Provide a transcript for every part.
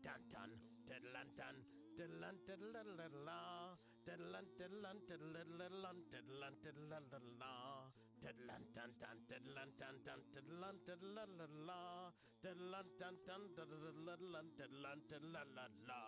Dun dun, diddlun dun, diddlun diddlun diddla, diddlun diddlun diddlun diddlun diddlun la, diddlun dun dun, diddlun dun dun, diddlun diddlun la, diddlun dun dun, diddlun diddlun diddlun la.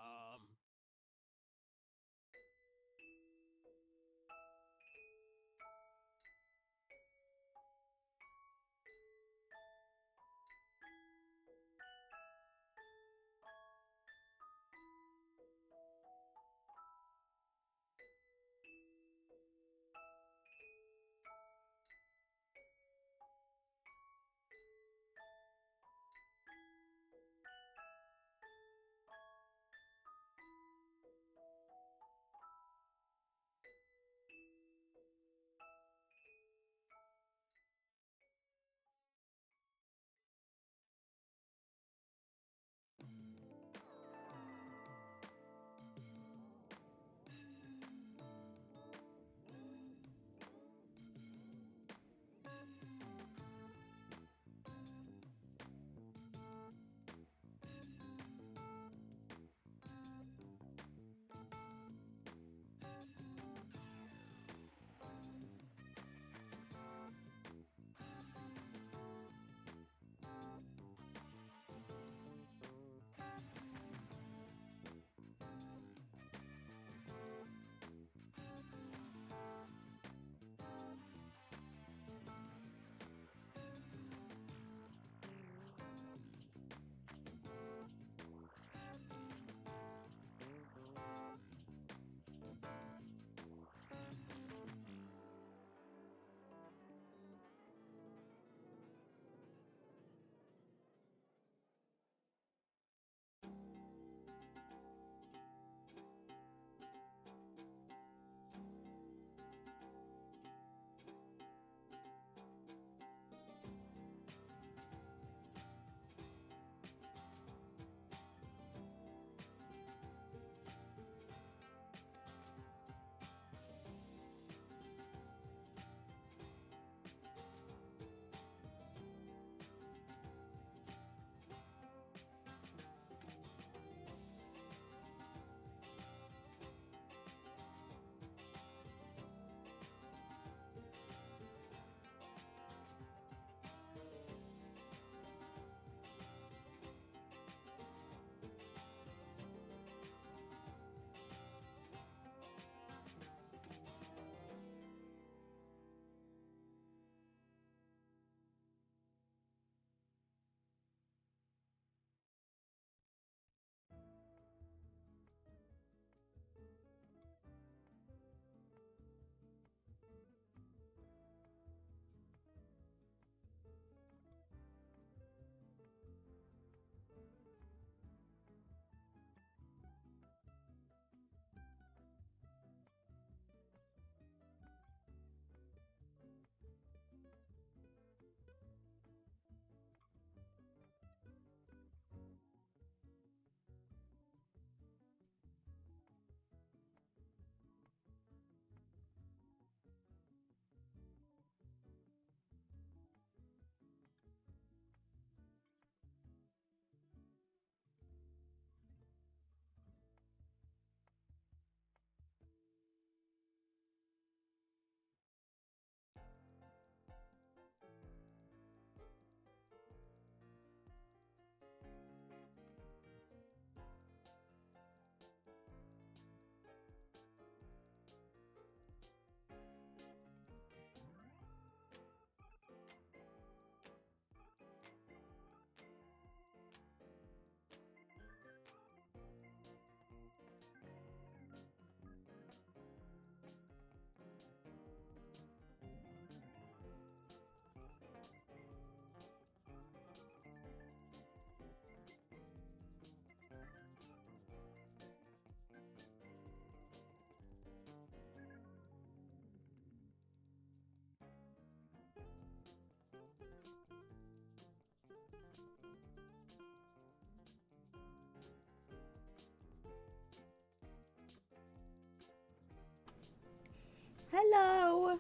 Hello.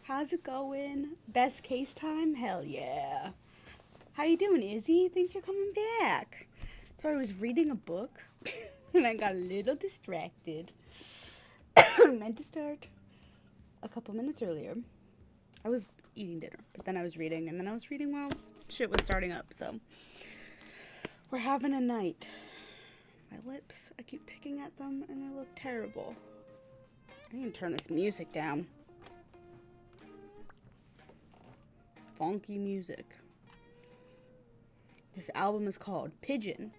How's it going? Best case time? Hell yeah. How you doing, Izzy? Thanks for coming back. So I was reading a book and I got a little distracted. I meant to start a couple minutes earlier. I was eating dinner, but then I was reading, and then I was reading while shit was starting up, so we're having a night. My lips, I keep picking at them and they look terrible. I need to turn this music down. Funky music. This album is called Pigeon,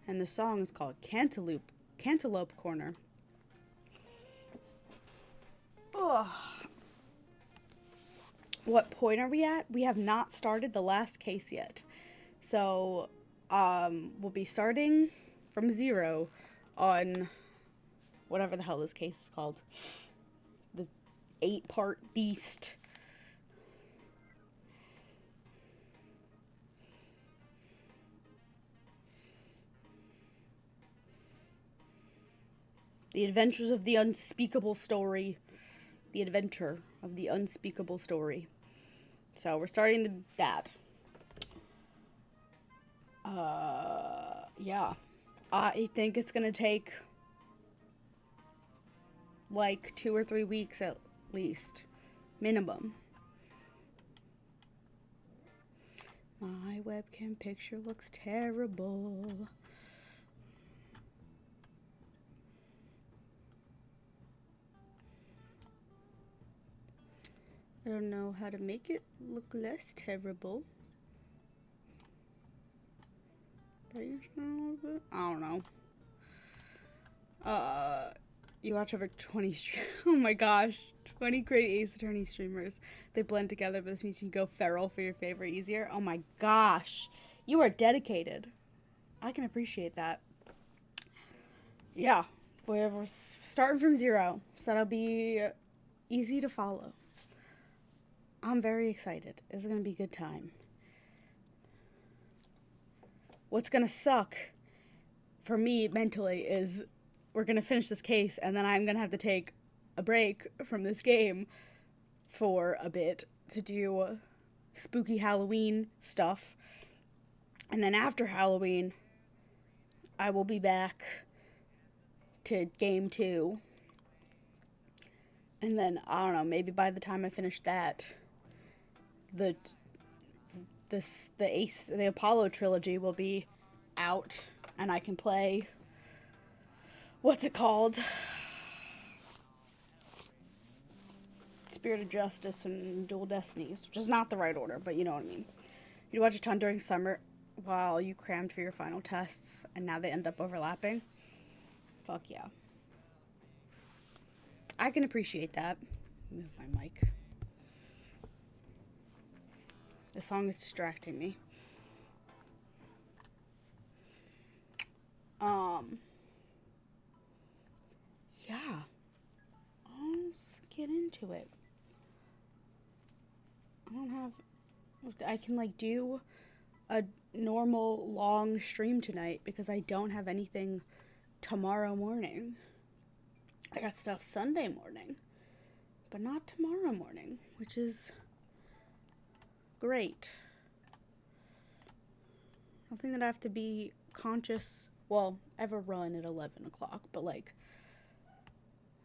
and the song is called Cantaloupe Corner. Ugh. What point are we at? We have not started the last case yet. So, we'll be starting from 0 on whatever the hell this case is called. The 8-part beast. The Adventures of the Unspeakable Story. The Adventure of the Unspeakable Story. So we're starting that. Yeah. I think it's gonna take like 2 or 3 weeks at least. Minimum. My webcam picture looks terrible. I don't know how to make it look less terrible. I don't know. You watch over 20 oh my gosh, 20 great Ace Attorney streamers. They blend together, but this means you can go feral for your favorite easier. Oh my gosh, you are dedicated. I can appreciate that. Yeah, we're starting from 0, so that'll be easy to follow. I'm very excited. It's gonna be a good time. What's gonna suck for me mentally is we're gonna finish this case and then I'm gonna have to take a break from this game for a bit to do spooky Halloween stuff. And then after Halloween, I will be back to game 2. And then, I don't know, maybe by the time I finish that, the Apollo trilogy will be out, and I can play, what's it called? Spirit of Justice and Dual Destinies, which is not the right order, but you know what I mean. You watch a ton during summer while you crammed for your final tests, and now they end up overlapping. Fuck yeah. I can appreciate that. Move my mic. The song is distracting me. Yeah. Let's get into it. I can like do a normal long stream tonight because I don't have anything tomorrow morning. I got stuff Sunday morning, but not tomorrow morning, which is great. I think that I have to be conscious. Well, I have a run at 11 o'clock, but like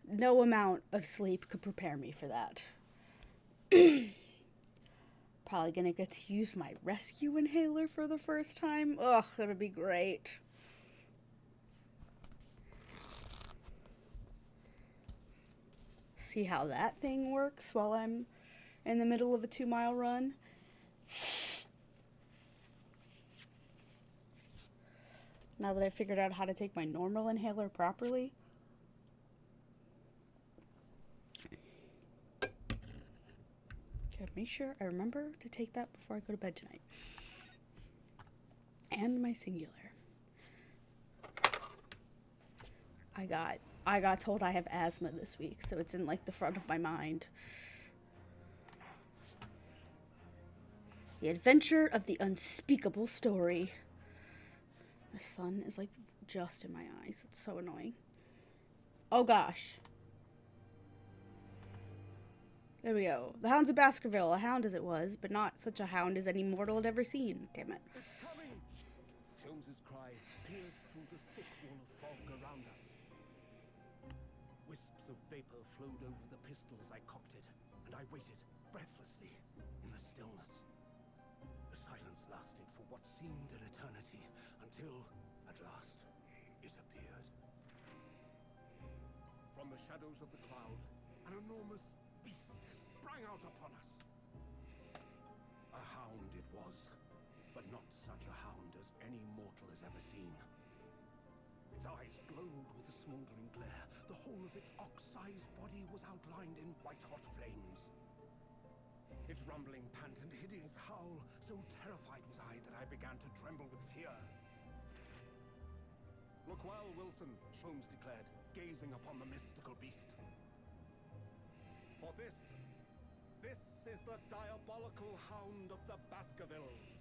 no amount of sleep could prepare me for that. Probably gonna get to use my rescue inhaler for the first time. Ugh, that'll be great. See how that thing works while I'm in the middle of a 2-mile run. Now that I figured out how to take my normal inhaler properly. Gotta make sure I remember to take that before I go to bed tonight. And my singular. I got told I have asthma this week, so it's in like the front of my mind. The Adventure of the Unspeakable Story. The sun is like just in my eyes. It's so annoying. Oh gosh. There we go. The Hounds of Baskerville, a hound as it was, but not such a hound as any mortal had ever seen. Damn it. It's coming! Sholmes's cry pierced through the thick wall of fog around us. Wisps of vapor flowed over the pistol as I cocked it, and I waited, breathlessly, in the stillness. The silence lasted for what seemed an eternity, until, at last, it appeared. From the shadows of the cloud, an enormous beast sprang out upon us. A hound it was, but not such a hound as any mortal has ever seen. Its eyes glowed with a smoldering glare. The whole of its ox-sized body was outlined in white-hot flames. Its rumbling pant and hideous howl, so terrified was I that I began to tremble with fear. "Look well, Wilson," Sholmes declared, gazing upon the mystical beast. "For this is the diabolical hound of the Baskervilles."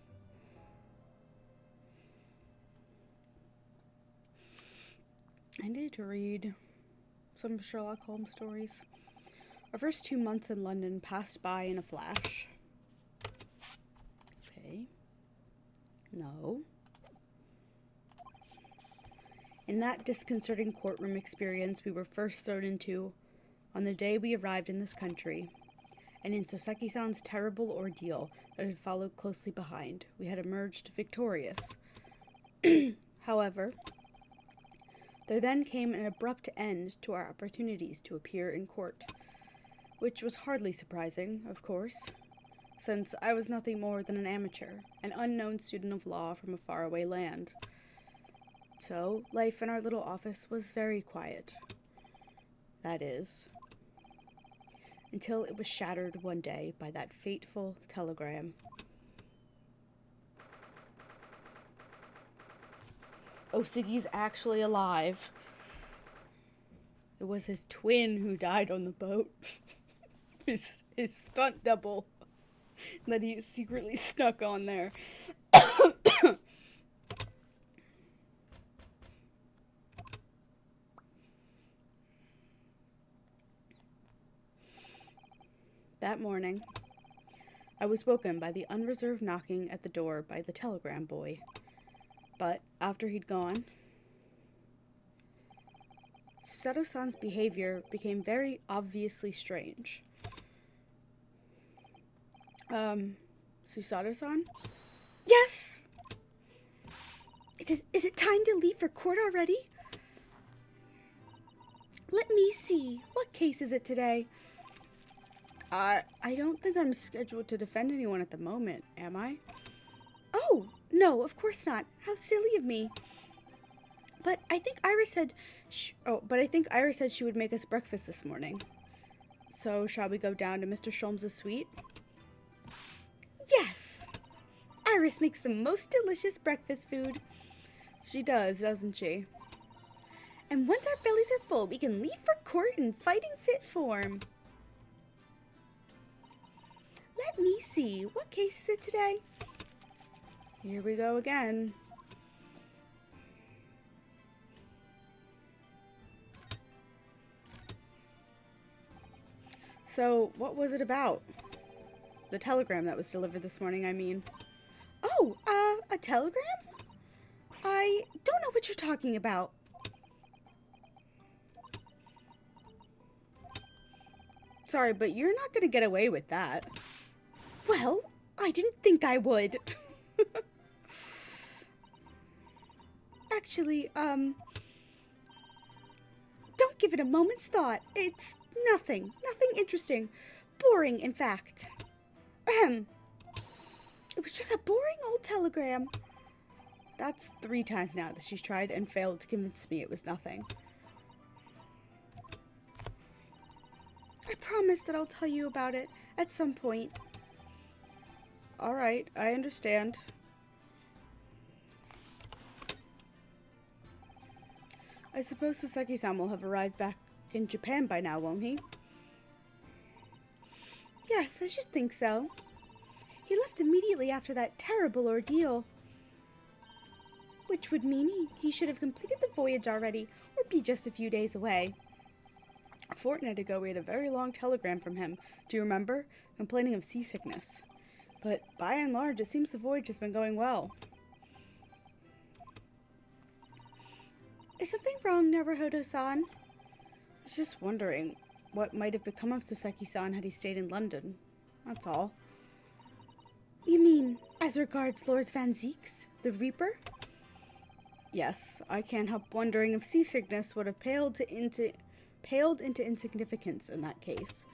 I need to read some Sherlock Holmes stories. Our first 2 months in London passed by in a flash. Okay. No. In that disconcerting courtroom experience we were first thrown into on the day we arrived in this country, and in Soseki-san's terrible ordeal that had followed closely behind, we had emerged victorious. However, there then came an abrupt end to our opportunities to appear in court, which was hardly surprising, of course, since I was nothing more than an amateur, an unknown student of law from a faraway land. So, life in our little office was very quiet. That is, until it was shattered one day by that fateful telegram. Oh, Siggy's actually alive. It was his twin who died on the boat. his stunt double that he secretly snuck on there. That morning, I was woken by the unreserved knocking at the door by the telegram boy. But after he'd gone, Susato-san's behavior became very obviously strange. Susato-san? Yes! Is it time to leave for court already? Let me see. What case is it today? I don't think I'm scheduled to defend anyone at the moment, am I? Oh, no, of course not. How silly of me. But I think Iris said she would make us breakfast this morning. So, shall we go down to Mr. Sholmes' suite? Yes! Iris makes the most delicious breakfast food. She does, doesn't she? And once our bellies are full, we can leave for court in fighting fit form. Let me see. What case is it today? Here we go again. So, what was it about? The telegram that was delivered this morning, I mean. Oh, a telegram? I don't know what you're talking about. Sorry, but you're not gonna get away with that. Well, I didn't think I would. Actually, don't give it a moment's thought. It's nothing interesting. Boring, in fact. Ahem. It was just a boring old telegram. That's 3 times now that she's tried and failed to convince me it was nothing. I promise that I'll tell you about it at some point. Alright, I understand. I suppose Soseki-san will have arrived back in Japan by now, won't he? Yes, I should think so. He left immediately after that terrible ordeal. Which would mean he should have completed the voyage already, or be just a few days away. A fortnight ago, we had a very long telegram from him. Do you remember? Complaining of seasickness. But by and large, it seems the voyage has been going well. Is something wrong, Naruhodo-san? I was just wondering what might have become of Soseki-san had he stayed in London. That's all. You mean, as regards Lord Van Zieks, the Reaper? Yes, I can't help wondering if seasickness would have paled into insignificance in that case.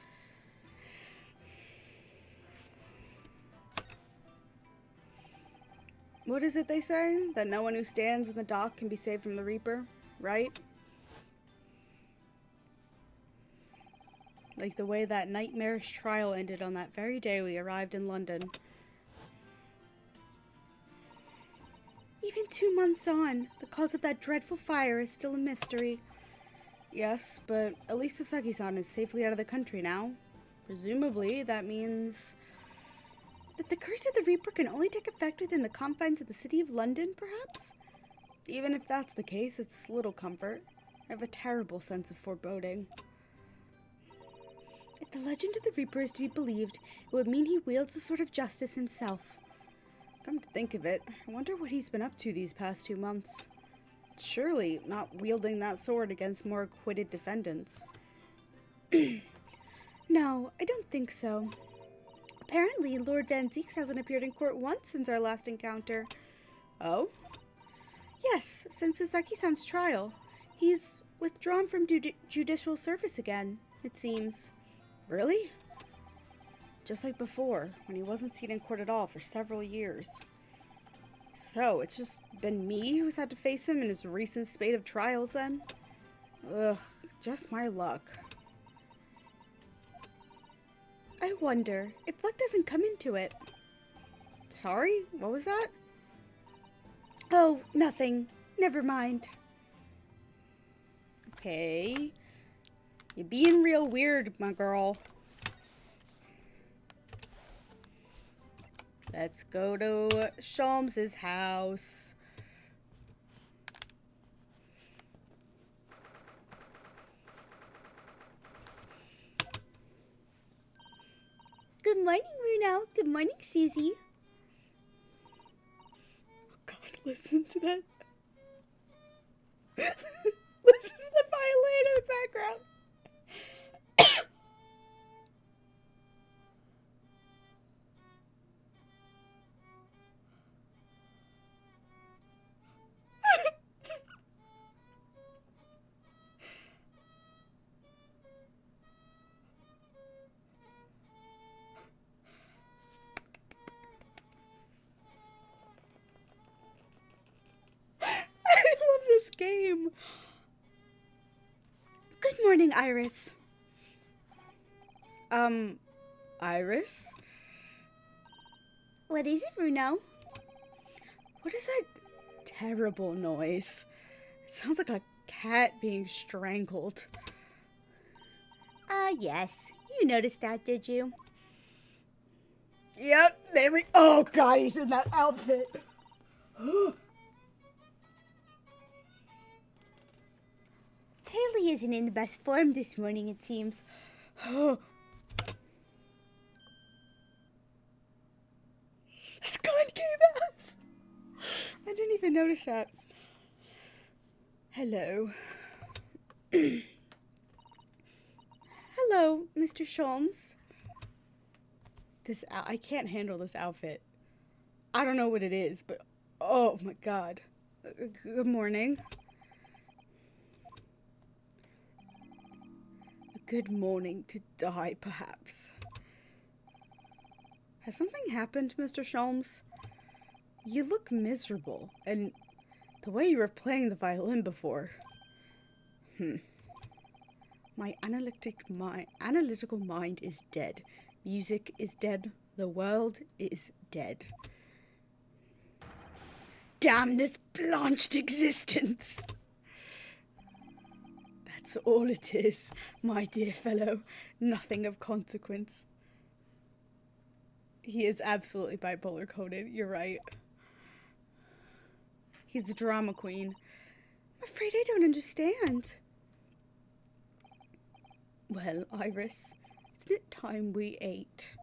What is it they say? That no one who stands in the dock can be saved from the Reaper, right? Like the way that nightmarish trial ended on that very day we arrived in London. Even 2 months on, the cause of that dreadful fire is still a mystery. Yes, but at least Soseki-san is safely out of the country now. Presumably, that means that the curse of the Reaper can only take effect within the confines of the city of London, perhaps? Even if that's the case, it's little comfort. I have a terrible sense of foreboding. If the legend of the Reaper is to be believed, it would mean he wields a sort of justice himself. Come to think of it, I wonder what he's been up to these past 2 months. Surely not wielding that sword against more acquitted defendants. No, I don't think so. Apparently, Lord Van Zieks hasn't appeared in court once since our last encounter. Oh? Yes, since Soseki-san's trial. He's withdrawn from judicial service again, it seems. Really? Just like before, when he wasn't seen in court at all for several years. So, it's just been me who's had to face him in his recent spate of trials then? Ugh, just my luck. I wonder if luck doesn't come into it. Sorry? What was that? Oh, nothing. Never mind. Okay. You're being real weird, my girl. Let's go to Sholmes' house. Good morning, Bruno. Good morning, Susie. Oh God, listen to that. Listen to the violin in the background. I love this game. Good morning, Iris. Iris? What is it, Bruno? What is that terrible noise? It sounds like a cat being strangled. Yes. You noticed that, did you? Yep, there we... Oh, God, he's in that outfit. Haley isn't in the best form this morning, it seems. Scott came out. I didn't even notice that. Hello. Hello, Mr. Sholmes. I can't handle this outfit. I don't know what it is, but oh my God. Good morning. A good morning to die, perhaps. Has something happened, Mr. Sholmes? You look miserable, and the way you were playing the violin before. My analytical mind is dead. Music is dead. The world is dead. Damn this blanched existence! That's all it is, my dear fellow. Nothing of consequence. He is absolutely bipolar coded, you're right. He's the drama queen. I'm afraid I don't understand. Well, Iris, isn't it time we ate?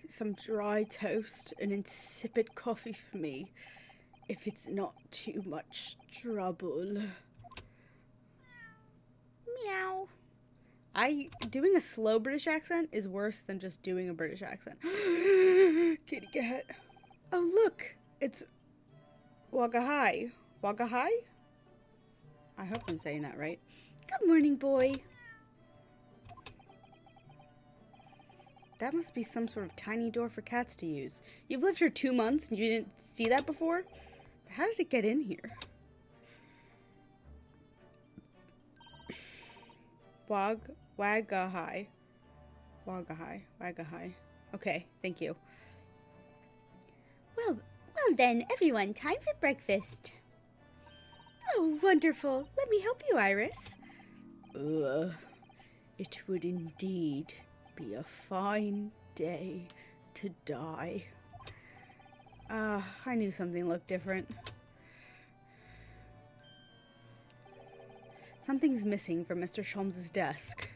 Some dry toast and insipid coffee for me, if it's not too much trouble. Meow. Doing a slow British accent is worse than just doing a British accent. Kitty cat. Oh, look. It's Wagahai. Wagahai? I hope I'm saying that right. Good morning, boy. That must be some sort of tiny door for cats to use. You've lived here 2 months and you didn't see that before? How did it get in here? Wagahai. Wagahai. Okay, thank you. Well then, everyone, time for breakfast. Oh, wonderful. Let me help you, Iris. It would indeed be a fine day to die. I knew something looked different. Something's missing from Mr. Sholmes' desk.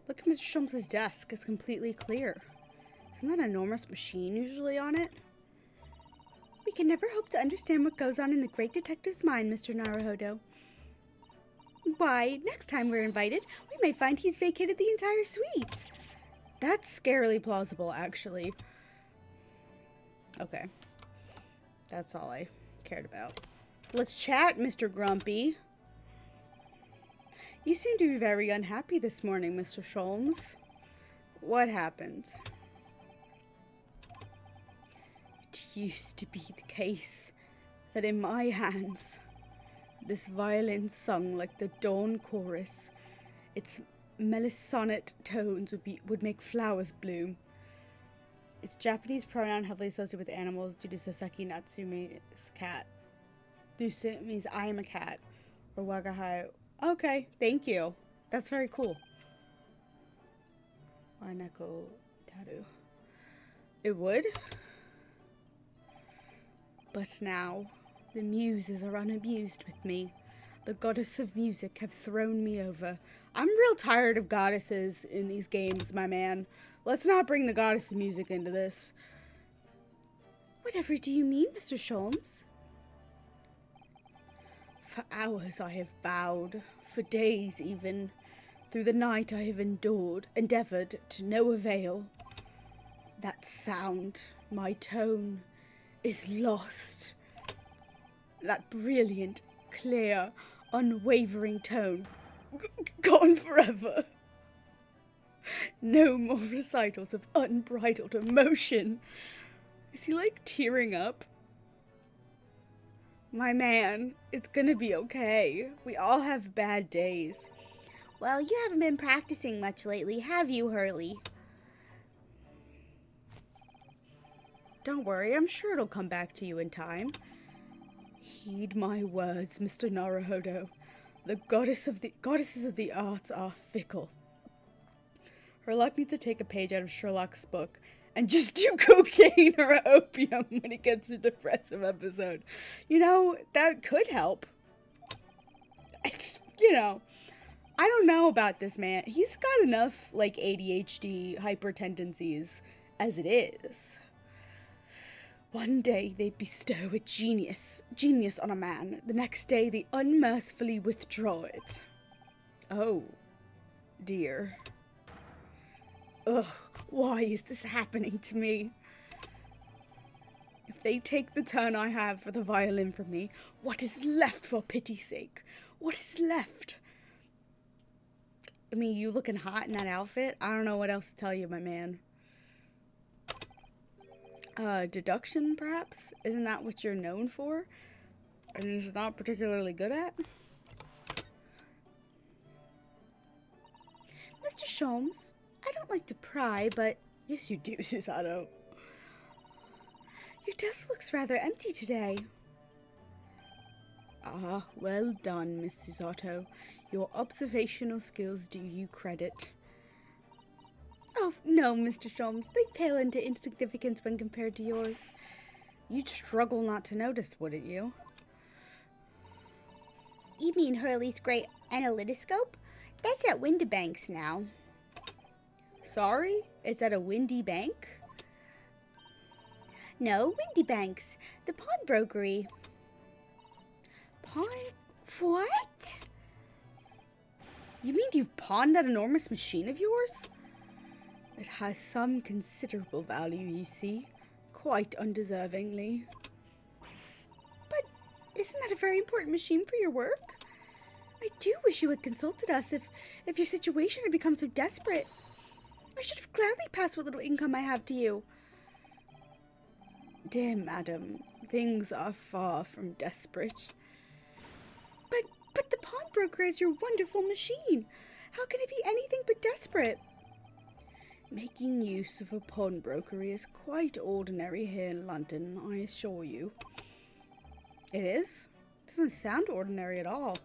Look at Mr. Sholmes' desk. It's completely clear. Isn't that an enormous machine usually on it? We can never hope to understand what goes on in the great detective's mind, Mr. Naruhodo. Why, next time we're invited, we may find he's vacated the entire suite. That's scarily plausible, actually. Okay. That's all I cared about. Let's chat, Mr. Grumpy. You seem to be very unhappy this morning, Mr. Sholmes. What happened? It used to be the case that in my hands, this violin sung like the dawn chorus. Its melissonant tones would make flowers bloom. Its Japanese pronoun heavily associated with animals due to Soseki Natsume's cat. Dusu means I am a cat. Or Wagahai. Okay, thank you. That's very cool. Waneko Taru. It would? But now, the muses are unamused with me. The goddess of music have thrown me over. I'm real tired of goddesses in these games, my man. Let's not bring the goddess of music into this. Whatever do you mean, Mr. Sholmes? For hours I have bowed, for days even. Through the night I have endeavored to no avail. That sound, my tone, is lost. That brilliant, clear, unwavering tone, gone forever. No more recitals of unbridled emotion. Is he like tearing up? My man, it's gonna be okay. We all have bad days. Well, you haven't been practicing much lately, have you, Hurley? Don't worry, I'm sure it'll come back to you in time. Heed my words, Mr. Naruhodo. The goddesses of the arts are fickle. Herlock needs to take a page out of Sherlock's book and just do cocaine or opium when he gets a depressive episode. You know, that could help. I don't know about this man. He's got enough, like, ADHD hyper tendencies as it is. One day they bestow a genius on a man. The next day they unmercifully withdraw it. Oh, dear. Ugh, why is this happening to me? If they take the turn I have for the violin from me, what is left, for pity's sake? What is left? I mean, you looking hot in that outfit? I don't know what else to tell you, my man. Deduction, perhaps? Isn't that what you're known for? And you're not particularly good at? Mr. Sholmes, I don't like to pry, but yes you do, Susato. Your desk looks rather empty today. Ah, well done, Miss Susato. Your observational skills do you credit. Oh, no, Mr. Sholmes. They pale into insignificance when compared to yours. You'd struggle not to notice, wouldn't you? You mean Hurley's great analytoscope? That's at Windibank's now. Sorry? It's at a windy bank? No, Windibank's. The pawnbrokery. What? You mean you've pawned that enormous machine of yours? It has some considerable value, you see. Quite undeservingly. But isn't that a very important machine for your work? I do wish you had consulted us if your situation had become so desperate. I should have gladly passed what little income I have to you. Dear madam, things are far from desperate. But the pawnbroker is your wonderful machine. How can it be anything but desperate? Making use of a pawnbrokery is quite ordinary here in London, I assure you. It is? It doesn't sound ordinary at all.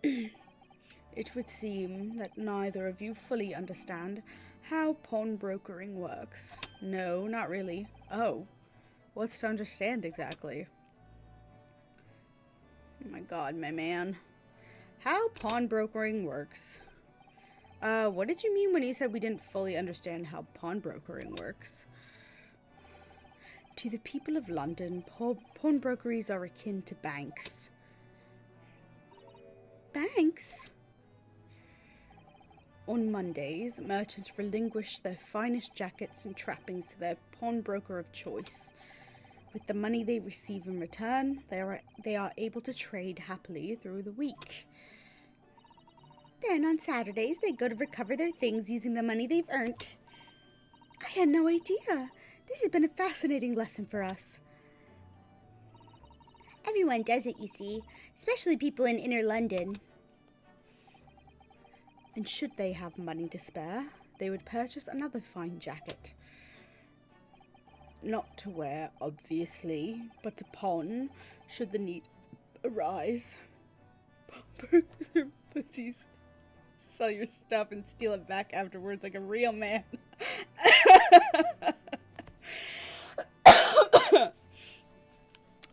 It would seem that neither of you fully understand how pawnbrokering works. No, not really. Oh, what's to understand exactly? Oh my god, my man. How pawnbrokering works. What did you mean when you said we didn't fully understand how pawnbrokering works? To the people of London, pawnbrokeries are akin to banks. Banks? On Mondays, merchants relinquish their finest jackets and trappings to their pawnbroker of choice. With the money they receive in return, they are able to trade happily through the week. Then on Saturdays, they go to recover their things using the money they've earned. I had no idea. This has been a fascinating lesson for us. Everyone does it, you see, especially people in inner London. And should they have money to spare, they would purchase another fine jacket. Not to wear, obviously, but to pawn, should the need arise. Pawnbrokers are pussies. Sell your stuff and steal it back afterwards like a real man.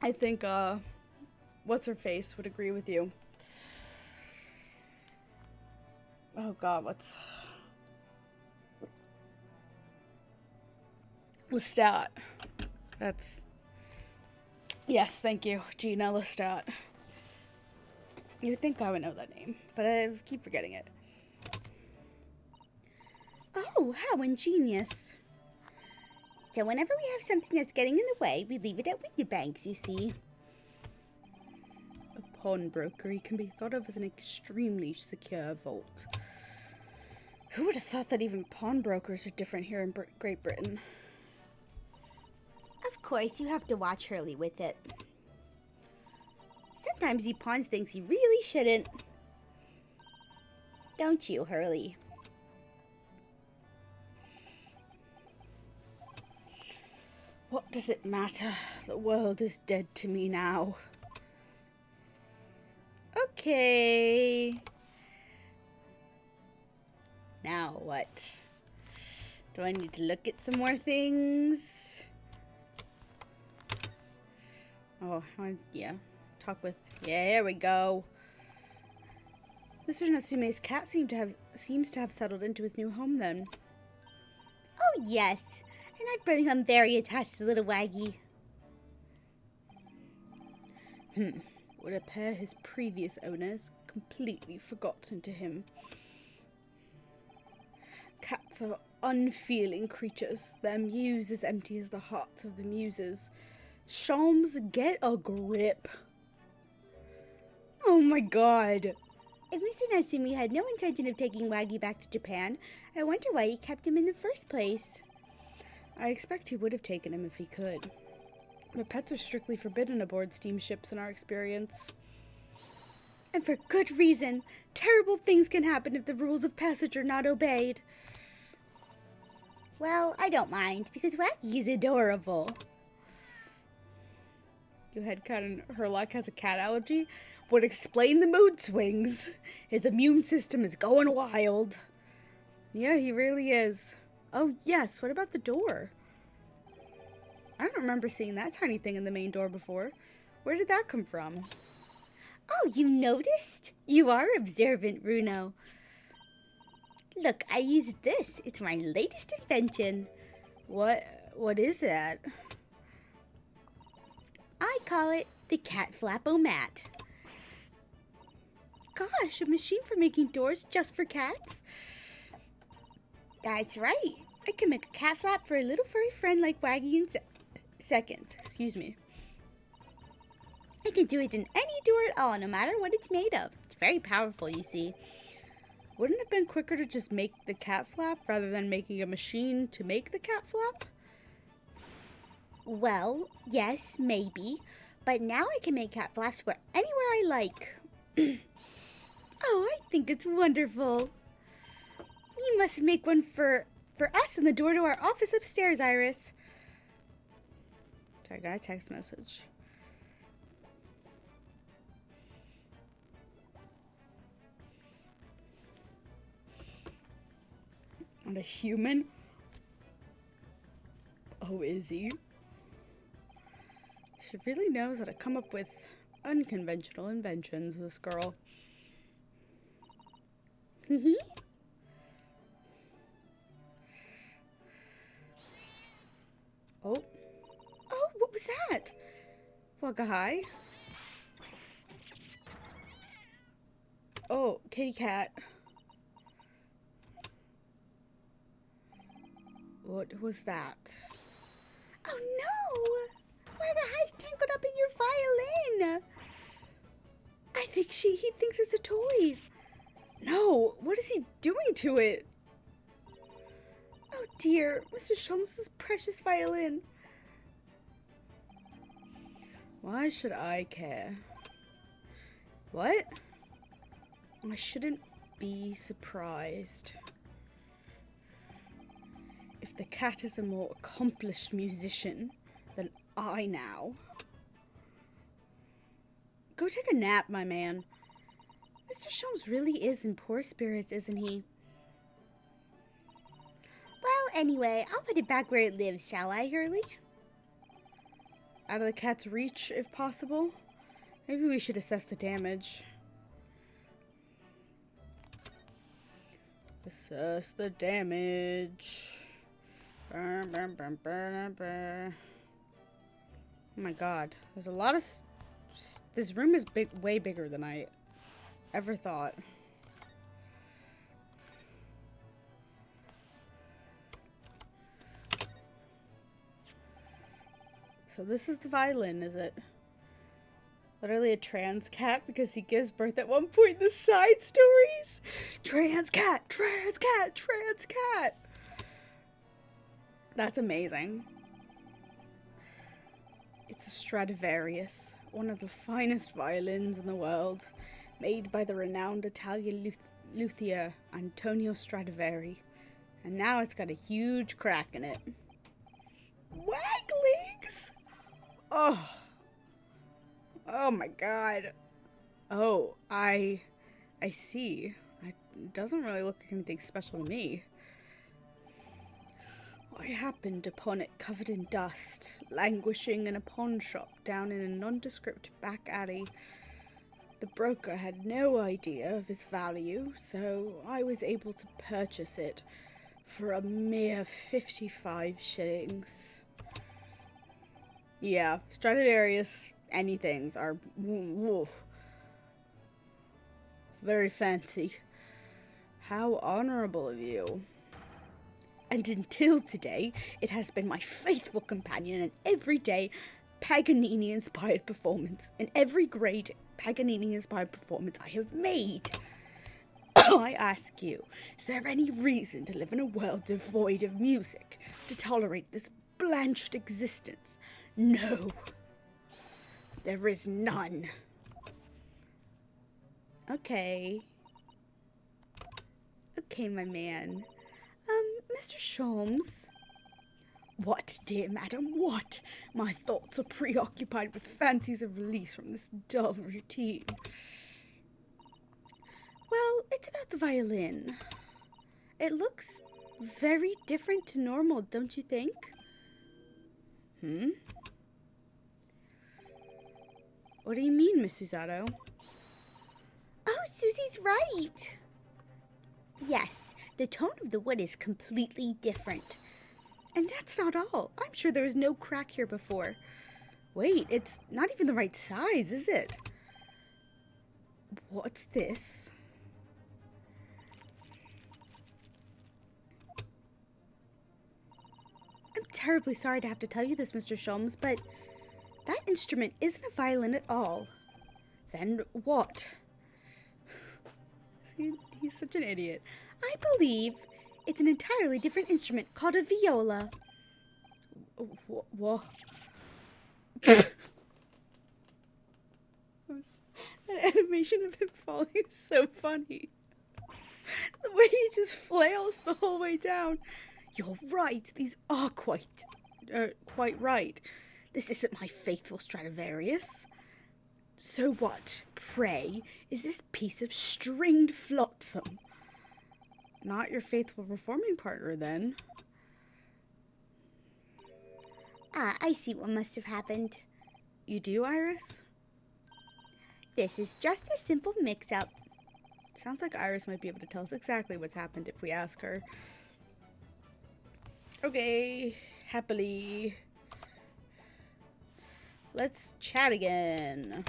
I think, what's-her-face would agree with you. Oh god, what's... Lestat. That's... Yes, thank you. Gina Lestat. You would think I would know that name, but I keep forgetting it. Oh, how ingenious. So whenever we have something that's getting in the way, we leave it at Windibank's, you see. A pawnbrokery can be thought of as an extremely secure vault. Who would have thought that even pawnbrokers are different here in Great Britain? Of course, you have to watch Hurley with it. Sometimes he pawns things he really shouldn't. Don't you, Hurley? What does it matter? The world is dead to me now. Okay. Now what? Do I need to look at some more things? Oh, yeah. Talk with... Yeah, here we go. Mr. Natsume's cat seems to have settled into his new home then. Oh, yes. And I've become very attached to little Waggy. Would appear his previous owners completely forgotten to him. Cats are unfeeling creatures. Their mews as empty as the hearts of the muses. Sholmes, get a grip. Oh my god. If Mr. Natsumi had no intention of taking Waggy back to Japan, I wonder why he kept him in the first place. I expect he would have taken him if he could. But pets are strictly forbidden aboard steamships in our experience. And for good reason. Terrible things can happen if the rules of passage are not obeyed. Well, I don't mind, because Waggy is adorable. Your head cat and Herlock has a cat allergy would explain the mood swings. His immune system is going wild. Yeah, he really is. Oh, yes. What about the door? I don't remember seeing that tiny thing in the main door before. Where did that come from? Oh, you noticed? You are observant, Bruno. Look, I used this. It's my latest invention. What is that? I call it the cat flap-o-mat. Gosh, a machine for making doors just for cats? That's right. I can make a cat flap for a little furry friend like Waggy in seconds. Excuse me. I can do it in any door at all, no matter what it's made of. It's very powerful, you see. Wouldn't it have been quicker to just make the cat flap rather than making a machine to make the cat flap? Well, yes, maybe. But now I can make cat flaps for anywhere I like. Oh, I think it's wonderful. You must make one for us in the door to our office upstairs, Iris. Sorry, I got a text message. Not a human? Oh, Izzy. She really knows how to come up with unconventional inventions, this girl. Oh. Oh, what was that? Wagga hi. Oh, kitty cat. What was that? Oh no! Wagga hi's tangled up in your violin! I think he thinks it's a toy. No, what is he doing to it? Oh dear, Mr. Sholmes' precious violin. Why should I care? What? I shouldn't be surprised. If the cat is a more accomplished musician than I now. Go take a nap, my man. Mr. Sholmes really is in poor spirits, isn't he? Well, anyway, I'll put it back where it lives, shall I, Hurley? Out of the cat's reach, if possible. Maybe we should assess the damage. Assess the damage. Oh my god. There's a lot of... This room is way bigger than I ever thought. So this is the violin, is it? Literally a trans cat because he gives birth at one point in the side stories. Trans cat, trans cat, trans cat. That's amazing. It's a Stradivarius, one of the finest violins in the world, made by the renowned Italian luthier Antonio Stradivari. And now it's got a huge crack in it. Waglings! Oh. Oh my god. Oh, I see. It doesn't really look like anything special to me. I happened upon it covered in dust, languishing in a pawn shop down in a nondescript back alley. The broker had no idea of its value, so I was able to purchase it for a mere 55 shillings. Yeah, Stradivarius anythings are very fancy. How honorable of you. And until today, it has been my faithful companion in every day Paganini-inspired performance, in every great Paganini-inspired performance I have made. I ask you, is there any reason to live in a world devoid of music, to tolerate this blanched existence? No. There is none. Okay. Okay, my man. Mr. Sholmes, What, dear madam, what? My thoughts are preoccupied with fancies of release from this dull routine. Well, it's about the violin. It looks very different to normal, don't you think? What do you mean, Miss Susato? Oh, Susie's right. Yes, the tone of the wood is completely different. And that's not all. I'm sure there was no crack here before. Wait, it's not even the right size, is it? What's this? I'm terribly sorry to have to tell you this, Mr. Sholmes, but that instrument isn't a violin at all. Then what? See, he's such an idiot. I believe it's an entirely different instrument called a viola. What? That animation of him falling is so funny. The way he just flails the whole way down. You're right, these are quite right. This isn't my faithful Stradivarius. So what, pray, is this piece of stringed flotsam? Not your faithful performing partner, then. Ah, I see what must have happened. You do, Iris? This is just a simple mix-up. Sounds like Iris might be able to tell us exactly what's happened if we ask her. Okay, happily. Let's chat again.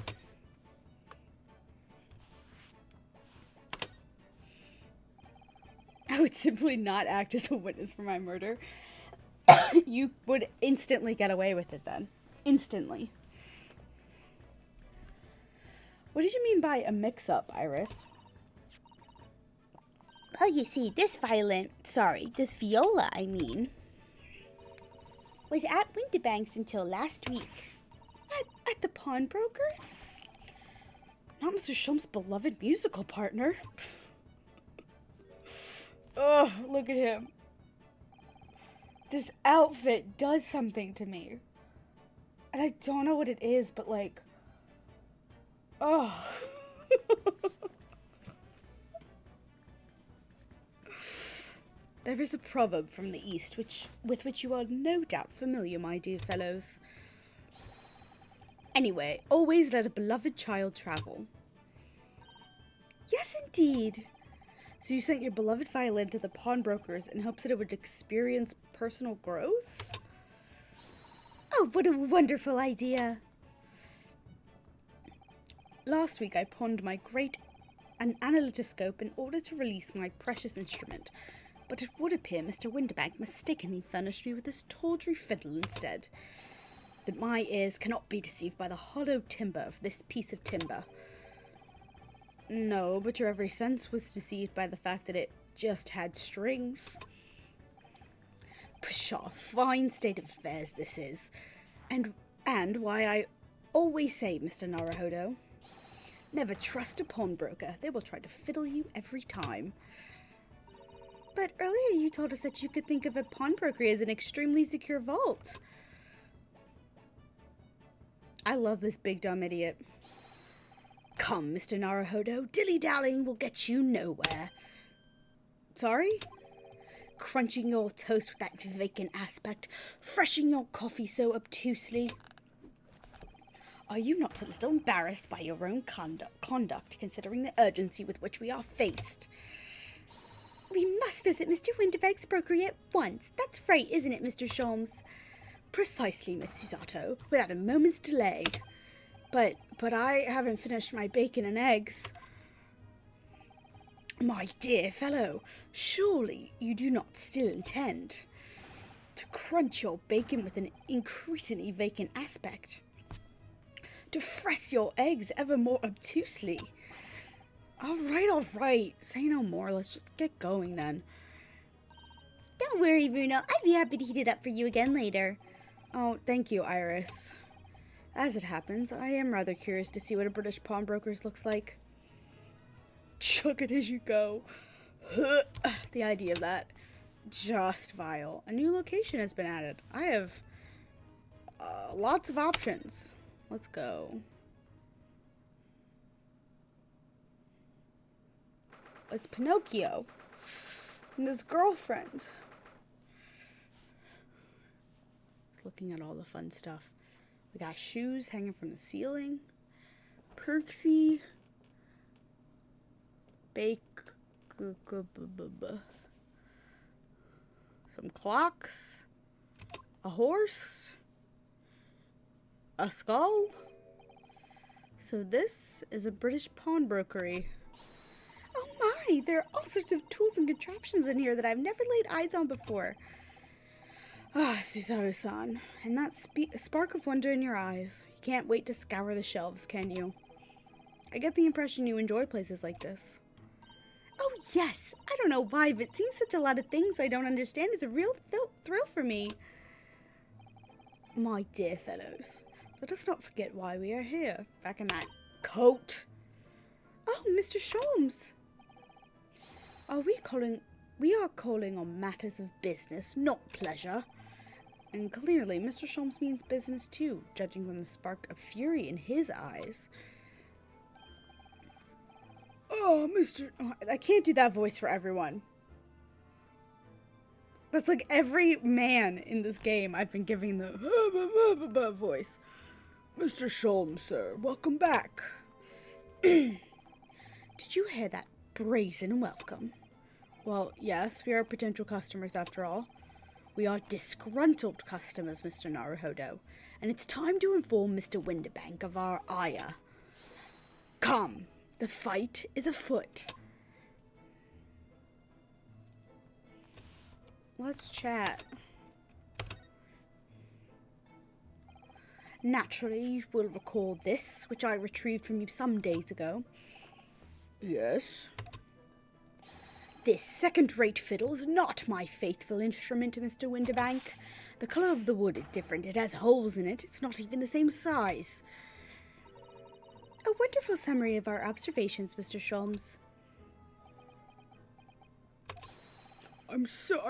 I would simply not act as a witness for my murder. You would instantly get away with it then. Instantly. What did you mean by a mix-up, Iris? Well, you see, this viola, I mean, was at Winterbank's until last week. At the pawnbroker's? Not Mr. Sholmes' beloved musical partner. Oh, look at him. This outfit does something to me. And I don't know what it is, but like, oh. There is a proverb from the East with which you are no doubt familiar, my dear fellows. Anyway, always let a beloved child travel. Yes, indeed. So you sent your beloved violin to the pawnbrokers in hopes that it would experience personal growth? Oh, what a wonderful idea. Last week I pawned my great analytoscope in order to release my precious instrument, but it would appear Mr. Winterbank mistakenly furnished me with this tawdry fiddle instead. But my ears cannot be deceived by the hollow timbre of this piece of timber. No, but your every sense was deceived by the fact that it just had strings. Pshaw, fine state of affairs this is. And why I always say, Mr. Naruhodo, never trust a pawnbroker. They will try to fiddle you every time. But earlier you told us that you could think of a pawnbroker as an extremely secure vault. I love this big dumb idiot. Come, Mr. Naruhodo, dilly-dallying will get you nowhere. Sorry? Crunching your toast with that vacant aspect, freshing your coffee so obtusely. Are you not a little embarrassed by your own conduct, considering the urgency with which we are faced? We must visit Mr. Winterbank's brokery at once. That's right, isn't it, Mr. Sholmes? Precisely, Miss Susato, without a moment's delay. But I haven't finished my bacon and eggs. My dear fellow, surely you do not still intend to crunch your bacon with an increasingly vacant aspect, to press your eggs ever more obtusely. All right, say no more, let's just get going then. Don't worry, Bruno, I'd be happy to heat it up for you again later. Oh, thank you, Iris. As it happens, I am rather curious to see what a British pawnbroker's looks like. Chug it as you go. The idea of that. just vile. A new location has been added. I have lots of options. Let's go. It's Pinocchio and his girlfriend. Looking at all the fun stuff. We got shoes hanging from the ceiling. Perksy. Some clocks. A horse. A skull. So this is a British pawnbrokery. Oh my, there are all sorts of tools and contraptions in here that I've never laid eyes on before. Ah, Suzaru-san, and that spark of wonder in your eyes. You can't wait to scour the shelves, can you? I get the impression you enjoy places like this. Oh yes, I don't know why, but seeing such a lot of things I don't understand is a real thrill for me. My dear fellows, let us not forget why we are here. Back in that coat. Oh, Mr. Sholmes. We are calling on matters of business, not pleasure. And clearly, Mr. Sholmes means business too, judging from the spark of fury in his eyes. Oh, I can't do that voice for everyone. That's like every man in this game I've been giving the voice. Mr. Sholmes, sir, welcome back. Did you hear that brazen welcome? Well, yes, we are potential customers after all. We are disgruntled customers, Mr. Naruhodo, and it's time to inform Mr. Winterbank of our ire. Come, the fight is afoot. Let's chat. Naturally, you will recall this, which I retrieved from you some days ago. Yes. This second-rate fiddle is not my faithful instrument, Mr. Winterbank. The colour of the wood is different. It has holes in it. It's not even the same size. A wonderful summary of our observations, Mr. Sholmes. I'm so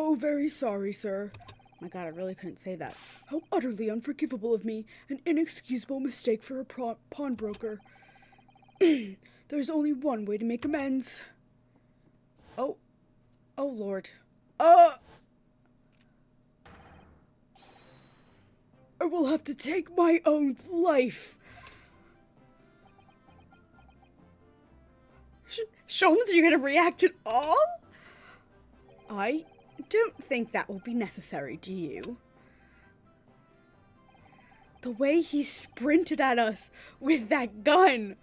very sorry, sir. My God, I really couldn't say that. How utterly unforgivable of me. An inexcusable mistake for a pawnbroker. There's only one way to make amends. Oh Lord. I will have to take my own life. Sholmes, are you going to react at all? I don't think that will be necessary, do you? The way he sprinted at us with that gun.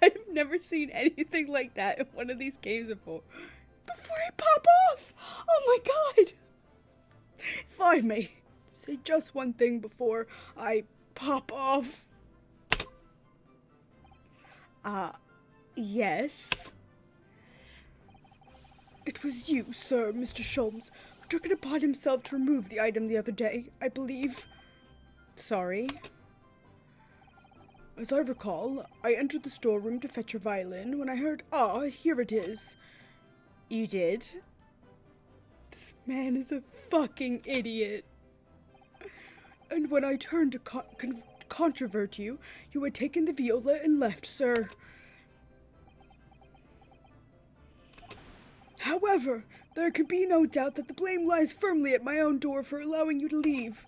I've never seen anything like that in one of these games before. Before I pop off! Oh my God! If I may say just one thing before I pop off. Yes? It was you, sir, Mr. Sholmes, who took it upon himself to remove the item the other day, I believe. Sorry. As I recall, I entered the storeroom to fetch your violin when I heard, here it is. You did? This man is a fucking idiot. And when I turned to controvert you, you had taken the viola and left, sir. However, there can be no doubt that the blame lies firmly at my own door for allowing you to leave.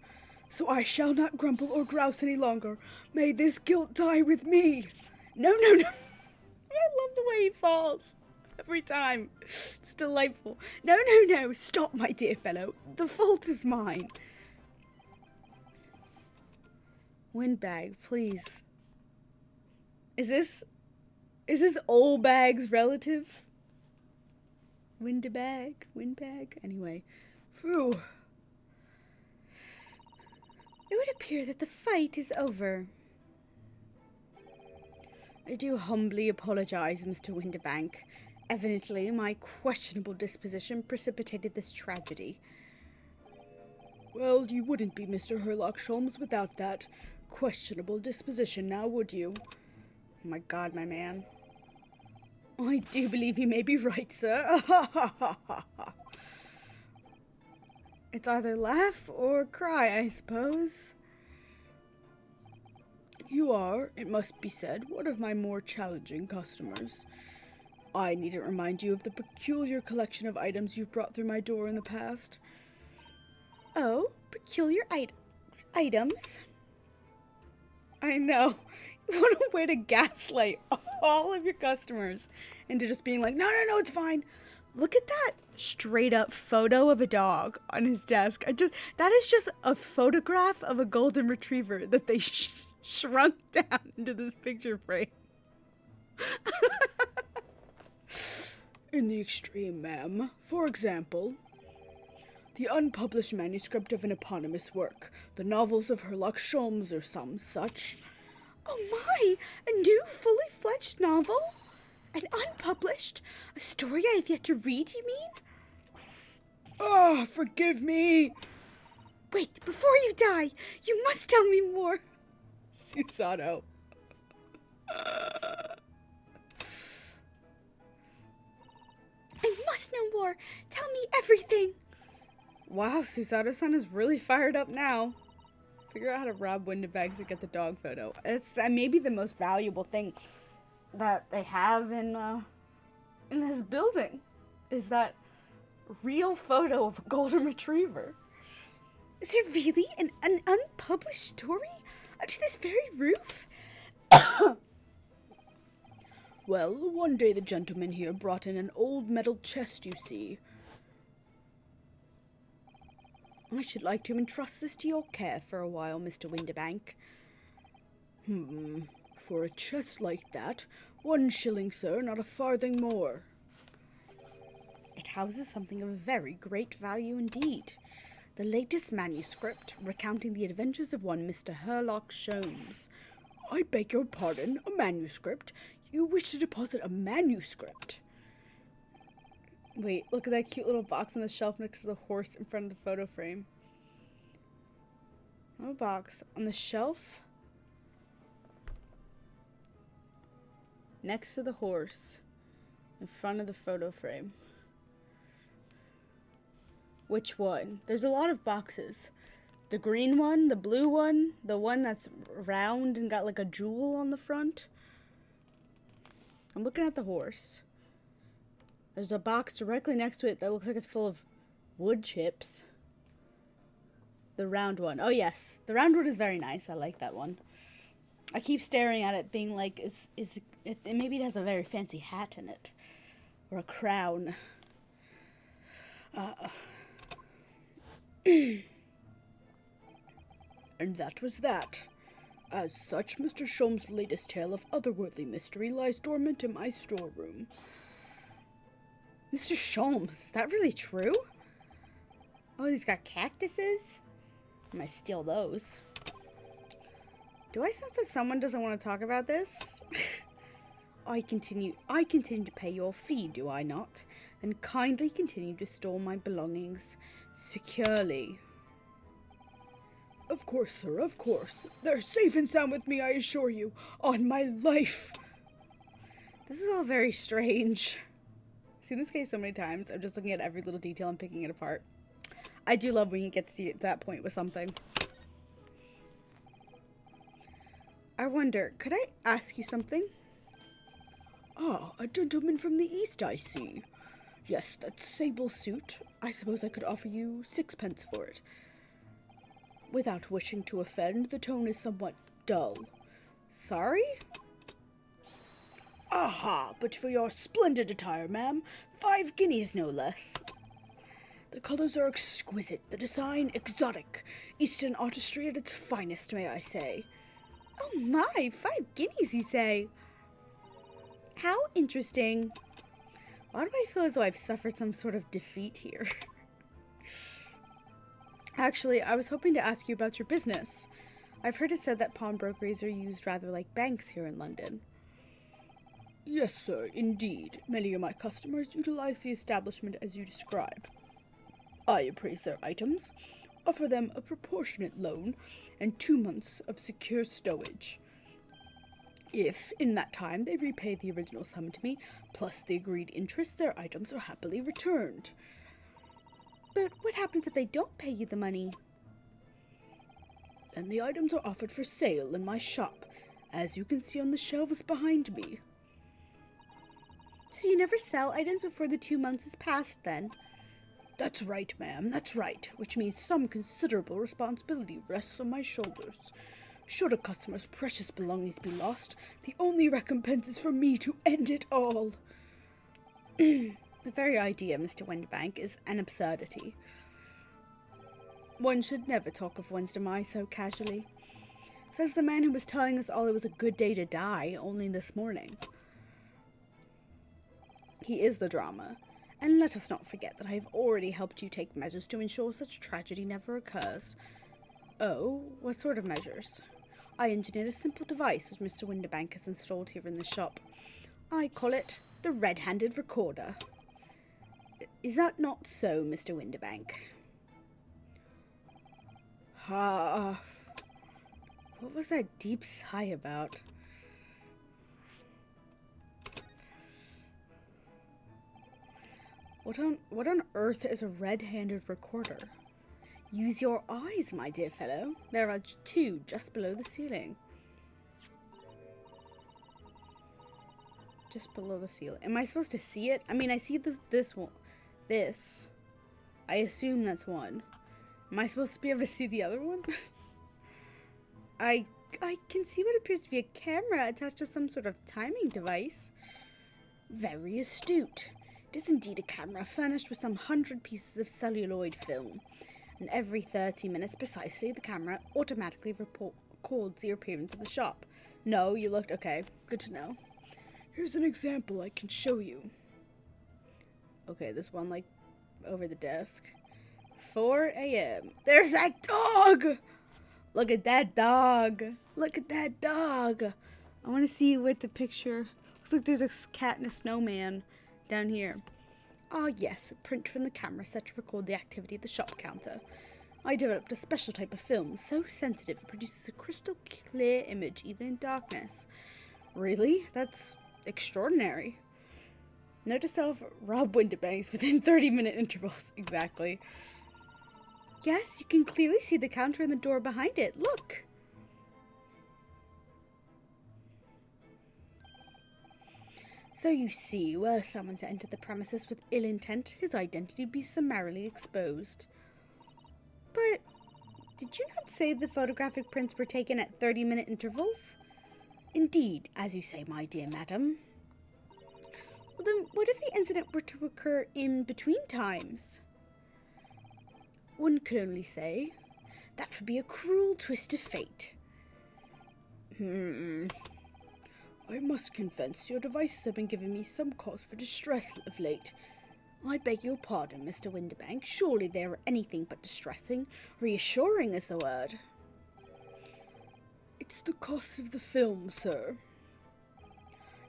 So I shall not grumble or grouse any longer. May this guilt die with me. No. I love the way he falls. Every time. It's delightful. No. Stop, my dear fellow. The fault is mine. Windbag, please. Is this Oldbag's relative? Windbag? Anyway. Phew. It would appear that the fight is over. I do humbly apologize, Mr. Winterbank. Evidently, my questionable disposition precipitated this tragedy. Well, you wouldn't be Mr. Herlock Sholmes without that questionable disposition now, would you? Oh my God, my man. I do believe you may be right, sir. It's either laugh or cry, I suppose. You are, it must be said, one of my more challenging customers. I needn't remind you of the peculiar collection of items you've brought through my door in the past. Oh, peculiar items? I know. What a way to gaslight all of your customers into just being like, no, it's fine. Look at that straight up photo of a dog on his desk. That is just a photograph of a golden retriever that they shrunk down into this picture frame. In the extreme, ma'am. For example, the unpublished manuscript of an eponymous work, the novels of Herlock Sholmes or some such. Oh my! A new, fully fledged novel? And unpublished? A story I have yet to read, you mean? Ah, forgive me! Wait, before you die, you must tell me more. Susato. I must know more. Tell me everything. Wow, Susato-san is really fired up now. Figure out how to rob Windibags to get the dog photo. It's maybe the most valuable thing that they have in this building. Is that real photo of a golden retriever. Is there really an unpublished story under this very roof? Well, one day the gentleman here brought in an old metal chest, you see. I should like to entrust this to your care for a while, Mr. Windibank. For a chest like that, 1 shilling, sir, not a farthing more. It houses something of very great value indeed. The latest manuscript, recounting the adventures of one Mr. Herlock Sholmes. I beg your pardon, a manuscript? You wish to deposit a manuscript? Wait, look at that cute little box on the shelf next to the horse in front of the photo frame. No box on the shelf next to the horse in front of the photo frame. Which one? There's a lot of boxes. The green one, the blue one, the one that's round and got like a jewel on the front. I'm looking at the horse. There's a box directly next to it that looks like it's full of wood chips. The round one. Oh, yes. The round one is very nice. I like that one. I keep staring at it being like, maybe it has a very fancy hat in it. Or a crown. And that was that. As such, Mr. Sholmes' latest tale of otherworldly mystery lies dormant in my storeroom. Mr. Sholmes, is that really true? Oh, he's got cactuses? I might steal those. Do I sense that someone doesn't want to talk about this? I continue to pay your fee, do I not? Then kindly continue to store my belongings securely. Of course, sir, of course. They're safe and sound with me, I assure you. On my life. This is all very strange. I've seen this case so many times. I'm just looking at every little detail and picking it apart. I do love when you get to see it at that point with something. I wonder, could I ask you something? Ah, a gentleman from the East, I see. Yes, that sable suit. I suppose I could offer you 6 pence for it. Without wishing to offend, the tone is somewhat dull. Sorry? Aha, but for your splendid attire, ma'am, 5 guineas no less. The colors are exquisite, the design exotic. Eastern artistry at its finest, may I say. Oh my, 5 guineas, you say? How interesting. Why do I feel as though I've suffered some sort of defeat here? Actually, I was hoping to ask you about your business. I've heard it said that pawnbrokeries are used rather like banks here in London. Yes, sir, indeed. Many of my customers utilize the establishment as you describe. I appraise their items, offer them a proportionate loan, and 2 months of secure stowage. If, in that time, they repay the original sum to me, plus the agreed interest, their items are happily returned. But what happens if they don't pay you the money? Then the items are offered for sale in my shop, as you can see on the shelves behind me. So you never sell items before the 2 months has passed, then? That's right, ma'am, that's right, which means some considerable responsibility rests on my shoulders. Should a customer's precious belongings be lost, the only recompense is for me to end it all. The very idea, Mr. Windibank, is an absurdity. One should never talk of one's demise so casually. Says the man who was telling us all it was a good day to die only this morning. He is the drama, and let us not forget that I have already helped you take measures to ensure such tragedy never occurs. Oh, what sort of measures? I engineered a simple device which Mr. Windibank has installed here in the shop. I call it the red-handed recorder. Is that not so, Mr. Windibank? What was that deep sigh about? What on earth is a red-handed recorder? Use your eyes, my dear fellow. There are 2 just below the ceiling. Just below the ceiling. Am I supposed to see it? I mean, I see this one. This. I assume that's one. Am I supposed to be able to see the other one? I can see what appears to be a camera attached to some sort of timing device. Very astute. It is indeed a camera furnished with some 100 pieces of celluloid film. And every 30 minutes precisely, the camera automatically records the appearance of the shop. No, you looked okay. Good to know. Here's an example I can show you. Okay, this one, like, over the desk. 4 a.m. There's that dog! Look at that dog. Look at that dog. I want to see what the picture... Looks like there's a cat and a snowman down here. Ah, yes, a print from the camera set to record the activity of the shop counter. I developed a special type of film, so sensitive it produces a crystal clear image even in darkness. Really? That's extraordinary. Note to self, rob Windibanks within 30-minute intervals. Exactly. Yes, you can clearly see the counter and the door behind it. Look! So you see, were someone to enter the premises with ill intent, his identity would be summarily exposed. But did you not say the photographic prints were taken at 30-minute intervals? Indeed, as you say, my dear madam. Well, then what if the incident were to occur in between times? One could only say, that would be a cruel twist of fate. I must confess, your devices have been giving me some cause for distress of late. I beg your pardon, Mr. Windibank. Surely they are anything but distressing. Reassuring is the word. It's the cost of the film, sir.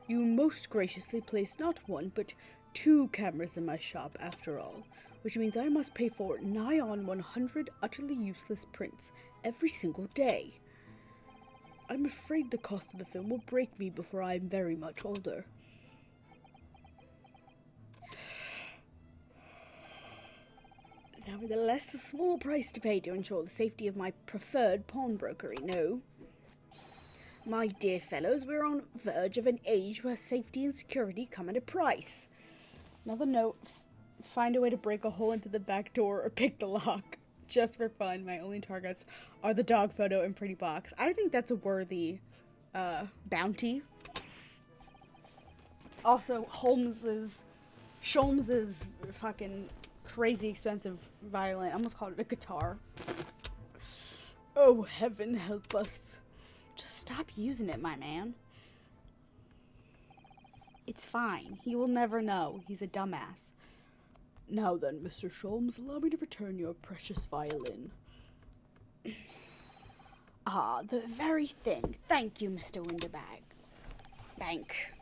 You most graciously placed not 1, but 2 cameras in my shop, after all, which means I must pay for nigh on 100 utterly useless prints every single day. I'm afraid the cost of the film will break me before I am very much older. Nevertheless, a small price to pay to ensure the safety of my preferred pawnbrokery, no? My dear fellows, we're on the verge of an age where safety and security come at a price. Another note, find a way to break a hole into the back door or pick the lock. Just for fun, my only targets are the dog photo and pretty box. I think that's a worthy bounty. Also, Sholmes' fucking crazy expensive violin. I almost called it a guitar. Oh, heaven help us. Just stop using it, my man. It's fine. He will never know. He's a dumbass. Now then, Mr. Sholmes, allow me to return your precious violin. Ah, the very thing. Thank you, Mr. Windibank. Bank.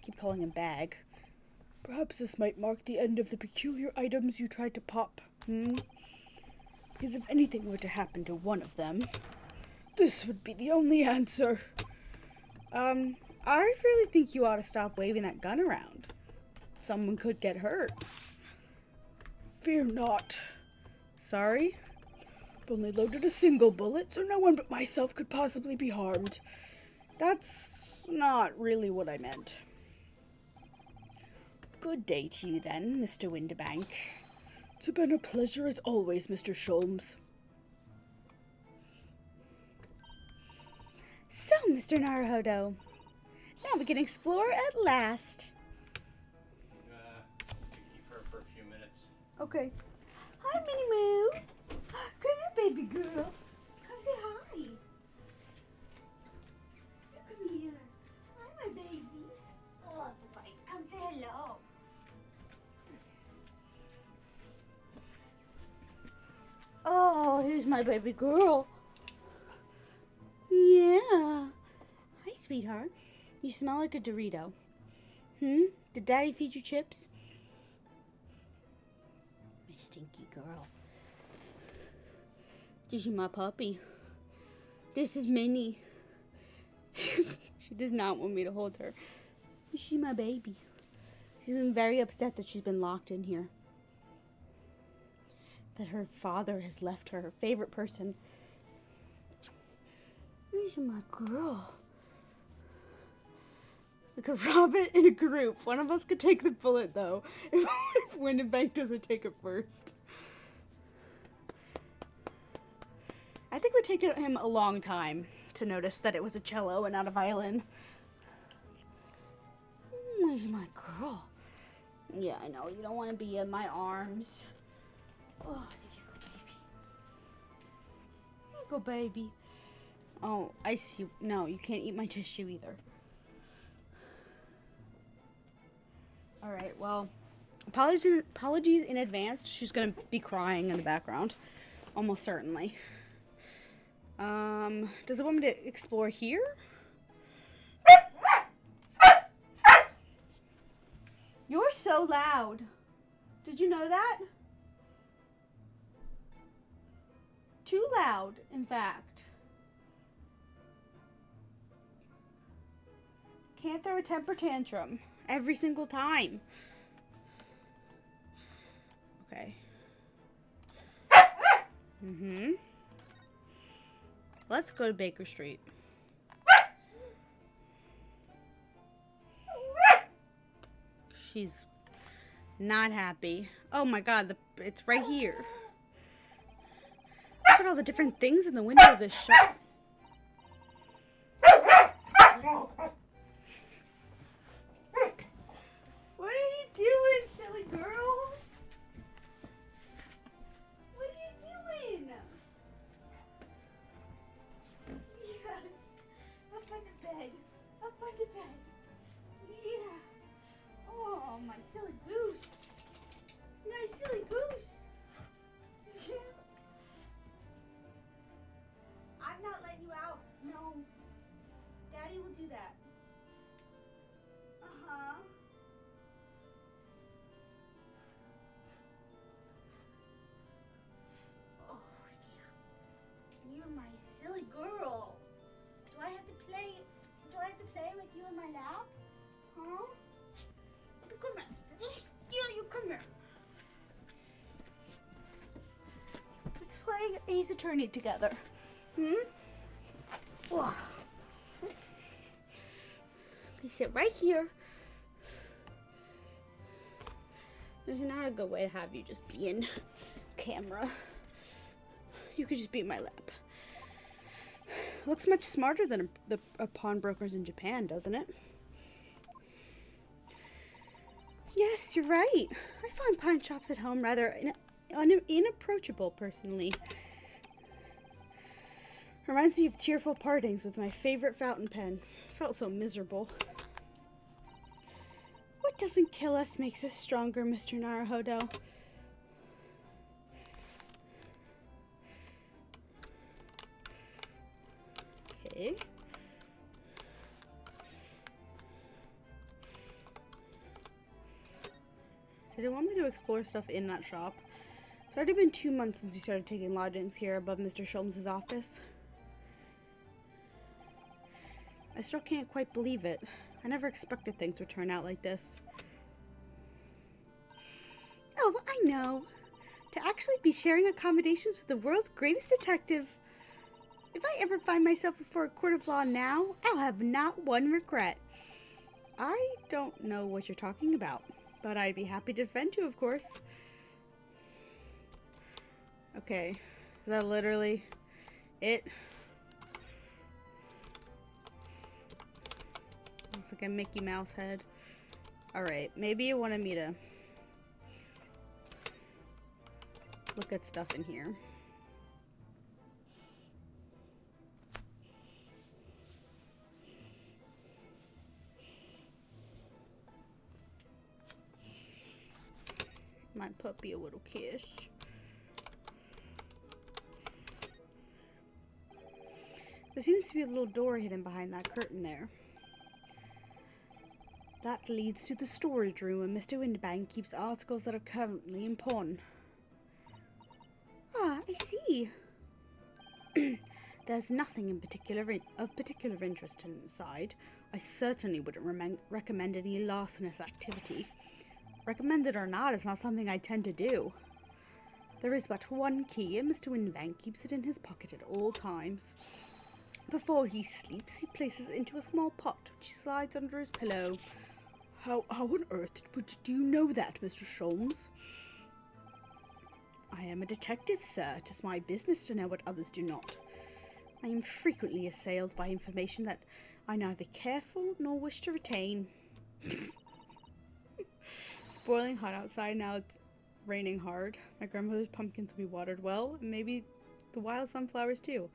Keep calling him Bag. Perhaps this might mark the end of the peculiar items you tried to pop, Because if anything were to happen to one of them, this would be the only answer. I really think you ought to stop waving that gun around. Someone could get hurt. Fear not. Sorry? I've only loaded a single bullet, so no one but myself could possibly be harmed. That's not really what I meant. Good day to you then, Mr. Windibank. It's been a pleasure as always, Mr. Sholmes. So, Mr. Naruhodo, now we can explore at last. Keep her for a few minutes. Okay. Hi, Minnie Moo. Come here, baby girl. Come say hi. Come here. Hi, my baby. Oh, fine. Come say hello. Oh, here's my baby girl. Yeah. Hi, sweetheart. You smell like a Dorito. Did Daddy feed you chips? My stinky girl. This is my puppy. This is Minnie. She does not want me to hold her. She's my baby. She's been very upset that she's been locked in here. That her father has left her favorite person. This is my girl. We could rob it in a group. One of us could take the bullet, though, if Windibank doesn't take it first. I think it would take him a long time to notice that it was a cello and not a violin. This is my girl. Yeah, I know. You don't want to be in my arms. Oh, did you go, baby? Here you go, baby. Oh, I see. No, you can't eat my tissue either. Alright, well, apologies in advance. She's going to be crying in the background. Almost certainly. Does it want me to explore here? You're so loud. Did you know that? Too loud, in fact. Can't throw a temper tantrum every single time. Okay. Let's go to Baker Street. She's not happy. Oh my god, it's right here. Look at all the different things in the window of this shop. What are you doing, silly girl? What are you doing? Yes. Up on the bed. Up on the bed. Yeah. Oh, my silly goose. My silly goose. Yeah. I'm not letting you out. No. Daddy will do that. Uh-huh. Oh, yeah. You're my silly girl. Do I have to play with you in my lap? Huh? Come here. Yeah, you come here. Let's play Ace Attorney together. Oh. You sit right here. There's not a good way to have you just be in camera. You could just be in my lap. Looks much smarter than the pawnbrokers in Japan, doesn't it? Yes, you're right. I find pawn shops at home rather inapproachable, personally. Reminds me of tearful partings with my favorite fountain pen. Felt so miserable. What doesn't kill us makes us stronger, Mr. Naruhodo. Okay. Did it want me to explore stuff in that shop? It's already been 2 months since we started taking lodgings here above Mr. Sholmes' office. I still can't quite believe it. I never expected things would turn out like this. Oh, I know. To actually be sharing accommodations with the world's greatest detective. If I ever find myself before a court of law now, I'll have not one regret. I don't know what you're talking about, but I'd be happy to defend you, of course. Okay, is that literally it? It's like a Mickey Mouse head. Alright, maybe you wanted me to look at stuff in here. My puppy a little kiss. There seems to be a little door hidden behind that curtain there. That leads to the storage room where Mr. Windbang keeps articles that are currently in pawn. Ah, I see. There's nothing in of particular interest inside. I certainly wouldn't recommend any larcenous activity. Recommended or not, it's not something I tend to do. There is but one key, and Mr. Windbang keeps it in his pocket at all times. Before he sleeps, he places it into a small pot, which he slides under his pillow. How on earth do you know that, Mr. Sholmes? I am a detective, sir. It is my business to know what others do not. I am frequently assailed by information that I neither care for nor wish to retain. It's boiling hot outside, now it's raining hard. My grandmother's pumpkins will be watered well, and maybe the wild sunflowers too.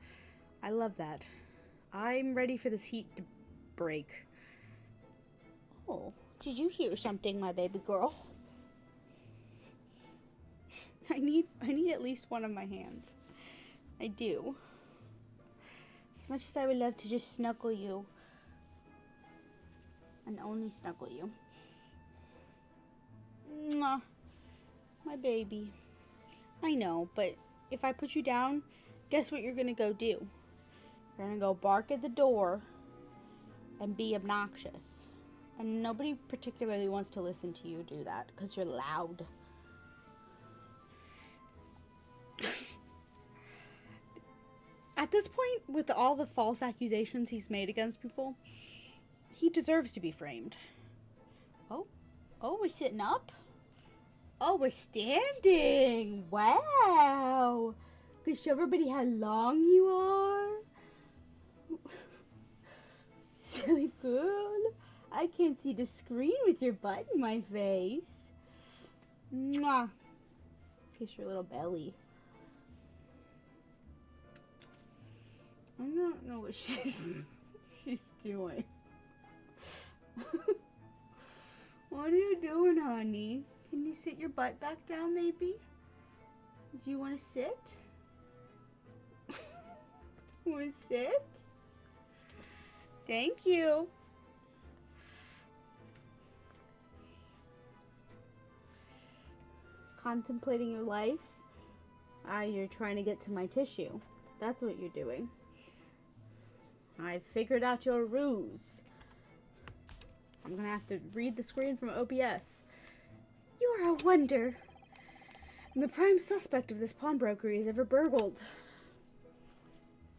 I love that. I'm ready for this heat to break. Oh, did you hear something, my baby girl? I need at least one of my hands. I do. As much as I would love to just snuggle you. And only snuggle you. Mwah. My baby. I know, but if I put you down, guess what you're gonna go do? You're gonna go bark at the door and be obnoxious. And nobody particularly wants to listen to you do that because you're loud. At this point, with all the false accusations he's made against people, he deserves to be framed. Oh, we're sitting up? Oh, we're standing! Wow! Can you show everybody how long you are? Silly girl. I can't see the screen with your butt in my face. Mwah. Kiss your little belly. I don't know what she's doing. What are you doing, honey? Can you sit your butt back down, maybe? Do you want to sit? Want to sit? Thank you. Contemplating your life? You're trying to get to my tissue. That's what you're doing. I figured out your ruse. I'm gonna have to read the screen from OBS. You are a wonder. And the prime suspect of this pawnbrokery is ever burgled.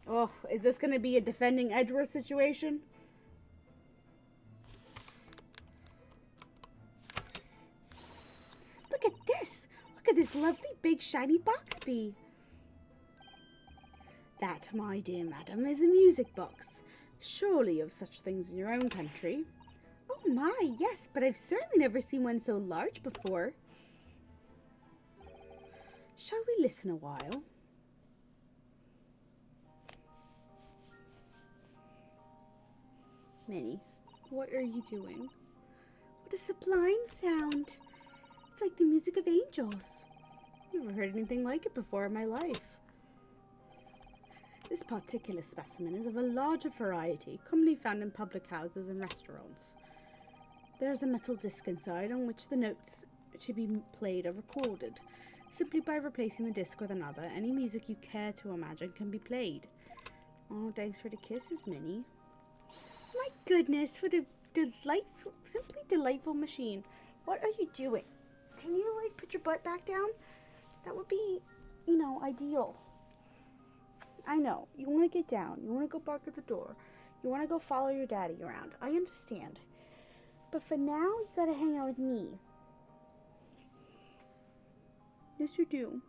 Oh, is this gonna be a defending Edgeworth situation? Look at this! Look at this lovely big shiny box bee. That, my dear madam, is a music box. Surely you have such things in your own country. Oh my, yes, but I've certainly never seen one so large before. Shall we listen a while? Minnie, what are you doing? What a sublime sound. It's like the music of angels. Never heard anything like it before in my life. This particular specimen is of a larger variety, commonly found in public houses and restaurants. There is a metal disc inside on which the notes to be played are recorded. Simply by replacing the disc with another, any music you care to imagine can be played. Oh, thanks for the kisses, Minnie. My goodness, what a delightful, simply delightful machine. What are you doing? Can you, like, put your butt back down? That would be, ideal. I know. You want to get down. You want to go bark at the door. You want to go follow your daddy around. I understand. But for now, you gotta hang out with me. Yes, you do.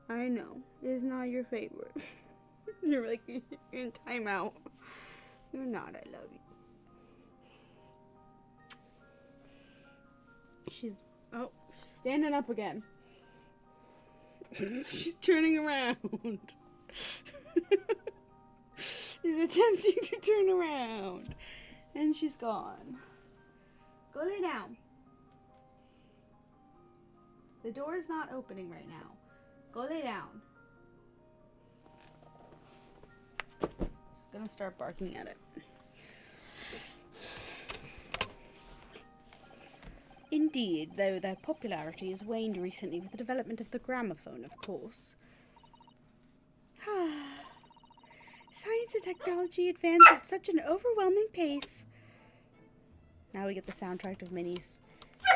I know. It's not your favorite. You're like, you're in timeout. You're not. I love you. She's standing up again. She's turning around. She's attempting to turn around. And she's gone. Go lay down. The door is not opening right now. Go lay down. She's gonna start barking at it. Indeed, though their popularity has waned recently with the development of the gramophone, of course. Science and technology advance at such an overwhelming pace. Now we get the soundtrack of Minnie's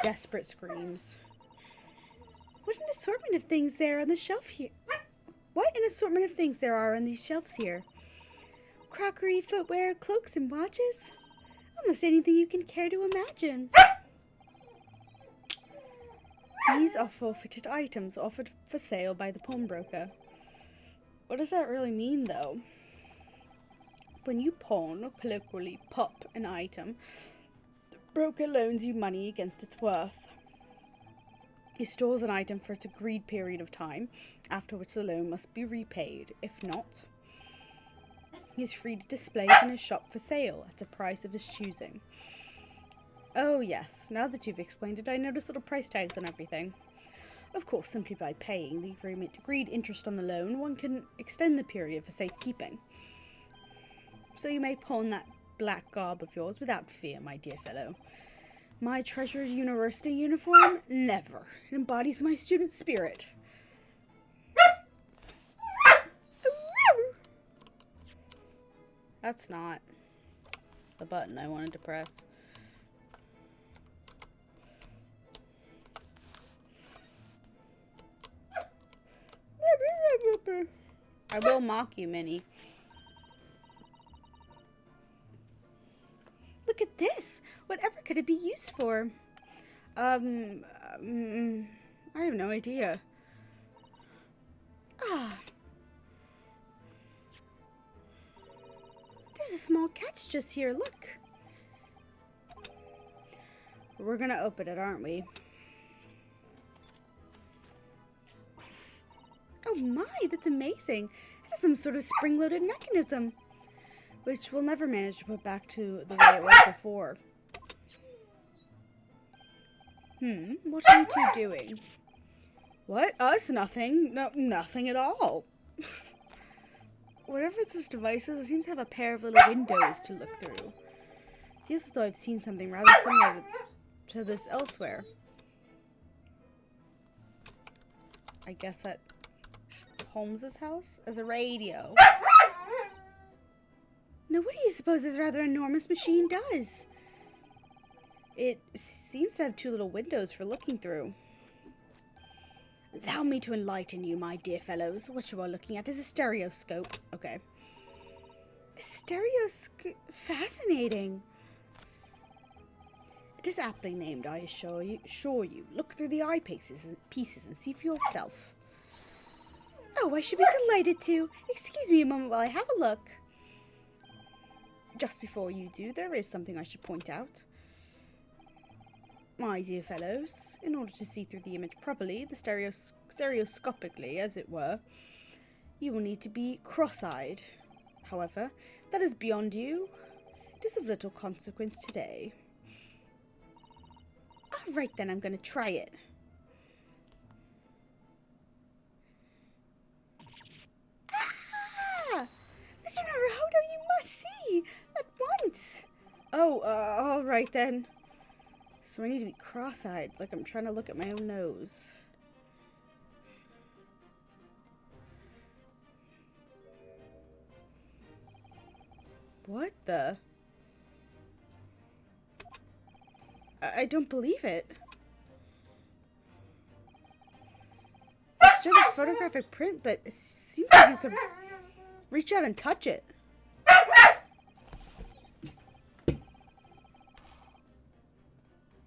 desperate screams. What an assortment of things there on the shelf here. What an assortment of things there are on these shelves here. Crockery, footwear, cloaks, and watches. Almost anything you can care to imagine. These are forfeited items offered for sale by the pawnbroker. What does that really mean, though? When you pawn, or colloquially pop, an item, the broker loans you money against its worth. He stores an item for its agreed period of time, after which the loan must be repaid. If not, he is free to display it in his shop for sale at a price of his choosing. Oh yes, now that you've explained it, I notice little price tags on everything. Of course, simply by paying the agreed interest on the loan, one can extend the period for safekeeping. So you may pawn that black garb of yours without fear, my dear fellow. My treasured university uniform? Never. It embodies my student spirit. That's not the button I wanted to press. I will mock you, Minnie. Look at this. Whatever could it be used for? I have no idea. There's a small catch just here. Look. We're gonna open it, aren't we? Oh my, that's amazing. It has some sort of spring-loaded mechanism, which we'll never manage to put back to the way it was before. What are you two doing? What? Us? Nothing. No, nothing at all. Whatever this device is, it seems to have a pair of little windows to look through. Feels as though I've seen something rather similar to this elsewhere. I guess at Holmes's house? As a radio. Now, what do you suppose this rather enormous machine does? It seems to have two little windows for looking through. Allow me to enlighten you, my dear fellows. What you are looking at is a stereoscope. Okay. A stereoscope? Fascinating. It is aptly named, I assure you. Look through the eyepieces and see for yourself. Oh, I should be delighted to. Excuse me a moment while I have a look. Just before you do, there is something I should point out. My dear fellows, in order to see through the image properly, the stereoscopically, as it were, you will need to be cross-eyed. However, that is beyond you. It is of little consequence today. Alright then, I'm going to try it. Ah! Mr. Naruhodo, you must see! At once! Oh, alright then. So I need to be cross-eyed, like I'm trying to look at my own nose. What the? I don't believe it. It's just a photographic print, but it seems like you could reach out and touch it.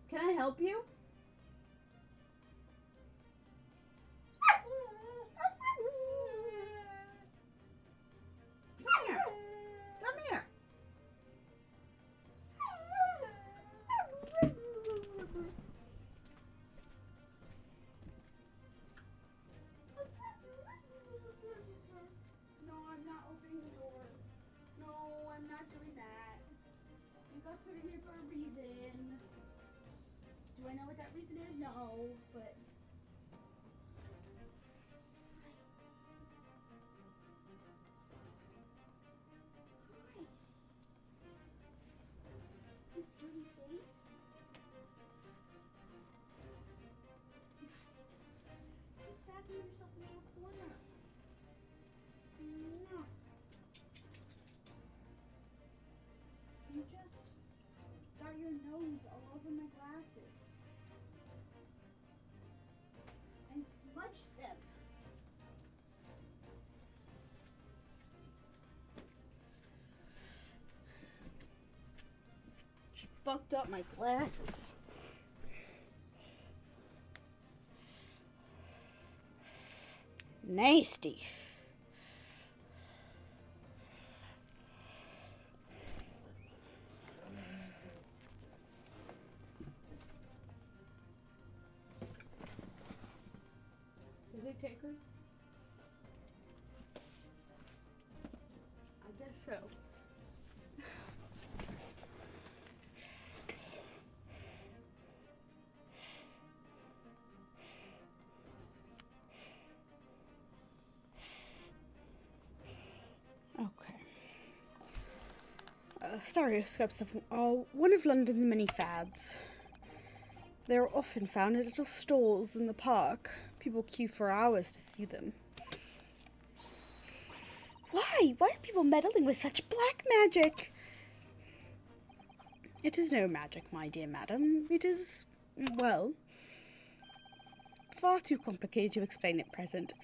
Can I help you? Come here. Come here. No, I'm not opening the door. No, I'm not doing that. You got put in here for a reason. Do I know what that reason is? No, but... Hi. This dirty face? Just backing yourself into a corner. Mwah. You just got your nose all over my glasses. And smudged them. She fucked up my glasses. Nasty. Did they take her? I guess so. Okay. Stereoscopes are one of London's many fads. They are often found at little stalls in the park. People queue for hours to see them. Why? Why are people meddling with such black magic? It is no magic, my dear madam. It is, well, far too complicated to explain at present.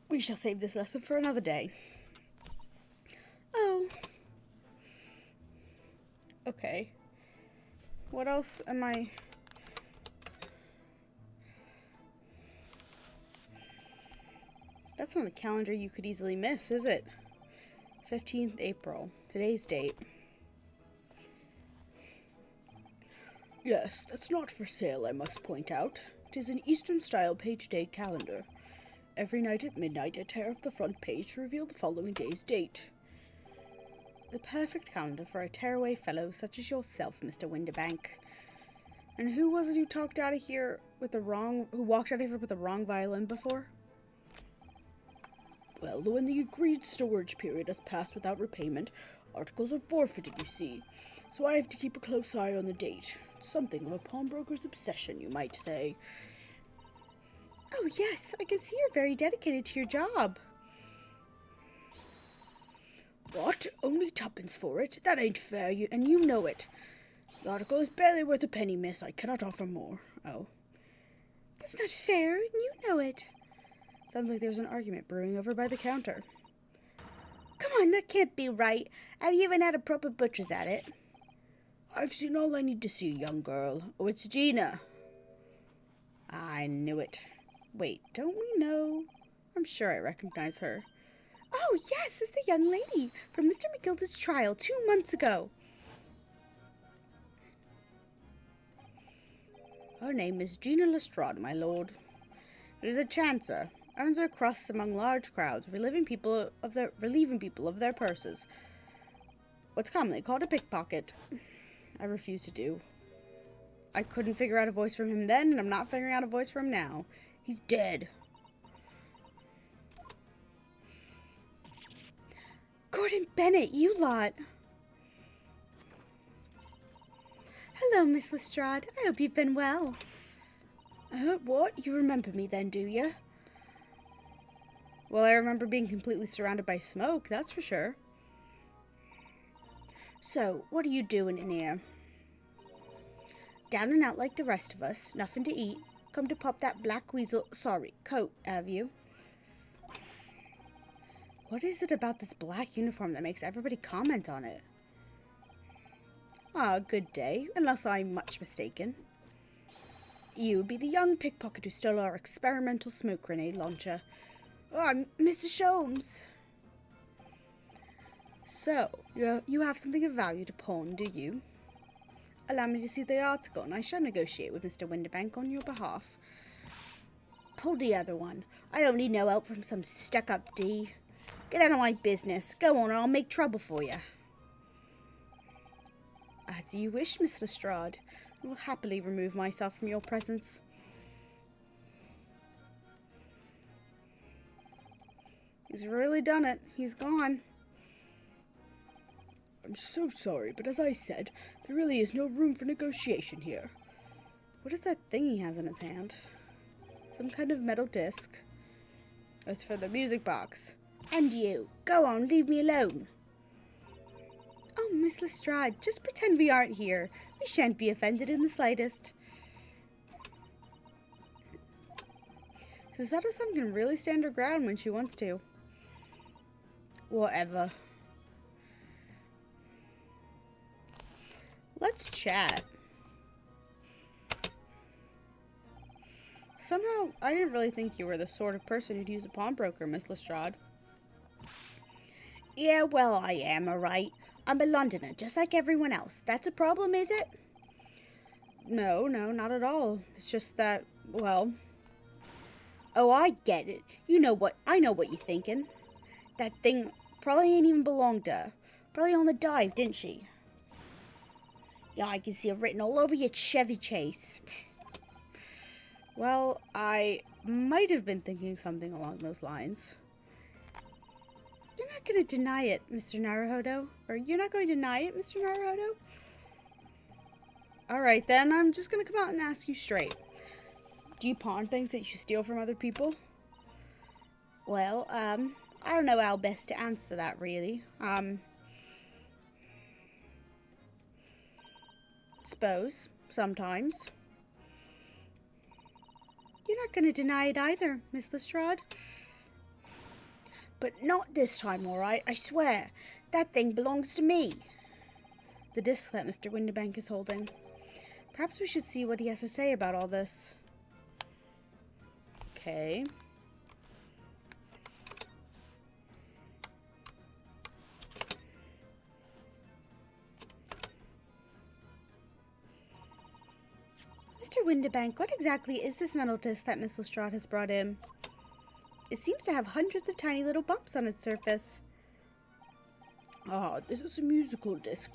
We shall save this lesson for another day. Oh. Okay. What else am I... That's not a calendar you could easily miss, is it? 15th April. Today's date. Yes, that's not for sale, I must point out. It is an Eastern-style page-day calendar. Every night at midnight, I tear off the front page to reveal the following day's date. The perfect calendar for a tearaway fellow such as yourself, Mr. Windibank. And who was it who walked out of here with the wrong violin before? Well, when the agreed storage period has passed without repayment, articles are forfeited, you see. So I have to keep a close eye on the date. It's something of a pawnbroker's obsession, you might say. Oh, yes, I can see you're very dedicated to your job. What? Only tuppence for it? That ain't fair, and you know it. The article is barely worth a penny, miss. I cannot offer more. Oh. That's not fair, and you know it. Sounds like there's an argument brewing over by the counter. Come on, that can't be right. Have you even had a proper butcher's at it? I've seen all I need to see, young girl. Oh, it's Gina. I knew it. Wait, don't we know? I'm sure I recognize her. Oh, yes, it's the young lady from Mr. McGilda's trial 2 months ago. Her name is Gina Lestrade, my lord. It is a chancer. Earns her crusts among large crowds, relieving people of their purses. What's commonly called a pickpocket. I refuse to do. I couldn't figure out a voice from him then, and I'm not figuring out a voice from him now. He's dead. Gordon Bennett, you lot. Hello, Miss Lestrade. I hope you've been well. What? You remember me then, do you? Well, I remember being completely surrounded by smoke, that's for sure. So, what are you doing in here? Down and out like the rest of us, nothing to eat. Come to pop that black weasel, coat, have you? What is it about this black uniform that makes everybody comment on it? Ah, good day, unless I'm much mistaken. You be the young pickpocket who stole our experimental smoke grenade launcher. Oh, Mr. Sholmes. So, you have something of value to pawn, do you? Allow me to see the article, and I shall negotiate with Mr. Winterbank on your behalf. Pull the other one. I don't need no help from some stuck-up D. Get out of my business. Go on, or I'll make trouble for you. As you wish, Miss Lestrade. I will happily remove myself from your presence. He's really done it. He's gone. I'm so sorry, but as I said, there really is no room for negotiation here. What is that thing he has in his hand? Some kind of metal disc. It's for the music box. And you, go on, leave me alone. Oh, Miss Lestrade, just pretend we aren't here. We shan't be offended in the slightest. So Sato-san can really stand her ground when she wants to. Whatever. Let's chat. Somehow, I didn't really think you were the sort of person who'd use a pawnbroker, Miss Lestrade. Yeah, well, I am, alright. I'm a Londoner, just like everyone else. That's a problem, is it? No, not at all. It's just that, well... Oh, I get it. I know what you're thinking. That thing probably ain't even belonged to her. Probably on the dive, didn't she? Yeah, I can see it written all over your Chevy Chase. Well, I might have been thinking something along those lines. You're not going to deny it, Mr. Naruhodo? Or you're not going to deny it, Mr. Naruhodo? Alright then, I'm just going to come out and ask you straight. Do you pawn things that you steal from other people? Well, I don't know how best to answer that, really. Suppose, sometimes. You're not going to deny it either, Miss Lestrade. But not this time, alright? I swear. That thing belongs to me. The disc that Mr. Winterbank is holding. Perhaps we should see what he has to say about all this. Okay. Mr. Winterbank, what exactly is this metal disc that Miss Lestrade has brought in? It seems to have hundreds of tiny little bumps on its surface. Ah, this is a music disc,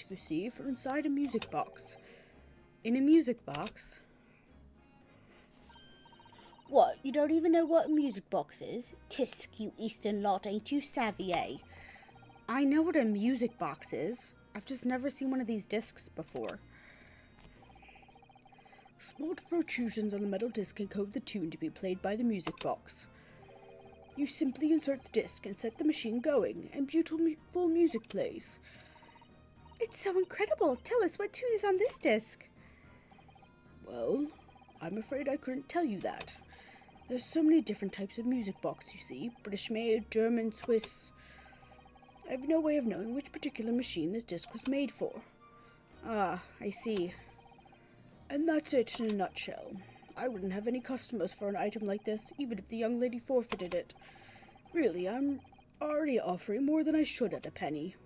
you see, for inside a music box. In a music box? What, you don't even know what a music box is? Tisk, you Eastern lot, ain't you savvy, eh? I know what a music box is. I've just never seen one of these discs before. Small protrusions on the metal disc encode the tune to be played by the music box. You simply insert the disc and set the machine going, and beautiful music plays. It's so incredible! Tell us, what tune is on this disc? Well, I'm afraid I couldn't tell you that. There's so many different types of music box, you see. British-made, German, Swiss. I have no way of knowing which particular machine this disc was made for. Ah, I see. And that's it in a nutshell. I wouldn't have any customers for an item like this, even if the young lady forfeited it. Really, I'm already offering more than I should at a penny.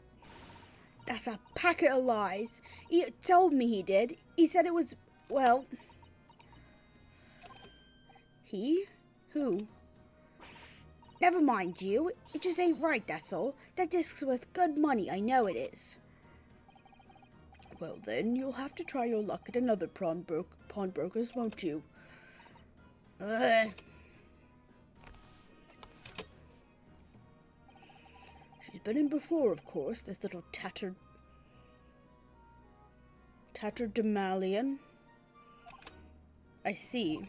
That's a packet of lies. He told me he did. He said it was, well... He? Who? Never mind you. It just ain't right, that's all. That disc's worth good money, I know it is. Well then, you'll have to try your luck at another pawnbroker's, won't you? Ugh. She's been in before, of course, this little tatterdemalion. I see.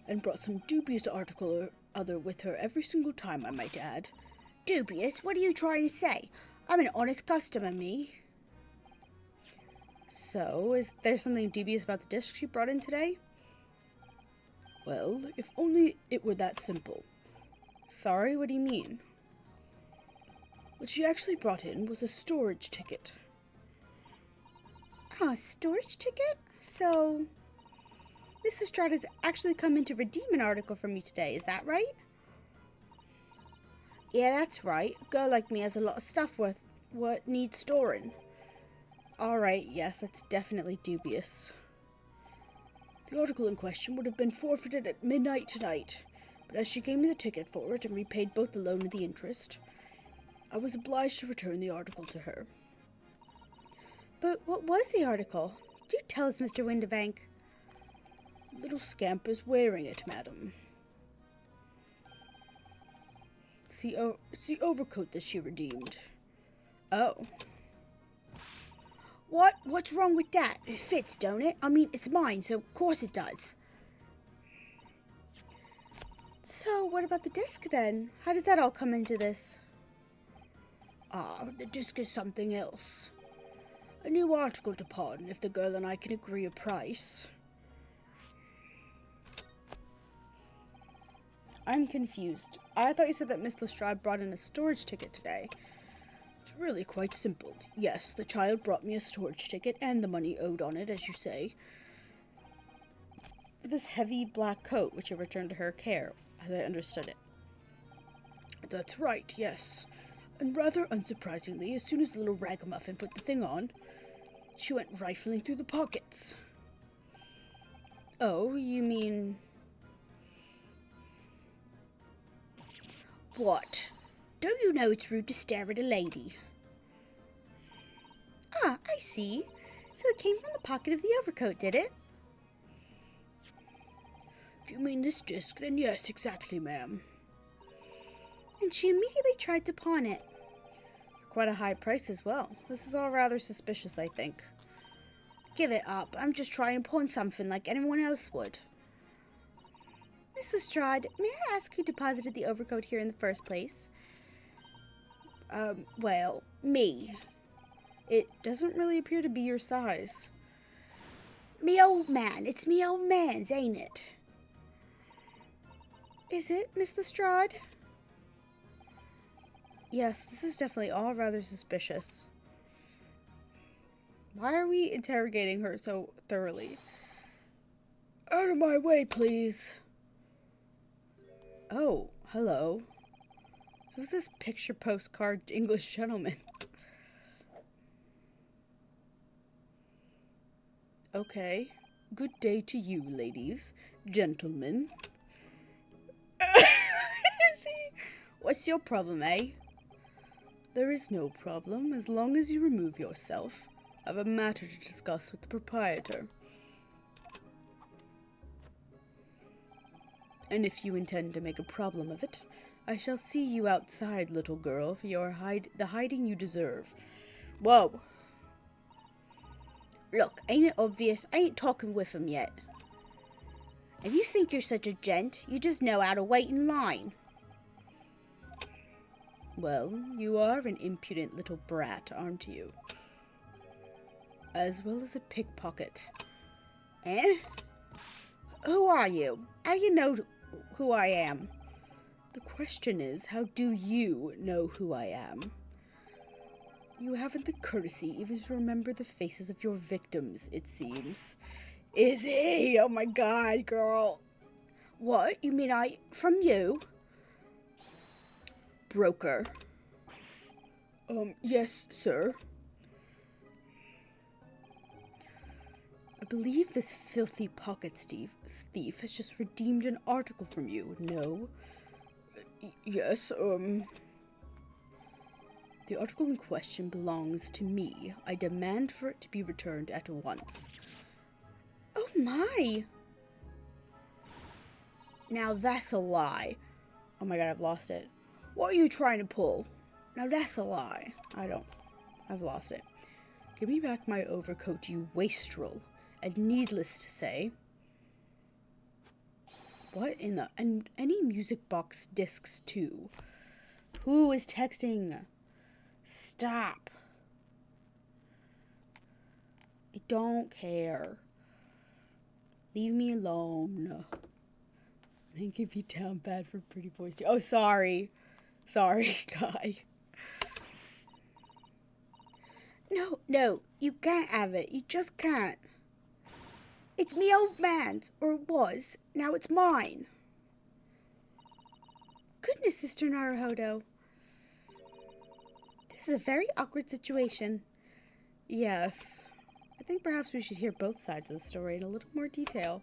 And brought some dubious article or other with her every single time, I might add. Dubious? What are you trying to say? I'm an honest customer, me. So, is there something dubious about the disc she brought in today? Well, if only it were that simple. Sorry, what do you mean? What she actually brought in was a storage ticket. Ah, storage ticket? So, Mr. Stroud has actually come in to redeem an article from you today, is that right? Yeah, that's right. A girl like me has a lot of stuff worth what needs storing. Alright, yes, that's definitely dubious. The article in question would have been forfeited at midnight tonight, but as she gave me the ticket for it and repaid both the loan and the interest, I was obliged to return the article to her. But what was the article? Do tell us, Mr. Windibank. Little scamp is wearing it, madam. It's the overcoat that she redeemed. Oh. What? What's wrong with that? It fits, don't it? I mean, it's mine, so of course it does. So, what about the disc then? How does that all come into this? Ah, the disc is something else. A new article to pawn if the girl and I can agree a price. I'm confused. I thought you said that Miss Lestrade brought in a storage ticket today. It's really quite simple. Yes, the child brought me a storage ticket and the money owed on it, as you say. This heavy black coat, which you returned to her care, as I understood it. That's right, yes. And rather unsurprisingly, as soon as the little ragamuffin put the thing on, she went rifling through the pockets. Oh, you mean... What? Don't you know it's rude to stare at a lady? Ah, I see. So it came from the pocket of the overcoat, did it? If you mean this disc, then yes, exactly, ma'am. And she immediately tried to pawn it. For quite a high price as well. This is all rather suspicious, I think. Give it up. I'm just trying to pawn something like anyone else would. Miss Lestrade, may I ask who deposited the overcoat here in the first place? Well, me. It doesn't really appear to be your size. Me old man. It's me old man's, ain't it? Is it, Miss Lestrade? Yes, this is definitely all rather suspicious. Why are we interrogating her so thoroughly? Out of my way, please. Oh, hello. Who's this picture postcard English gentleman? Okay. Good day to you, ladies. Gentlemen. Is he? What's your problem, eh? There is no problem, as long as you remove yourself. I have a matter to discuss with the proprietor. And if you intend to make a problem of it, I shall see you outside, little girl, for the hiding you deserve. Whoa. Look, ain't it obvious? I ain't talking with him yet. If you think you're such a gent, you just know how to wait in line. Well, you are an impudent little brat, aren't you? As well as a pickpocket. Eh? Who are you? How do you know who I am? The question is, how do you know who I am? You haven't the courtesy even to remember the faces of your victims, it seems. Is he? Oh my god, girl. What? You mean from you? Broker. Yes, sir. I believe this filthy pocket thief has just redeemed an article from you, no? Yes, The article in question belongs to me. I demand for it to be returned at once. Oh my! Now that's a lie. Oh my god, I've lost it. What are you trying to pull? Now that's a lie. I've lost it. Give me back my overcoat, you wastrel. And needless to say... What in the... And any music box discs too? Who is texting? Stop. I don't care. Leave me alone. I think it'd be down bad for pretty boys too. Oh, sorry. Sorry, guy. No, you can't have it. You just can't. It's me old man's, or it was. Now it's mine. Goodness, Sister Naruhodo. This is a very awkward situation. Yes. I think perhaps we should hear both sides of the story in a little more detail.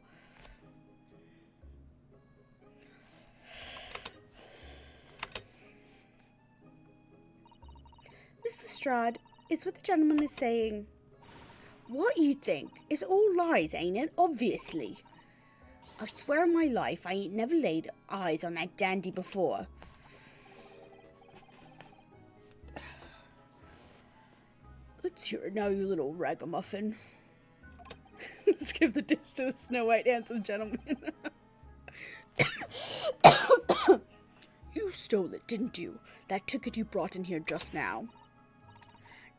Miss Lestrade, is what the gentleman is saying what you think? It's all lies, ain't it? Obviously. I swear on my life I ain't never laid eyes on that dandy before. Let's hear it now, you little ragamuffin. Let's give the dish to the Snow White handsome gentleman. You stole it, didn't you? That ticket you brought in here just now.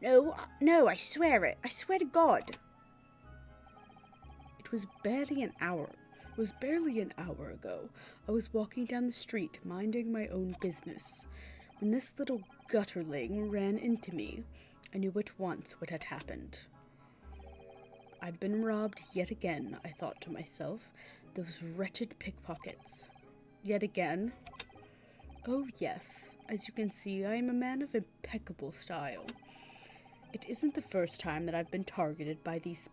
No, I swear it. I swear to God. It was barely an hour ago. I was walking down the street, minding my own business, when this little gutterling ran into me. I knew at once what had happened. I'd been robbed yet again, I thought to myself. Those wretched pickpockets. Yet again. Oh yes, as you can see, I am a man of impeccable style. It isn't the first time that I've been targeted by these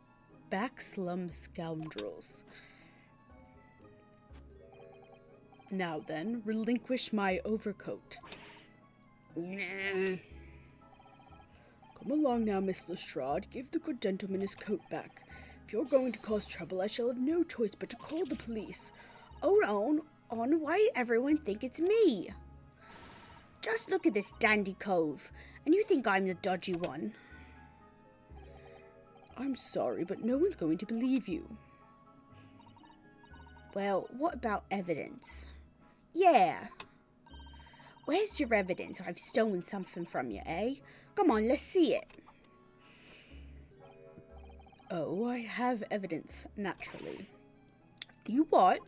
back-slum scoundrels. Now then, relinquish my overcoat. Nah. Come along now, Miss Lestrade. Give the good gentleman his coat back. If you're going to cause trouble, I shall have no choice but to call the police. Hold on, why everyone think it's me? Just look at this dandy cove, and you think I'm the dodgy one. I'm sorry, but no one's going to believe you. Well, what about evidence? Yeah. Where's your evidence I've stolen something from you, eh? Come on, let's see it. Oh, I have evidence, naturally. You what?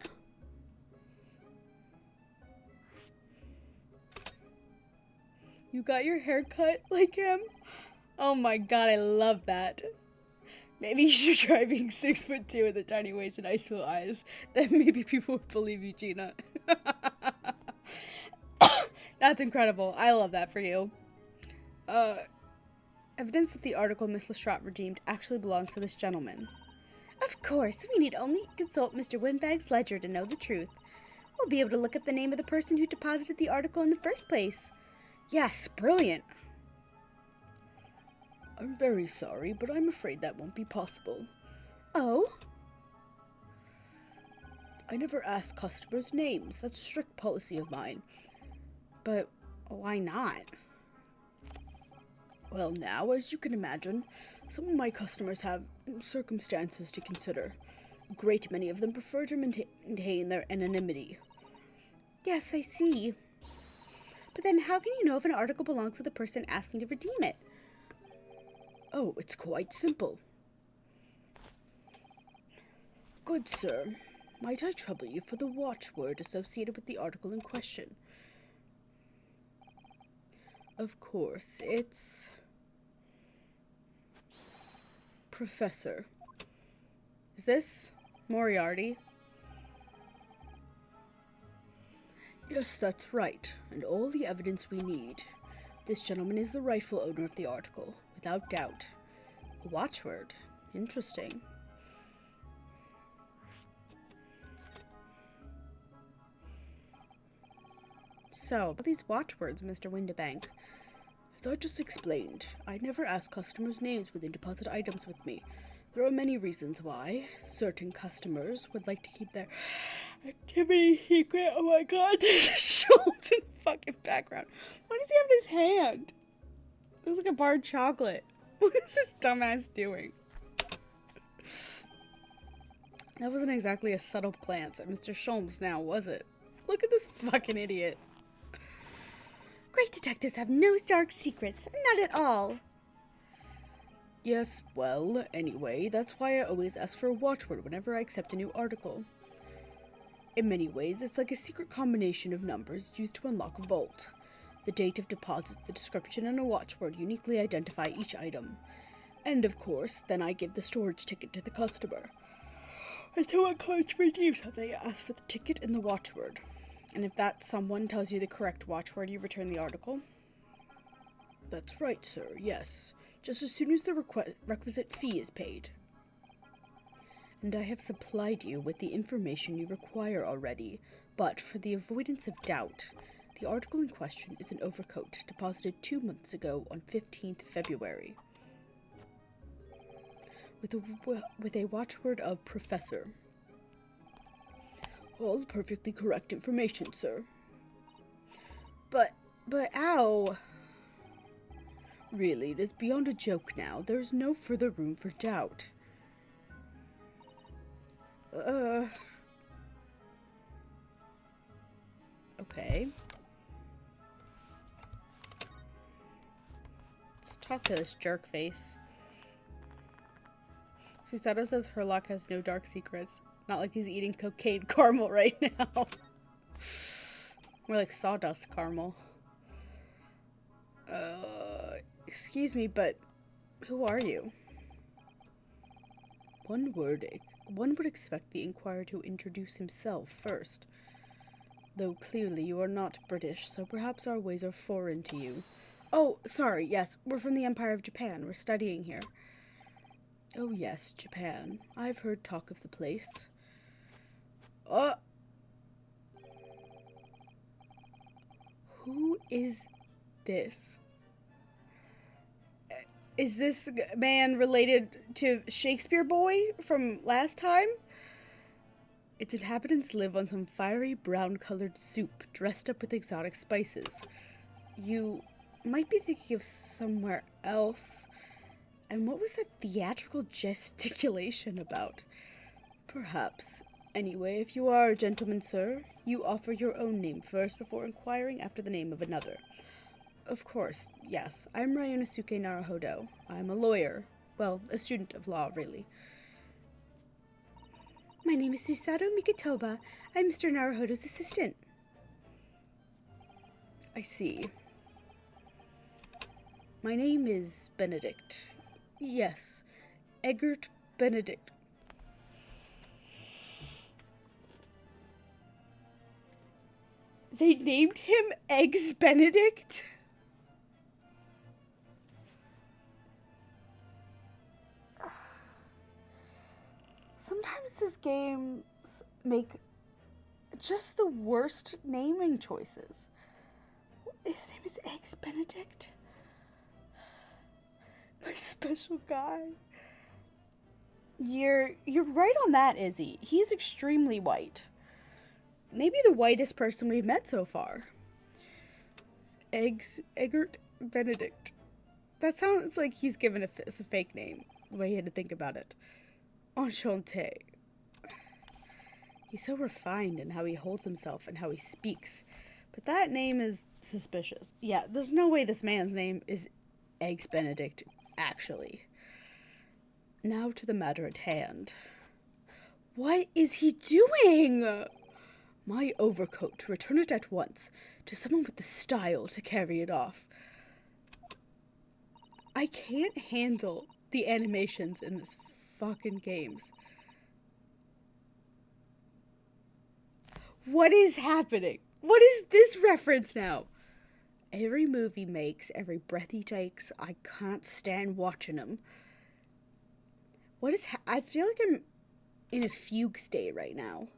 You got your hair cut like him? Oh my god, I love that. Maybe you should try being 6'2" with a tiny waist and ice little eyes. Then maybe people would believe you, Gina. That's incredible. I love that for you. Evidence that the article Miss Lestrade redeemed actually belongs to this gentleman. Of course, we need only consult Mr. Windbag's ledger to know the truth. We'll be able to look up the name of the person who deposited the article in the first place. Yes, brilliant. I'm very sorry, but I'm afraid that won't be possible. Oh? I never ask customers' names. That's a strict policy of mine. But why not? Well, now, as you can imagine, some of my customers have circumstances to consider. A great many of them prefer to maintain their anonymity. Yes, I see. But then how can you know if an article belongs to the person asking to redeem it? Oh, it's quite simple. Good sir, might I trouble you for the watchword associated with the article in question? Of course, it's Professor. Is this Moriarty? Yes, that's right, and all the evidence we need. This gentleman is the rightful owner of the article, without doubt. A watchword. Interesting. So, about these watchwords, Mr. Windibank. As I just explained, I never ask customers' names when they deposit items with me. There are many reasons why. Certain customers would like to keep their activity secret. Oh my god, there's a Sholmes in the fucking background. What does he have in his hand? It looks like a bar of chocolate. What is this dumbass doing? That wasn't exactly a subtle glance at Mr. Sholmes now, was it? Look at this fucking idiot. Great detectives have no dark secrets. Not at all. Yes, well, anyway, that's why I always ask for a watchword whenever I accept a new article. In many ways, it's like a secret combination of numbers used to unlock a vault. The date of deposit, the description, and a watchword uniquely identify each item. And of course, then I give the storage ticket to the customer. And so when cards redeem something, I ask for the ticket and the watchword. And if that someone tells you the correct watchword, you return the article? That's right, sir, yes. Just as soon as the requisite fee is paid. And I have supplied you with the information you require already, but for the avoidance of doubt, the article in question is an overcoat deposited 2 months ago on 15th February. With a watchword of Professor. All perfectly correct information, sir. But, ow! Really, it is beyond a joke now. There is no further room for doubt. Okay. Let's talk to this jerk face. Susato says Herlock has no dark secrets. Not like he's eating cocaine caramel right now. More like sawdust caramel. Excuse me, but who are you? One would expect the inquirer to introduce himself first. Though clearly you are not British, so perhaps our ways are foreign to you. Oh, sorry, yes, we're from the Empire of Japan. We're studying here. Oh yes, Japan. I've heard talk of the place. Who is this? Is this man related to Shakespeare Boy from last time? Its inhabitants live on some fiery brown-colored soup dressed up with exotic spices. You might be thinking of somewhere else. And what was that theatrical gesticulation about? Perhaps. Anyway, if you are a gentleman, sir, you offer your own name first before inquiring after the name of another. Of course, yes. I'm Ryunosuke Naruhodo. I'm a lawyer. Well, a student of law, really. My name is Susato Mikitoba. I'm Mr. Naruhodo's assistant. I see. My name is Benedict. Yes, Eggert Benedict. They named him Eggs Benedict? Sometimes these games make just the worst naming choices. His name is Eggs Benedict. My special guy. You're right on that, Izzy. He's extremely white. Maybe the whitest person we've met so far. Eggert Benedict. That sounds like he's given a fake name, the way he had to think about it. Enchanté. He's so refined in how he holds himself and how he speaks. But that name is suspicious. Yeah, there's no way this man's name is Eggs Benedict, actually. Now to the matter at hand. What is he doing? My overcoat. Return it at once to someone with the style to carry it off. I can't handle the animations in this fucking games. What is happening? What is this reference now? Every move he makes, every breath he takes, I can't stand watching him. What is I feel like I'm in a fugue state right now.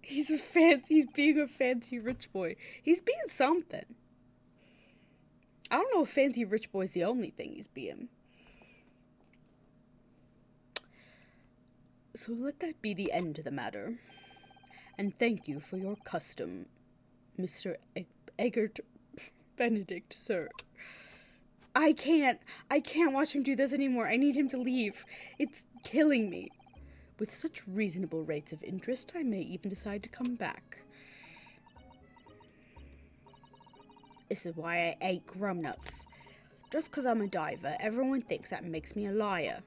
He's being a fancy rich boy. He's being something. I don't know if fancy rich boy's the only thing he's being. So let that be the end of the matter. And thank you for your custom, Mr. Eggert Benedict, sir. I can't watch him do this anymore. I need him to leave. It's killing me. With such reasonable rates of interest, I may even decide to come back. This is why I hate grown-ups. Just 'cause I'm a diver, everyone thinks that makes me a liar.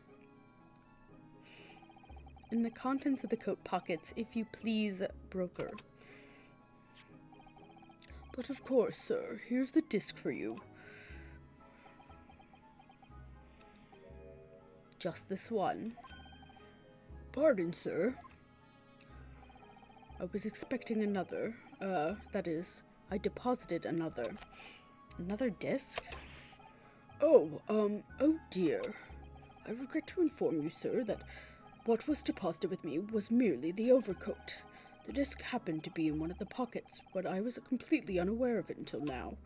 In the contents of the coat pockets, if you please, broker. But of course, sir, here's the disc for you. Just this one. Pardon, sir. I was expecting another. That is, I deposited another. Another disc? Oh dear. I regret to inform you, sir, that what was deposited with me was merely the overcoat. The disc happened to be in one of the pockets, but I was completely unaware of it until now.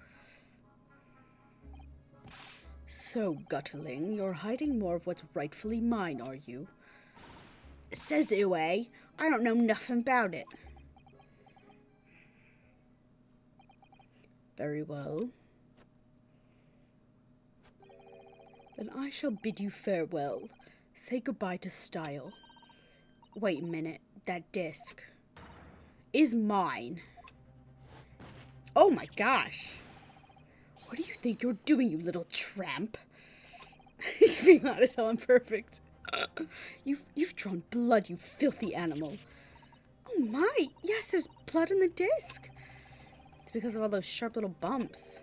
So, Gutterling, you're hiding more of what's rightfully mine, are you? Says who, eh? I don't know nothing about it. Very well. Then I shall bid you farewell. Say goodbye to style. Wait a minute, that disc is mine. Oh my gosh. What do you think you're doing, you little tramp? He's being honest, how I'm perfect. You've drawn blood, you filthy animal. Oh my, yes, there's blood in the disc. It's because of all those sharp little bumps.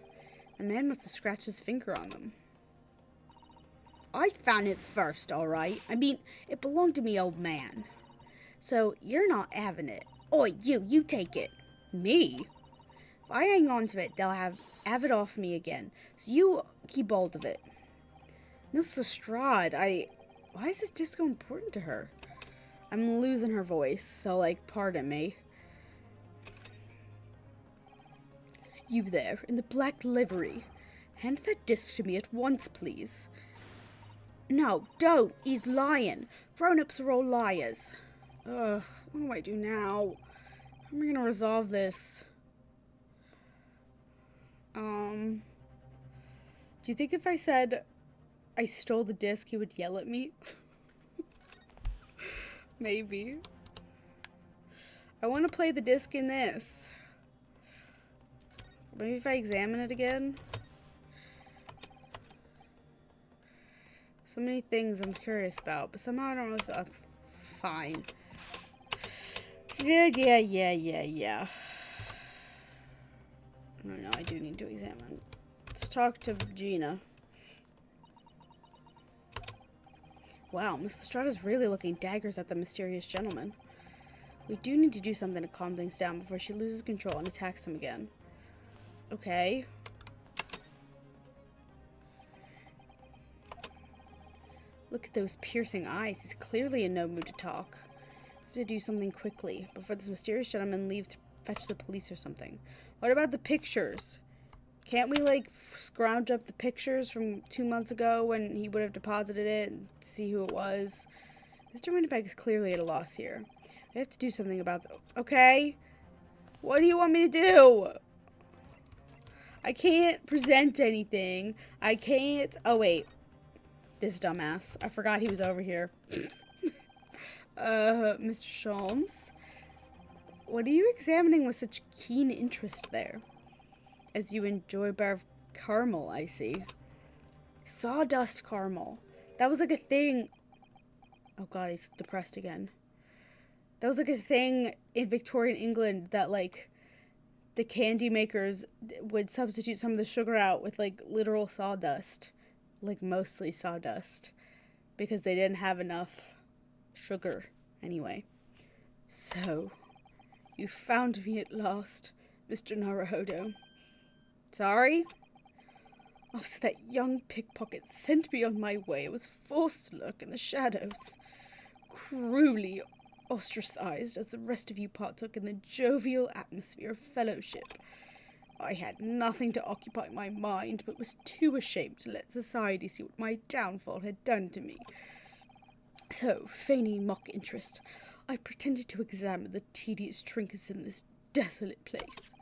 The man must have scratched his finger on them. I found it first, alright? I mean, it belonged to me, old man. So, you're not having it. Oi, you take it. Me? If I hang on to it, they'll have it off me again. So you keep hold of it. Miss Lestrade, why is this disco important to her? I'm losing her voice, so, pardon me. You there, in the black livery. Hand that disc to me at once, please. No, don't. He's lying. Grown-ups are all liars. Ugh, what do I do now? How am I gonna resolve this? Do you think if I said I stole the disc, he would yell at me? Maybe. I want to play the disc in this. Maybe if I examine it again. So many things I'm curious about, but somehow I don't really feel fine. Yeah. No, I do need to examine. Let's talk to Gina. Wow, Miss Lestrada's really looking daggers at the mysterious gentleman. We do need to do something to calm things down before she loses control and attacks him again. Okay. Look at those piercing eyes. He's clearly in no mood to talk. We have to do something quickly before this mysterious gentleman leaves to fetch the police or something. What about the pictures? Can't we, scrounge up the pictures from 2 months ago when he would have deposited it and see who it was? Mr. Winterbeck is clearly at a loss here. I have to do something about okay? What do you want me to do? I can't present anything. I can't... Oh, wait. This dumbass. I forgot he was over here. Mr. Sholmes? What are you examining with such keen interest there? As you enjoy a bar of caramel, I see. Sawdust caramel. That was a thing... Oh god, he's depressed again. That was a thing in Victorian England that, the candy makers would substitute some of the sugar out with, literal sawdust. Mostly sawdust. Because they didn't have enough sugar, anyway. So, you found me at last, Mr. Naruhodo. Sorry? After that young pickpocket sent me on my way, I was forced to lurk in the shadows. Cruelly ostracized as the rest of you partook in the jovial atmosphere of fellowship. I had nothing to occupy my mind, but was too ashamed to let society see what my downfall had done to me. So, feigning mock interest, I pretended to examine the tedious trinkets in this desolate place,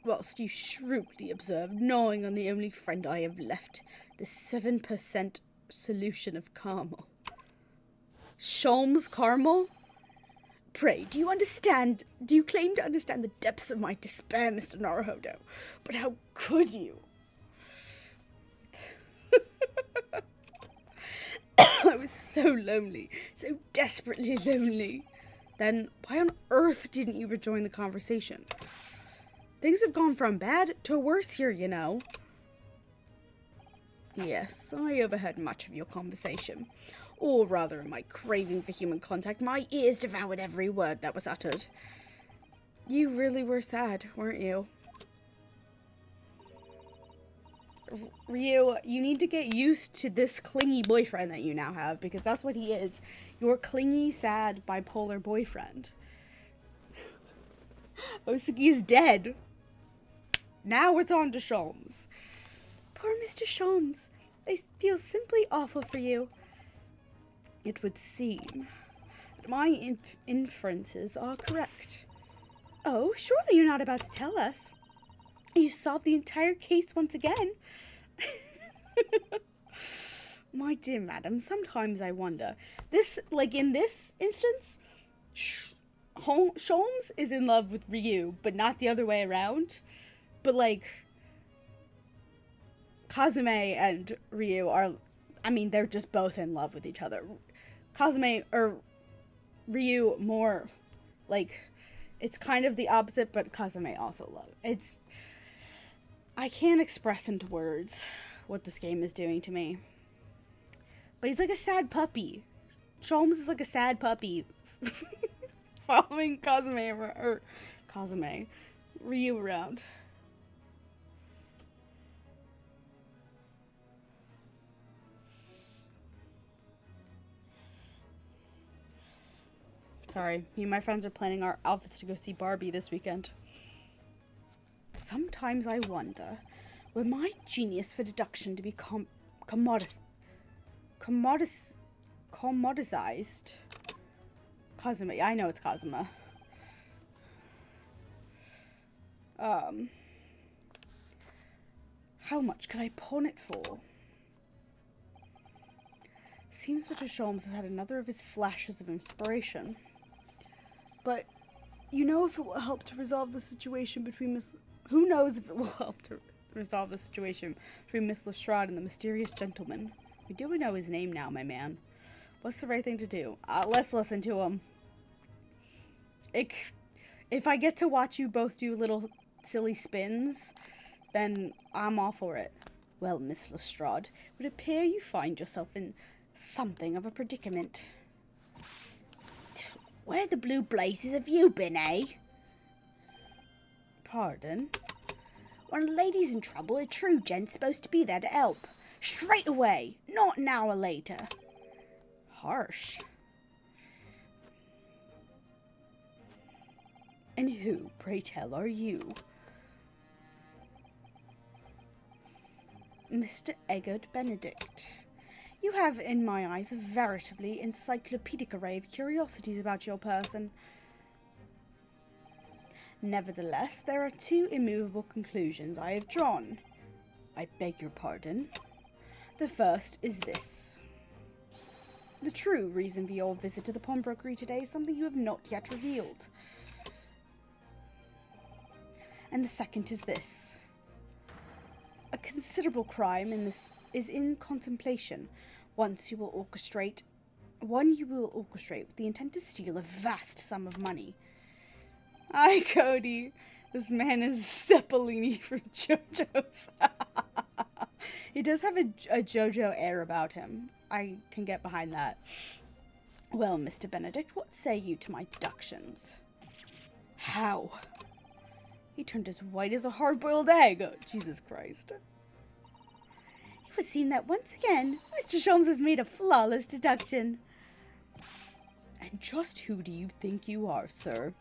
whilst you shrewdly observed, gnawing on the only friend I have left, the 7% solution of caramel. Sholmes caramel? Pray, do you claim to understand the depths of my despair, Mr. Naruhodo? But how could you? I was so lonely, so desperately lonely. Then why on earth didn't you rejoin the conversation? Things have gone from bad to worse here, you know. Yes, I overheard much of your conversation. Or rather, in my craving for human contact, my ears devoured every word that was uttered. You really were sad, weren't you? Ryu, you need to get used to this clingy boyfriend that you now have, because that's what he is. Your clingy, sad, bipolar boyfriend. Osugi is dead. Now it's on to Sholmes. Poor Mr. Sholmes. I feel simply awful for you. It would seem that my inferences are correct. Oh, surely you're not about to tell us. You solved the entire case once again. My dear madam, sometimes I wonder. In this instance, Sholmes is in love with Ryu, but not the other way around. But, Kazumi and Ryu are, they're just both in love with each other. Ryu more, it's kind of the opposite, but Kazumi also loves. I can't express into words what this game is doing to me. But he's like a sad puppy. Sholmes is like a sad puppy following Ryu around. Sorry, me and my friends are planning our outfits to go see Barbie this weekend. Sometimes I wonder, were my genius for deduction to be commoditized? Kazuma, I know it's Kazuma. How much could I pawn it for? Seems Mr. Sholmes has had another of his flashes of inspiration. But, you know if it will help to resolve the situation between Who knows if it will help to resolve the situation between Miss Lestrade and the mysterious gentleman? We do know his name now, my man. What's the right thing to do? Let's listen to him. If I get to watch you both do little silly spins, then I'm all for it. Well, Miss Lestrade, it would appear you find yourself in something of a predicament. Where the blue blazes have you been, eh? Pardon? When a lady's in trouble, a true gent's supposed to be there to help. Straight away, not an hour later. Harsh. And who, pray tell, are you? Mr. Eggert Benedict. You have, in my eyes, a veritably encyclopedic array of curiosities about your person. Nevertheless, there are two immovable conclusions I have drawn. I beg your pardon. The first is this. The true reason for your visit to the pawnbrokery today is something you have not yet revealed. And the second is this. A considerable crime is in contemplation. One you will orchestrate with the intent to steal a vast sum of money. Hi, Cody. This man is Zeppelini from JoJo's. He does have a JoJo air about him. I can get behind that. Well, Mr. Benedict, what say you to my deductions? How? He turned as white as a hard-boiled egg. Oh, Jesus Christ. It would seem that once again, Mr. Sholmes has made a flawless deduction. And just who do you think you are, sir?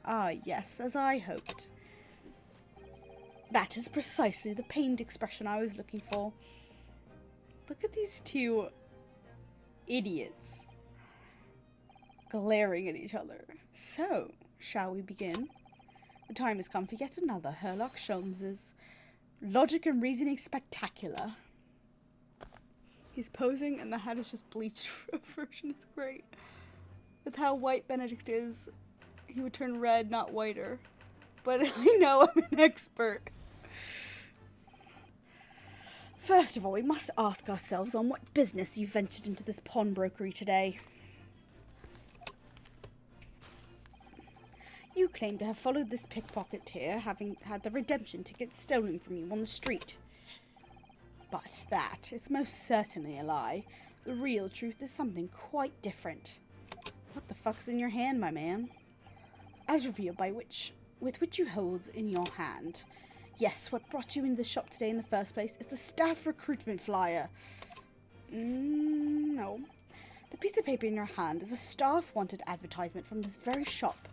Ah, yes, as I hoped. That is precisely the pained expression I was looking for. Look at these two idiots glaring at each other. So, shall we begin? The time has come for yet another Herlock Sholmes' logic and reasoning spectacular. He's posing and the hat is just bleached version. Is great. With how white Benedict is, he would turn red, not whiter. But I know I'm an expert. First of all, we must ask ourselves on what business you ventured into this pawnbrokery today. You claim to have followed this pickpocket here, having had the redemption ticket stolen from you on the street. But that is most certainly a lie. The real truth is something quite different. What the fuck's in your hand, my man? As revealed by with which you hold in your hand. Yes, what brought you into the shop today in the first place is the staff recruitment flyer. No. The piece of paper in your hand is a staff wanted advertisement from this very shop.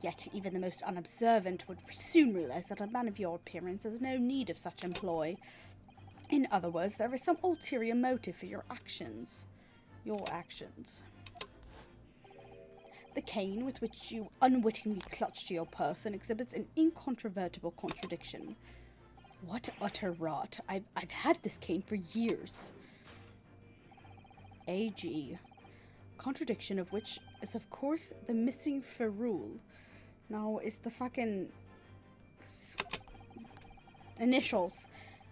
Yet even the most unobservant would soon realize that a man of your appearance has no need of such employ. In other words, there is some ulterior motive for your actions. The cane with which you unwittingly clutched to your person exhibits an incontrovertible contradiction. What utter rot. I've had this cane for years. AG. Contradiction of which is, of course, the missing ferrule. No, it's the fucking initials.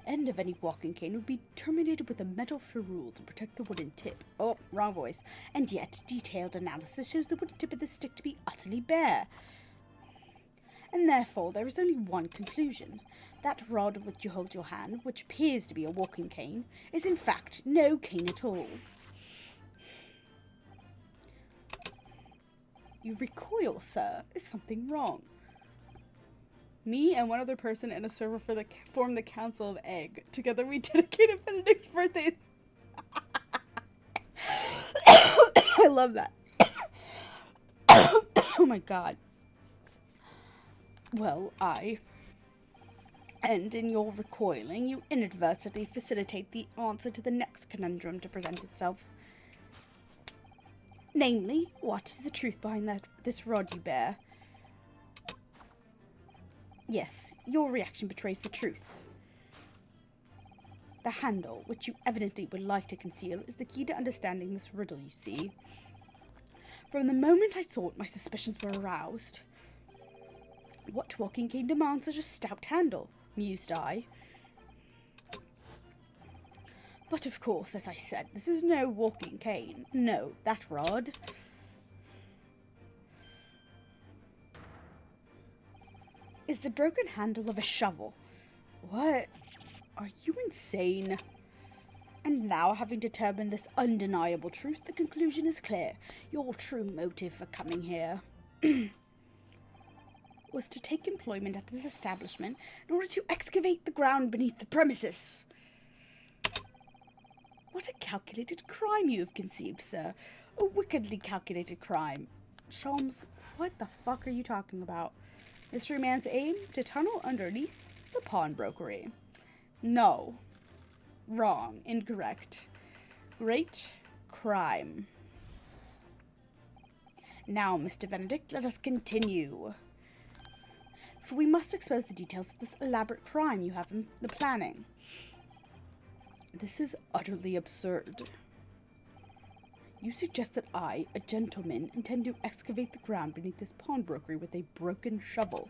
End of any walking cane would be terminated with a metal ferrule to protect the wooden tip. Oh, wrong voice. And yet, detailed analysis shows the wooden tip of the stick to be utterly bare. And therefore, there is only one conclusion. That rod with which you hold your hand, which appears to be a walking cane, is in fact no cane at all. You recoil, sir. Is something wrong? Me and one other person and a server formed the Council of Egg. Together we dedicated Benedict's birthday. I love that. Oh my god. Well, and in your recoiling, you inadvertently facilitate the answer to the next conundrum to present itself. Namely, what is the truth behind this rod you bear? Yes, your reaction betrays the truth. The handle, which you evidently would like to conceal, is the key to understanding this riddle, you see. From the moment I saw it, my suspicions were aroused. What walking cane demands such a stout handle? Mused I. But of course, as I said, this is no walking cane. No, that rod is the broken handle of a shovel. What? Are you insane? And now, having determined this undeniable truth, the conclusion is clear. Your true motive for coming here was to take employment at this establishment in order to excavate the ground beneath the premises. What a calculated crime you have conceived, sir. A wickedly calculated crime. Sholmes, what the fuck are you talking about? Mystery Man's aim? To tunnel underneath the pawnbrokery. No. Wrong. Incorrect. Great crime. Now, Mr. Benedict, let us continue. For we must expose the details of this elaborate crime you have in the planning. This is utterly absurd. You suggest that I, a gentleman, intend to excavate the ground beneath this pawnbrokery with a broken shovel.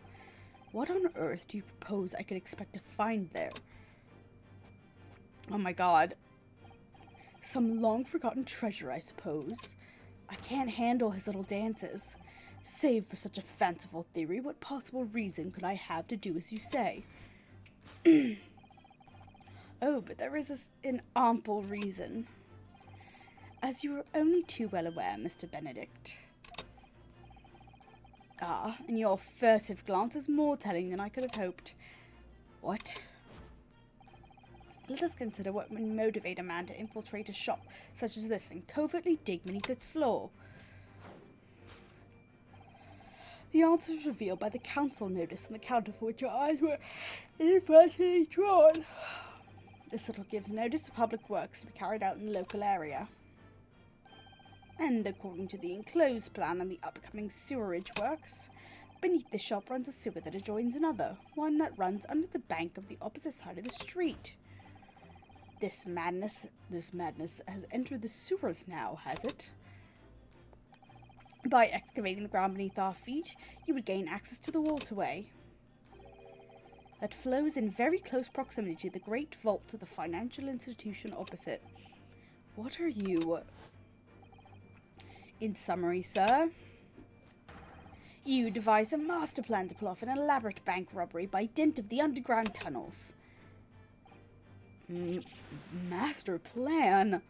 What on earth do you propose I could expect to find there? Oh my god. Some long-forgotten treasure, I suppose. I can't handle his little dances. Save for such a fanciful theory, what possible reason could I have to do as you say? Oh, but there is an ample reason. As you are only too well aware, Mr. Benedict. Ah, and your furtive glance is more telling than I could have hoped. What? Let us consider what would motivate a man to infiltrate a shop such as this and covertly dig beneath its floor. The answer is revealed by the council notice on the counter for which your eyes were inadvertently drawn. This little gives notice to public works to be carried out in the local area. And according to the enclosed plan and the upcoming sewerage works, beneath the shop runs a sewer that adjoins another, one that runs under the bank of the opposite side of the street. This madness has entered the sewers now, has it? By excavating the ground beneath our feet, you would gain access to the waterway that flows in very close proximity to the great vault of the financial institution opposite. What are you? In summary, sir, you devised a master plan to pull off an elaborate bank robbery by dint of the underground tunnels. Master plan?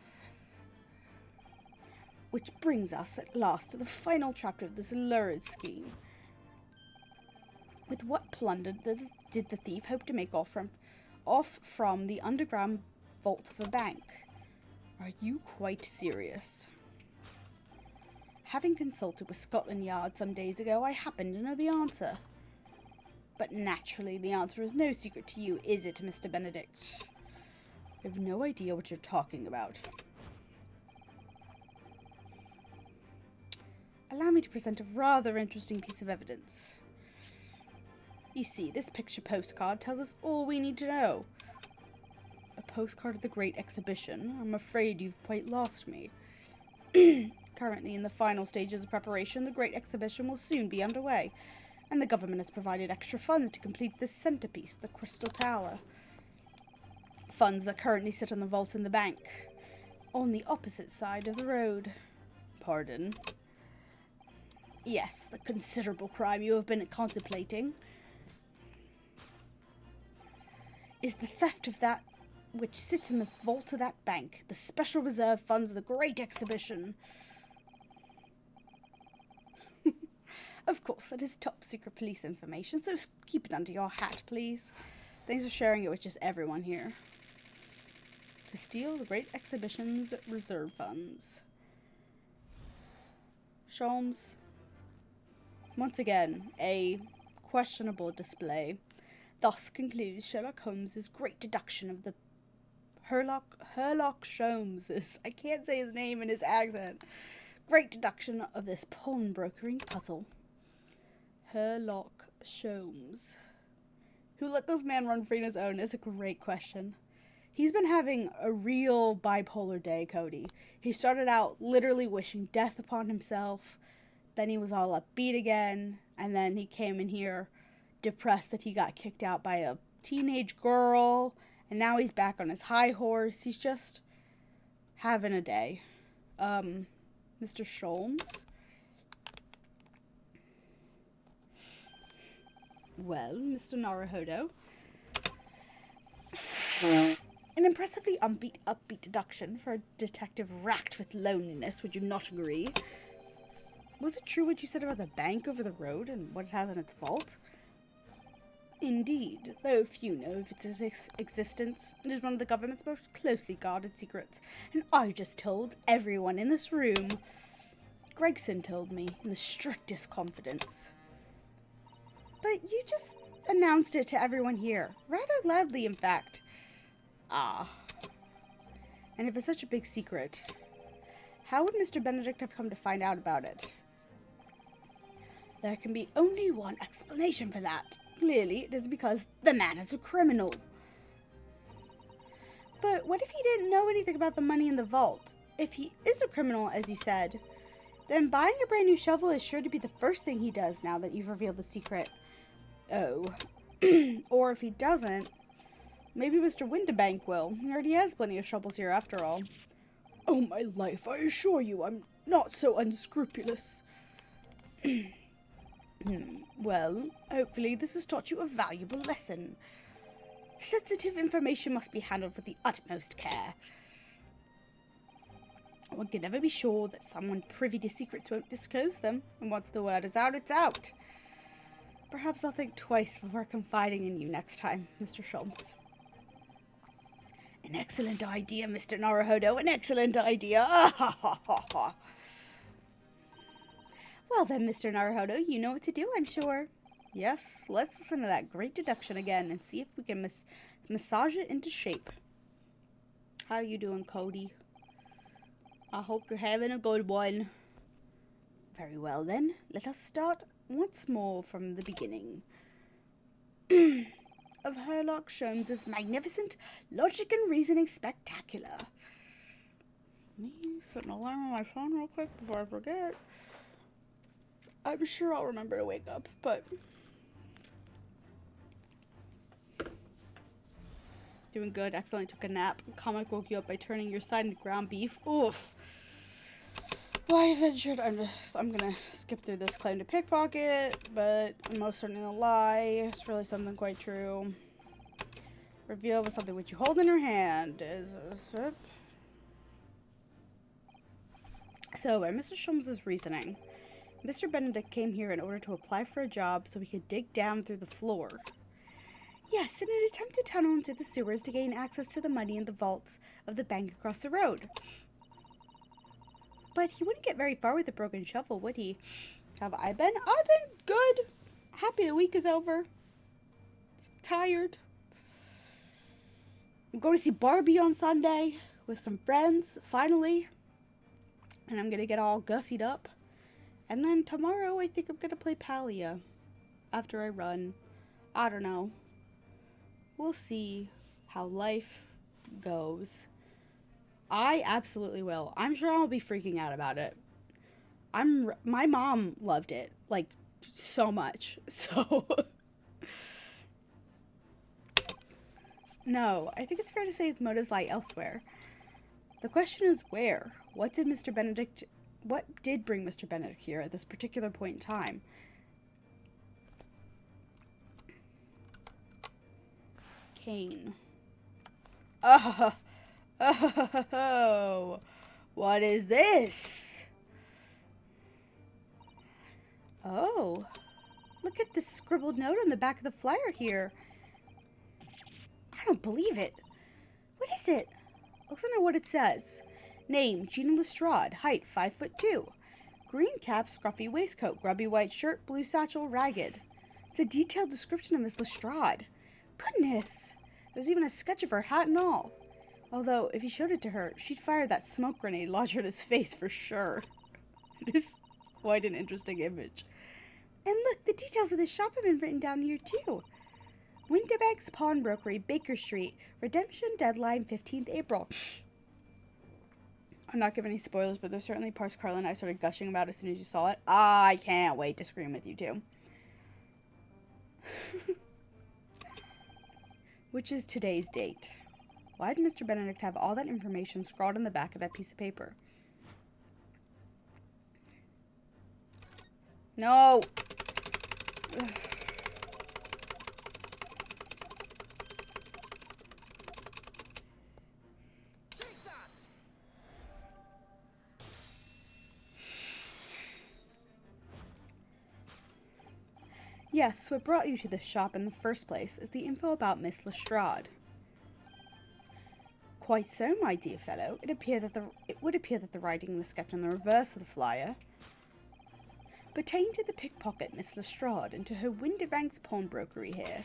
Which brings us at last to the final chapter of this lurid scheme. With what plunder did the thief hope to make off from the underground vault of a bank? Are you quite serious? Having consulted with Scotland Yard some days ago, I happen to know the answer. But naturally, the answer is no secret to you, is it, Mr. Benedict? I have no idea what you're talking about. Allow me to present a rather interesting piece of evidence. You see, this picture postcard tells us all we need to know. A postcard of the Great Exhibition? I'm afraid you've quite lost me. Currently in the final stages of preparation, the Great Exhibition will soon be underway, and the government has provided extra funds to complete this centerpiece, the Crystal Tower. Funds that currently sit on the vault in the bank, on the opposite side of the road. Pardon? Yes, the considerable crime you have been contemplating is the theft of that which sits in the vault of that bank, the special reserve funds of the Great Exhibition. Of course, that is top secret police information, so keep it under your hat, please. Thanks for sharing it with just everyone here. To steal the Great Exhibition's reserve funds. Sholmes. Once again, a questionable display. Thus concludes Sherlock Holmes's great deduction of the Herlock Sholmes. I can't say his name in his accent. Great deduction of this pawnbrokering puzzle. Herlock Sholmes. Who let this man run free on his own is a great question. He's been having a real bipolar day, Cody. He started out literally wishing death upon himself. Then he was all upbeat again. And then he came in here depressed that he got kicked out by a teenage girl. And now he's back on his high horse. He's just having a day. Mr. Sholmes? Well, Mr. Naruhodo. An impressively upbeat deduction for a detective racked with loneliness, would you not agree? Was it true what you said about the bank over the road and what it has in its vault? Indeed, though few know of its existence. It is one of the government's most closely guarded secrets, and I just told everyone in this room. Gregson told me in the strictest confidence. But you just announced it to everyone here, rather loudly in fact. Ah. And if it's such a big secret, how would Mr. Benedict have come to find out about it? There can be only one explanation for that. Clearly, it is because the man is a criminal. But what if he didn't know anything about the money in the vault? If he is a criminal, as you said, then buying a brand new shovel is sure to be the first thing he does now that you've revealed the secret. Oh. Or if he doesn't, maybe Mr. Windibank will. He already has plenty of shovels here after all. Oh, my life, I assure you I'm not so unscrupulous. Well, hopefully this has taught you a valuable lesson. Sensitive information must be handled with the utmost care. One can never be sure that someone privy to secrets won't disclose them, and once the word is out, it's out. Perhaps I'll think twice before confiding in you next time, Mr. Sholmes. An excellent idea, Mr. Naruhodo, an excellent idea. Ah, ha, ha, ha, ha. Well then, Mr. Naruhodo, you know what to do, I'm sure. Yes, let's listen to that great deduction again and see if we can massage it into shape. How you doing, Cody? I hope you're having a good one. Very well then, let us start once more from the beginning. of Herlock Sholmes' magnificent logic and reasoning spectacular. Let me set an alarm on my phone real quick before I forget. I'm sure I'll remember to wake up, but... Doing good. Accidentally took a nap. Comic woke you up by turning your side into ground beef. Oof. Why ventured? I'm gonna skip through this claim to pickpocket, but I'm most certainly a lie. It's really something quite true. Reveal with something which you hold in your hand. So, by Mr. Sholmes' reasoning, Mr. Benedict came here in order to apply for a job so he could dig down through the floor. Yes, in an attempt to tunnel into the sewers to gain access to the money in the vaults of the bank across the road. But he wouldn't get very far with a broken shovel, would he? Have I been? I've been good. Happy the week is over. Tired. I'm going to see Barbie on Sunday with some friends, finally. And I'm going to get all gussied up. And then tomorrow I think I'm going to play Palia after I run. I don't know. We'll see how life goes. I absolutely will. I'm sure I'll be freaking out about it. My mom loved it, like, so much. So, no, I think it's fair to say his motives lie elsewhere. The question is where? What did bring Mr. Benedict here at this particular point in time? Kane. Oh, what is this? Oh, look at this scribbled note on the back of the flyer here. I don't believe it. What is it? Listen to what it says. Name, Gina Lestrade. Height, 5'2". Green cap, scruffy waistcoat, grubby white shirt, blue satchel, ragged. It's a detailed description of Miss Lestrade. Goodness! There's even a sketch of her hat and all. Although, if he showed it to her, she'd fire that smoke grenade launched at his face for sure. It is quite an interesting image. And look, the details of the shop have been written down here too. Winterbank's Pawnbrokery, Baker Street. Redemption deadline 15th April. I'm not giving any spoilers, but there's certainly parts Carla and I started gushing about as soon as you saw it. I can't wait to scream with you too. Which is today's date. Why did Mr. Benedict have all that information scrawled on the back of that piece of paper? No! Ugh. Yes, what brought you to this shop in the first place is the info about Miss Lestrade. Quite so, my dear fellow. It would appear that the writing in the sketch on the reverse of the flyer pertained to the pickpocket Miss Lestrade and to her Winterbank's pawnbrokery here.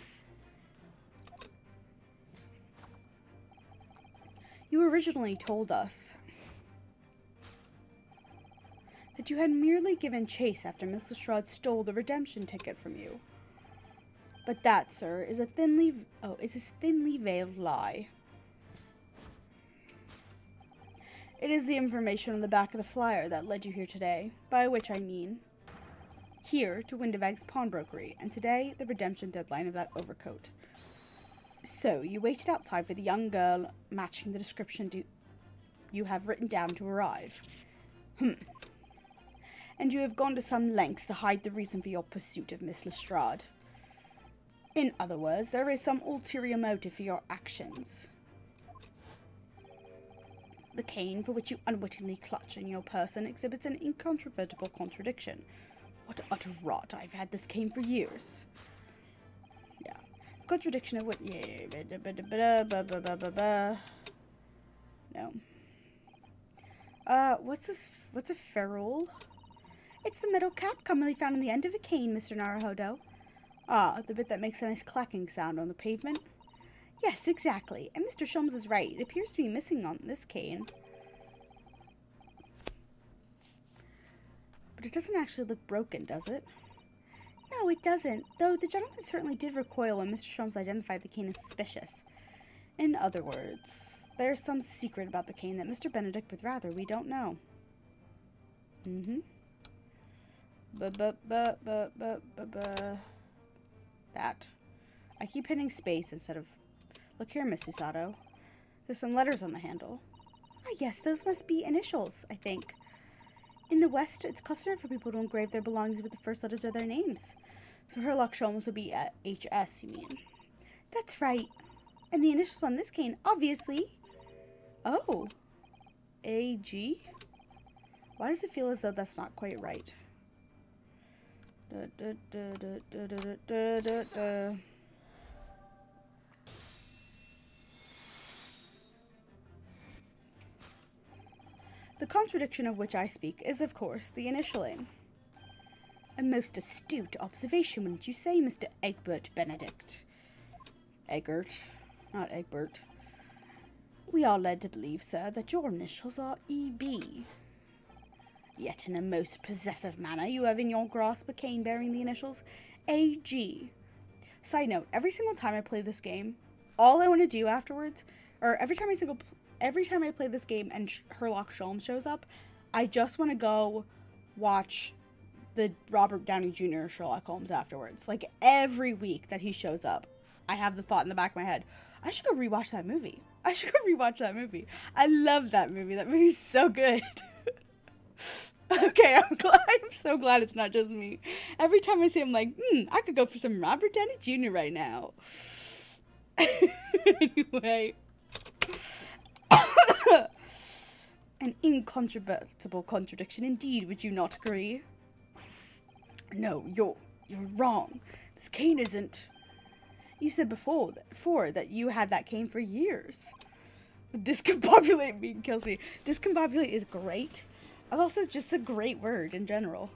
You originally told us that you had merely given chase after Miss Lestrade stole the redemption ticket from you. But that, sir, is a thinly veiled lie. It is the information on the back of the flyer that led you here today, by which I mean here to Winterbank's pawnbrokery, and today the redemption deadline of that overcoat. So, you waited outside for the young girl matching the description you have written down to arrive. And you have gone to some lengths to hide the reason for your pursuit of Miss Lestrade. In other words, there is some ulterior motive for your actions. The cane for which you unwittingly clutch in your person exhibits an incontrovertible contradiction. What utter rot! I've had this cane for years. Yeah. Contradiction of what... No. What's this? What's a ferrule? It's the metal cap commonly found on the end of a cane, Mr. Naruhodo. Ah, the bit that makes a nice clacking sound on the pavement. Yes, exactly. And Mr. Sholmes is right. It appears to be missing on this cane. But it doesn't actually look broken, does it? No, it doesn't, though the gentleman certainly did recoil when Mr. Sholmes identified the cane as suspicious. In other words, there's some secret about the cane that Mr. Benedict would rather we don't know. That. I keep hitting space instead of... Look here, Miss Usato. There's some letters on the handle. Ah, yes, those must be initials, I think. In the West, it's customary for people to engrave their belongings with the first letters of their names. So Herlock Sholmes would be at HS, you mean? That's right. And the initials on this cane, obviously. Oh. AG? Why does it feel as though that's not quite right? The contradiction of which I speak is, of course, the initialing. A most astute observation, wouldn't you say, Mr. Egbert Benedict? Egbert, not Egbert. We are led to believe, sir, that your initials are EB. Yet in a most possessive manner, you have in your grasp a cane bearing the initials AG. Side note, every single time I play this game, all I want to do afterwards, or every time I play this game and Herlock Sholmes shows up, I just want to go watch the Robert Downey Jr. Sherlock Holmes afterwards. Like, every week that he shows up, I have the thought in the back of my head, I should go rewatch that movie. I love that movie. That movie's so good. Okay, I'm so glad it's not just me. Every time I see him, like, I could go for some Robert Downey Jr. right now. Anyway. An incontrovertible contradiction indeed, would you not agree? No, you're wrong. This cane isn't... You said before that you had that cane for years. Discombobulate me kills me. Discombobulate is great. It's also just a great word in general.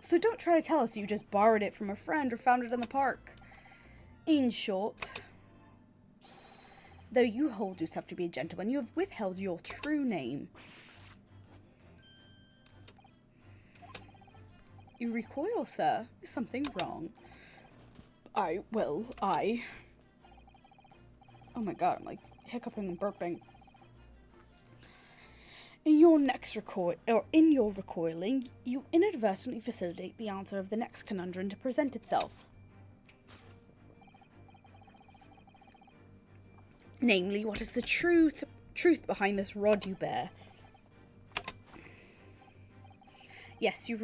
So don't try to tell us you just borrowed it from a friend or found it in the park. In short, though you hold yourself to be a gentleman, you have withheld your true name. You recoil, sir. Is something wrong? Oh my god, I'm like hiccuping and burping. In your recoiling, you inadvertently facilitate the answer of the next conundrum to present itself. Namely, what is the truth behind this rod you bear? Yes, your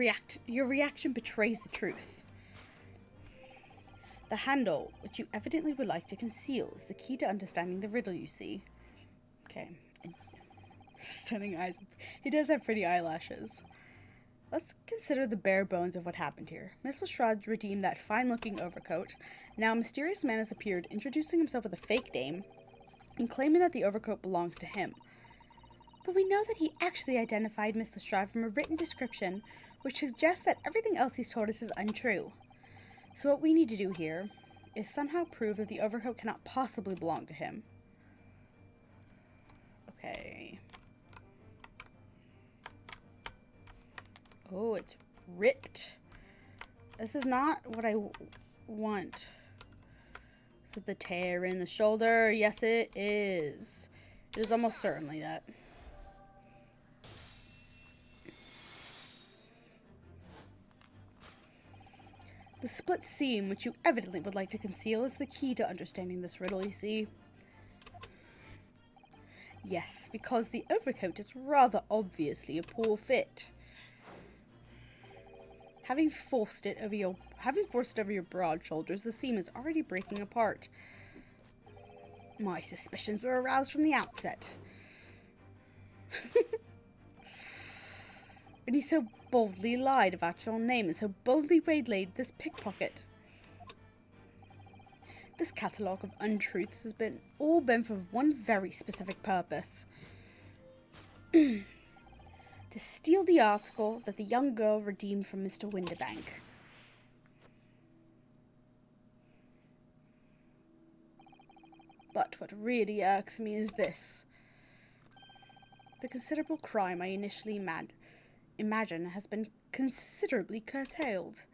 reaction betrays the truth. The handle, which you evidently would like to conceal, is the key to understanding the riddle, you see. Okay. Stunning eyes. He does have pretty eyelashes. Let's consider the bare bones of what happened here. Miss Lestrade redeemed that fine-looking overcoat. Now a mysterious man has appeared, introducing himself with a fake name, and claiming that the overcoat belongs to him. But we know that he actually identified Miss Lestrade from a written description, which suggests that everything else he's told us is untrue. So what we need to do here is somehow prove that the overcoat cannot possibly belong to him. Okay. Oh, it's ripped. This is not what I want. Is it the tear in the shoulder? Yes, it is. It is almost certainly that. The split seam, which you evidently would like to conceal, is the key to understanding this riddle, you see. Yes, because the overcoat is rather obviously a poor fit. Having forced it over your broad shoulders, the seam is already breaking apart. My suspicions were aroused from the outset. When you so boldly lied about your name and so boldly waylaid this pickpocket. This catalogue of untruths has all been for one very specific purpose. To steal the article that the young girl redeemed from Mr. Windibank. But what really irks me is this. The considerable crime I initially imagine has been considerably curtailed.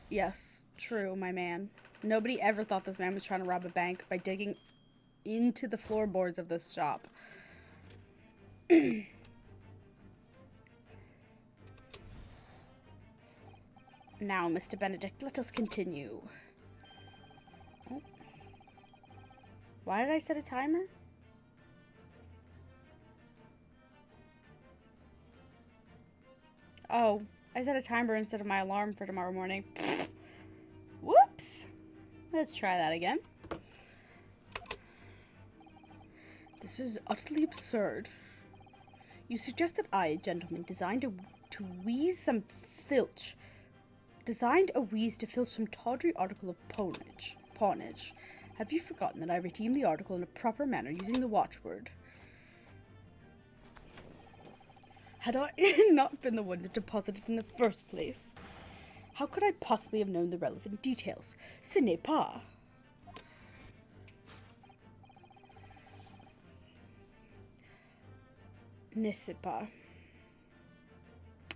Yes, true, my man. Nobody ever thought this man was trying to rob a bank by digging into the floorboards of this shop. Now, Mr. Benedict, let us continue. Oh. Why did I set a timer? Oh, I set a timer instead of my alarm for tomorrow morning. Whoops! Let's try that again. This is utterly absurd. You suggest that I, a gentleman, designed a wheeze to filch some tawdry article of pawnage. Have you forgotten that I redeemed the article in a proper manner using the watchword? Had I not been the one that deposited in the first place, how could I possibly have known the relevant details? Ce n'est pas. Ne sais pas.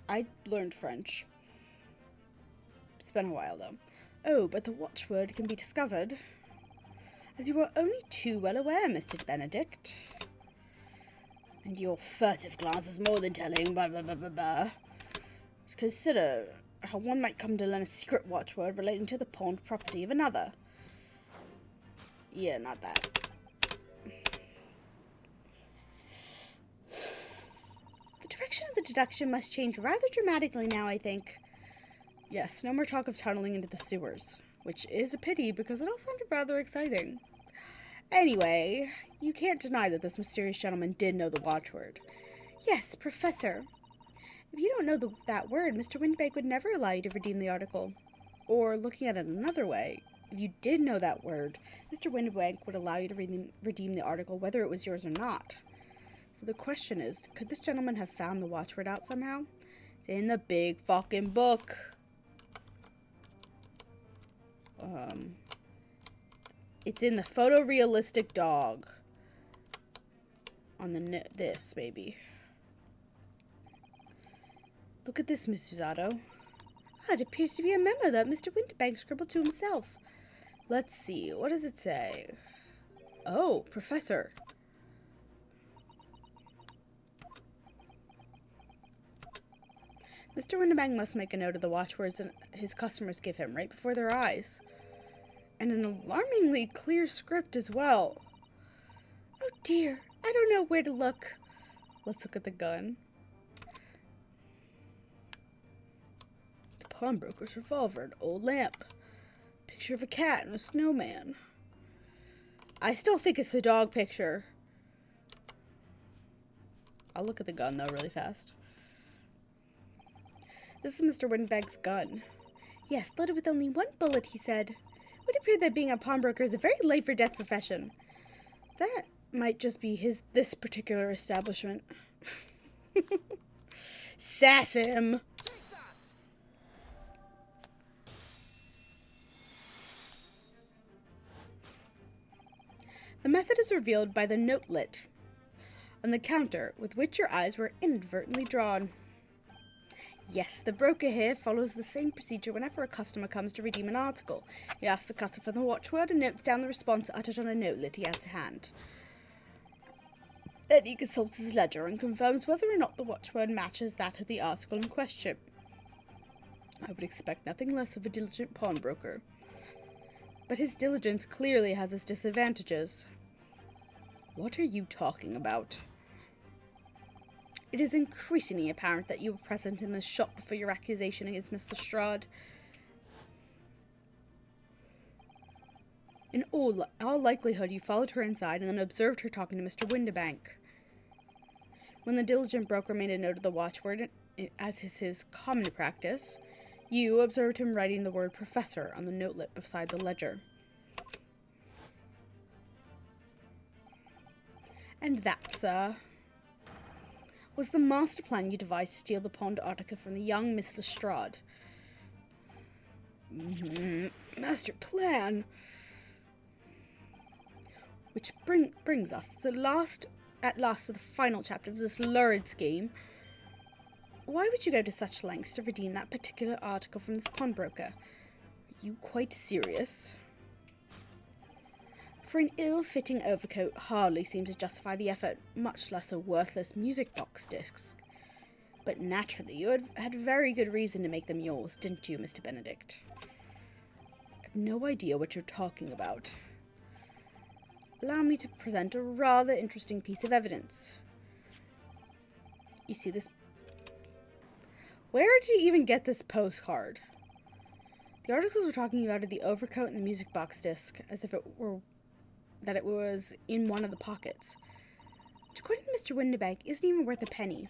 I learned French. It's been a while, though. Oh, but the watchword can be discovered. As you are only too well aware, Mr. Benedict. And your furtive glance is more than telling, blah, blah, blah, blah, blah. Consider how one might come to learn a secret watchword relating to the pawned property of another. Yeah, not that. The direction of the deduction must change rather dramatically now, I think. Yes, no more talk of tunneling into the sewers, which is a pity because it all sounded rather exciting. Anyway, you can't deny that this mysterious gentleman did know the watchword. Yes, Professor. If you don't know that word, Mr. Windbank would never allow you to redeem the article. Or, looking at it another way, if you did know that word, Mr. Windbank would allow you to redeem the article whether it was yours or not. So the question is, could this gentleman have found the watchword out somehow? It's in the big fucking book. It's in the photorealistic dog. On the this, maybe. Look at this, Miss Usato. Ah, it appears to be a memo that Mr. Winterbank scribbled to himself. Let's see, what does it say? Oh, Professor. Mr. Winterbank must make a note of the watchwords that his customers give him right before their eyes. And an alarmingly clear script as well. Oh dear, I don't know where to look. Let's look at the gun. The pawnbroker's revolver, an old lamp. Picture of a cat and a snowman. I still think it's the dog picture. I'll look at the gun though really fast. This is Mr. Winbank's gun. Yes, loaded with only one bullet, he said. It would appear that being a pawnbroker is a very life-or-death profession. That might just be this particular establishment. Sass him! The method is revealed by the notelet on the counter with which your eyes were inadvertently drawn. Yes, the broker here follows the same procedure whenever a customer comes to redeem an article. He asks the customer for the watchword and notes down the response uttered on a notelet he has to hand. Then he consults his ledger and confirms whether or not the watchword matches that of the article in question. I would expect nothing less of a diligent pawnbroker. But his diligence clearly has its disadvantages. What are you talking about? It is increasingly apparent that you were present in this shop before your accusation against Mr. Strahd. In all likelihood, you followed her inside and then observed her talking to Mr. Winterbank. When the diligent broker made a note of the watchword, as is his common practice, you observed him writing the word Professor on the notelet beside the ledger. And that, sir, was the master plan you devised to steal the pawned article from the young Miss Lestrade. Master plan? Which brings us at last to the final chapter of this lurid scheme. Why would you go to such lengths to redeem that particular article from this pawnbroker? Are you quite serious? For an ill-fitting overcoat hardly seems to justify the effort, much less a worthless music box disc. But naturally, you had very good reason to make them yours, didn't you, Mr. Benedict? I have no idea what you're talking about. Allow me to present a rather interesting piece of evidence. You see this? Where did you even get this postcard? The articles we're talking about are the overcoat and the music box disc, as if it was in one of the pockets. Which, according to Mr. Windibank, isn't even worth a penny.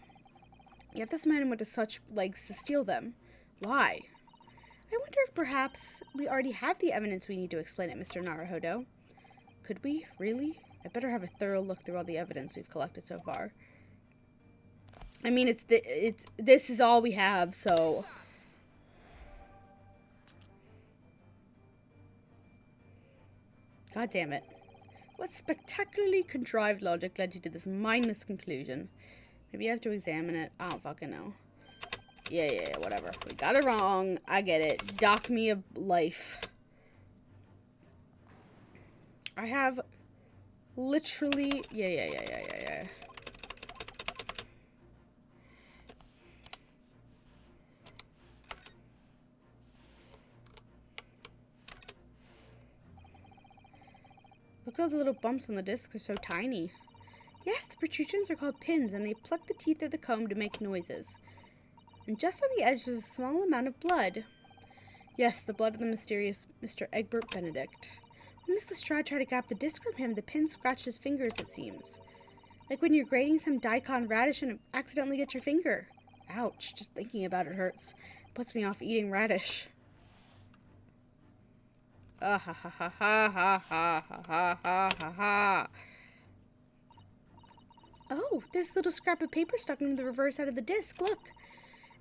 Yet this man went to such lengths to steal them. Why? I wonder if perhaps we already have the evidence we need to explain it, Mr. Naruhodo. Could we? Really? I better have a thorough look through all the evidence we've collected so far. I mean, this is all we have, so... God damn it. What spectacularly contrived logic led you to this mindless conclusion? Maybe you have to examine it. I don't fucking know. Yeah, whatever. We got it wrong. I get it. Dock me a life. I have literally... Yeah. Look at all the little bumps on the disc. They're so tiny. Yes, the protrusions are called pins, and they pluck the teeth of the comb to make noises. And just on the edge was a small amount of blood. Yes, the blood of the mysterious Mr. Egbert Benedict. When Miss Lestrade tried to grab the disc from him, the pin scratched his fingers, it seems. Like when you're grating some daikon radish and accidentally get your finger. Ouch, just thinking about it hurts. Puts me off eating radish. Ah ha ha ha ha ha ha ha ha ha ha. Oh, there's a little scrap of paper stuck into the reverse side of the disc, look.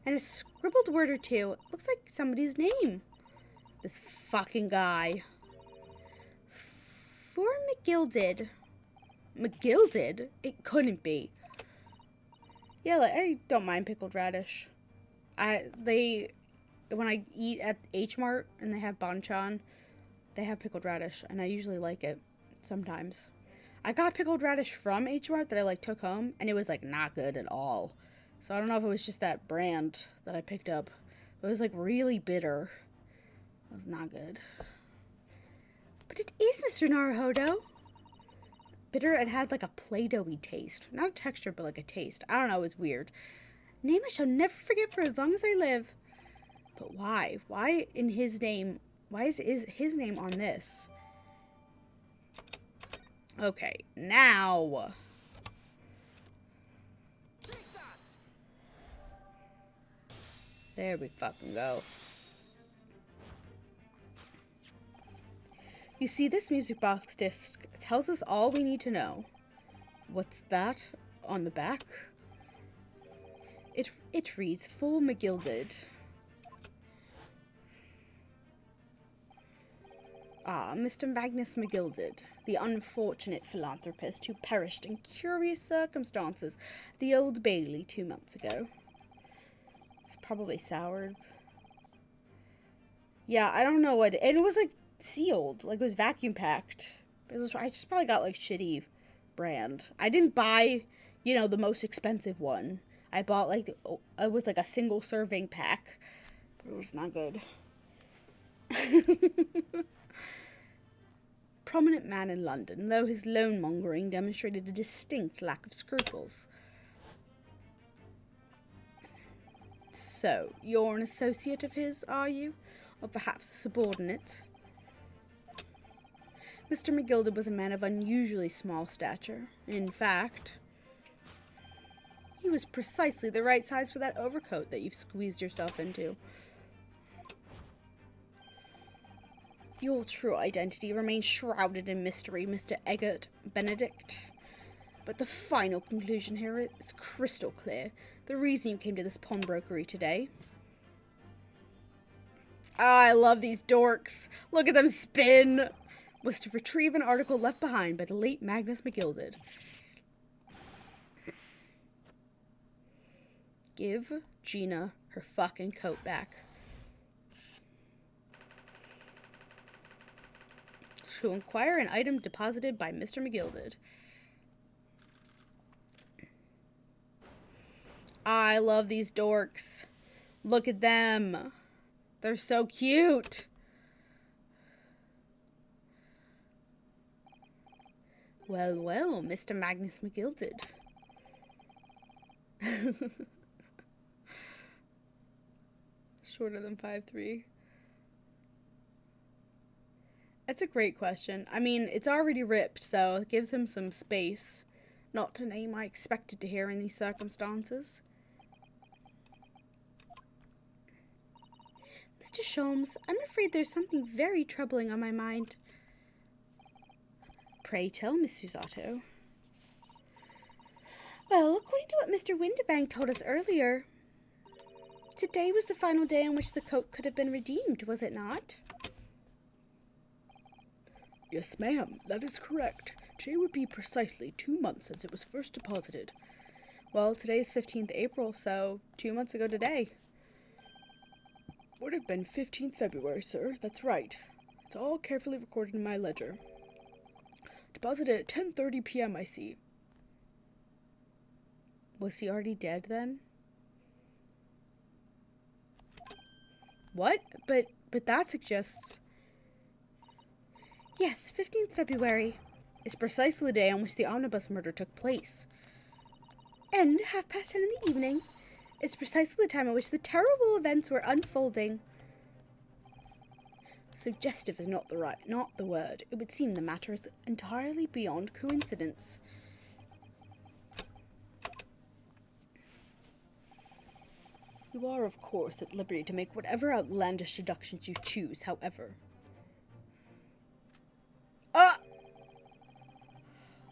And a scribbled word or two. It looks like somebody's name. This fucking guy. For McGilded. McGilded? It couldn't be. Yeah, like, I don't mind pickled radish. When I eat at H Mart and they have banchan, they have pickled radish, and I usually like it sometimes. I got pickled radish from H Mart that I took home, and it was not good at all. So I don't know if it was just that brand that I picked up. It was really bitter. It was not good. But it is Mr. Naruhodo. Bitter and had a Play-Doh-y taste. Not a texture, but a taste. I don't know, it was weird. Name I shall never forget for as long as I live. But why? Why in his name? Why is his name on this? Okay, now. There we fucking go. You see, this music box disc tells us all we need to know. What's that on the back? It reads, For McGilded. Ah, Mr. Magnus McGilded, the unfortunate philanthropist who perished in curious circumstances at the Old Bailey 2 months ago. It's probably soured. Yeah, I don't know what... And it was, sealed. It was vacuum packed. I just probably got, shitty brand. I didn't buy, the most expensive one. I bought, it was, a single serving pack. But it was not good. Prominent man in London, though his loan-mongering demonstrated a distinct lack of scruples. So, you're an associate of his, are you? Or perhaps a subordinate? Mr. McGilded was a man of unusually small stature. In fact, he was precisely the right size for that overcoat that you've squeezed yourself into. Your true identity remains shrouded in mystery, Mr. Egbert Benedict. But the final conclusion here is crystal clear. The reason you came to this pawnbrokery today... I love these dorks. Look at them spin. Was to retrieve an article left behind by the late Magnus McGilded. Give Gina her fucking coat back. To inquire an item deposited by Mr. McGilded. I love these dorks. Look at them. They're so cute. Well, well, Mr. Magnus McGilded. Shorter than 5'3". That's a great question. I mean, it's already ripped, so it gives him some space. Not a name I expected to hear in these circumstances. Mr. Sholmes, I'm afraid there's something very troubling on my mind. Pray tell, Miss Susato. Well, according to what Mr. Windibank told us earlier, today was the final day on which the coat could have been redeemed, was it not? Yes, ma'am, that is correct. Today would be precisely 2 months since it was first deposited. Well, today is 15th April, so 2 months ago today. Would have been 15th February, sir. That's right. It's all carefully recorded in my ledger. Deposited at 10:30 p.m., I see. Was he already dead then? What? But that suggests... Yes, 15th February is precisely the day on which the omnibus murder took place. And 10:30 in the evening is precisely the time at which the terrible events were unfolding. Suggestive is not the word. It would seem the matter is entirely beyond coincidence. You are, of course, at liberty to make whatever outlandish deductions you choose, however.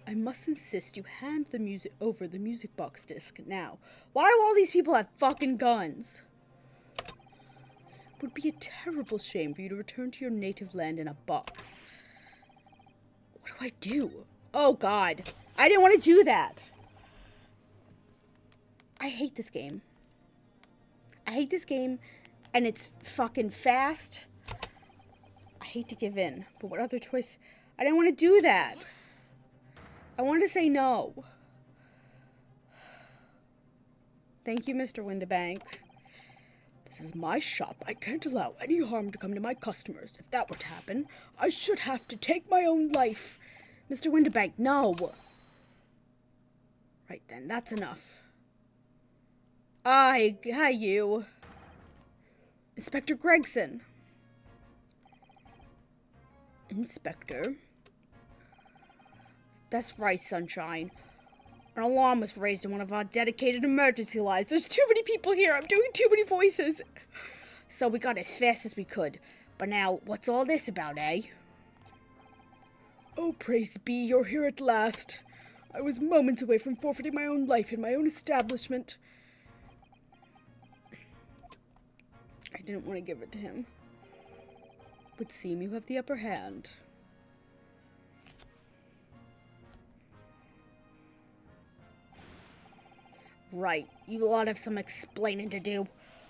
I must insist you hand over the music box disc now. Why do all these people have fucking guns? It would be a terrible shame for you to return to your native land in a box. What do I do? Oh, God. I didn't want to do that. I hate this game. I hate this game, and it's fucking fast. I hate to give in, but what other choice? I didn't want to do that. I wanted to say no. Thank you, Mr. Windibank. This is my shop. I can't allow any harm to come to my customers. If that were to happen, I should have to take my own life. Mr. Windibank, no. Right then, that's enough. Hi, you. Inspector Gregson. Inspector? That's right, Sunshine. An alarm was raised in one of our dedicated emergency lines. There's too many people here. I'm doing too many voices. So we got as fast as we could. But now, what's all this about, eh? Oh, praise be, you're here at last. I was moments away from forfeiting my own life in my own establishment. I didn't want to give it to him. Would seem you have the upper hand. Right, you lot have some explaining to do.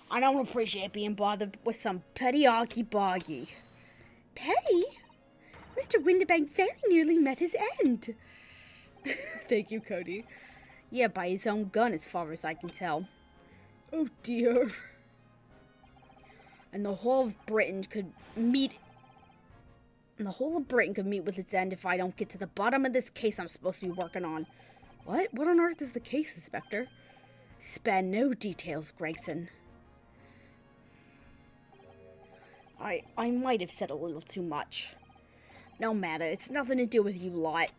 I don't appreciate being bothered with some petty argy-bargy. Petty? Mr. Windibank very nearly met his end. Thank you, Cody. Yeah, by his own gun, as far as I can tell. Oh, dear. And the whole of Britain could meet... with its end if I don't get to the bottom of this case I'm supposed to be working on. What? What on earth is the case, Inspector? Spare no details, Gregson. I might have said a little too much. No matter, it's nothing to do with you lot.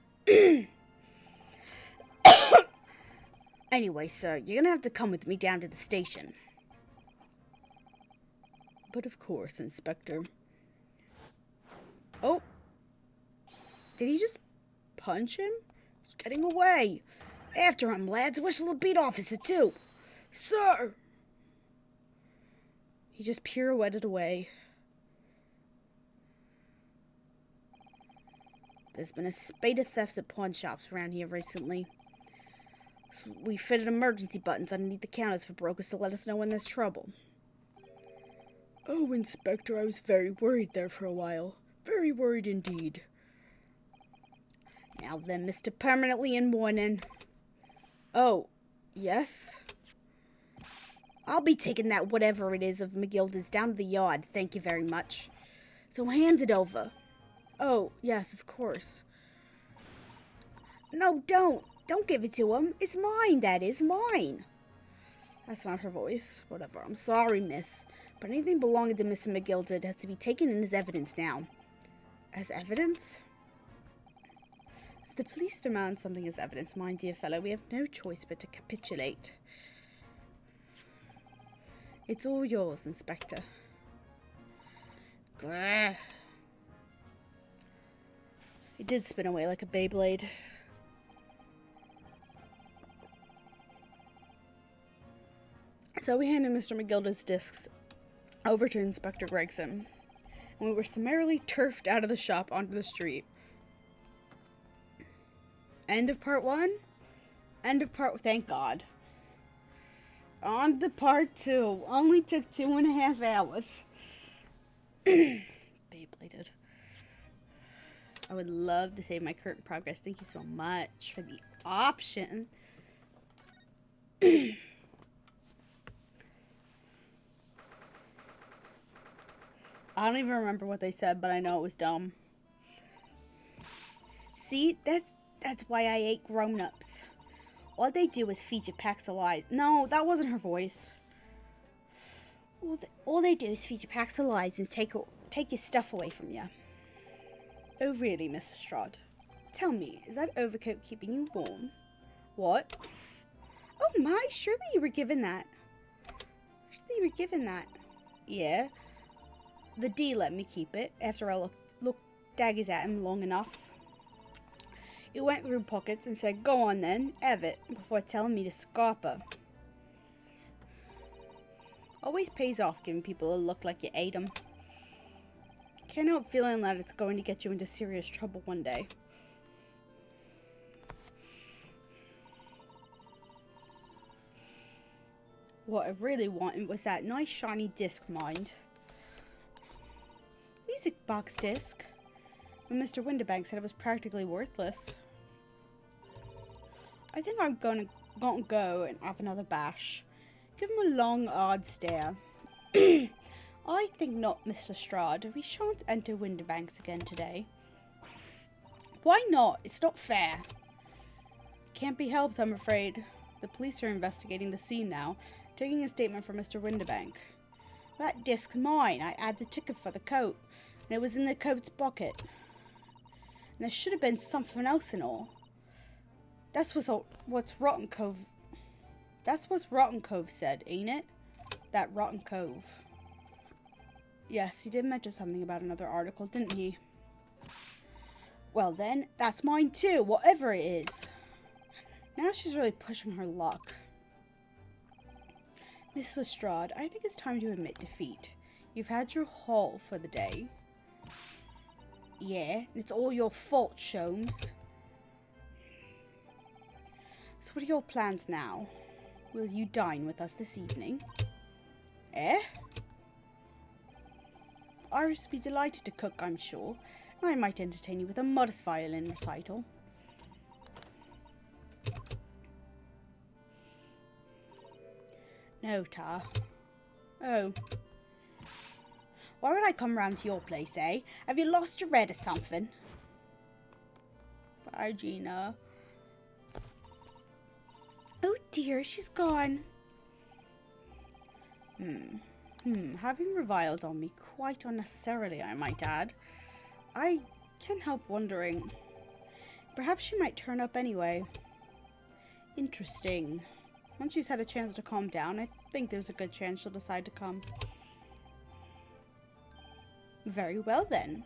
Anyway, sir, you're gonna have to come with me down to the station. But of course, Inspector. Oh. Did he just punch him? He's getting away. After him, lads. Whistle the beat officer, too. Sir! He just pirouetted away. There's been a spate of thefts at pawn shops around here recently. So we fitted emergency buttons underneath the counters for brokers to let us know when there's trouble. Oh, Inspector, I was very worried there for a while. Very worried indeed. Now then, Mr. Permanently in Mourning. Oh, yes? I'll be taking that whatever it is of McGilda's down to the yard, thank you very much. So hand it over. Oh, yes, of course. No, don't. Don't give it to him. It's mine, that is, mine. That's not her voice. Whatever, I'm sorry, miss. But anything belonging to Mr. McGilda has to be taken in as evidence now. As evidence? If the police demand something as evidence, my dear fellow, we have no choice but to capitulate. It's all yours, Inspector. Grr. It did spin away like a Beyblade. So we handed Mr. McGilda's discs over to Inspector Gregson, and we were summarily turfed out of the shop onto the street. End of part 1? Thank God. On to part 2. Only took 2.5 hours. Beybladed. I would love to save my current progress. Thank you so much for the option. I don't even remember what they said, but I know it was dumb. See, that's why I hate grown-ups. All they do is feed you packs of lies. No, that wasn't her voice. All they do is feed you packs of lies and take your stuff away from you. Oh, really, Mr. Strahd? Tell me, is that overcoat keeping you warm? What? Oh my, surely you were given that. Yeah. The D let me keep it after I looked daggers at him long enough. He went through pockets and said, "Go on then, have it," before telling me to scarper. Always pays off giving people a look like you ate them. Can't help feeling that it's going to get you into serious trouble one day. What I really wanted was that nice shiny disc, mind. Music box disc. When Mr. Winterbank said it was practically worthless. I think I'm gonna go and have another bash. Give him a long, odd stare. I think not, Mr. Strahd. We shan't enter Winterbanks again today. Why not? It's not fair. Can't be helped, I'm afraid. The police are investigating the scene now, taking a statement from Mr. Winterbank. That disc's mine. I had the ticket for the coat, and it was in the coat's pocket. And there should have been something else in all. That's what's Rotten Cove. That's what Rotten Cove said, ain't it? That Rotten Cove. Yes, he did mention something about another article, didn't he? Well then, that's mine too, whatever it is. Now she's really pushing her luck. Miss Lestrade, I think it's time to admit defeat. You've had your haul for the day. Yeah, it's all your fault, Sholmes. So what are your plans now? Will you dine with us this evening? Eh? Iris would be delighted to cook, I'm sure. I might entertain you with a modest violin recital. No, Tar. Oh. Why would I come round to your place, eh? Have you lost your head or something? Bye, Gina. Oh dear, she's gone. Having reviled on me quite unnecessarily, I might add. I can't help wondering. Perhaps she might turn up anyway. Interesting. Once she's had a chance to calm down, I think there's a good chance she'll decide to come. Very well then.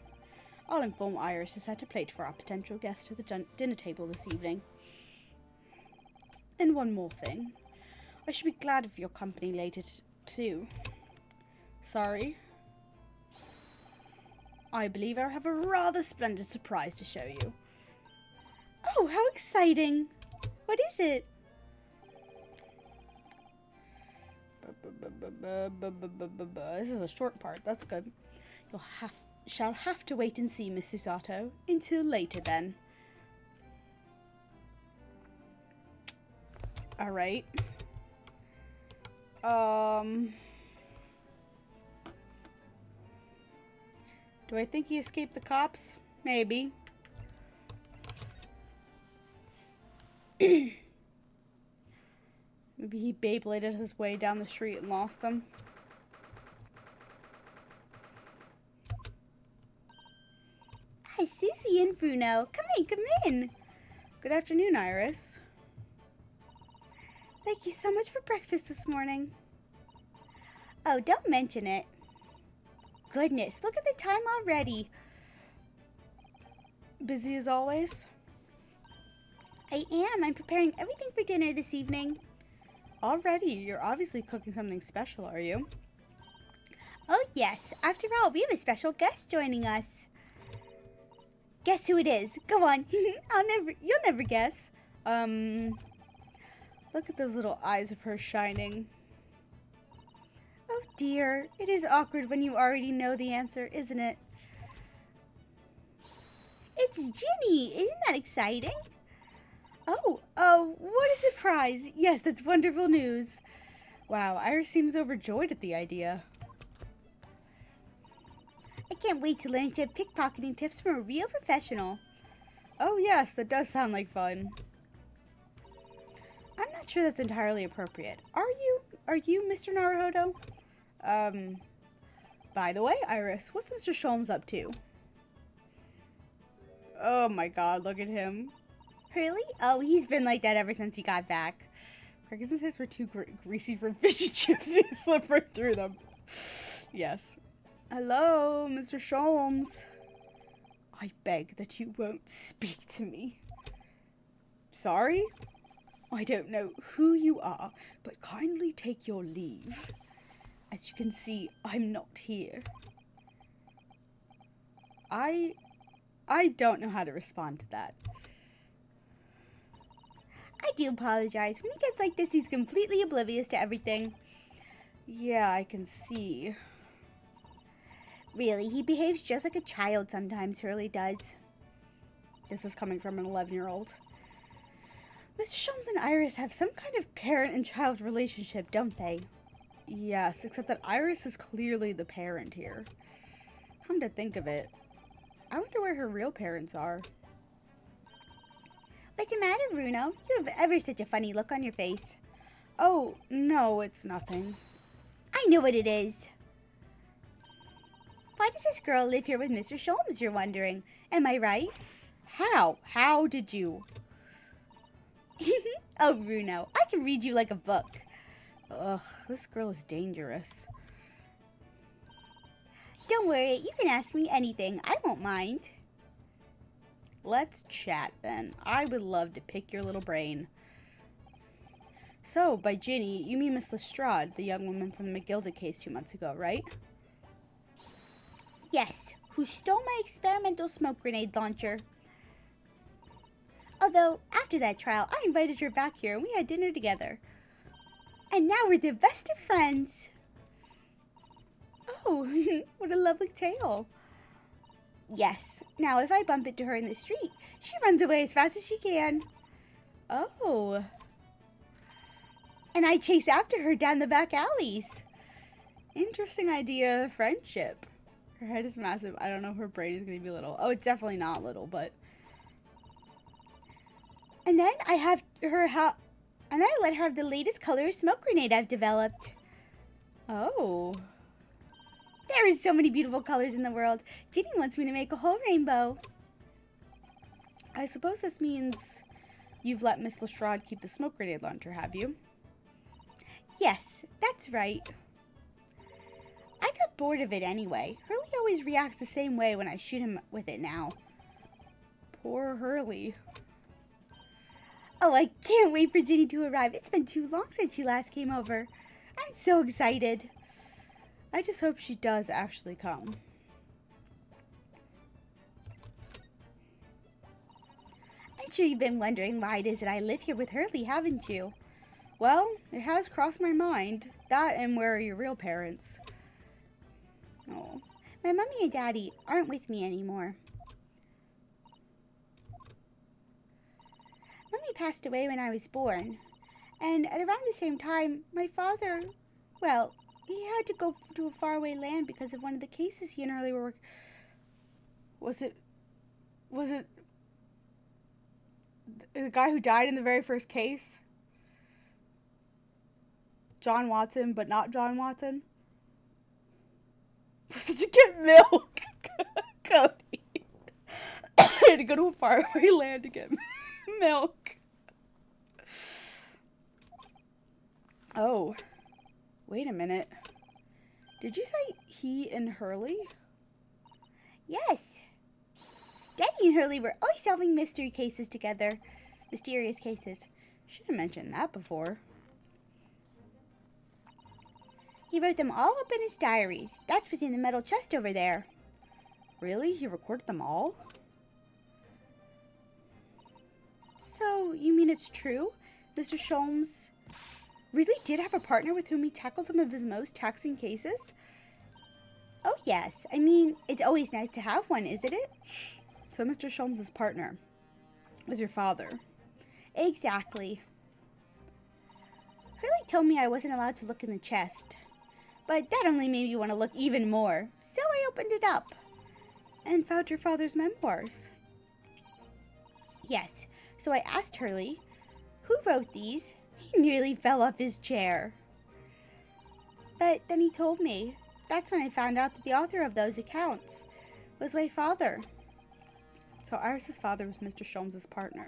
I'll inform Iris to set a plate for our potential guest to the dinner table this evening. And one more thing. I should be glad of your company later too. Sorry. I believe I have a rather splendid surprise to show you. Oh, how exciting! What is it? This is a short part. That's good. Shall have to wait and see, Miss Susato. Until later, then. Alright. Do I think he escaped the cops? Maybe. Maybe he Beybladed his way down the street and lost them. Hi, Susie and Bruno. Come in, come in. Good afternoon, Iris. Thank you so much for breakfast this morning. Oh, don't mention it. Goodness, look at the time already. Busy as always? I am. I'm preparing everything for dinner this evening. Already? You're obviously cooking something special, are you? Oh, yes. After all, we have a special guest joining us. Guess who it is? Go on. You'll never guess. Look at those little eyes of hers shining. Oh dear, it is awkward when you already know the answer, isn't it? It's Ginny! Isn't that exciting? Oh, what a surprise! Yes, that's wonderful news. Wow, Iris seems overjoyed at the idea. I can't wait to learn some pickpocketing tips from a real professional. Oh yes, that does sound like fun. I'm not sure that's entirely appropriate. Are you Mr. Naruhodo? By the way, Iris, what's Mr. Sholmes up to? Oh my god, look at him. Really? Oh, he's been like that ever since he got back. Crackers and his were too greasy for fish and chips. He slipped right through them. Yes. Hello, Mr. Sholmes. I beg that you won't speak to me. Sorry? I don't know who you are, but kindly take your leave. As you can see, I'm not here. I don't know how to respond to that. I do apologize. When he gets like this, he's completely oblivious to everything. Yeah, I can see. Really, he behaves just like a child sometimes, Hurley does. This is coming from an 11-year-old. Mr. Sholmes and Iris have some kind of parent and child relationship, don't they? Yes, except that Iris is clearly the parent here. Come to think of it, I wonder where her real parents are. What's the matter, Bruno? You have ever such a funny look on your face. Oh, no, it's nothing. I know what it is. Why does this girl live here with Mr. Sholmes, you're wondering? Am I right? How? How did you? Oh, Bruno, I can read you like a book. Ugh, this girl is dangerous. Don't worry, you can ask me anything. I won't mind. Let's chat, then. I would love to pick your little brain. So, by Ginny, you mean Miss Lestrade, the young woman from the McGilda case 2 months ago, right? Yes, who stole my experimental smoke grenade launcher. Although, after that trial, I invited her back here and we had dinner together. And now we're the best of friends. Oh, what a lovely tale. Yes, now if I bump into her in the street, she runs away as fast as she can. Oh. And I chase after her down the back alleys. Interesting idea of friendship. Her head is massive. I don't know if her brain is going to be little. Oh, it's definitely not little, but... And then I have her and I let her have the latest color smoke grenade I've developed. Oh. There are so many beautiful colors in the world. Ginny wants me to make a whole rainbow. I suppose this means you've let Miss Lestrade keep the smoke grenade launcher, have you? Yes, that's right. I got bored of it anyway. Hurley always reacts the same way when I shoot him with it now. Poor Hurley. Oh, I can't wait for Ginny to arrive. It's been too long since she last came over. I'm so excited. I just hope she does actually come. I'm sure you've been wondering why it is that I live here with Hurley, haven't you? Well, it has crossed my mind. That and where are your real parents? Oh, my mommy and daddy aren't with me anymore. Mommy passed away when I was born. And at around the same time, my father, well, he had to go to a faraway land because of one of the cases he and Hurley were working. Was it the guy who died in the very first case? John Watson, but not John Watson? Was it to get milk? Cody. I had to go to a faraway land to get milk. Oh, wait a minute. Did you say he and Hurley? Yes. Daddy and Hurley were always solving mystery cases together. Mysterious cases. Should have mentioned that before. He wrote them all up in his diaries. That's what's in the metal chest over there. Really? He recorded them all? So, you mean it's true? Mr. Sholmes really did have a partner with whom he tackled some of his most taxing cases? Oh, yes. I mean, it's always nice to have one, isn't it? So Mr. Sholmes' partner was your father. Exactly. Hurley told me I wasn't allowed to look in the chest. But that only made me want to look even more. So I opened it up and found your father's memoirs. Yes. So I asked Hurley, who wrote these? He nearly fell off his chair. But then he told me. That's when I found out that the author of those accounts was my father. So Iris's father was Mr. Sholmes' partner.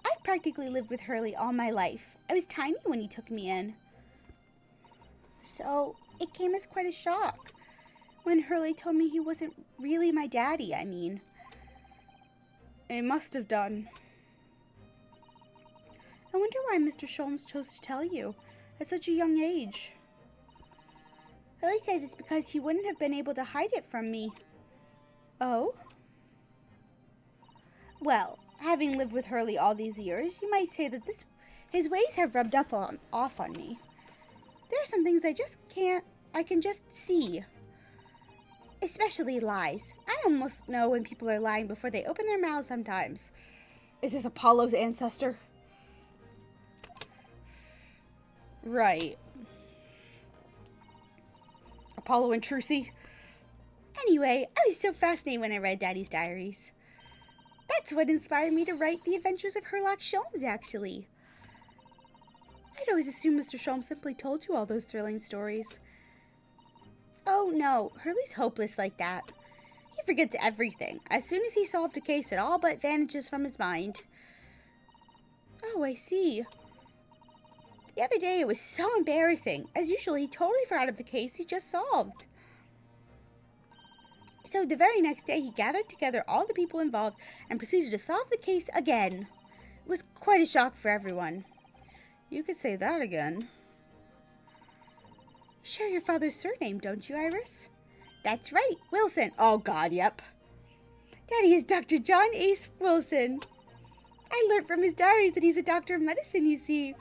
I've practically lived with Hurley all my life. I was tiny when he took me in. So it came as quite a shock when Hurley told me he wasn't really my daddy, I mean. It must have done. I wonder why Mr. Sholmes chose to tell you at such a young age. Hurley says it's because he wouldn't have been able to hide it from me. Oh? Well, having lived with Hurley all these years, you might say that his ways have rubbed off on me. There are some things I can just see. Especially lies. I almost know when people are lying before they open their mouths sometimes. Is this Apollo's ancestor? Right. Apollo and Trucy. Anyway, I was so fascinated when I read Daddy's diaries. That's what inspired me to write The Adventures of Herlock Sholmes, actually. I'd always assumed Mr. Sholmes simply told you all those thrilling stories. Oh no, Hurley's hopeless like that. He forgets everything. As soon as he solved a case, it all but vanishes from his mind. Oh, I see. The other day it was so embarrassing. As usual, he totally forgot of the case he just solved. So the very next day, he gathered together all the people involved and proceeded to solve the case again. It was quite a shock for everyone. You could say that again. You share your father's surname, don't you, Iris? That's right, Wilson. Oh, God, yep. Daddy is Dr. John Ace Wilson. I learned from his diaries that he's a doctor of medicine, you see.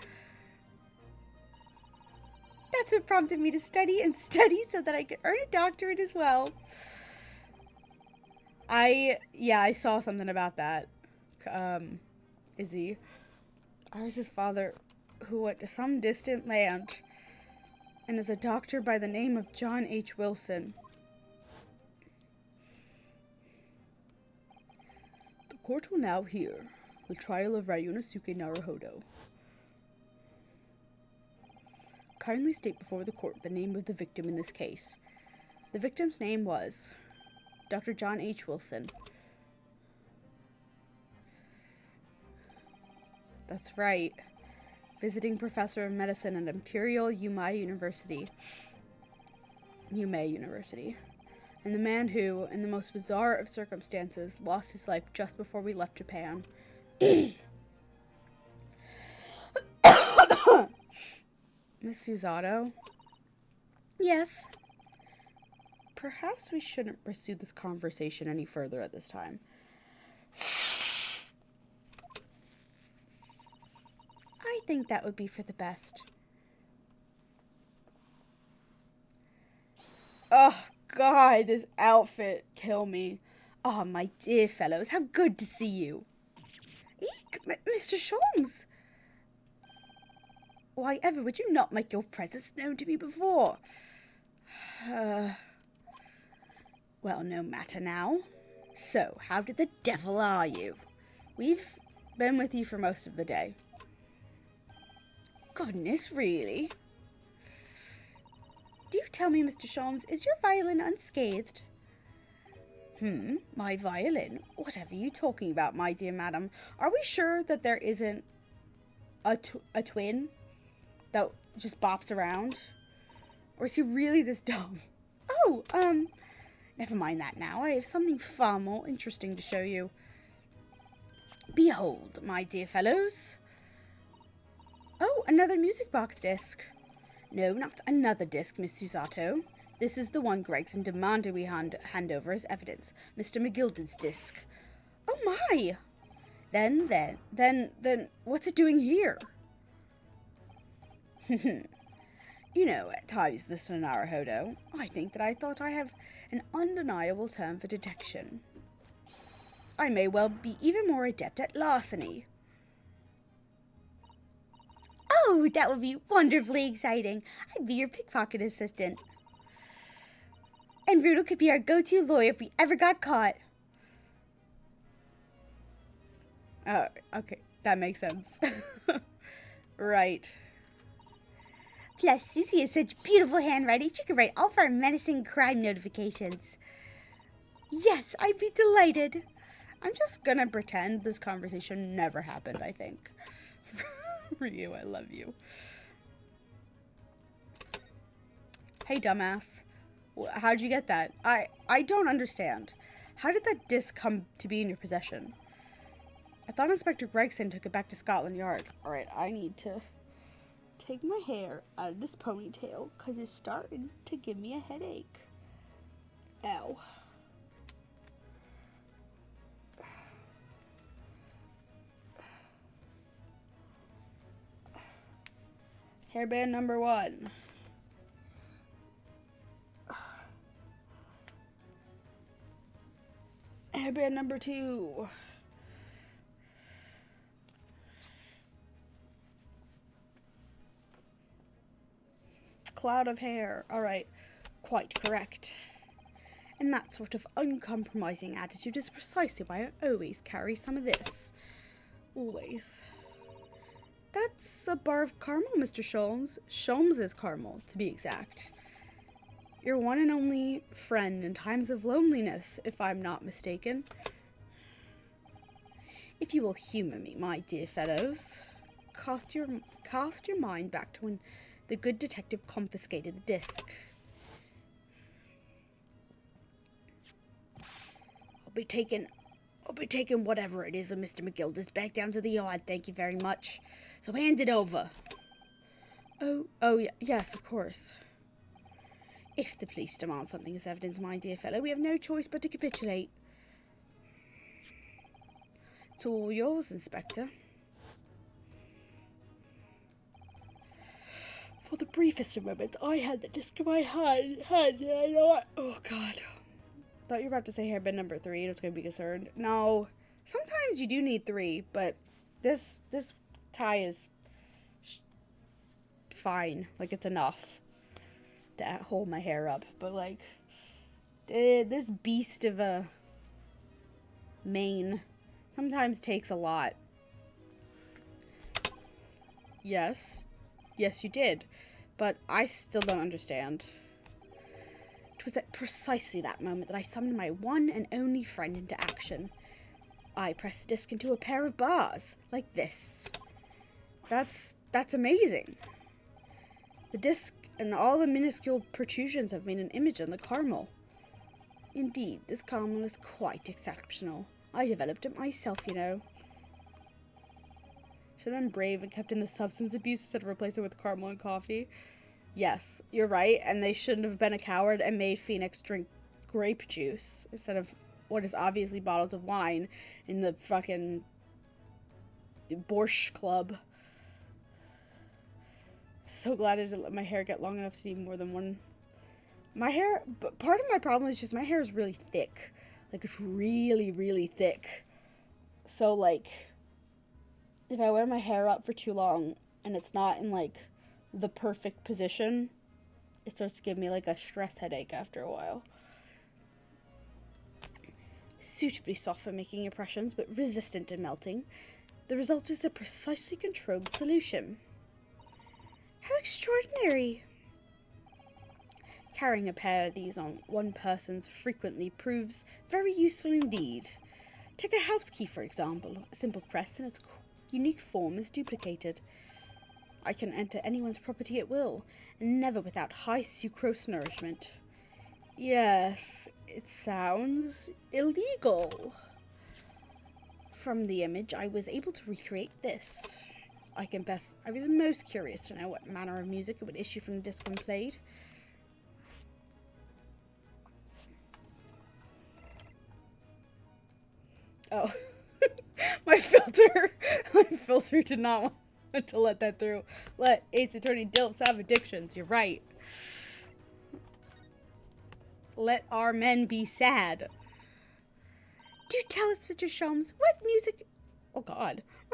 That's what prompted me to study and study so that I could earn a doctorate as well. I saw something about that. Izzy. Iris' father, who went to some distant land and is a doctor by the name of John H. Wilson. The court will now hear the trial of Ryunosuke Naruhodo. Kindly state before the court the name of the victim in this case. The victim's name was Dr. John H. Wilson. That's right. Visiting professor of medicine at Imperial Yumei University. And the man who, in the most bizarre of circumstances, lost his life just before we left Japan. Miss Susato? Yes? Perhaps we shouldn't pursue this conversation any further at this time. think that would be for the best. Oh, God, this outfit kill me. Oh, my dear fellows, how good to see you. Eek, Mr. Sholmes! Why ever would you not make your presence known to me before? Well, no matter now. So, how the devil are you? We've been with you for most of the day. Goodness, really? Do tell me, Mr. Sholmes, is your violin unscathed? My violin? Whatever are you talking about, my dear madam? Are we sure that there isn't a twin that just bops around? Or is he really this dumb? Oh, Never mind that now. I have something far more interesting to show you. Behold, my dear fellows. Oh, another music box disc. No, not another disc, Miss Susato. This is the one Gregson demanded we hand over as evidence. Mr. McGilden's disc. Oh my! Then, what's it doing here? You know, at times, Mr. Naruhodo, I think that I thought I have an undeniable term for detection. I may well be even more adept at larceny. Oh, that would be wonderfully exciting. I'd be your pickpocket assistant. And Rudel could be our go-to lawyer if we ever got caught. Oh, okay. That makes sense. Right. Plus, Susie has such beautiful handwriting, she could write all of our menacing crime notifications. Yes, I'd be delighted. I'm just gonna pretend this conversation never happened, I think. Ryu, I love you. Hey, dumbass. How'd you get that? I don't understand. How did that disc come to be in your possession? I thought Inspector Gregson took it back to Scotland Yard. Alright, I need to take my hair out of this ponytail because it's starting to give me a headache. Ow. Hairband number 1. Hairband number 2. Cloud of hair. Alright, quite correct. And that sort of uncompromising attitude is precisely why I always carry some of this. Always. That's a bar of caramel, Mr. Sholmes. Sholmes' caramel, to be exact. Your one and only friend in times of loneliness, if I'm not mistaken. If you will humor me, my dear fellows, cast your mind back to when the good detective confiscated the disc. I'll be taking whatever it is of Mr. McGilda's back down to the yard, thank you very much. So hand it over. Yes, of course. If the police demand something as evidence, my dear fellow, we have no choice but to capitulate. It's all yours, Inspector. For the briefest of moments, I had the disc in my hand, oh God. Thought you were about to say hairband number 3, I was going to be concerned. No, sometimes you do need 3, but this tie is fine. Like, it's enough to hold my hair up. But, like, this beast of a mane sometimes takes a lot. Yes, you did. But I still don't understand. It was at precisely that moment that I summoned my one and only friend into action. I pressed the disc into a pair of bars, like this. That's amazing. The disc and all the minuscule protrusions have made an image on the caramel. Indeed, this caramel is quite exceptional. I developed it myself, you know. Should have been brave and kept in the substance abuse instead of replacing it with caramel and coffee. Yes, you're right, and they shouldn't have been a coward and made Phoenix drink grape juice instead of what is obviously bottles of wine in the fucking Borscht Club. So glad I didn't let my hair get long enough to need more than one. My hair, but part of my problem is just my hair is really thick. Like, it's really, really thick. So, like, if I wear my hair up for too long and it's not in, like, the perfect position, it starts to give me, like, a stress headache after a while. Suitably soft for making impressions, but resistant to melting. The result is a precisely controlled solution. How extraordinary! Carrying a pair of these on one person's frequently proves very useful indeed. Take a house key, for example. A simple press and its unique form is duplicated. I can enter anyone's property at will, and never without high sucrose nourishment. Yes, it sounds illegal. From the image, I was able to recreate this. I confess, I was most curious to know what manner of music it would issue from the disc when played. Oh, my filter did not want to let that through. Let Ace Attorney Dilfs have addictions, you're right. Let our men be sad. Do tell us, Mr. Sholmes, what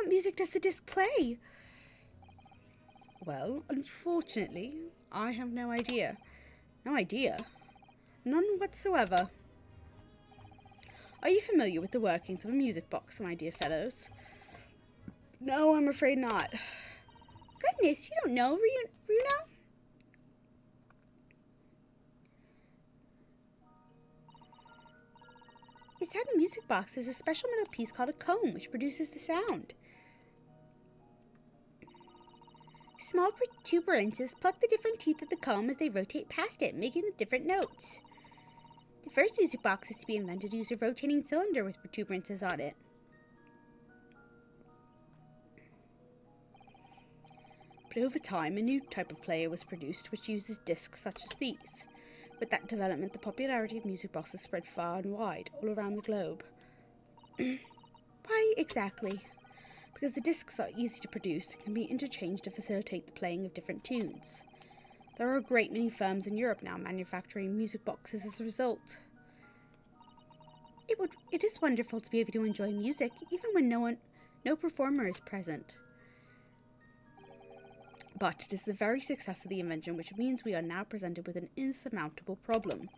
music does the disc play? Well, unfortunately, I have no idea. No idea? None whatsoever. Are you familiar with the workings of a music box, my dear fellows? No, I'm afraid not. Goodness, you don't know, Runo? Inside the music box is a special metal piece called a comb, which produces the sound. Small protuberances pluck the different teeth of the comb as they rotate past it, making the different notes. The first music boxes to be invented used a rotating cylinder with protuberances on it. But over time, a new type of player was produced which uses discs such as these. With that development, the popularity of music boxes spread far and wide, all around the globe. Why exactly? Because the discs are easy to produce and can be interchanged to facilitate the playing of different tunes. There are a great many firms in Europe now manufacturing music boxes as a result. It is wonderful to be able to enjoy music, even when no performer is present. But it is the very success of the invention which means we are now presented with an insurmountable problem.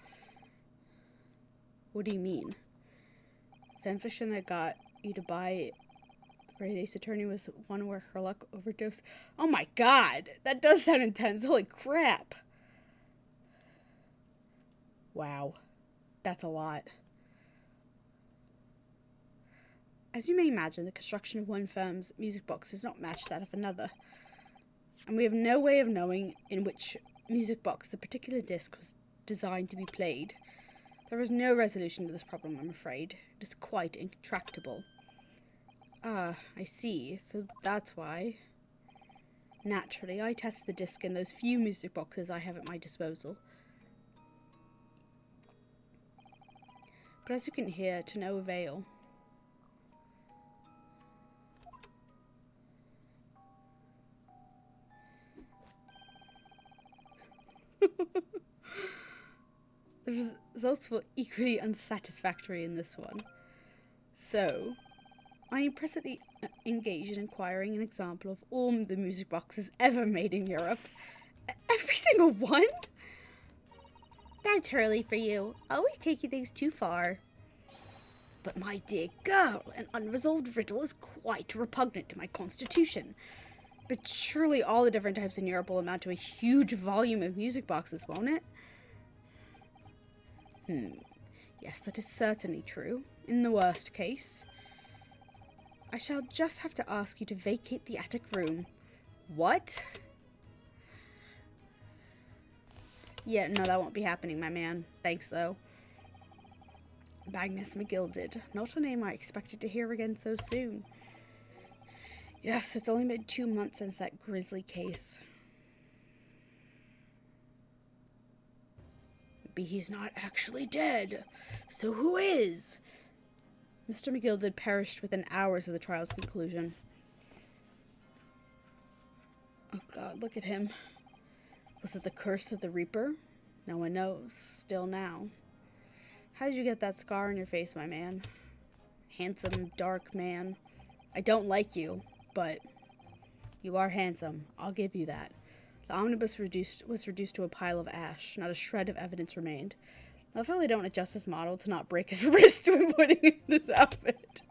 What do you mean? Fanfiction that got you to buy The Great Ace Attorney was one where Herlock overdosed. Oh my god! That does sound intense. Holy crap! Wow. That's a lot. As you may imagine, the construction of one firm's music box does not match that of another. And we have no way of knowing in which music box the particular disc was designed to be played. There is no resolution to this problem, I'm afraid. It is quite intractable. Ah, I see. So that's why. Naturally, I test the disc in those few music boxes I have at my disposal. But as you can hear, to no avail. The results were equally unsatisfactory in this one. So, I am presently engaged in acquiring an example of all the music boxes ever made in Europe. Every single one? That's Hurley for you. Always taking things too far. But my dear girl, an unresolved riddle is quite repugnant to my constitution. But surely all the different types in Europe will amount to a huge volume of music boxes, won't it? Yes, that is certainly true. In the worst case. I shall just have to ask you to vacate the attic room. What? Yeah, no, that won't be happening, my man. Thanks, though. Magnus McGilded. Not a name I expected to hear again so soon. Yes, it's only been 2 months since that grisly case. Maybe he's not actually dead. So who is? Mr. McGilded perished within hours of the trial's conclusion. Oh god, look at him. Was it the curse of the Reaper? No one knows. Still now. How did you get that scar on your face, my man? Handsome, dark man. I don't like you, but you are handsome. I'll give you that. The omnibus was reduced to a pile of ash. Not a shred of evidence remained. I love how they don't adjust his model to not break his wrist when putting in this outfit.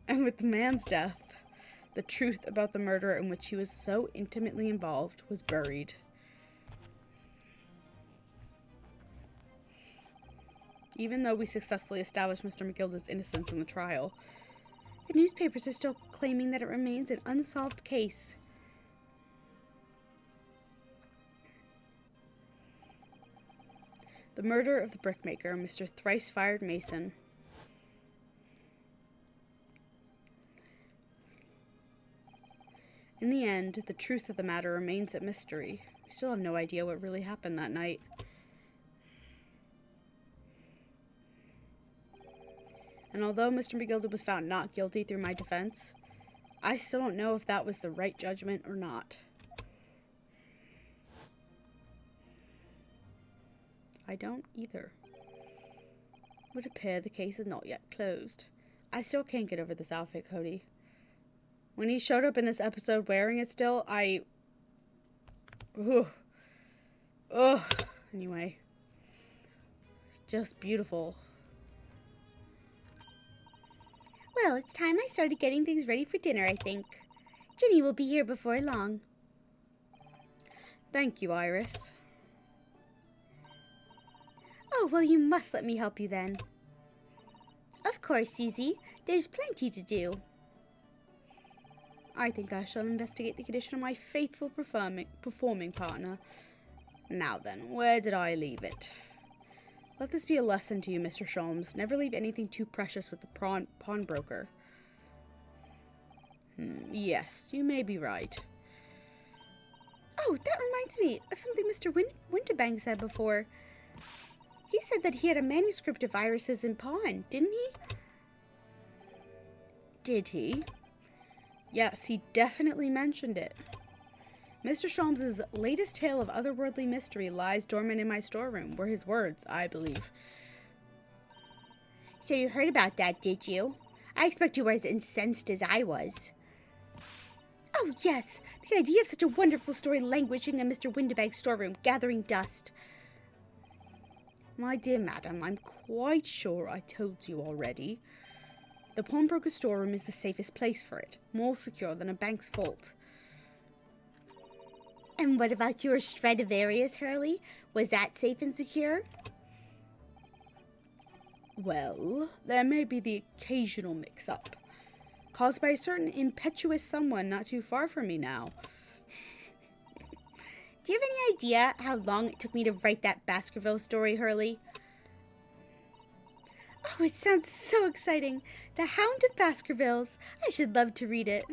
And with the man's death, the truth about the murder in which he was so intimately involved was buried. Even though we successfully established Mr. McGilda's innocence in the trial, the newspapers are still claiming that it remains an unsolved case. The murder of the brickmaker, Mr. Thrice-Fired Mason. In the end, the truth of the matter remains a mystery. We still have no idea what really happened that night. And although Mr. McGilda was found not guilty through my defense, I still don't know if that was the right judgment or not. I don't either. It would appear the case is not yet closed. I still can't get over this outfit, Cody. When he showed up in this episode wearing it still, Anyway. Just beautiful. Well, it's time I started getting things ready for dinner, I think. Ginny will be here before long. Thank you, Iris. Oh, well, you must let me help you then. Of course, Susie. There's plenty to do. I think I shall investigate the condition of my faithful performing partner. Now then, where did I leave it? Let this be a lesson to you, Mr. Sholmes. Never leave anything too precious with the pawnbroker. Yes, you may be right. Oh, that reminds me of something Mr. Winterbank said before. He said that he had a manuscript of Iris's in pawn, didn't he? Did he? Yes, he definitely mentioned it. Mr. Sholmes' latest tale of otherworldly mystery lies dormant in my storeroom, were his words, I believe. So you heard about that, did you? I expect you were as incensed as I was. Oh, yes, the idea of such a wonderful story languishing in Mr. Winterbank's storeroom, gathering dust. My dear madam, I'm quite sure I told you already. The pawnbroker's storeroom is the safest place for it, more secure than a bank's vault. And what about your Stradivarius, Hurley? Was that safe and secure? Well, there may be the occasional mix-up, caused by a certain impetuous someone not too far from me now. Do you have any idea how long it took me to write that Baskerville story, Hurley? Oh, it sounds so exciting. The Hound of Baskervilles. I should love to read it.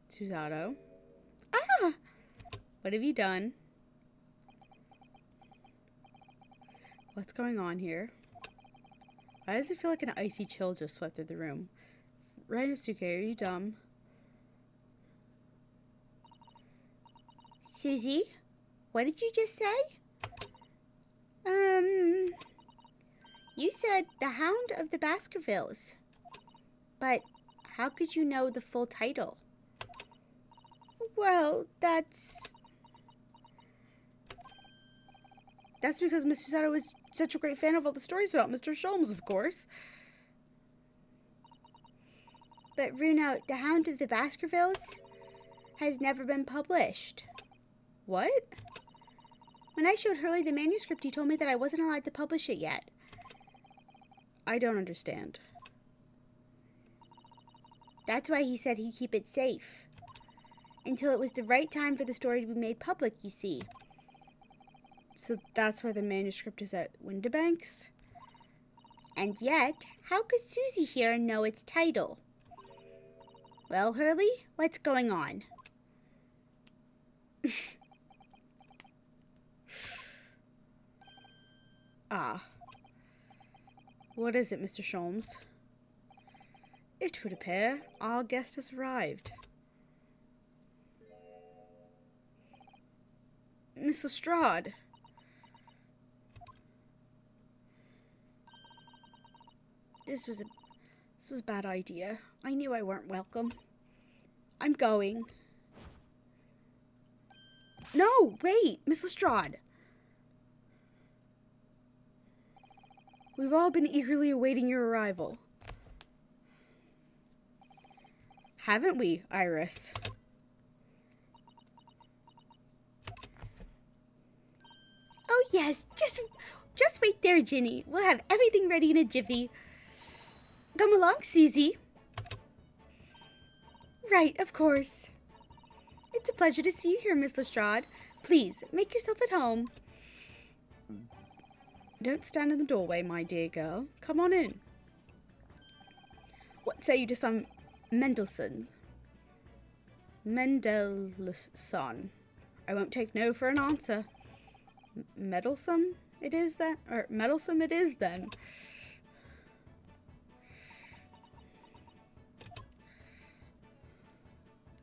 Susato. Ah! What have you done? What's going on here? Why does it feel like an icy chill just swept through the room? Rinosuke, are you dumb? Susie, what did you just say? You said the Hound of the Baskervilles. But how could you know the full title? Well, that's because Miss Susato is such a great fan of all the stories about Mr. Sholmes, of course. But Runa, the Hound of the Baskervilles has never been published. What? When I showed Hurley the manuscript, he told me that I wasn't allowed to publish it yet. I don't understand. That's why he said he'd keep it safe. Until it was the right time for the story to be made public, you see. So that's why the manuscript is at Winterbank's? And yet, how could Susie here know its title? Well, Hurley, what's going on? What is it, Mr. Sholmes? It would appear our guest has arrived. Miss Lestrade. This was a bad idea. I knew I weren't welcome. I'm going. No, wait, Miss Lestrade. We've all been eagerly awaiting your arrival. Haven't we, Iris? Oh, yes. Just wait there, Ginny. We'll have everything ready in a jiffy. Come along, Susie. Right, of course. It's a pleasure to see you here, Miss Lestrade. Please, make yourself at home. Don't stand in the doorway, my dear girl. Come on in. What say you to some Mendelssohn? Mendelssohn. I won't take no for an answer. Meddlesome it is then? Or meddlesome it is then.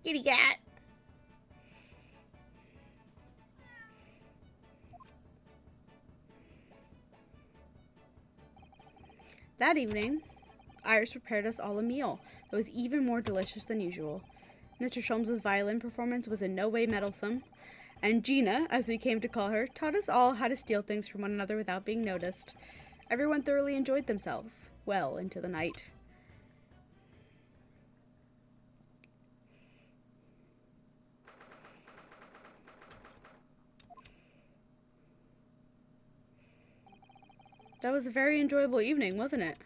Kitty cat. That evening, Iris prepared us all a meal that was even more delicious than usual. Mr. Sholmes' violin performance was in no way meddlesome, and Gina, as we came to call her, taught us all how to steal things from one another without being noticed. Everyone thoroughly enjoyed themselves, well into the night. That was a very enjoyable evening, wasn't it?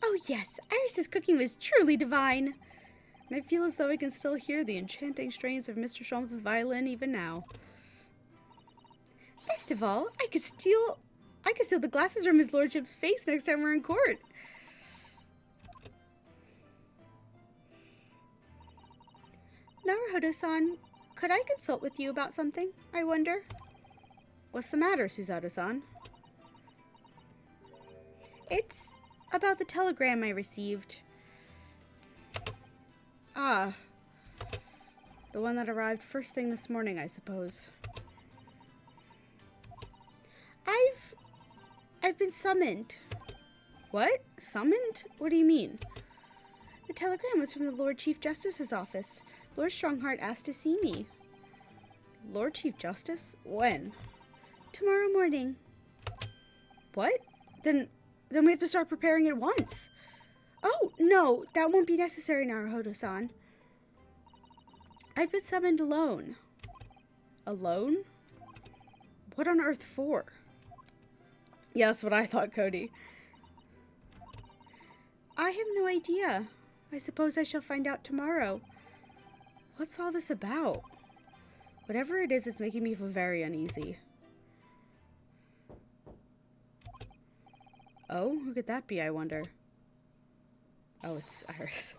Oh, yes. Iris's cooking was truly divine. And I feel as though I can still hear the enchanting strains of Mr. Sholmes' violin even now. Best of all, I could steal the glasses from his lordship's face next time we're in court. Naruhodo-san, could I consult with you about something, I wonder? What's the matter, Susato-san? It's about the telegram I received. Ah, the one that arrived first thing this morning, I suppose. I've been summoned. What? Summoned? What do you mean? The telegram was from the Lord Chief Justice's office. Lord Strongheart asked to see me. Lord Chief Justice? When? Tomorrow morning. What? Then we have to start preparing at once. Oh, no, that won't be necessary, Naruhodo-san. I've been summoned alone. Alone? What on earth for? Yeah, that's what I thought, Cody. I have no idea. I suppose I shall find out tomorrow. What's all this about? Whatever it is, it's making me feel very uneasy. Oh, who could that be, I wonder? Oh, it's Iris.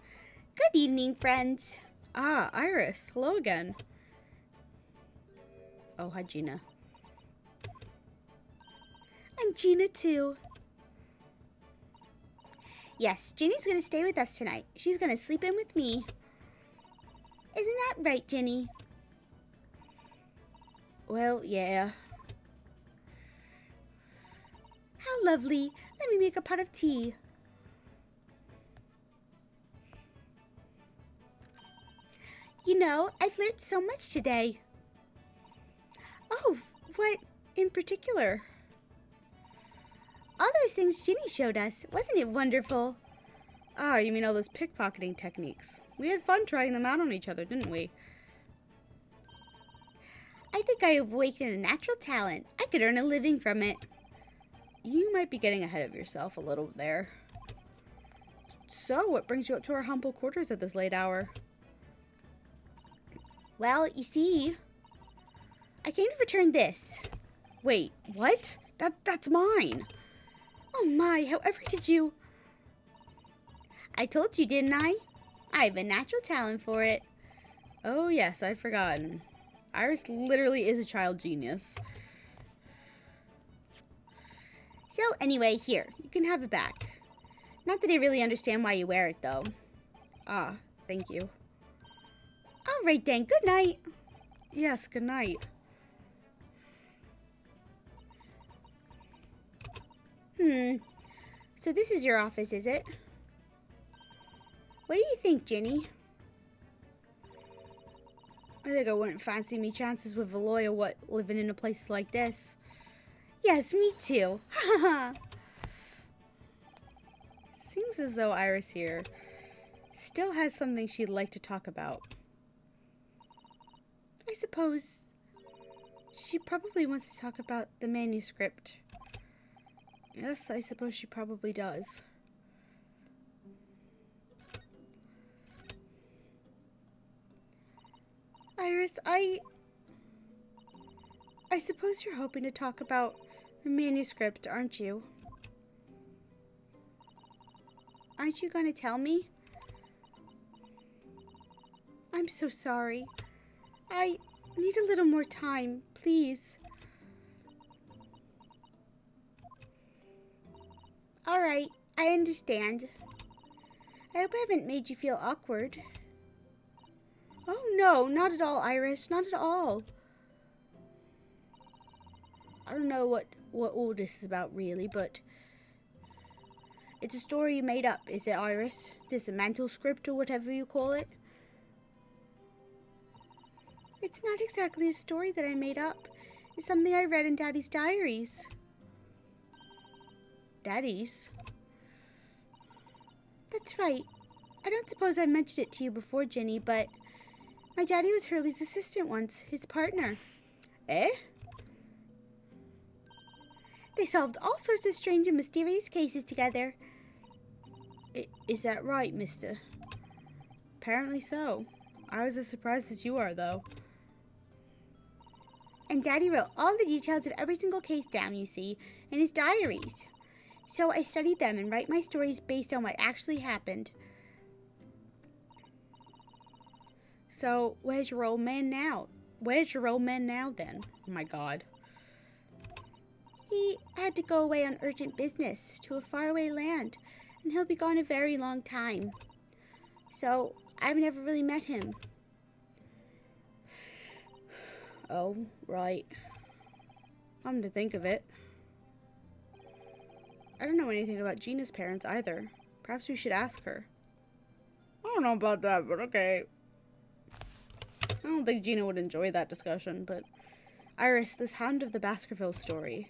Good evening, friends. Ah, Iris. Hello again. Oh, hi, Gina. And Gina, too. Yes, Ginny's going to stay with us tonight. She's going to sleep in with me. Isn't that right, Ginny? Well, yeah. How lovely. Let me make a pot of tea. You know, I've learned so much today. Oh, what in particular? All those things Ginny showed us. Wasn't it wonderful? Ah, you mean all those pickpocketing techniques. We had fun trying them out on each other, didn't we? I think I have awakened a natural talent. I could earn a living from it. You might be getting ahead of yourself a little there. So, what brings you up to our humble quarters at this late hour? Well, you see, I came to return this. Wait, what? That's mine. Oh my, however did you... I told you, didn't I? I have a natural talent for it. Oh yes, I'd forgotten. Iris literally is a child genius. So anyway, here, you can have it back. Not that I really understand why you wear it, though. Ah, thank you. All right then, good night. Yes, good night. So this is your office, is it? What do you think, Ginny? I think I wouldn't fancy me chances with a lawyer living in a place like this. Yes, me too. Seems as though Iris here still has something she'd like to talk about. I suppose she probably wants to talk about the manuscript. Yes, I suppose she probably does. Iris, I suppose you're hoping to talk about the manuscript, aren't you? Aren't you going to tell me? I'm so sorry. I need a little more time, please. All right, I understand. I hope I haven't made you feel awkward. Oh no, not at all, Iris, not at all. I don't know what all this is about really, but it's a story you made up, is it, Iris? This a mental script or whatever you call it? It's not exactly a story that I made up. It's something I read in Daddy's diaries. Daddy's? That's right. I don't suppose I mentioned it to you before, Ginny, but my daddy was Hurley's assistant once, his partner. Eh? They solved all sorts of strange and mysterious cases together. Is that right, mister? Apparently so. I was as surprised as you are, though. And Daddy wrote all the details of every single case down, you see, in his diaries. So I studied them and write my stories based on what actually happened. So, where's your old man now? Where's your old man now, then? Oh my god. He had to go away on urgent business to a faraway land, and he'll be gone a very long time. So, I've never really met him. Oh, right. Come to think of it. I don't know anything about Gina's parents either. Perhaps we should ask her. I don't know about that, but okay. I don't think Gina would enjoy that discussion, but... Iris, this Hound of the Baskerville story.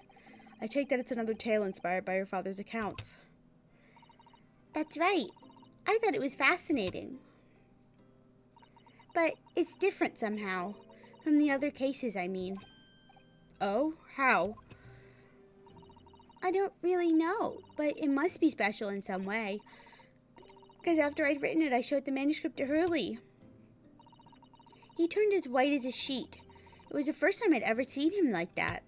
I take that it's another tale inspired by your father's accounts. That's right. I thought it was fascinating. But it's different somehow. From the other cases, I mean. Oh? How? I don't really know, but it must be special in some way. Because after I'd written it, I showed the manuscript to Hurley. He turned as white as a sheet. It was the first time I'd ever seen him like that.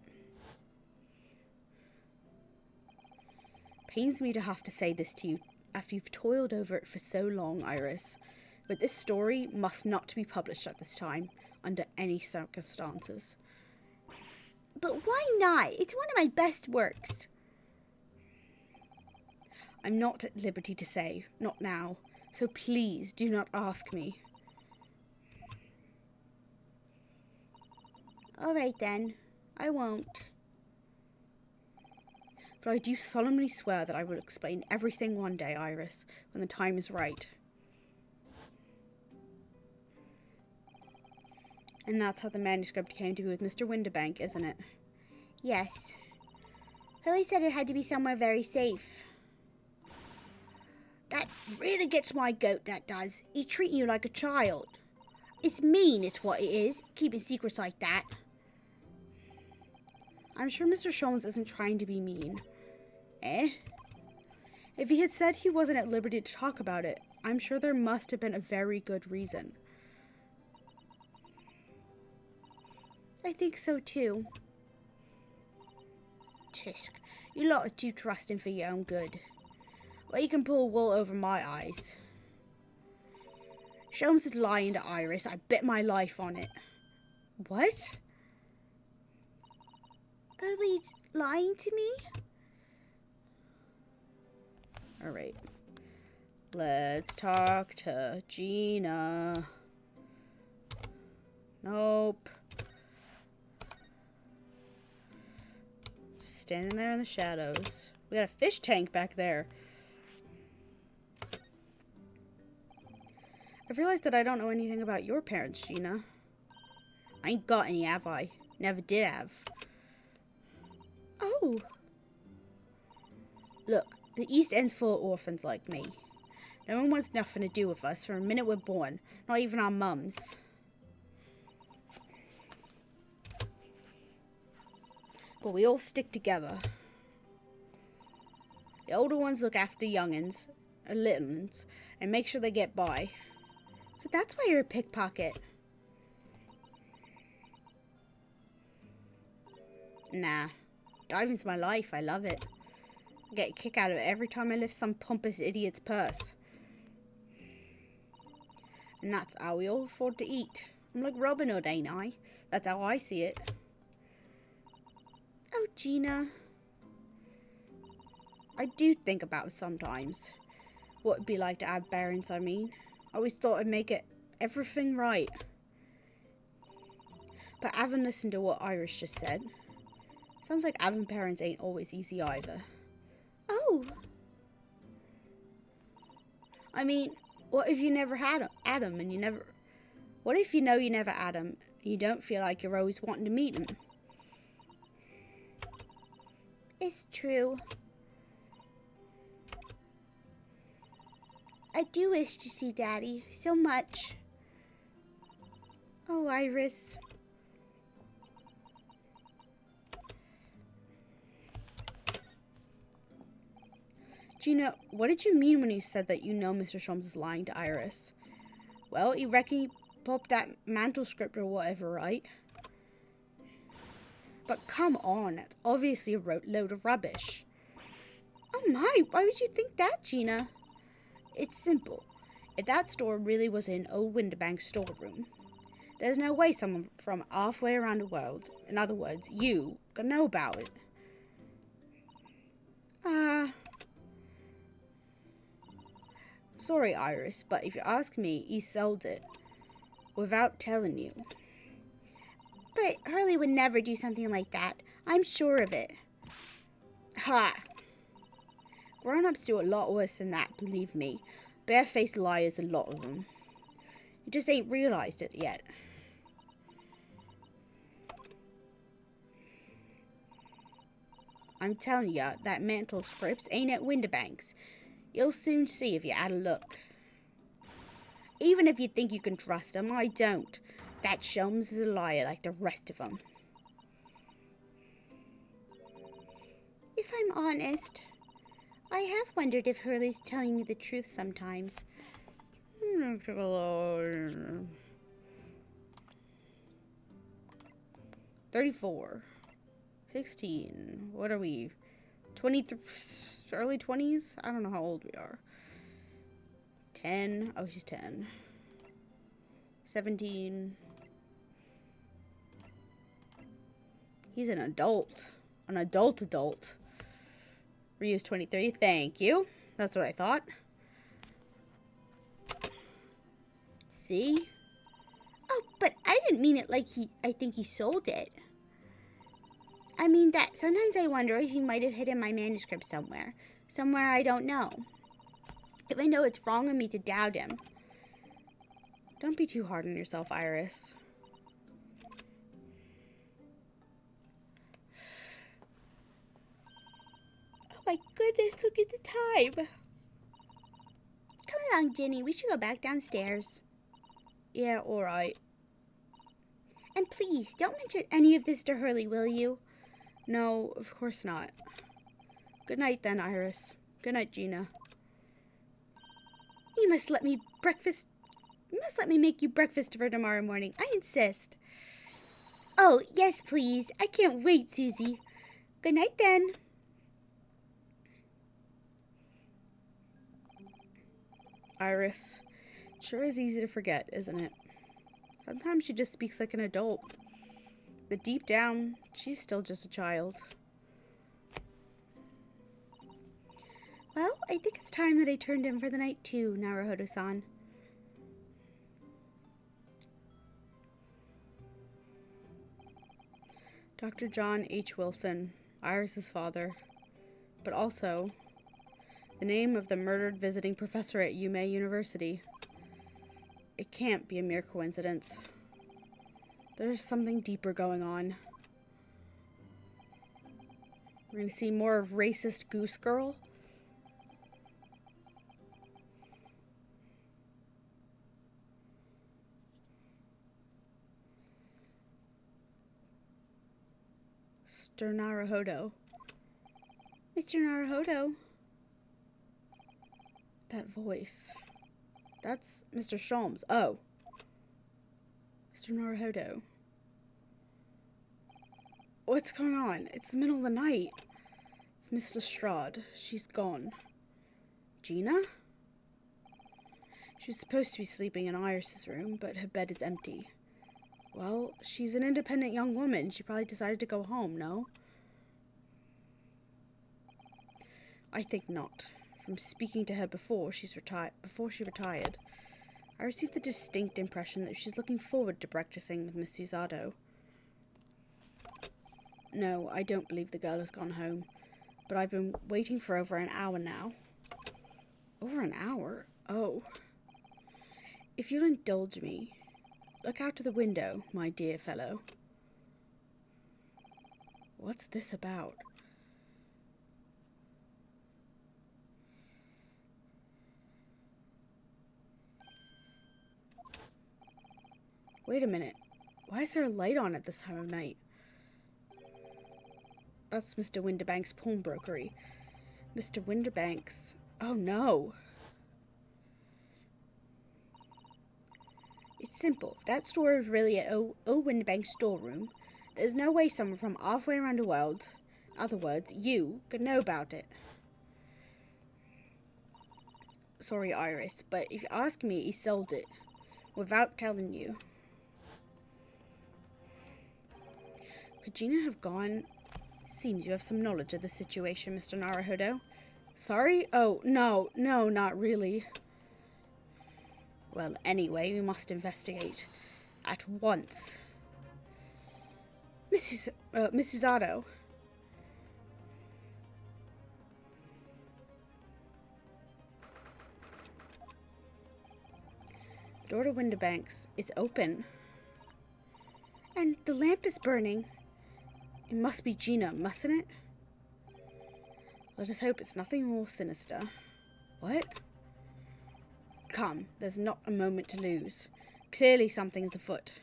Pains me to have to say this to you after you've toiled over it for so long, Iris. But this story must not be published at this time, under any circumstances. But why not? It's one of my best works. I'm not at liberty to say, not now, so please do not ask me. All right then, I won't. But I do solemnly swear that I will explain everything one day, Iris, when the time is right. And that's how the manuscript came to be with Mr. Windibank, isn't it? Yes. Hurley said it had to be somewhere very safe. That really gets my goat, that does. He's treating you like a child. It's mean, it's what it is, keeping secrets like that. I'm sure Mr. Sholmes isn't trying to be mean. Eh? If he had said he wasn't at liberty to talk about it, I'm sure there must have been a very good reason. I think so too. Tisk, you lot are too trusting for your own good. Well, you can pull wool over my eyes. Sholmes is lying to Iris. I bet my life on it. What? Hurley's lying to me? Alright. Let's talk to Gina. Nope. Just standing there in the shadows. We got a fish tank back there. I've realized that I don't know anything about your parents, Gina. I ain't got any, have I? Never did have. Oh. Look, the East End's full of orphans like me. No one wants nothing to do with us from the minute we're born. Not even our mums. But we all stick together. The older ones look after the young'uns, or little ones, and make sure they get by. So that's why you're a pickpocket. Nah. Diving's my life. I love it. I get a kick out of it every time I lift some pompous idiot's purse. And that's how we all afford to eat. I'm like Robin Hood, ain't I? That's how I see it. Oh, Gina. I do think about it sometimes. What it'd be like to have parents, I mean. I always thought I'd make it everything right. But having listened to what Iris just said, sounds like having parents ain't always easy either. Oh. I mean, what if you never had Adam and you never... What if you know you never had him and you don't feel like you're always wanting to meet him? It's true. I do wish to see Daddy so much. Oh, Iris. Gina, what did you mean when you said that you know Mr. Sholmes is lying to Iris? Well, you reckon he popped that manuscript or whatever, right? But come on, it's obviously a load of rubbish. Oh my, why would you think that, Gina? It's simple. If that store really was in old Winterbank's storeroom, there's no way someone from halfway around the world, in other words, you, could know about it. Sorry, Iris, but if you ask me, he sold it. Without telling you. But Hurley would never do something like that. I'm sure of it. Ha! Grown-ups do a lot worse than that, believe me. Barefaced liars, a lot of them. You just ain't realized it yet. I'm telling ya, that mantle scripts ain't at Winterbank's. You'll soon see if you had a look. Even if you think you can trust him, I don't. That Sholmes is a liar like the rest of them. If I'm honest, I have wondered if Hurley's telling me the truth sometimes. 34. 16. What are we? 23, early 20s? I don't know how old we are. 10. Oh, she's 10. 17. He's an adult. An adult. Ryu's 23. Thank you. That's what I thought. See? Oh, but I didn't mean it like I think he sold it. I mean that sometimes I wonder if he might have hidden my manuscript somewhere. Somewhere I don't know. Even though it's wrong of me to doubt him. Don't be too hard on yourself, Iris. Oh my goodness, look at the time. Come along, Ginny. We should go back downstairs. Yeah, alright. And please, don't mention any of this to Hurley, will you? No, of course not. Good night then, Iris. Good night, Gina. You must let me make you breakfast for tomorrow morning. I insist. Oh, yes, please. I can't wait, Susie. Good night then. Iris, it sure is easy to forget, isn't it? Sometimes she just speaks like an adult. But deep down, she's still just a child. Well, I think it's time that I turned in for the night too, Naruhodo-san. Dr. John H. Wilson, Iris's father, but also the name of the murdered visiting professor at Yume University. It can't be a mere coincidence. There's something deeper going on. We're going to see more of racist Goose Girl. Mr. Naruhodo. Mr. Naruhodo. That voice. That's Mr. Sholmes. Oh. Mr. Naruhodo. What's going on? It's the middle of the night. It's Miss Lestrade. She's gone. Gina? She was supposed to be sleeping in Iris's room, but her bed is empty. Well, she's an independent young woman. She probably decided to go home, no? I think not. From speaking to her before she retired, I received the distinct impression that she's looking forward to practicing with Miss Usado. No, I don't believe the girl has gone home, but I've been waiting for over an hour now. Over an hour? Oh. If you'll indulge me, look out of the window, my dear fellow. What's this about? Wait a minute. Why is there a light on at this time of night? That's Mr. Winterbank's pawnbrokery. Mr. Winterbank's... Oh no! It's simple. If that store is really an old Winterbank's storeroom, there's no way someone from halfway around the world, in other words, you, could know about it. Sorry, Iris, but if you ask me, he sold it. Without telling you. Could Gina have gone? Seems you have some knowledge of the situation, Mr. Naruhodo. Sorry? Oh, no, not really. Well, anyway, we must investigate. At once. Miss Usado. The door to Winterbank's. It's open. And the lamp is burning. It must be Gina, mustn't it? Let us hope it's nothing more sinister. What? Come, there's not a moment to lose. Clearly something is afoot.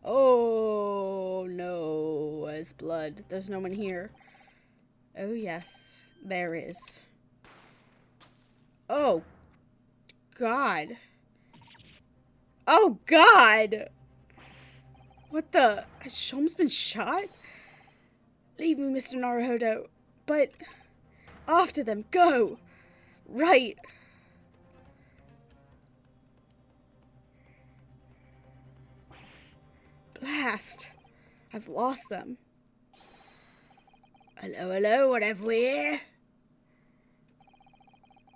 Oh, no, there's blood. There's no one here. Oh, yes, there is. Oh, God. Oh, God! What the? Has Sholmes been shot? Leave me, Mr. Naruhodo. But... after them, go! Right! Blast! I've lost them. Hello, what have we here?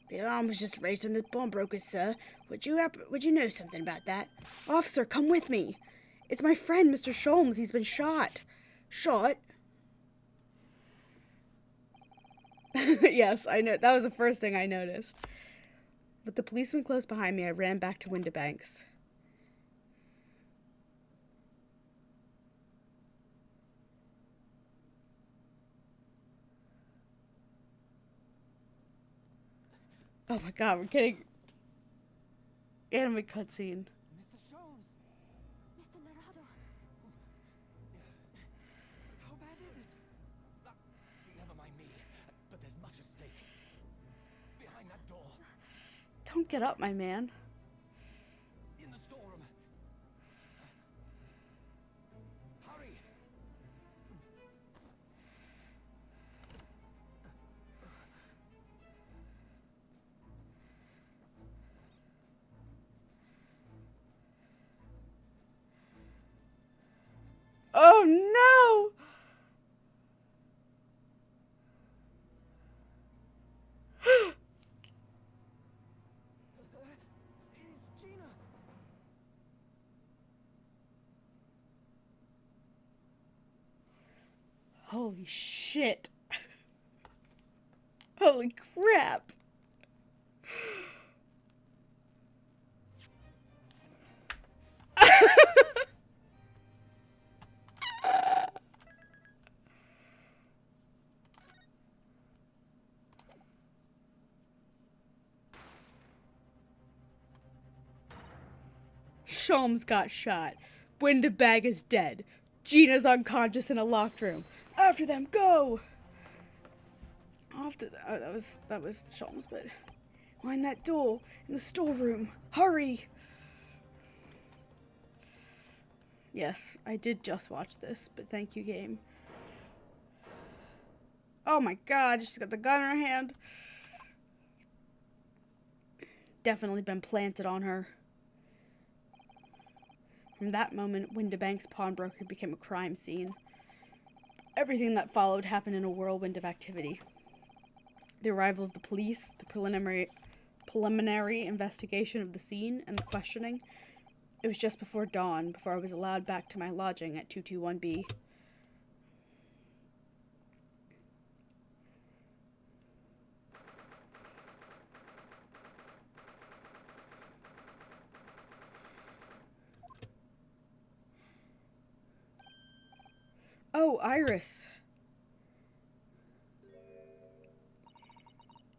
The alarm was just raised on the pawnbrokers, sir. Would you know something about that? Officer, come with me. It's my friend, Mr. Sholmes. He's been shot. Shot? Yes, I know. That was the first thing I noticed. With the policeman close behind me, I ran back to Winterbank's. Oh my God, we're getting anime cutscene. Mr. Sholmes! Mr. Narado. How bad is it? Never mind me, but there's much at stake. Behind that door. Don't get up, my man. In the storeroom. Hurry! Oh no! Holy shit. Holy crap. Sholmes got shot. Windbag is dead. Gina's unconscious in a locked room. After them, go! After that was Sholmes, but find that door in the storeroom. Hurry! Yes, I did just watch this, but thank you, game. Oh my god, she's got the gun in her hand. Definitely been planted on her. From that moment, Windibank's pawnbroker became a crime scene. Everything that followed happened in a whirlwind of activity. The arrival of the police, the preliminary investigation of the scene, and the questioning. It was just before dawn, before I was allowed back to my lodging at 221B. Oh, Iris.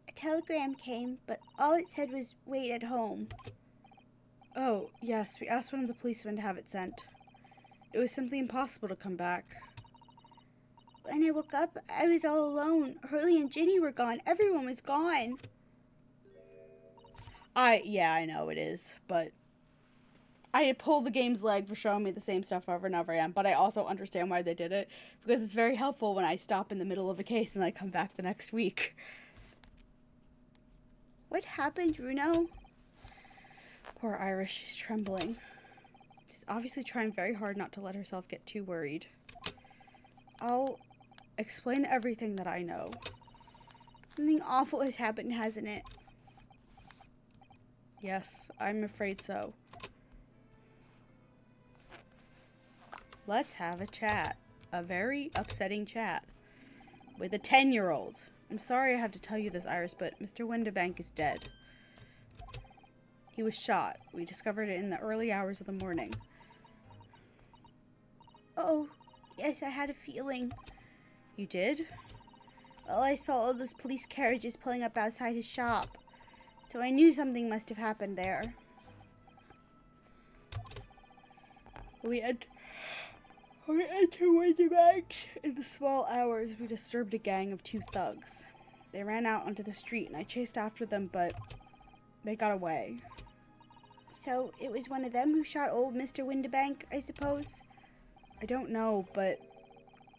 A telegram came, but all it said was wait at home. Oh, yes, we asked one of the policemen to have it sent. It was simply impossible to come back. When I woke up, I was all alone. Hurley and Ginny were gone. Everyone was gone. Yeah, I know it is, but I pull the game's leg for showing me the same stuff over and over again, but I also understand why they did it, because it's very helpful when I stop in the middle of a case and I come back the next week. What happened, Bruno? Poor Iris, she's trembling. She's obviously trying very hard not to let herself get too worried. I'll explain everything that I know. Something awful has happened, hasn't it? Yes, I'm afraid so. Let's have a chat. A very upsetting chat. With a 10-year-old. I'm sorry I have to tell you this, Iris, but Mr. Windibank is dead. He was shot. We discovered it in the early hours of the morning. Oh, yes, I had a feeling. You did? Well, I saw all those police carriages pulling up outside his shop. So I knew something must have happened there. We entered Windibank. In the small hours, we disturbed a gang of 2 thugs. They ran out onto the street, and I chased after them, but they got away. So it was one of them who shot old Mr. Windibank, I suppose? I don't know, but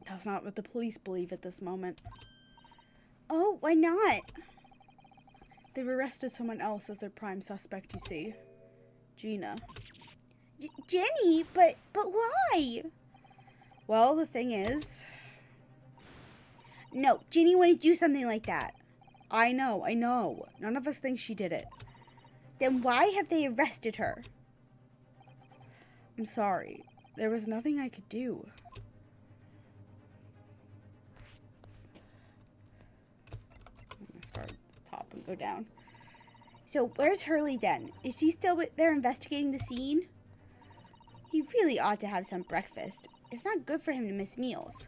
that's not what the police believe at this moment. Oh, why not? They've arrested someone else as their prime suspect, you see. Gina. Jenny? But why? Well, the thing is... No, Ginny wouldn't do something like that. I know. None of us think she did it. Then why have they arrested her? I'm sorry. There was nothing I could do. I'm gonna start at the top and go down. So where's Hurley then? Is he still there investigating the scene? He really ought to have some breakfast. It's not good for him to miss meals.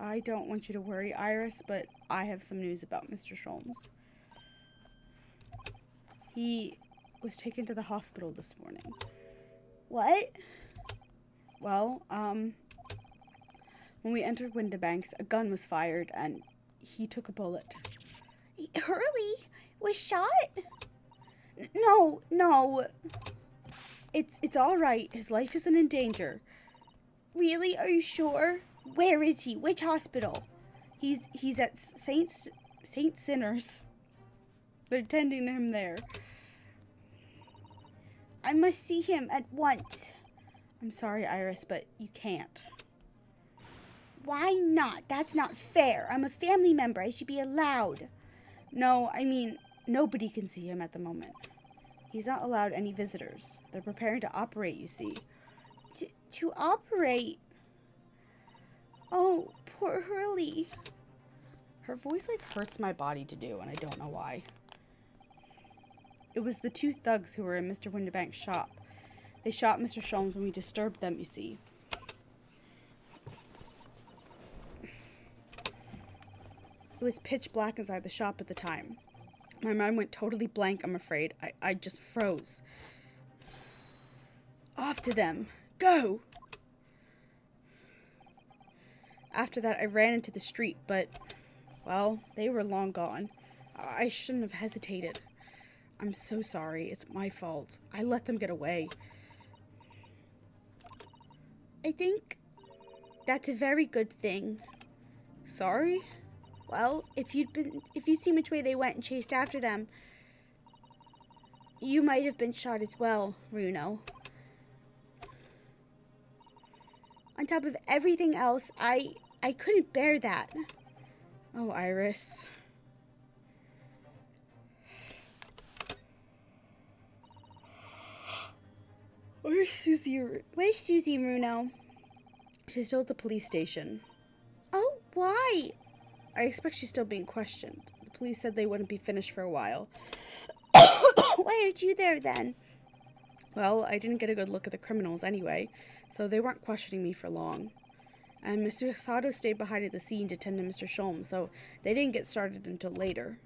I don't want you to worry, Iris, but I have some news about Mr. Sholmes. He was taken to the hospital this morning. What? Well, when we entered Windibanks, a gun was fired, and he took a bullet. Hurley was shot? No. It's all right. His life isn't in danger. Really? Are you sure? Where is he? Which hospital? He's at Saint Sinners. They're tending to him there. I must see him at once. I'm sorry, Iris, but you can't. Why not? That's not fair. I'm a family member. I should be allowed. No, I mean, nobody can see him at the moment. He's not allowed any visitors. They're preparing to operate, you see. to operate. Oh, poor Hurley. Her voice like hurts my body to do, and I don't know why. It was the two thugs who were in Mr. Windibank's shop. They shot Mr. Sholmes when we disturbed them, you see. It was pitch black inside the shop at the time. My mind went totally blank, I'm afraid. I just froze. Off to them. Go! After that, I ran into the street, but, well, they were long gone. I shouldn't have hesitated. I'm so sorry. It's my fault. I let them get away. I think that's a very good thing. Sorry? Well, if you'd seen which way they went and chased after them, you might have been shot as well, Runo. On top of everything else, I couldn't bear that. Oh, Iris. Where's Susie, Runo? She's still at the police station. Oh, why? I expect she's still being questioned. The police said they wouldn't be finished for a while. Why aren't you there then? Well, I didn't get a good look at the criminals anyway, so they weren't questioning me for long. And Mr. Sato stayed behind at the scene to tend to Mr. Sholmes, so they didn't get started until later.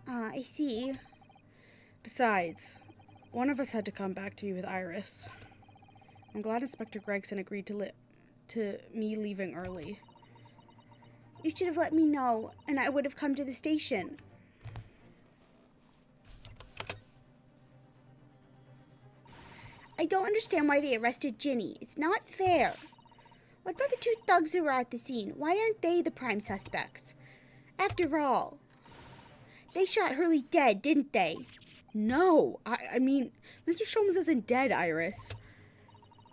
I see. Besides, one of us had to come back to be with Iris. I'm glad Inspector Gregson agreed to me leaving early. You should have let me know, and I would have come to the station. I don't understand why they arrested Ginny. It's not fair. What about the two thugs who were at the scene? Why aren't they the prime suspects? After all, they shot Hurley dead, didn't they? No, I mean, Mr. Sholmes isn't dead, Iris.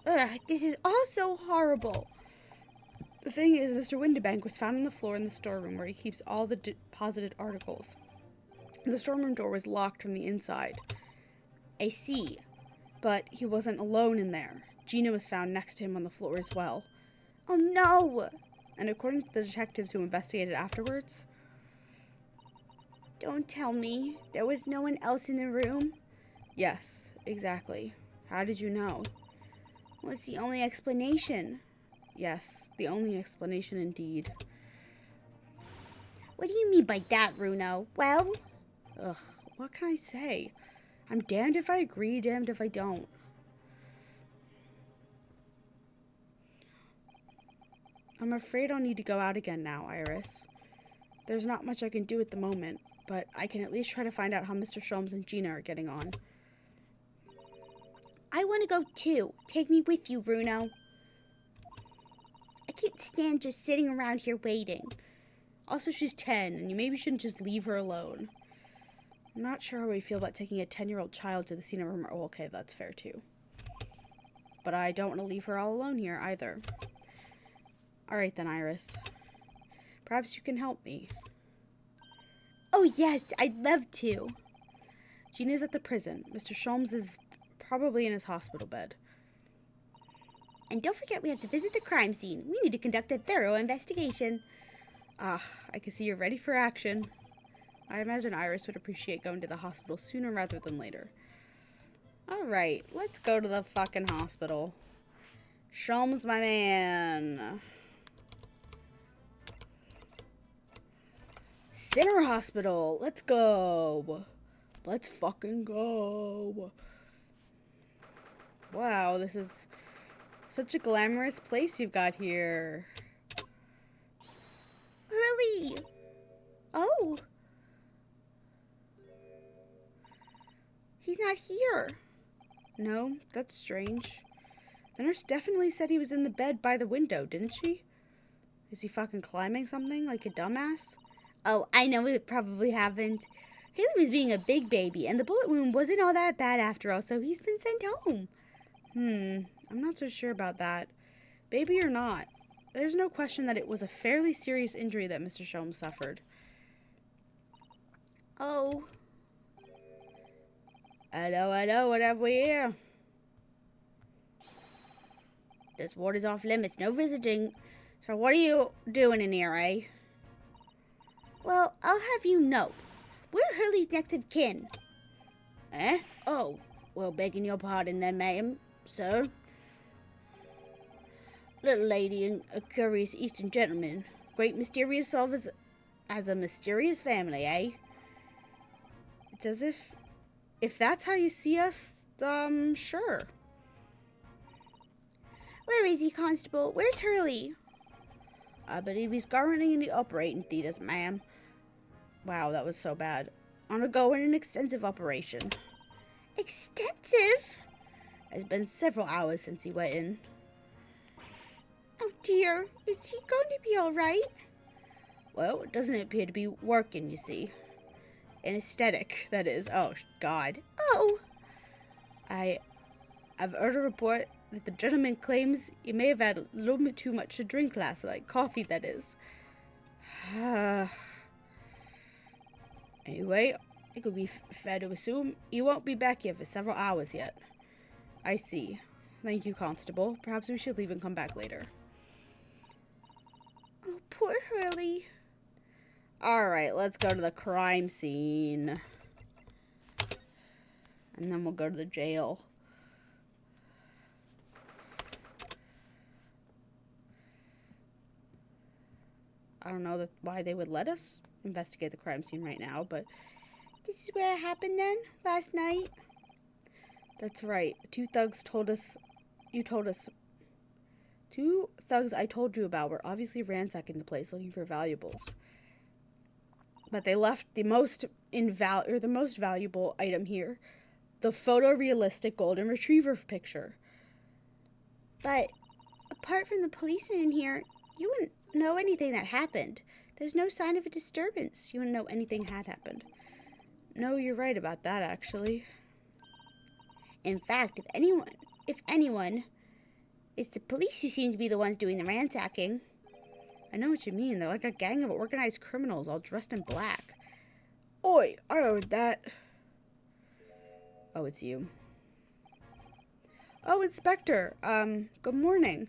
Ugh, this is all so horrible. The thing is, Mr. Windibank was found on the floor in the storeroom where he keeps all the deposited articles. The storeroom door was locked from the inside. I see. But he wasn't alone in there. Gina was found next to him on the floor as well. Oh no! And according to the detectives who investigated afterwards... Don't tell me. There was no one else in the room? Yes, exactly. How did you know? What's the only explanation? Yes, the only explanation indeed. What do you mean by that, Runo? Well? Ugh, what can I say? I'm damned if I agree, damned if I don't. I'm afraid I'll need to go out again now, Iris. There's not much I can do at the moment, but I can at least try to find out how Mr. Sholmes and Gina are getting on. I want to go too. Take me with you, Runo. I can't stand just sitting around here waiting. Also, she's 10, and you maybe shouldn't just leave her alone. I'm not sure how I feel about taking a 10-year-old child to the scene of her murder. Oh, okay, that's fair too. But I don't want to leave her all alone here either. Alright then, Iris. Perhaps you can help me. Oh yes, I'd love to. Gina's at the prison. Mr. Sholmes is probably in his hospital bed. And don't forget we have to visit the crime scene. We need to conduct a thorough investigation. Ah, I can see you're ready for action. I imagine Iris would appreciate going to the hospital sooner rather than later. Alright, let's go to the fucking hospital. Sholmes, my man. Center Hospital. Let's go. Let's fucking go. Wow, this is such a glamorous place you've got here. Hurley! Oh! He's not here. No, that's strange. The nurse definitely said he was in the bed by the window, didn't she? Is he fucking climbing something like a dumbass? Oh, I know it probably happened. Haley was being a big baby, and the bullet wound wasn't all that bad after all, so he's been sent home. I'm not so sure about that. Baby or not, there's no question that it was a fairly serious injury that Mr. Sholmes suffered. Oh. Hello, what have we here? This ward is off limits, no visiting. So what are you doing in here, eh? Well, I'll have you know, we're Hurley's next of kin. Eh? Oh, well, begging your pardon then, ma'am, sir. Little lady and a curious Eastern gentleman. Great mysterious solve as a mysterious family, eh? It's as if that's how you see us, sure. Where is he, Constable? Where's Hurley? I believe he's currently in the operating theaters, ma'am. Wow, that was so bad. Undergoing an extensive operation. Extensive? It's been several hours since he went in. Oh dear, is he going to be alright? Well, it doesn't appear to be working, you see. Anesthetic, that is. Oh, God. Oh! I've heard a report that the gentleman claims he may have had a little bit too much to drink last night. Coffee, that is. Anyway, it would be fair to assume he won't be back here for several hours yet. I see. Thank you, Constable. Perhaps we should leave and come back later. Oh, poor Hurley. Alright, let's go to the crime scene. And then we'll go to the jail. I don't know why they would let us investigate the crime scene right now, but... This is where it happened then, last night? That's right. The two thugs told us... You told us... Two thugs I told you about were obviously ransacking the place looking for valuables. But they left the most valuable item here. The photorealistic golden retriever picture. But apart from the policeman in here, you wouldn't know anything that happened. There's no sign of a disturbance. You wouldn't know anything had happened. No, you're right about that, actually. In fact, if anyone, it's the police who seem to be the ones doing the ransacking. I know what you mean. They're like a gang of organized criminals all dressed in black. Oi, I heard that. Oh, it's you. Oh, Inspector. Good morning.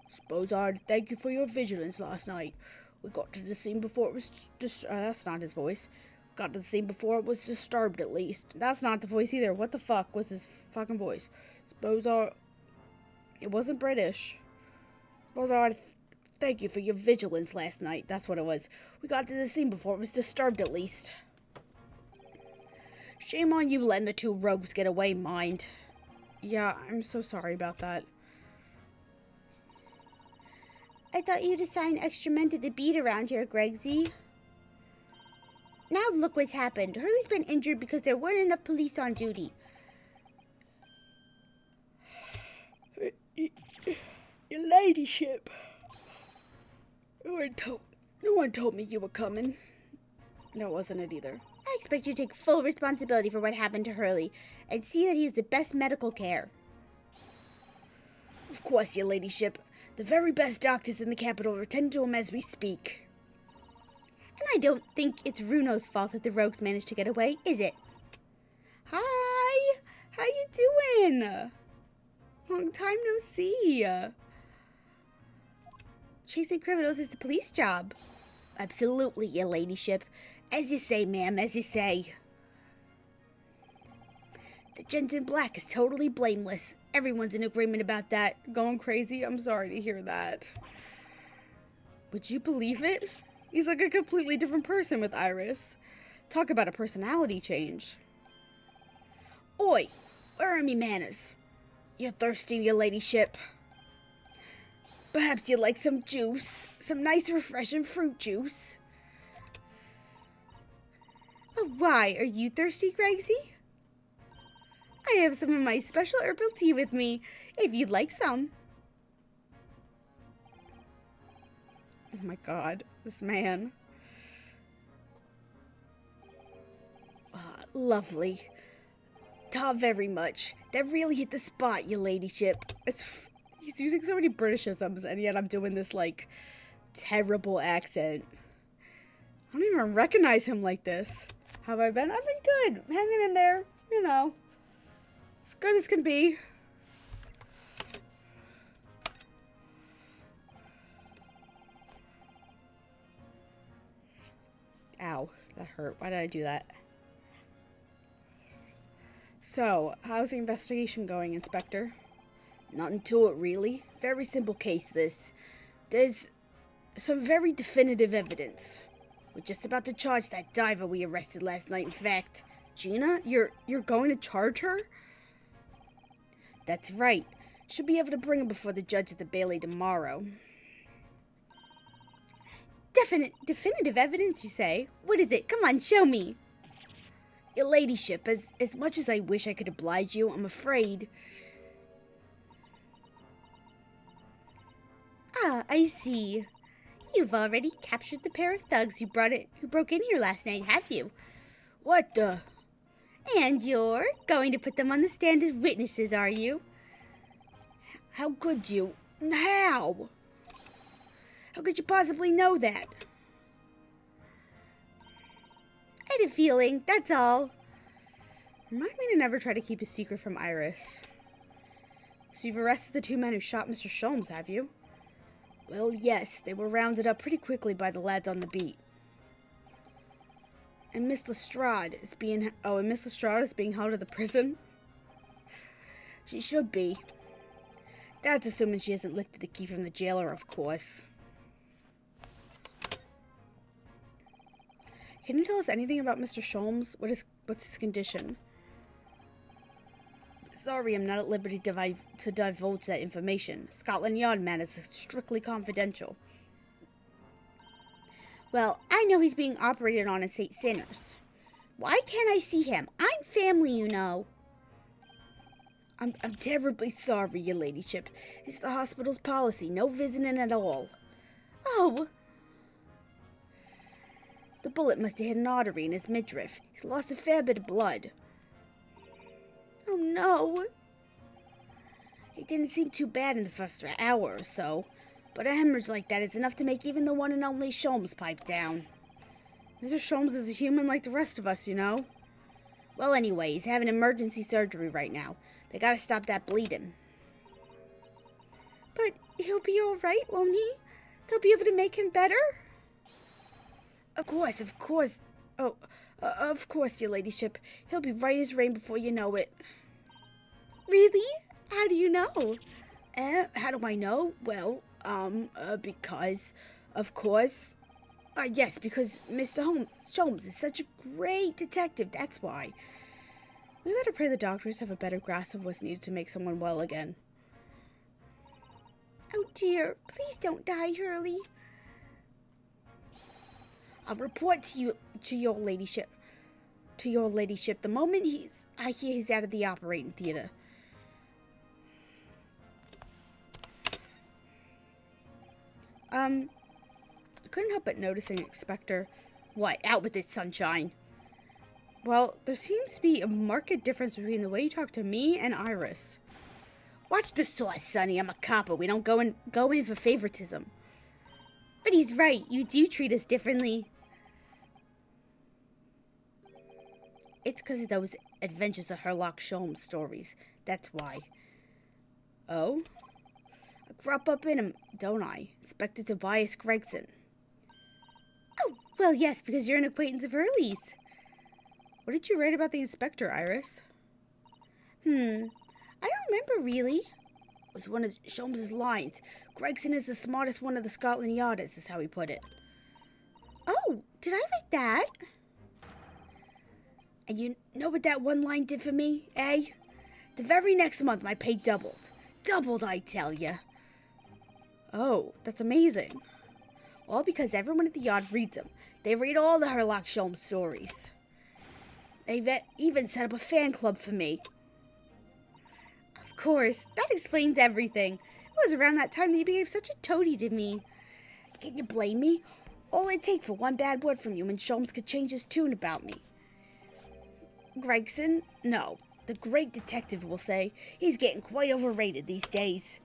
Suppose I'd thank you for your vigilance last night. We got to the scene before it was that's not his voice. Got to the scene before it was disturbed, at least. That's not the voice either. What the fuck was his fucking voice? It wasn't British. Suppose I'd thank you for your vigilance last night. That's what it was. We got to the scene before it was disturbed, at least. Shame on you letting the two rogues get away, mind. Yeah, I'm so sorry about that. I thought you'd assign extra men to the beat around here, Gregsy. Now look what's happened. Hurley's been injured because there weren't enough police on duty. Your ladyship. No one told me you were coming. No, it wasn't it either. I expect you to take full responsibility for what happened to Hurley and see that he has the best medical care. Of course, your ladyship. The very best doctors in the capital attend to him as we speak. And I don't think it's Runo's fault that the rogues managed to get away, is it? Hi! How you doing? Long time no see. Chasing criminals is the police job. Absolutely, your ladyship. As you say, ma'am, as you say. The gent in black is totally blameless. Everyone's in agreement about that. Going crazy? I'm sorry to hear that. Would you believe it? He's like a completely different person with Iris. Talk about a personality change. Oi, where are me manners? You're thirsty, your ladyship. Perhaps you'd like some juice? Some nice refreshing fruit juice? Oh, why? Are you thirsty, Gregsy? I have some of my special herbal tea with me, if you'd like some. Oh my god, this man. Lovely. Ta very much. That really hit the spot, your ladyship. He's using so many Britishisms, and yet I'm doing this, like, terrible accent. I don't even recognize him like this. How have I been? I've been good. Hanging in there, you know. As good as can be. Ow, that hurt. Why did I do that? So, how's the investigation going, Inspector? Nothing to it, really. Very simple case, this. There's some very definitive evidence. We're just about to charge that diver we arrested last night, in fact. Gina, you're going to charge her? That's right. Should be able to bring her before the judge at the Bailey tomorrow. Definitive evidence, you say? What is it? Come on, show me. Your ladyship, as much as I wish I could oblige you, I'm afraid. Ah, I see. You've already captured the pair of thugs who broke in here last night, have you? What the? And you're going to put them on the stand as witnesses, are you? How could you? How? How could you possibly know that? I had a feeling, that's all. Remind me to never try to keep a secret from Iris. So you've arrested the two men who shot Mr. Sholmes, have you? Well, yes, they were rounded up pretty quickly by the lads on the beat. And Miss Lestrade is being held at the prison? She should be. That's assuming she hasn't lifted the key from the jailer, of course. Can you tell us anything about Mr. Sholmes? What's his condition? Sorry, I'm not at liberty to divulge that information. Scotland Yard matters is strictly confidential. Well, I know he's being operated on in St. Sinners. Why can't I see him? I'm family, you know. I'm terribly sorry, your ladyship. It's the hospital's policy. No visiting at all. Oh! The bullet must have hit an artery in his midriff. He's lost a fair bit of blood. Oh, no. It didn't seem too bad in the first hour or so, but a hemorrhage like that is enough to make even the one and only Sholmes pipe down. Mr. Sholmes is a human like the rest of us, you know. Well, anyway, he's having emergency surgery right now. They gotta stop that bleeding. But he'll be all right, won't he? They'll be able to make him better? Of course. Oh, of course, your ladyship. He'll be right as rain before you know it. Really? How do you know? How do I know? Well, because, of course. Yes, because Mr. Sholmes is such a great detective, that's why. We better pray the doctors have a better grasp of what's needed to make someone well again. Oh dear, please don't die, Hurley. I'll report to your ladyship the moment I hear he's out of the operating theater. I couldn't help but noticing, Inspector. What? Out with it, sunshine. Well, there seems to be a marked difference between the way you talk to me and Iris. Watch the sauce, Sonny. I'm a copper. We don't go in for favoritism. But he's right. You do treat us differently. It's because of those Adventures of Herlock Sholmes stories. That's why. Oh? I grew up in him, don't I? Inspector Tobias Gregson. Oh, well, yes, because you're an acquaintance of Hurley's. What did you write about the inspector, Iris? I don't remember, really. It was one of Sholmes' lines. Gregson is the smartest one of the Scotland Yarders, is how he put it. Oh, did I write that? And you know what that one line did for me, eh? The very next month, my pay doubled. Doubled, I tell ya. Oh, that's amazing. All because everyone at the yard reads them. They read all the Herlock Sholmes stories. They've even set up a fan club for me. Of course, that explains everything. It was around that time that you behaved such a toady to me. Can you blame me? All it'd take for one bad word from you and Sholmes could change his tune about me. Gregson? No. The great detective will say he's getting quite overrated these days.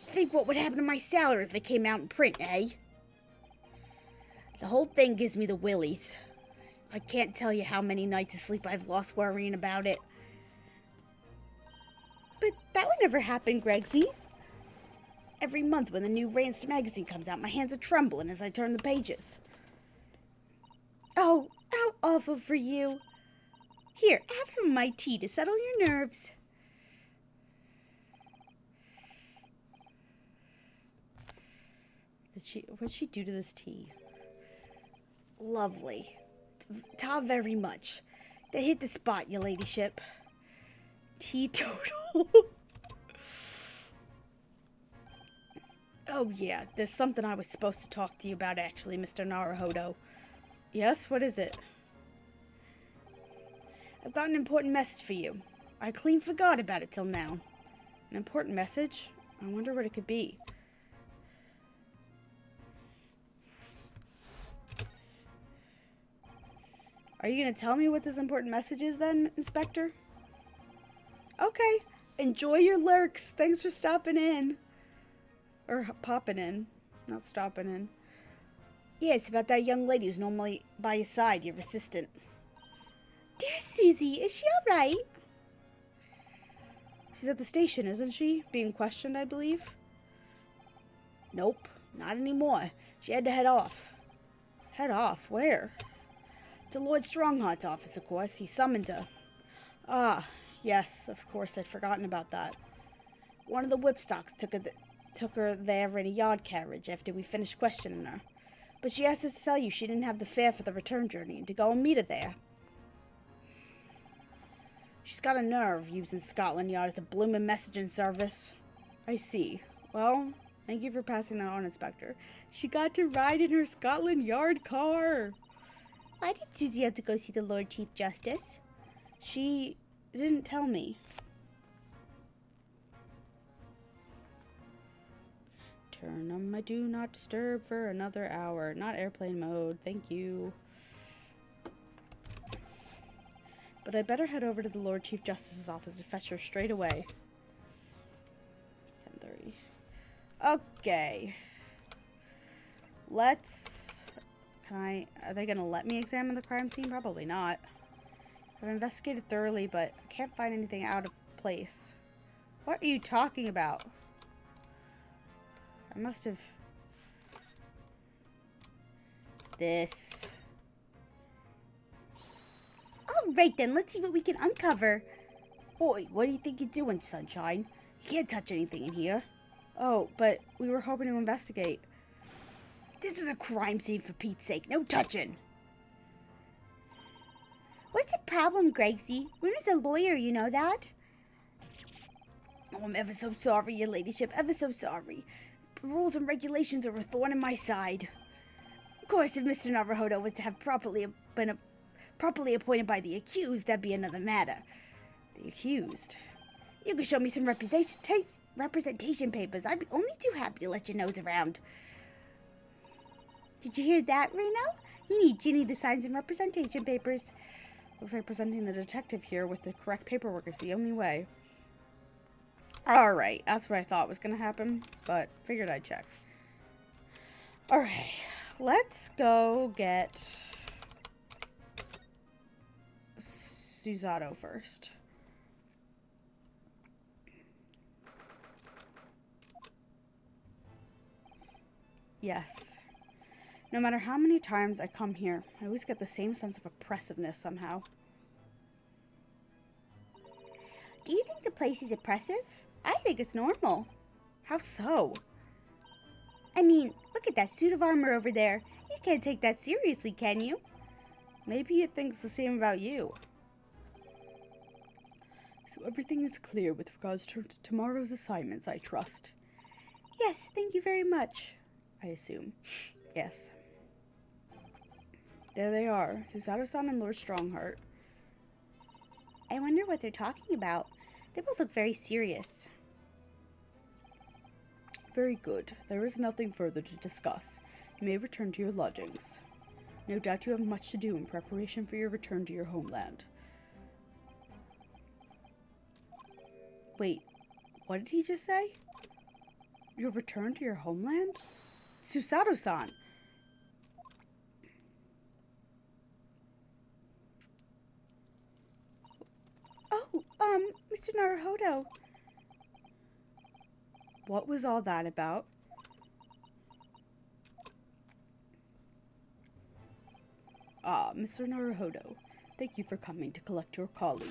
Think what would happen to my salary if it came out in print, eh? The whole thing gives me the willies. I can't tell you how many nights of sleep I've lost worrying about it. But that would never happen, Gregsy. Every month when the new Rance magazine comes out, my hands are trembling as I turn the pages. awful for you. Here, have some of my tea to settle your nerves. What'd she do to this tea? Lovely. Ta very much. They hit the spot, your ladyship. Teetotal. Oh yeah, there's something I was supposed to talk to you about actually, Mr. Naruhodo. Yes, what is it? I've got an important message for you. I clean forgot about it till now. An important message? I wonder what it could be. Are you going to tell me what this important message is then, Inspector? Okay. Enjoy your lurks. Thanks for stopping in. Or popping in. Not stopping in. Yeah, it's about that young lady who's normally by your side, your assistant. Dear Susie, is she all right? She's at the station, isn't she? Being questioned, I believe. Nope, not anymore. She had to head off. Head off? Where? To Lord Strongheart's office, of course. He summoned her. Ah, yes, of course, I'd forgotten about that. One of the whipstocks took her there in a yard carriage after we finished questioning her. But she asked us to tell you she didn't have the fare for the return journey and to go and meet her there. She's got a nerve using Scotland Yard as a bloomin' messaging service. I see. Well, thank you for passing that on, Inspector. She got to ride in her Scotland Yard car. Why did Susie have to go see the Lord Chief Justice? She didn't tell me. Turn on my do not disturb for another hour. Not airplane mode. Thank you. But I better head over to the Lord Chief Justice's office to fetch her straight away. 10:30. Okay. Are they gonna let me examine the crime scene? Probably not. I've investigated thoroughly, but I can't find anything out of place. What are you talking about? I must have... This. All right, then. Let's see what we can uncover. Oi, what do you think you're doing, Sunshine? You can't touch anything in here. Oh, but we were hoping to investigate. This is a crime scene, for Pete's sake. No touching. What's the problem, Gregsy? Luna's a lawyer, you know that? Oh, I'm ever so sorry, your ladyship. Ever so sorry. The rules and regulations are a thorn in my side. Of course, if Mr. Naruhodo was to have been properly appointed by the accused, that'd be another matter. The accused? You can show me some representation papers. I'd be only too happy to let your nose around. Did you hear that, Reno? You need Ginny to sign some representation papers. Looks like presenting the detective here with the correct paperwork is the only way. Alright, that's what I thought was going to happen, but figured I'd check. Alright, let's go get Susato first. Yes. No matter how many times I come here, I always get the same sense of oppressiveness somehow. Do you think the place is oppressive? I think it's normal. How so? I mean, look at that suit of armor over there. You can't take that seriously, can you? Maybe it thinks the same about you. So everything is clear with regards to tomorrow's assignments, I trust. Yes, thank you very much. I assume. Yes. There they are, Susato-san and Lord Strongheart. I wonder what they're talking about. They both look very serious. Very good. There is nothing further to discuss. You may return to your lodgings. No doubt you have much to do in preparation for your return to your homeland. Wait, what did he just say? Your return to your homeland? Susato-san! Oh, Mr. Naruhodo. What was all that about? Ah, Mr. Naruhodo, thank you for coming to collect your colleague.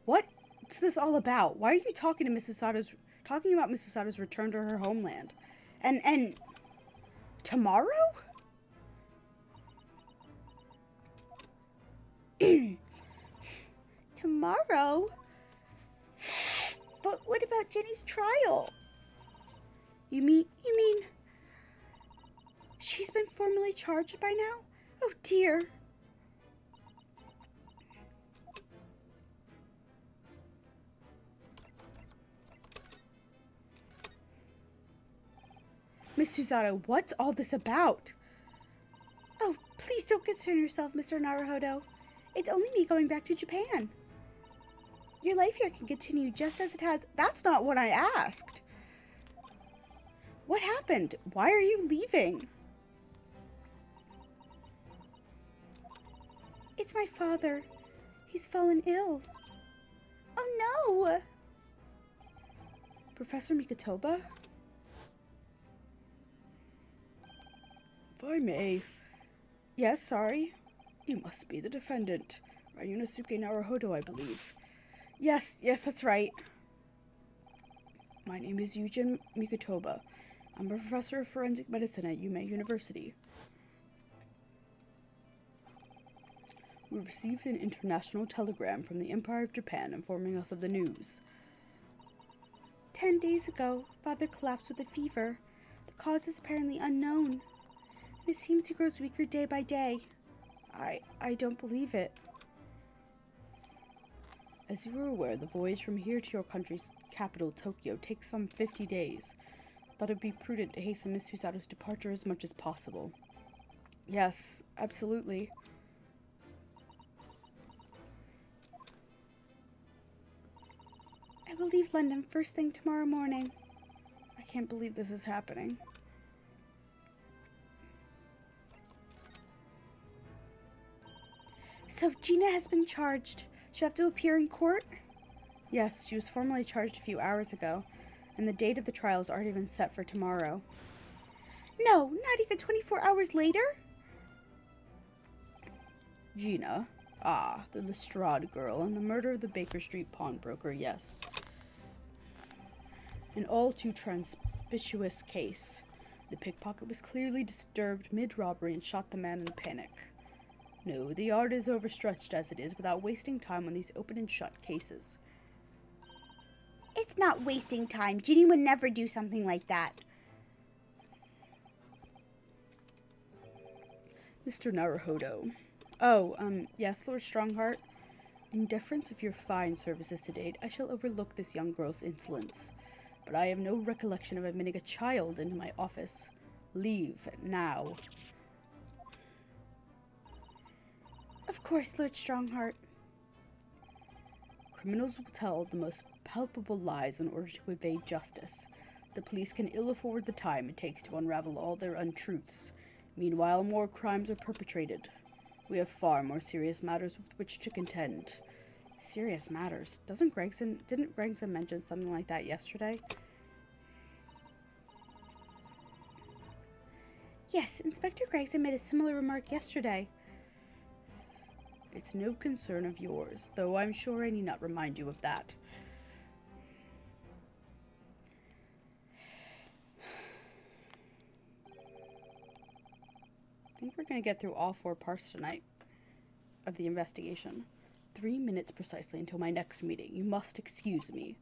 What's this all about? Why are you talking about Miss Usada's return to her homeland? And tomorrow? Tomorrow? But what about Jenny's trial? You mean She's been formally charged by now? Oh dear. Miss Usada, what's all this about? Oh, please don't concern yourself, Mr. Naruhodo. It's only me going back to Japan. Your life here can continue just as it has. That's not what I asked. What happened? Why are you leaving? It's my father. He's fallen ill. Oh no! Professor Mikotoba? If I may. Yes, sorry. You must be the defendant. Ryunosuke Naruhodo, I believe. Yes, that's right. My name is Yujin Mikotoba. I'm a professor of forensic medicine at Yume University. We received an international telegram from the Empire of Japan informing us of the news. 10 days ago, Father collapsed with a fever. The cause is apparently unknown, and it seems he grows weaker day by day. I don't believe it. As you are aware, the voyage from here to your country's capital, Tokyo, takes some 50 days. Thought it'd be prudent to hasten Miss Usada's departure as much as possible. Yes, absolutely. I will leave London first thing tomorrow morning. I can't believe this is happening. So Gina has been charged. She'll have to appear in court? Yes, she was formally charged a few hours ago, and the date of the trial has already been set for tomorrow. No, not even 24 hours later? Gina? The Lestrade girl and the murder of the Baker Street pawnbroker, yes. An all too conspicuous case. The pickpocket was clearly disturbed mid-robbery and shot the man in a panic. No, the art is overstretched as it is without wasting time on these open and shut cases. It's not wasting time. Ginny would never do something like that. Mr. Naruhodo. Yes, Lord Strongheart. In deference of your fine services to date, I shall overlook this young girl's insolence. But I have no recollection of admitting a child into my office. Leave now. Of course, Lord Strongheart. Criminals will tell the most palpable lies in order to evade justice. The police can ill afford the time it takes to unravel all their untruths. Meanwhile, more crimes are perpetrated. We have far more serious matters with which to contend. Serious matters? Didn't Gregson mention something like that yesterday? Yes, Inspector Gregson made a similar remark yesterday. It's no concern of yours, though I'm sure I need not remind you of that. I think we're going to get through all 4 parts tonight of the investigation. 3 minutes precisely until my next meeting. You must excuse me.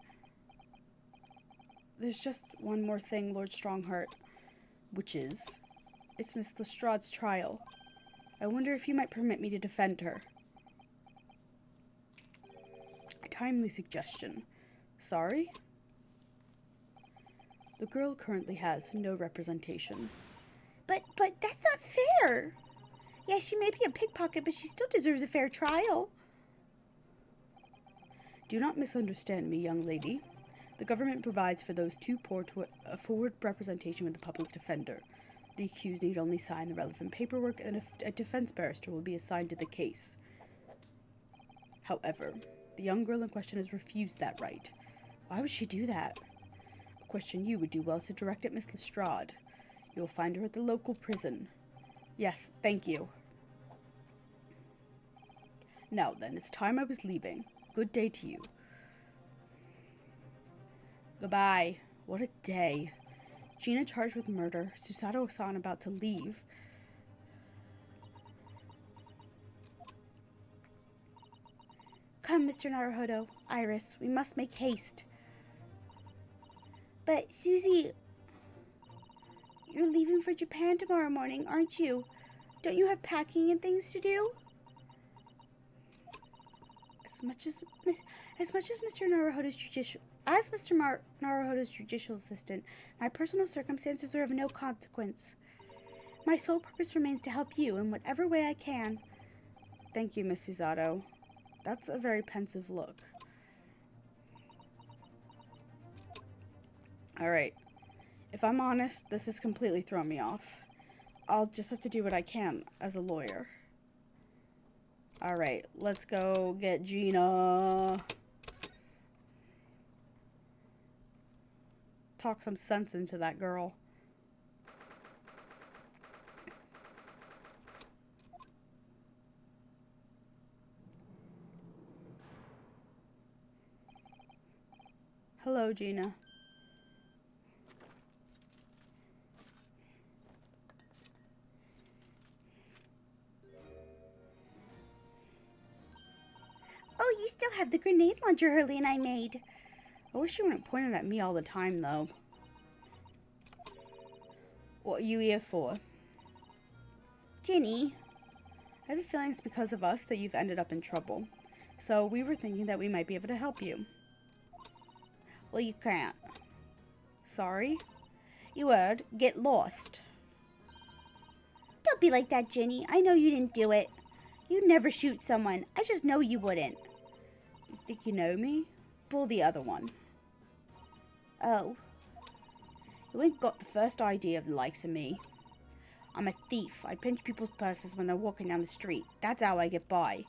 There's just one more thing, Lord Strongheart, which is, it's Miss Lestrade's trial. I wonder if you might permit me to defend her. A timely suggestion. Sorry? The girl currently has no representation. But that's not fair. Yes, she may be a pickpocket, but she still deserves a fair trial. Do not misunderstand me, young lady. The government provides for those too poor to afford representation with the public defender. The accused need only sign the relevant paperwork, and a defense barrister will be assigned to the case. However, the young girl in question has refused that right. Why would she do that? A question you would do well to direct at Miss Lestrade. You'll find her at the local prison. Yes, thank you. Now then, it's time I was leaving. Good day to you. Goodbye. What a day. Gina charged with murder. Susato-san about to leave. Come, Mr. Naruhodo. Iris, we must make haste. But, Susie, you're leaving for Japan tomorrow morning, aren't you? Don't you have packing and things to do? As much as Mr. Naruhodo's judicial assistant, my personal circumstances are of no consequence. My sole purpose remains to help you in whatever way I can. Thank you, Miss Susato. That's a very pensive look. Alright. If I'm honest, this has completely thrown me off. I'll just have to do what I can as a lawyer. Alright, let's go get Gina. Talk some sense into that girl. Hello, Gina. Oh, you still have the grenade launcher Hurley and I made. I wish you weren't pointing at me all the time, though. What are you here for? Ginny. I have a feeling it's because of us that you've ended up in trouble. So we were thinking that we might be able to help you. Well, you can't. Sorry? You heard. Get lost. Don't be like that, Ginny. I know you didn't do it. You'd never shoot someone. I just know you wouldn't. You think you know me? Pull the other one. Oh. You ain't got the first idea of the likes of me. I'm a thief. I pinch people's purses when they're walking down the street. That's how I get by.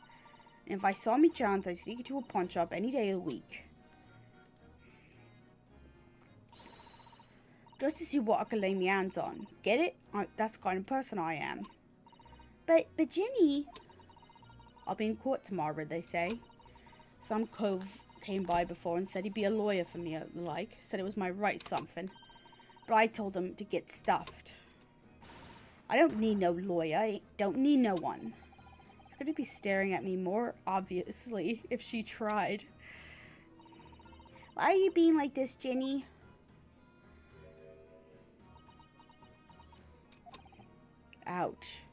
And if I saw me chance, I'd sneak into a pawn shop any day of the week. Just to see what I can lay my hands on. Get it? That's the kind of person I am. But Ginny... I'll be in court tomorrow, they say. Some cove came by before and said he'd be a lawyer for me, like. Said it was my right something. But I told him to get stuffed. I don't need no lawyer. I don't need no one. She's going to be staring at me more obviously if she tried. Why are you being like this, Ginny? Ouch.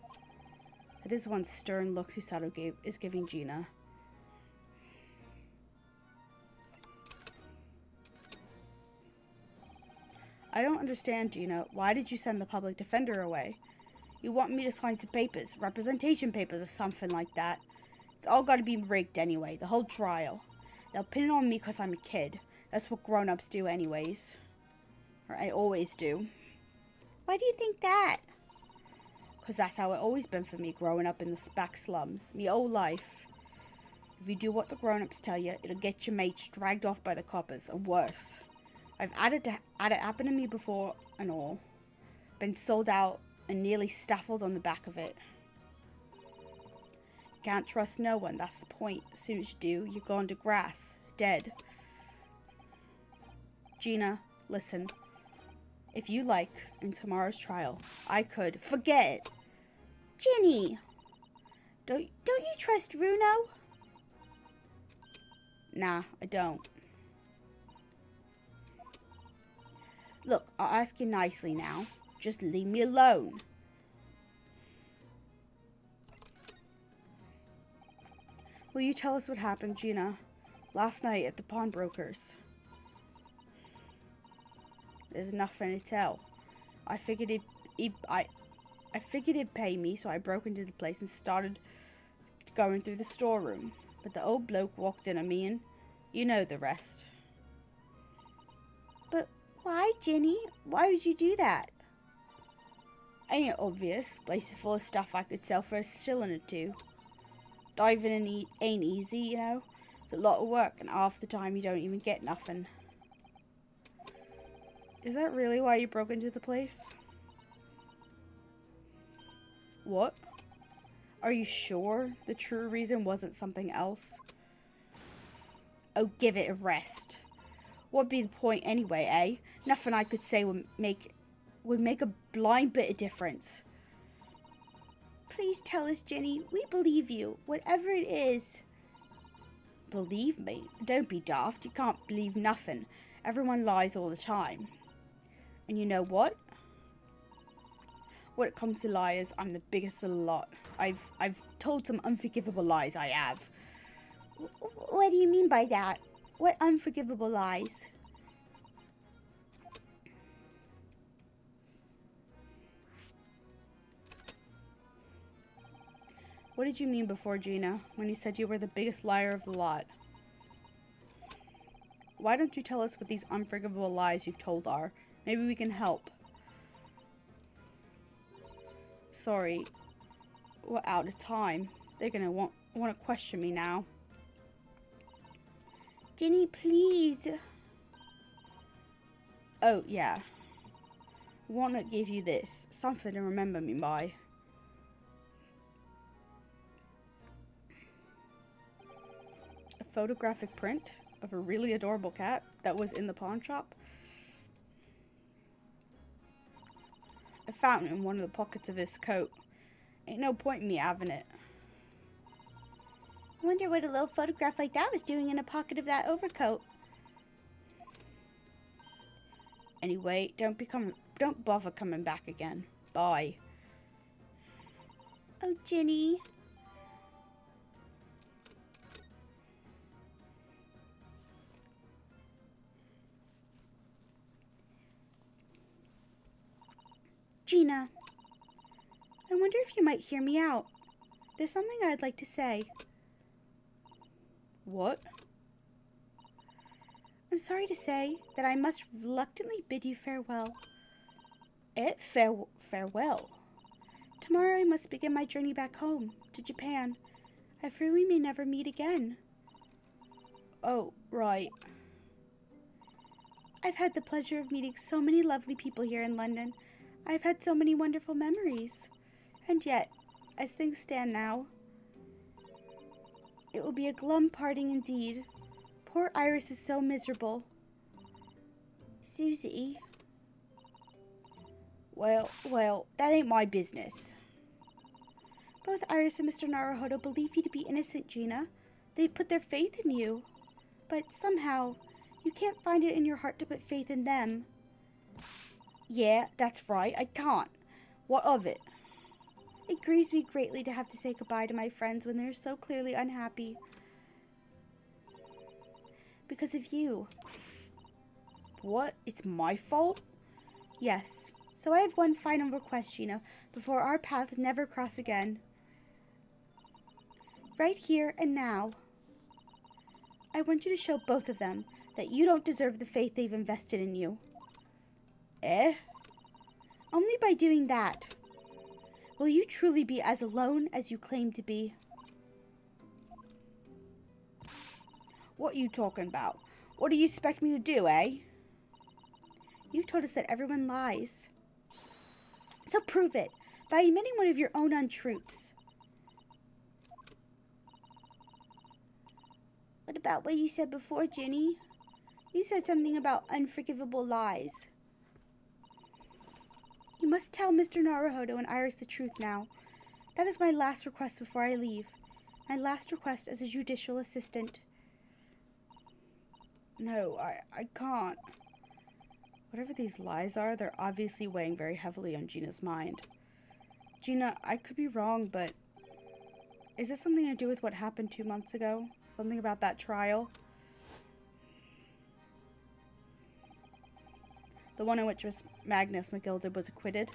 That is one stern look Susato is giving Gina. I don't understand, Gina. Why did you send the public defender away? You want me to sign some papers, representation papers or something like that. It's all got to be rigged anyway, the whole trial. They'll pin it on me because I'm a kid. That's what grown-ups do anyways. Or I always do. Why do you think that? Because that's how it always been for me growing up in the back slums. Me whole life. If you do what the grown-ups tell you, it'll get your mates dragged off by the coppers, or worse. I've had it happen to me before and all. Been sold out and nearly staffled on the back of it. Can't trust no one, that's the point. As soon as you do, you're gone to grass. Dead. Gina, listen. If you like, in tomorrow's trial, I could... Forget it! Ginny! Don't you trust Runo? Nah, I don't. Look, I'll ask you nicely now. Just leave me alone. Will you tell us what happened, Gina? Last night at the pawnbroker's. There's nothing to tell. I figured he'd pay me, so I broke into the place and started going through the storeroom. But the old bloke walked in on me and you know the rest. But why, Ginny? Why would you do that? Ain't it obvious? Place is full of stuff I could sell for a shilling or two. Diving in ain't easy, you know. It's a lot of work and half the time you don't even get nothing. Is that really why you broke into the place? What? Are you sure the true reason wasn't something else? Oh, give it a rest. What'd be the point anyway, eh? Nothing I could say would make a blind bit of difference. Please tell us, Jenny. We believe you, whatever it is. Believe me? Don't be daft. You can't believe nothing. Everyone lies all the time. And you know what? When it comes to liars, I'm the biggest of the lot. I've told some unforgivable lies, I have. What do you mean by that? What unforgivable lies? What did you mean before, Gina, when you said you were the biggest liar of the lot? Why don't you tell us what these unforgivable lies you've told are? Maybe we can help. Sorry, we're out of time. They're gonna want to question me now. Jenny, please. Oh, yeah. I want to give you this. Something to remember me by. A photographic print of a really adorable cat that was in the pawn shop. I found it in one of the pockets of his coat. Ain't no point in me having it. I wonder what a little photograph like that was doing in a pocket of that overcoat. Anyway, don't bother coming back again. Bye. Oh, Jenny. Gina, I wonder if you might hear me out. There's something I'd like to say. What? I'm sorry to say that I must reluctantly bid you farewell. Farewell? Tomorrow I must begin my journey back home, to Japan. I fear we may never meet again. Oh, right. I've had the pleasure of meeting so many lovely people here in London. I've had so many wonderful memories. And yet, as things stand now, it will be a glum parting indeed. Poor Iris is so miserable. Susie. Well, that ain't my business. Both Iris and Mr. Naruhodo believe you to be innocent, Gina. They've put their faith in you. But somehow, you can't find it in your heart to put faith in them. Yeah, that's right, I can't. What of it? It grieves me greatly to have to say goodbye to my friends when they're so clearly unhappy. Because of you. What? It's my fault? Yes. So I have one final request, Gina, before our paths never cross again. Right here and now, I want you to show both of them that you don't deserve the faith they've invested in you. Eh? Only by doing that will you truly be as alone as you claim to be. What are you talking about? What do you expect me to do, eh? You've told us that everyone lies. So prove it by admitting one of your own untruths. What about what you said before, Ginny? You said something about unforgivable lies. You must tell Mr. Naruhodo and Iris the truth now. That is my last request before I leave. My last request as a judicial assistant. No, I can't. Whatever these lies are, they're obviously weighing very heavily on Gina's mind. Gina, I could be wrong, but is this something to do with what happened 2 months ago? Something about that trial? The one in which Magnus McGilda was acquitted?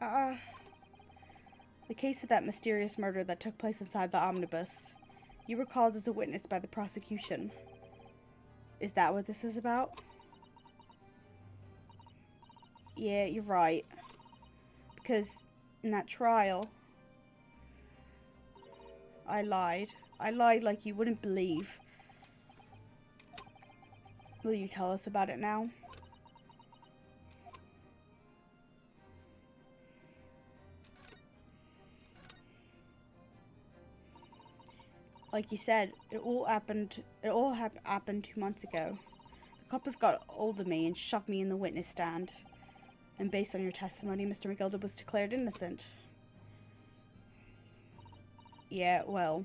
The case of that mysterious murder that took place inside the omnibus. You were called as a witness by the prosecution. Is that what this is about? Yeah, you're right. Because in that trial, I lied. I lied like you wouldn't believe. Will you tell us about it now? like you said, it all happened 2 months ago. The coppers got hold of me and shoved me in the witness stand. And based on your testimony, Mr. McGilda was declared innocent. Yeah, well,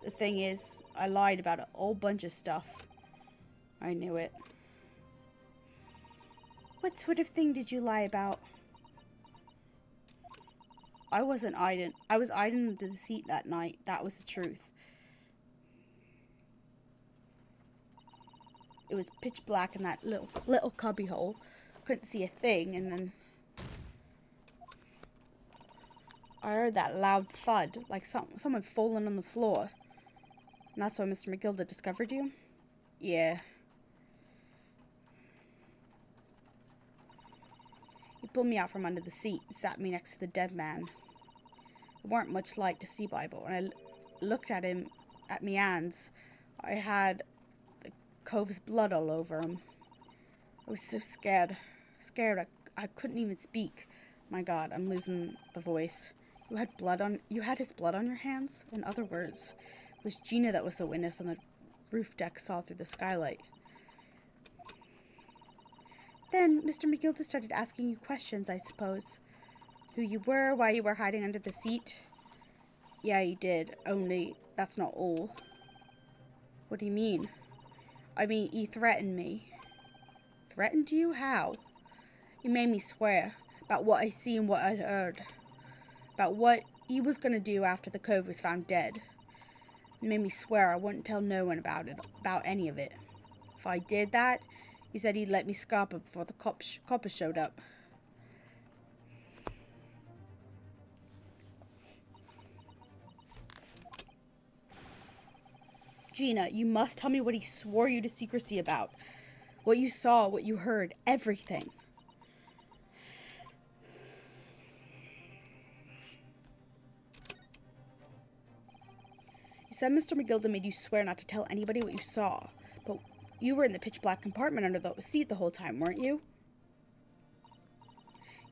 the thing is, I lied about a whole bunch of stuff. I knew it. What sort of thing did you lie about? I wasn't hiding. I was hiding under the seat that night. That was the truth. It was pitch black in that little cubby hole. Couldn't see a thing, and then I heard that loud thud, like someone falling on the floor. And that's why Mr. McGilda discovered you? Yeah. He pulled me out from under the seat and sat me next to the dead man. There weren't much light to see by, but when I looked at him, at me hands, I had the cove's blood all over him. I was so scared. I couldn't even speak. My God, I'm losing the voice. You had his blood on your hands? In other words, it was Gina that was the witness on the roof deck saw through the skylight. Then Mr. McGilda started asking you questions, I suppose. Who you were, why you were hiding under the seat. Yeah, he did, only that's not all. What do you mean? I mean, he threatened me. Threatened you? How? He made me swear about what I seen and what I'd heard. About what he was going to do after the cove was found dead. He made me swear I wouldn't tell no one about any of it. If I did that, he said he'd let me scarper before the coppers showed up. Gina, you must tell me what he swore you to secrecy about. What you saw, what you heard, everything. You said Mr. McGilda made you swear not to tell anybody what you saw, but you were in the pitch black compartment under the seat the whole time, weren't you?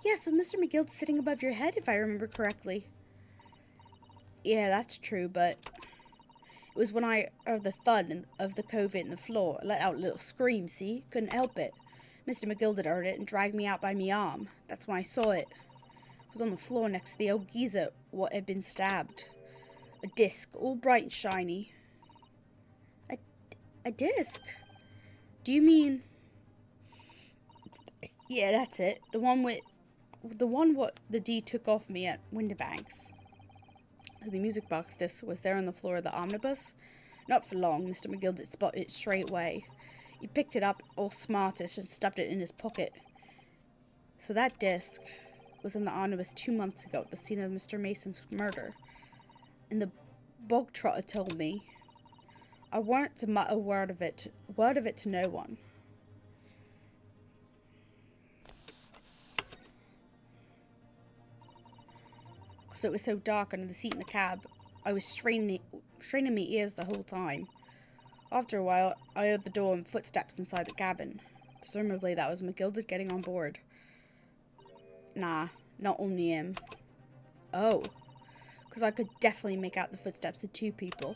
Yes, with Mr. McGilda sitting above your head, if I remember correctly. Yeah, that's true, but it was when I heard the thud of the cove in the floor. I let out a little scream, see? Couldn't help it. Mr. McGilda heard it and dragged me out by me arm. That's when I saw it. I was on the floor next to the old geezer what had been stabbed. A disc, all bright and shiny. A disc? Do you mean... Yeah, that's it. The one what the D took off me at Winterbanks. The music box disc was there on the floor of the omnibus. Not for long, Mr. McGilda spotted it straight away. He picked it up all smartish and stuffed it in his pocket. So that disc was in the omnibus 2 months ago at the scene of Mr. Mason's murder. And the bog trotter told me I weren't to mutter a word of it to no one. Because it was so dark under the seat in the cab, I was straining my ears the whole time. After a while, I heard the door and footsteps inside the cabin. Presumably that was McGilda getting on board. Nah, not only him. Oh, because I could definitely make out the footsteps of 2 people.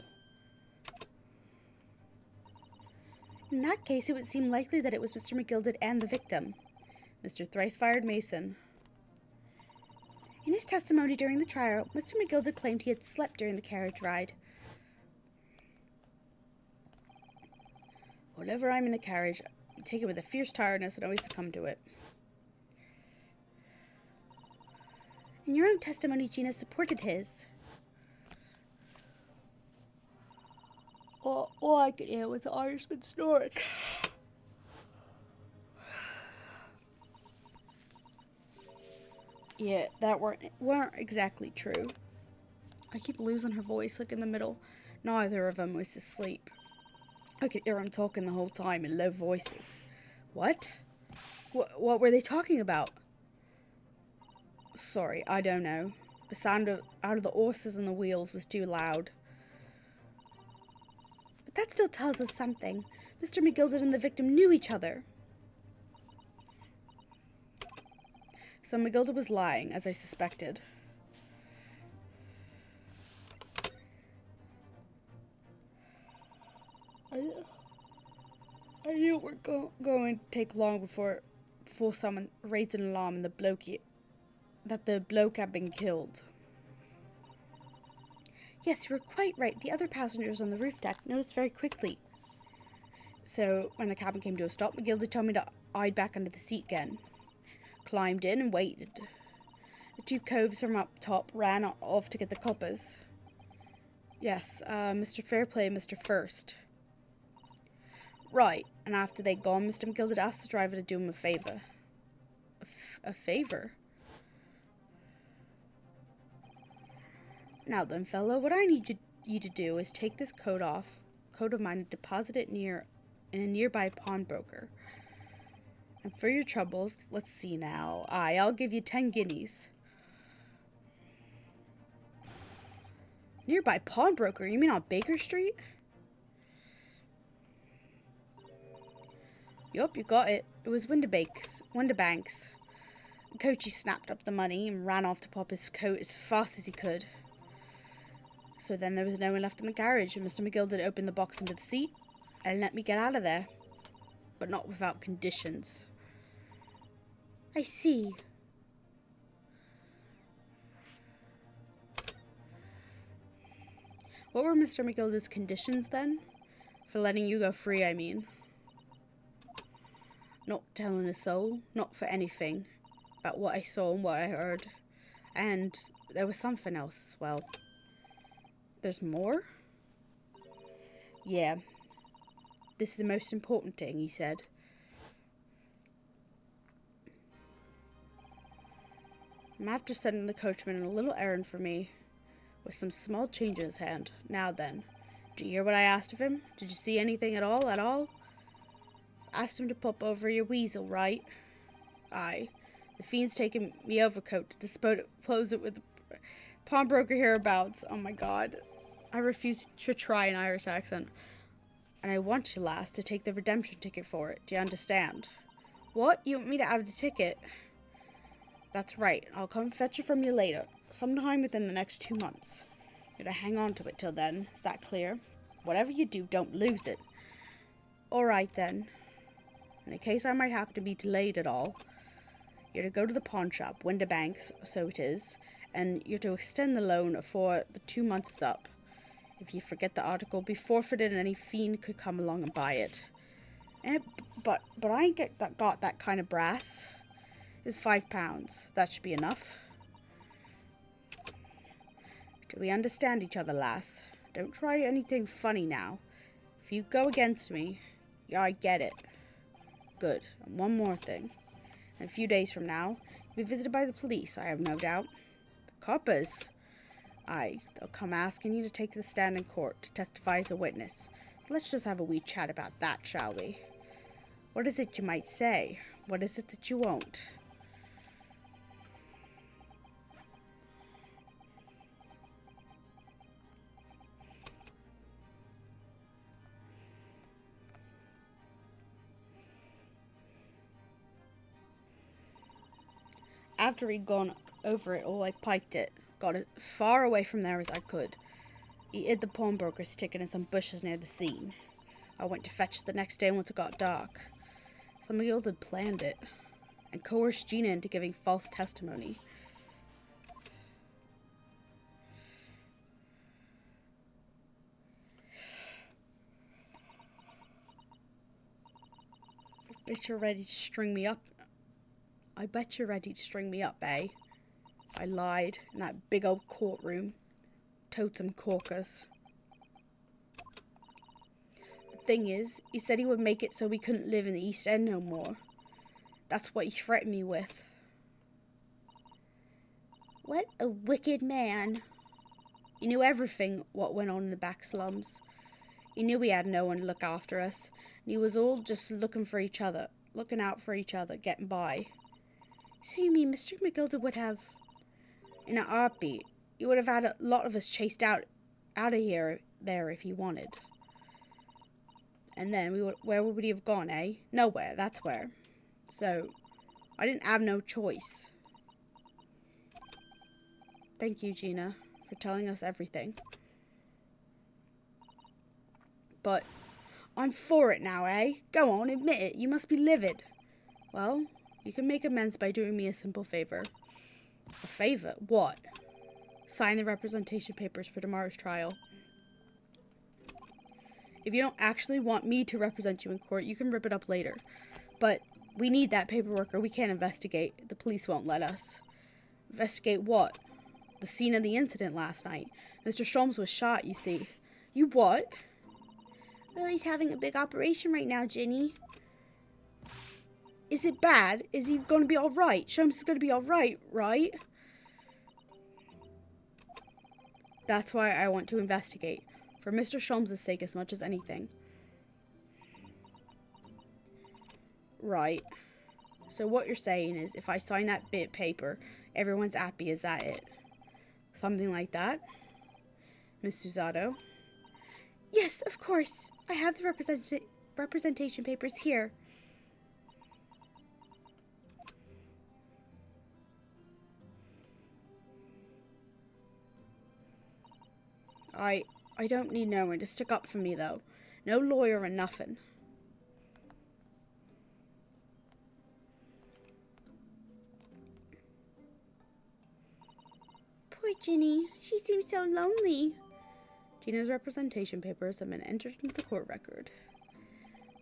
In that case, it would seem likely that it was Mr. McGilda and the victim. Mr. Thrice-Fired Mason. In his testimony during the trial, Mr. McGilda claimed he had slept during the carriage ride. Whenever I'm in a carriage, I take it with a fierce tiredness and always succumb to it. In your own testimony, Gina supported his. All I could hear was the Irishman snoring. Yeah, that weren't exactly true. I keep losing her voice, like in the middle. Neither of them was asleep. I could hear them talking the whole time in low voices. What? What were they talking about? Sorry, I don't know. The sound out of the horses and the wheels was too loud. But that still tells us something. Mr. McGilda and the victim knew each other. So McGilda was lying, as I suspected. going to take long before someone raised an alarm and that the bloke had been killed. Yes, you were quite right. The other passengers on the roof deck noticed very quickly. So when the cabin came to a stop, McGilda told me to hide back under the seat again. Climbed in and waited. The two coves from up top ran off to get the coppers. Yes, Mr. Fairplay and Mr. First. Right, and after they'd gone, Mr. McGilda asked the driver to do him a favour. A favour? Now then, fella, what I need you to do is take this coat of mine, and deposit it in a nearby pawnbroker. And for your troubles, let's see now. I'll give you 10 guineas. Nearby pawnbroker? You mean on Baker Street? Yup, you got it. It was Windabanks. Coachy snapped up the money and ran off to pop his coat as fast as he could. So then there was no one left in the garage, and Mr. McGilda opened the box into the seat and let me get out of there. But not without conditions. I see. What were Mr. McGilda's conditions then? For letting you go free, I mean. Not telling a soul, not for anything, about what I saw and what I heard. And there was something else as well. There's more? Yeah. This is the most important thing, he said. I'm after sending the coachman on a little errand for me, with some small change in his hand. Now then, did you hear what I asked of him? Did you see anything at all? Asked him to pop over your weasel, right? Aye. The fiend's taken me overcoat to dispose it with the pawnbroker hereabouts. Oh my god. I refuse to try an Irish accent. And I want you, lass, to take the redemption ticket for it. Do you understand? What? You want me to have the ticket? That's right. I'll come fetch it from you later. Sometime within the next 2 months. You're to hang on to it till then. Is that clear? Whatever you do, don't lose it. Alright then. In a case I might happen to be delayed at all, you're to go to the pawn shop, Windabanks, so it is, and you're to extend the loan before the 2 months is up. If you forget the article, be forfeited and any fiend could come along and buy it. But I ain't got that kind of brass. It's £5. That should be enough. Do we understand each other, lass? Don't try anything funny now. If you go against me, yeah, I get it. Good. And one more thing. In a few days from now, you'll be visited by the police, I have no doubt. The coppers? Aye, they'll come asking you to take the stand in court to testify as a witness. Let's just have a wee chat about that, shall we? What is it you might say? What is it that you won't? After he'd gone over it all, I piked it. Got as far away from there as I could. He hid the pawnbroker's ticket in some bushes near the scene. I went to fetch it the next day once it got dark. Somebody else had planned it, and coerced Gina into giving false testimony. I bet you're ready to string me up. Eh? I lied in that big old courtroom. Told some corkers. The thing is, he said he would make it so we couldn't live in the East End no more. That's what he threatened me with. What a wicked man. He knew everything what went on in the back slums. He knew we had no one to look after us, and he was all just looking out for each other, getting by. So you mean Mr. McGilda would have... In a heartbeat, he would have had a lot of us chased out of there if he wanted. And then where would we have gone, eh? Nowhere, that's where. So, I didn't have no choice. Thank you, Gina, for telling us everything. But I'm for it now, eh? Go on, admit it. You must be livid. Well, you can make amends by doing me a simple favor. A favor? What? Sign the representation papers for tomorrow's trial. If you don't actually want me to represent you in court, you can rip it up later. But we need that paperwork or we can't investigate. The police won't let us. Investigate what? The scene of the incident last night. Mr. Sholmes was shot, you see. You what? Well, he's having a big operation right now, Ginny. Is it bad? Is he going to be alright? Sholmes is going to be alright, right? That's why I want to investigate. For Mr. Sholmes' sake as much as anything. Right. So what you're saying is if I sign that bit paper, everyone's happy. Is that it? Something like that? Miss Susato? Yes, of course. I have the representation papers here. I don't need no one to stick up for me, though. No lawyer or nothing. Poor Ginny. She seems so lonely. Gina's representation papers have been entered into the court record.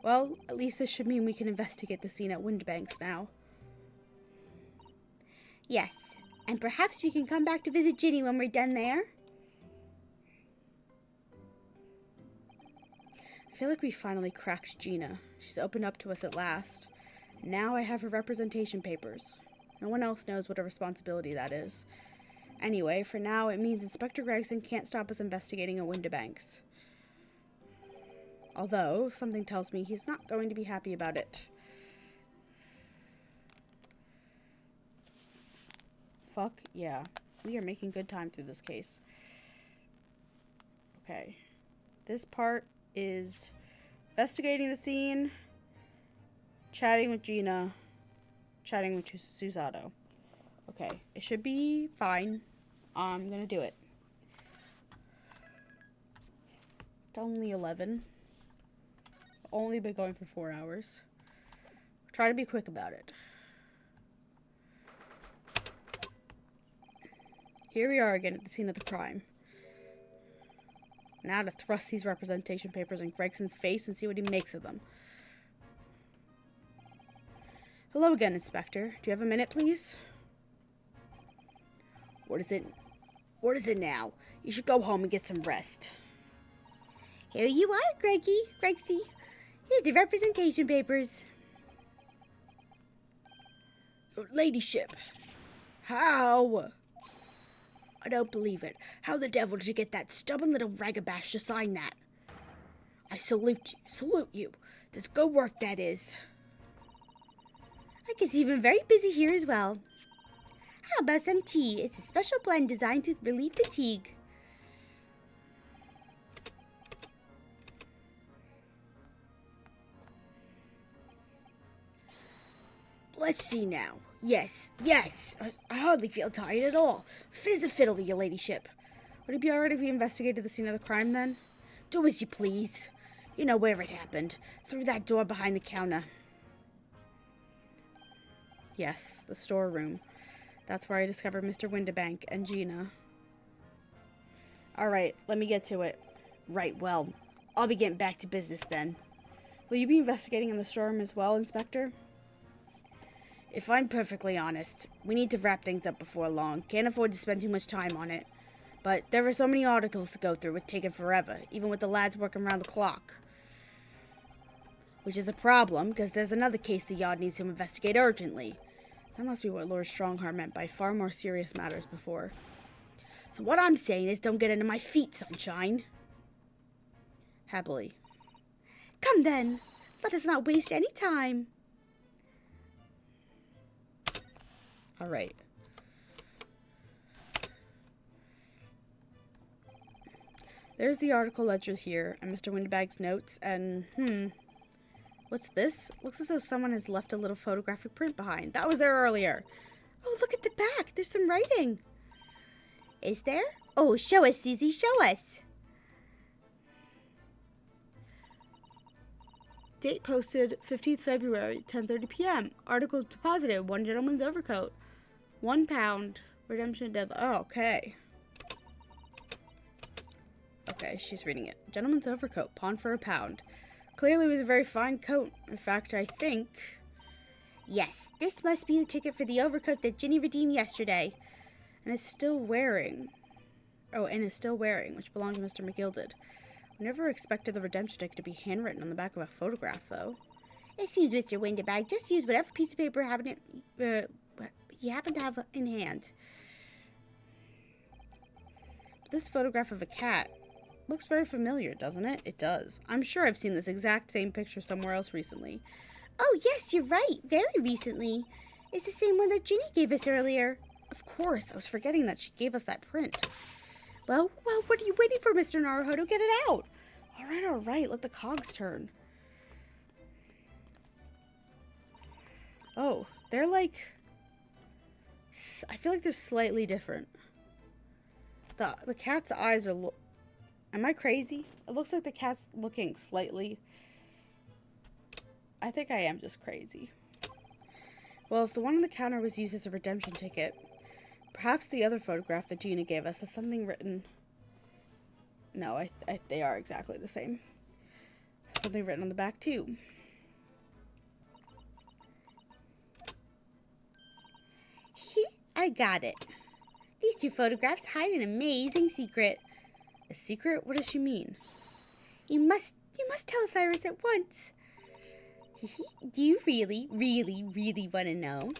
Well, at least this should mean we can investigate the scene at Windbanks now. Yes, and perhaps we can come back to visit Ginny when we're done there. I feel like we finally cracked Gina. She's opened up to us at last. Now I have her representation papers. No one else knows what a responsibility that is. Anyway, for now, it means Inspector Gregson can't stop us investigating at Windibanks. Although, something tells me he's not going to be happy about it. Fuck yeah. We are making good time through this case. Okay. This part is investigating the scene, chatting with Gina, chatting with Susato. Okay, it should be fine. I'm gonna do it. It's only 11. Only been going for 4 hours. Try to be quick about it. Here we are again at the scene of the crime. Now to thrust these representation papers in Gregson's face and see what he makes of them. Hello again, Inspector. Do you have a minute, please? What is it? What is it now? You should go home and get some rest. Here you are, Gregsy. Here's the representation papers. Your ladyship. How? I don't believe it. How the devil did you get that stubborn little ragabash to sign that? I salute you. Salute you. Just go work, that is. I can see you've been very busy here as well. How about some tea? It's a special blend designed to relieve fatigue. Let's see now. Yes. I hardly feel tired at all. Fit as a fiddle, your ladyship. Would it be alright if we investigated the scene of the crime, then? Do as you please. You know where it happened. Through that door behind the counter. Yes, the storeroom. That's where I discovered Mr. Windibank and Gina. Alright, let me get to it. Right, well, I'll be getting back to business then. Will you be investigating in the storeroom as well, Inspector? If I'm perfectly honest, we need to wrap things up before long. Can't afford to spend too much time on it. But there are so many articles to go through, it's taken forever, even with the lads working around the clock. Which is a problem, because there's another case the yard needs to investigate urgently. That must be what Lord Strongheart meant by far more serious matters before. So what I'm saying is don't get into my feet, sunshine. Happily. Come then, let us not waste any time. Alright. There's the article ledger here, and Mr. Windbag's notes, and, what's this? Looks as though someone has left a little photographic print behind. That was there earlier. Oh, look at the back. There's some writing. Is there? Oh, show us, Susie, show us. Date posted 15th February, 10:30 p.m. Article deposited, one gentleman's overcoat. £1. Redemption deadline. Oh, okay. Okay, she's reading it. Gentleman's overcoat, pawned for £1. Clearly was a very fine coat. In fact, I think... Yes, this must be the ticket for the overcoat that Ginny redeemed yesterday. And is still wearing. Oh, and is still wearing, which belonged to Mr. McGilded. I never expected the redemption ticket to be handwritten on the back of a photograph, though. It seems Mr. Windbag just used whatever piece of paper he happened to have in hand. This photograph of a cat looks very familiar, doesn't it? It does. I'm sure I've seen this exact same picture somewhere else recently. Oh, yes, you're right. Very recently. It's the same one that Ginny gave us earlier. Of course. I was forgetting that she gave us that print. Well, what are you waiting for, Mr. Naruhodo? Get it out. All right. Let the cogs turn. Oh, they're like... I feel like they're slightly different. The cat's eyes are... Am I crazy? It looks like the cat's looking slightly... I think I am just crazy. Well, if the one on the counter was used as a redemption ticket, perhaps the other photograph that Gina gave us has something written... No, they are exactly the same. Something written on the back, too. I got it. These two photographs hide an amazing secret. A secret? What does she mean? You must tell us, Iris, at once. Do you really want to know?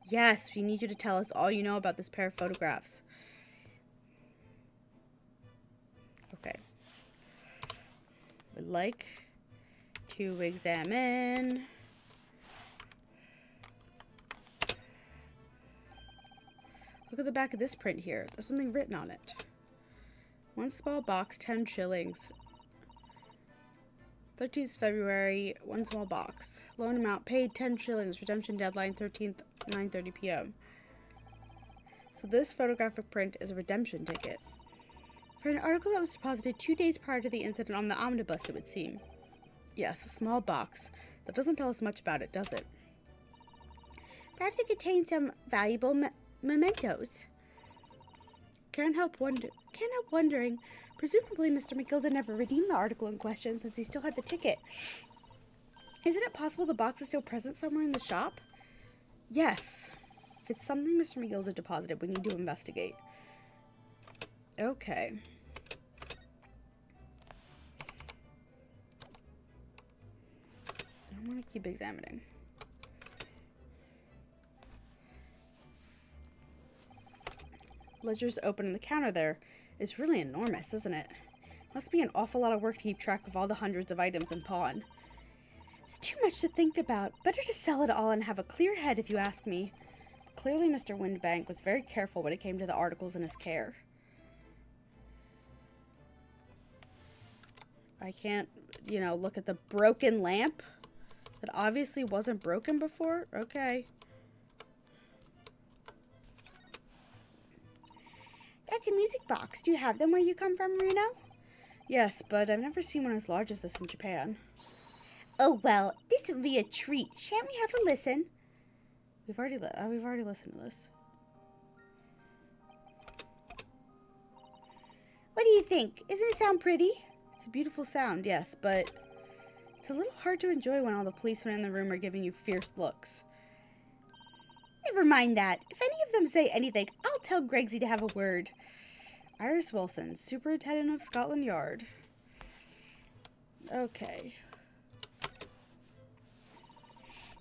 Yes, we need you to tell us all you know about this pair of photographs. Okay. Would like to examine... Look at the back of this print here. There's something written on it. One small box, 10 shillings. 13th February, one small box. Loan amount paid 10 shillings. Redemption deadline 13th, 9:30 p.m. So this photographic print is a redemption ticket. For an article that was deposited 2 days prior to the incident on the omnibus, it would seem. Yes, a small box. That doesn't tell us much about it, does it? Perhaps it contains some valuable mementos. Can't help wondering. Presumably, Mr. McGilda never redeemed the article in question since he still had the ticket. Isn't it possible the box is still present somewhere in the shop? Yes. If it's something Mr. McGilda deposited, we need to investigate. Okay. I'm going to keep examining. Ledger's open on the counter there. It's really enormous, isn't it? Must be an awful lot of work to keep track of all the hundreds of items in pawn. It's too much to think about. Better to sell it all and have a clear head, if you ask me. Clearly, Mr. Windbank was very careful when it came to the articles in his care. I can't, look at the broken lamp that obviously wasn't broken before. Okay. That's a music box. Do you have them where you come from, Runo? Yes, but I've never seen one as large as this in Japan. Oh, well, this will be a treat. Shan't we have a listen? We've already listened to this. What do you think? Isn't it sound pretty? It's a beautiful sound, yes, but it's a little hard to enjoy when all the policemen in the room are giving you fierce looks. Never mind that. If any of them say anything, I'll tell Gregsy to have a word. Iris Wilson, Superintendent of Scotland Yard. Okay.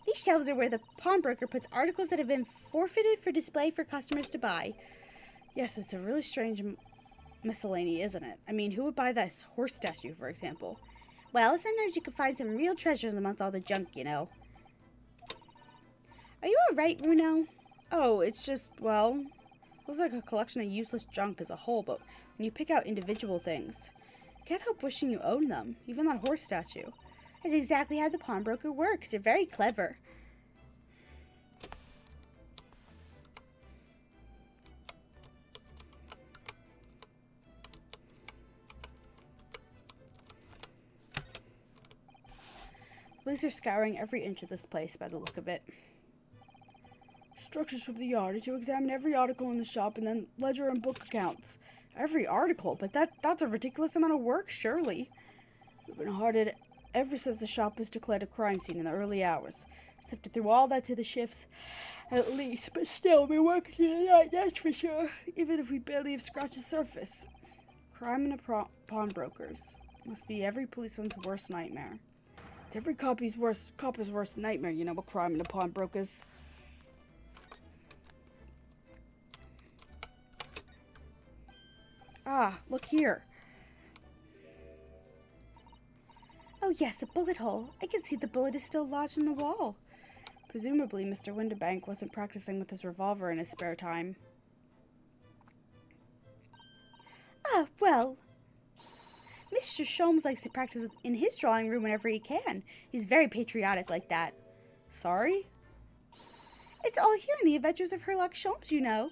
These shelves are where the pawnbroker puts articles that have been forfeited for display for customers to buy. Yes, it's a really strange miscellany, isn't it? I mean, who would buy this horse statue, for example? Well, sometimes you can find some real treasures amongst all the junk, Are you alright, Runo? Oh, it's just, looks like a collection of useless junk as a whole, but when you pick out individual things, you can't help wishing you owned them, even that horse statue. That's exactly how the pawnbroker works. They're very clever. Police are scouring every inch of this place by the look of it. Instructions from the yard are to examine every article in the shop and then ledger and book accounts. Every article? But that's a ridiculous amount of work, surely. We've been hard at it ever since the shop was declared a crime scene in the early hours. Sifted through all that to the shifts, at least, but still, we're working through the night, that's for sure. Even if we barely have scratched the surface. Crime and pawnbrokers must be every policeman's worst nightmare. It's every copper's worst nightmare, you know, a crime and a pawnbrokers. Ah, look here. Oh yes, a bullet hole. I can see the bullet is still lodged in the wall. Presumably, Mr. Windibank wasn't practicing with his revolver in his spare time. Ah, well. Mr. Sholmes likes to practice in his drawing room whenever he can. He's very patriotic like that. Sorry? It's all here in the Adventures of Herlock Sholmes, you know.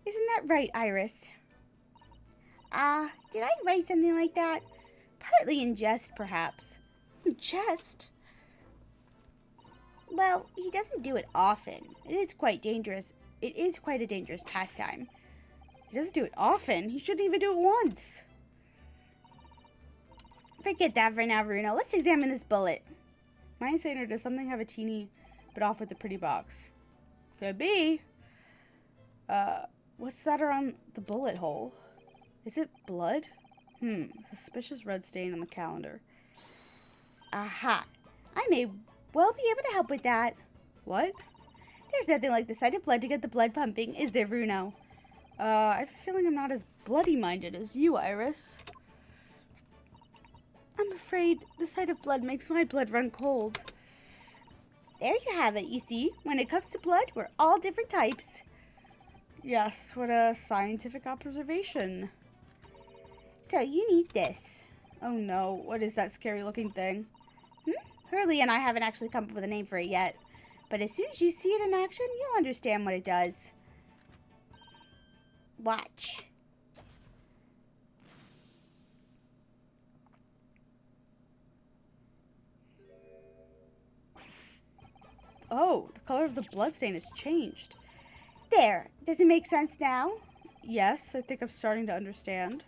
Isn't that right, Iris? Did I write something like that? Partly in jest, perhaps. In jest? Well, he doesn't do it often. It is quite dangerous. It is quite a dangerous pastime. He doesn't do it often. He shouldn't even do it once. Forget that for now, Bruno. Let's examine this bullet. Am I insane, or does something have a teeny bit off with the pretty box? Could be. What's that around the bullet hole? Is it blood? Suspicious red stain on the calendar. Aha. I may well be able to help with that. What? There's nothing like the sight of blood to get the blood pumping, is there, Bruno? I have a feeling I'm not as bloody-minded as you, Iris. I'm afraid the sight of blood makes my blood run cold. There you have it, you see. When it comes to blood, we're all different types. Yes, what a scientific observation. So you need this. Oh no, what is that scary-looking thing? Hurley and I haven't actually come up with a name for it yet. But as soon as you see it in action, you'll understand what it does. Watch. Oh, the color of the bloodstain has changed. There. Does it make sense now? Yes, I think I'm starting to understand.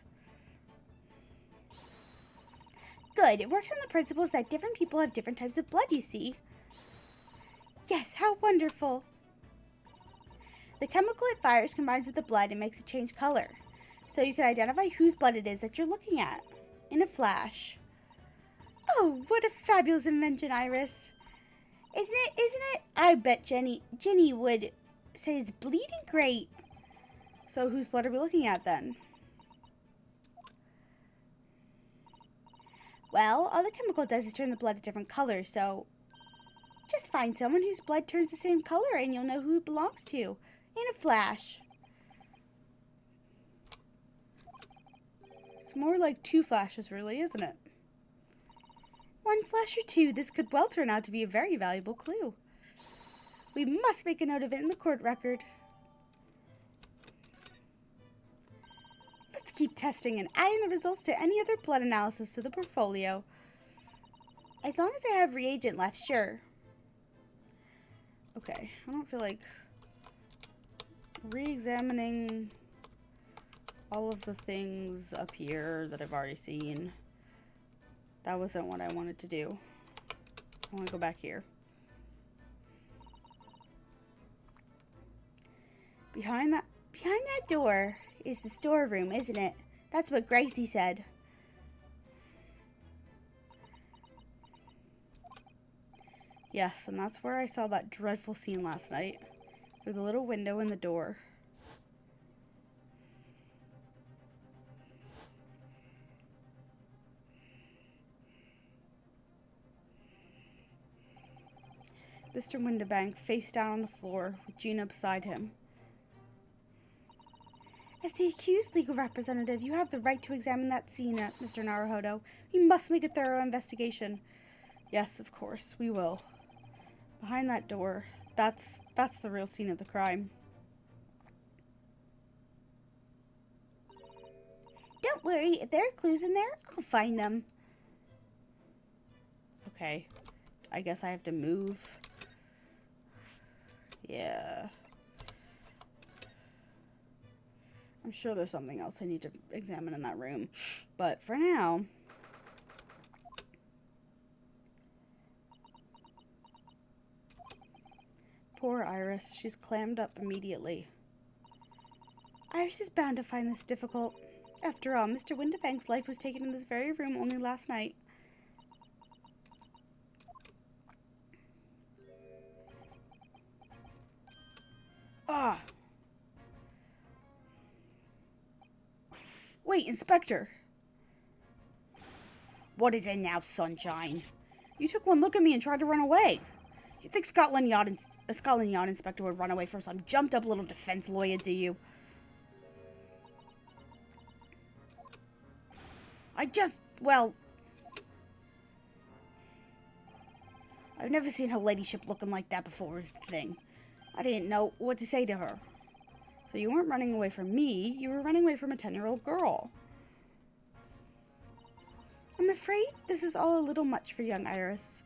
Good. It works on the principles that different people have different types of blood, you see. Yes, how wonderful. The chemical it fires combines with the blood and makes it change color. So you can identify whose blood it is that you're looking at in a flash. Oh, what a fabulous invention, Iris. Isn't it? I bet Jenny would say it's bleeding great. So whose blood are we looking at then? Well, all the chemical does is turn the blood a different color, so just find someone whose blood turns the same color and you'll know who it belongs to in a flash. It's more like 2 flashes, really, isn't it? 1 flash or 2, this could well turn out to be a very valuable clue. We must make a note of it in the court record. Let's keep testing and adding the results to any other blood analysis to the portfolio. As long as I have reagent left, sure. Okay, I don't feel like re-examining all of the things up here that I've already seen. That wasn't what I wanted to do. I want to go back here. Behind that door is the storeroom, isn't it? That's what Gracie said. Yes, and that's where I saw that dreadful scene last night. Through the little window in the door. Mr. Windibank face down on the floor with Gina beside him. As the accused legal representative, you have the right to examine that scene, Mr. Naruhodo. We must make a thorough investigation. Yes, of course, we will. Behind that door, that's the real scene of the crime. Don't worry, if there are clues in there, I'll find them. Okay, I guess I have to move. Yeah. I'm sure there's something else I need to examine in that room. But for now... Poor Iris. She's clammed up immediately. Iris is bound to find this difficult. After all, Mr. Windibank's life was taken in this very room only last night. Ah! Wait, Inspector! What is it now, Sunshine? You took one look at me and tried to run away. You think Scotland Yard inspector would run away from some jumped up little defense lawyer, do you? Well, I've never seen her ladyship looking like that before is the thing. I didn't know what to say to her. So you weren't running away from me, you were running away from a 10-year-old girl. I'm afraid this is all a little much for young Iris.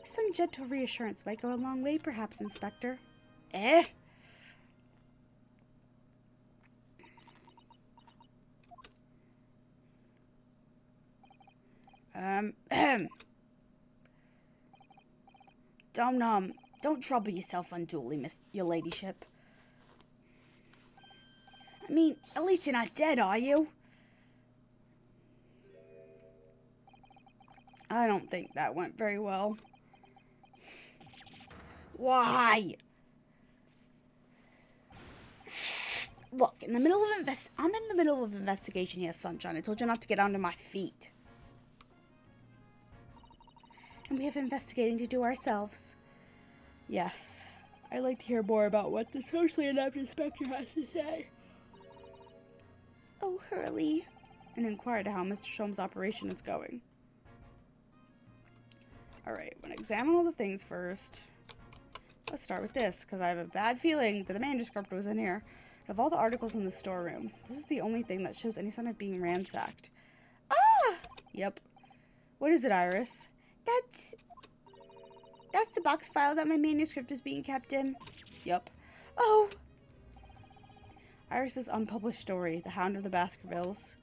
Some gentle reassurance might go a long way, perhaps, Inspector. Eh? Don't trouble yourself unduly, your ladyship. I mean, at least you're not dead, are you? I don't think that went very well. Why? Look, I'm in the middle of investigation here, Sunshine. I told you not to get under my feet. And we have investigating to do ourselves. Yes. I'd like to hear more about what the socially inept inspector has to say. Oh, Hurley. And inquire to how Mr. Sholmes' operation is going. Alright, I'm going to examine all the things first. Let's start with this, because I have a bad feeling that the manuscript was in here. Of all the articles in the storeroom, this is the only thing that shows any sign of being ransacked. Ah! Yep. What is it, Iris? That's the box file that my manuscript is being kept in. Yep. Oh! Iris's unpublished story, The Hound of the Baskervilles.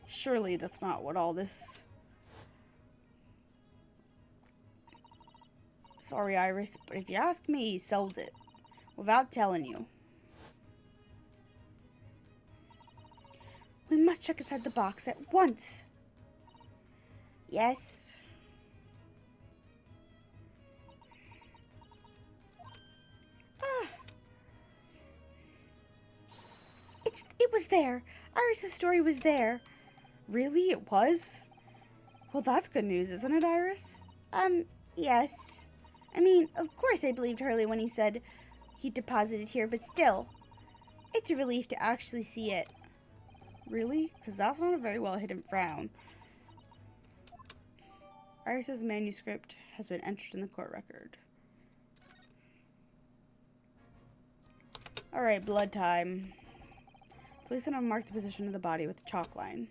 Surely that's not what all this... Sorry, Iris, but if you ask me, he sold it. Without telling you. We must check inside the box at once. Yes. It was there. Iris's story was there. Really? It was? Well, that's good news, isn't it, Iris? Yes. I mean, of course I believed Hurley when he said he deposited here, but still. It's a relief to actually see it. Really? Because that's not a very well hidden frown. Iris's manuscript has been entered in the court record. Alright, blood time. Police have marked the position of the body with a chalk line.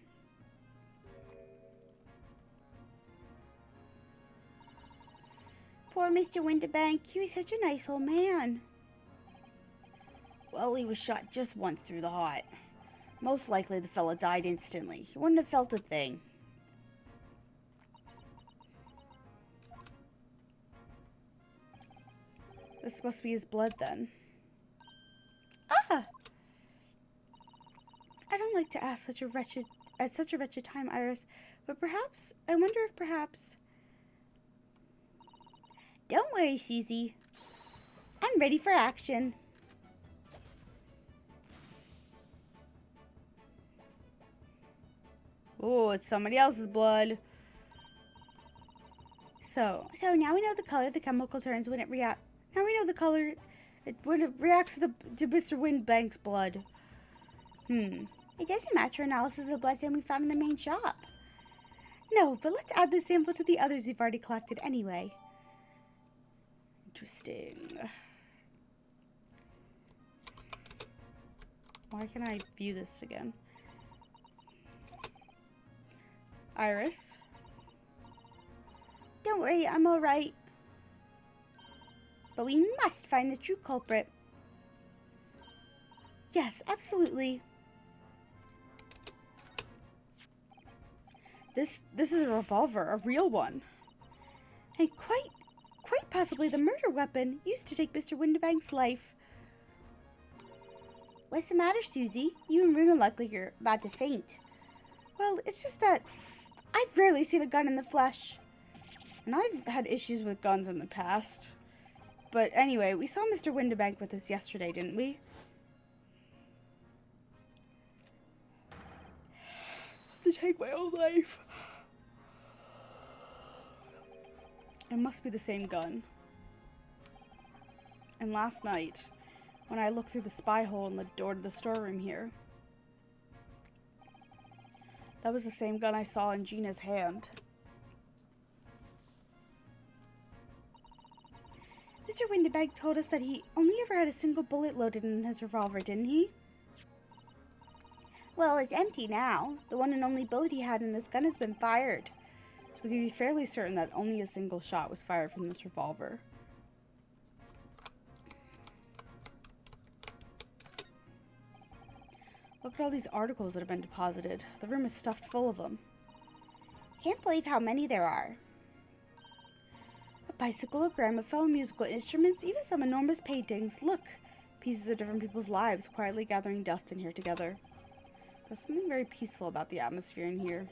Poor Mr. Windibank, he was such a nice old man. Well, he was shot just once through the heart. Most likely the fella died instantly. He wouldn't have felt a thing. This must be his blood then. Ah! I don't like to ask at such a wretched time, Iris, but I wonder if perhaps... Don't worry, Susie. I'm ready for action. Oh, it's somebody else's blood. So now we know the color the chemical turns when it reacts. Now we know the color when it reacts to Mr. Windibank's blood. It doesn't match our analysis of the blood sample we found in the main shop. No, but let's add this sample to the others we've already collected anyway. Interesting. Why can't I view this again? Iris? Don't worry, I'm all right. But we must find the true culprit. Yes, absolutely. This is a revolver, a real one. And quite possibly the murder weapon used to take Mr. Windibank's life. What's the matter, Susie? You and Runa look like you're about to faint. Well, it's just that I've rarely seen a gun in the flesh. And I've had issues with guns in the past. But anyway, we saw Mr. Windibank with us yesterday, didn't we? To take my own life. It must be the same gun. And last night, when I looked through the spy hole in the door to the storeroom here, that was the same gun I saw in Gina's hand. Mr. Windibank told us that he only ever had a single bullet loaded in his revolver, didn't he? Well, it's empty now. The one and only bullet he had in his gun has been fired. So we can be fairly certain that only a single shot was fired from this revolver. Look at all these articles that have been deposited. The room is stuffed full of them. Can't believe how many there are. A bicycle, a gramophone, musical instruments, even some enormous paintings. Look, pieces of different people's lives quietly gathering dust in here together. There's something very peaceful about the atmosphere in here.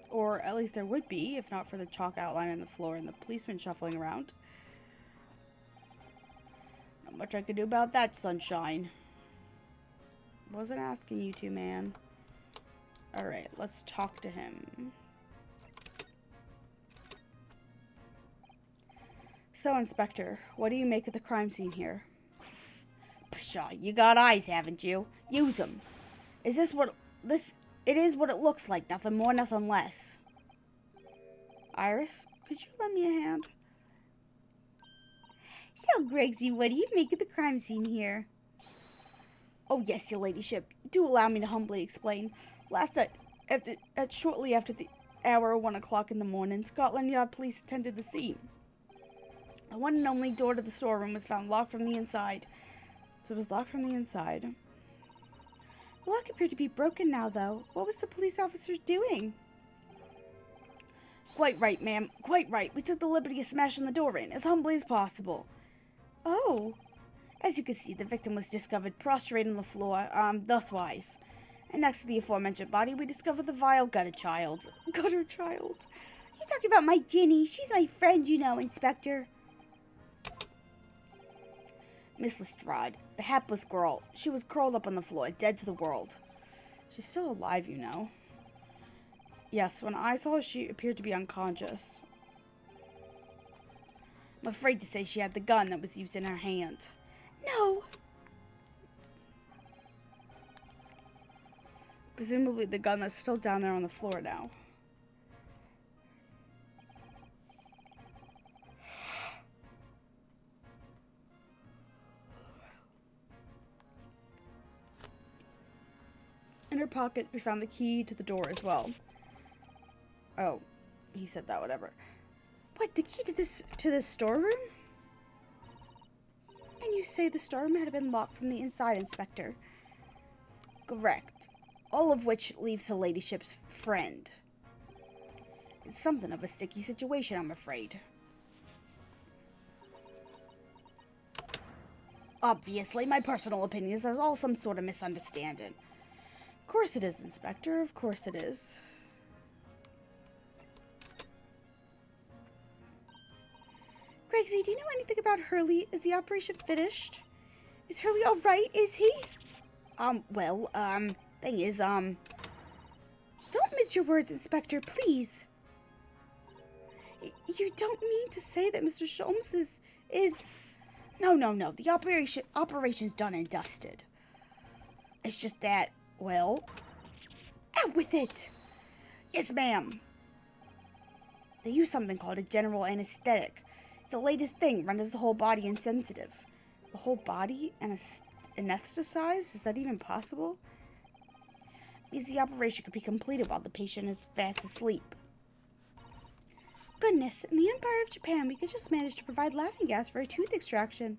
Or at least there would be, if not for the chalk outline on the floor and the policeman shuffling around. Not much I could do about that, sunshine. Wasn't asking you to, man. Alright, let's talk to him. So, Inspector, what do you make of the crime scene here? Pshaw, you got eyes, haven't you? Use them. It is what it looks like, nothing more, nothing less. Iris, could you lend me a hand? So, Gregsy, what do you make of the crime scene here? Oh, yes, your ladyship. Do allow me to humbly explain. Last night, shortly after the hour of 1 o'clock in the morning, Scotland Yard police attended the scene. The one and only door to the storeroom was found locked from the inside. So it was locked from the inside. The lock appeared to be broken now, though. What was the police officers doing? Quite right, ma'am. Quite right. We took the liberty of smashing the door in, as humbly as possible. Oh. As you can see, the victim was discovered prostrate on the floor, thuswise. And next to the aforementioned body, we discovered the vile gutter child. Gutter child? You're talking about my Ginny. She's my friend, you know, Inspector. Miss Lestrade, the hapless girl. She was curled up on the floor, dead to the world. She's still alive, you know. Yes, when I saw her, she appeared to be unconscious. I'm afraid to say she had the gun that was used in her hand. No. Presumably the gun that's still down there on the floor now. In her pocket, we found the key to the door as well. Oh, he said that, whatever. What, the key to this storeroom? And you say the storeroom had been locked from the inside, Inspector? Correct. All of which leaves her ladyship's friend. It's something of a sticky situation, I'm afraid. Obviously, my personal opinion is there's all some sort of misunderstanding. Of course it is, Inspector. Of course it is. Gregsy, do you know anything about Hurley? Is the operation finished? Is Hurley all right? Is he? Thing is, Don't mince your words, Inspector, please. You don't mean to say that Mr. Sholmes is... No. The operation's done and dusted. It's just that, well... Out with it! Yes, ma'am. They use something called a general anesthetic. It's the latest thing, renders the whole body insensitive. The whole body anesthetized? Is that even possible? Means the operation could be completed while the patient is fast asleep. Goodness, in the Empire of Japan, we could just manage to provide laughing gas for a tooth extraction.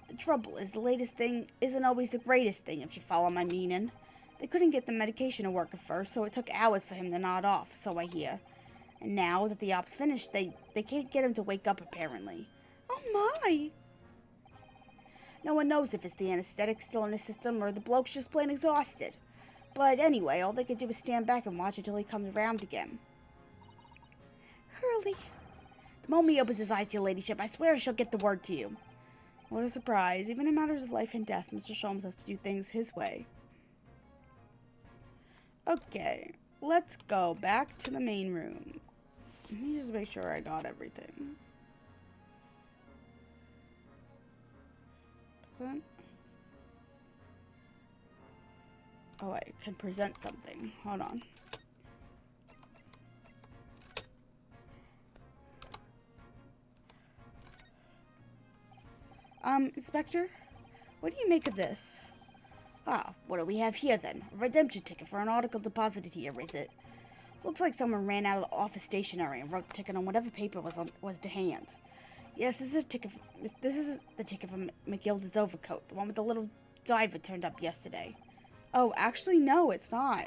The trouble is, the latest thing isn't always the greatest thing, if you follow my meaning. They couldn't get the medication to work at first, so it took hours for him to nod off, so I hear. And now that the op's finished, they can't get him to wake up, apparently. Oh my! No one knows if it's the anesthetic still in his system or the bloke's just plain exhausted. But anyway, all they can do is stand back and watch until he comes around again. Hurley. The moment he opens his eyes, your ladyship, I swear I shall get the word to you. What a surprise. Even in matters of life and death, Mr. Sholmes has to do things his way. Okay, let's go back to the main room. Let me just make sure I got everything. Present. Oh, I can present something. Hold on. Inspector, what do you make of this? Ah, what do we have here then? A redemption ticket for an article deposited here, is it? Looks like someone ran out of the office stationery and wrote the ticket on whatever paper was to hand. Yes, this is the ticket for McGilda's overcoat, the one with the little diver turned up yesterday. Oh, actually, no, it's not.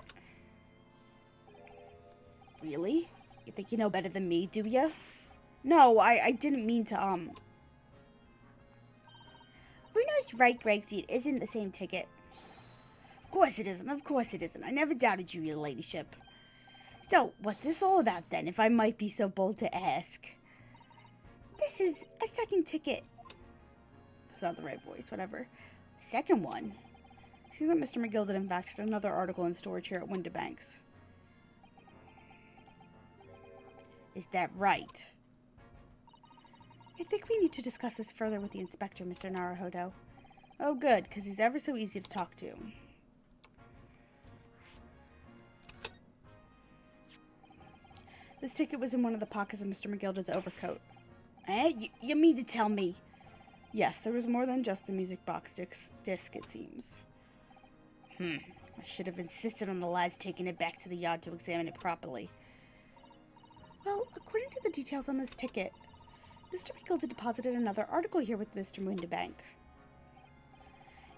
Really? You think you know better than me, do you? No, I didn't mean to, Bruno's right, Gregsy. It isn't the same ticket. Of course it isn't. Of course it isn't. I never doubted you, your ladyship. So, what's this all about then, if I might be so bold to ask? This is a second ticket. It's not the right voice, whatever. Second one? Seems like Mr. McGill did in fact had another article in storage here at Windibanks. Is that right? I think we need to discuss this further with the inspector, Mr. Naruhodo. Oh, good, because he's ever so easy to talk to. This ticket was in one of the pockets of Mr. McGilda's overcoat. Eh? You mean to tell me? Yes, there was more than just the music box disc, it seems. I should have insisted on the lads taking it back to the yard to examine it properly. Well, according to the details on this ticket, Mr. McGilda deposited another article here with Mr. Windibank.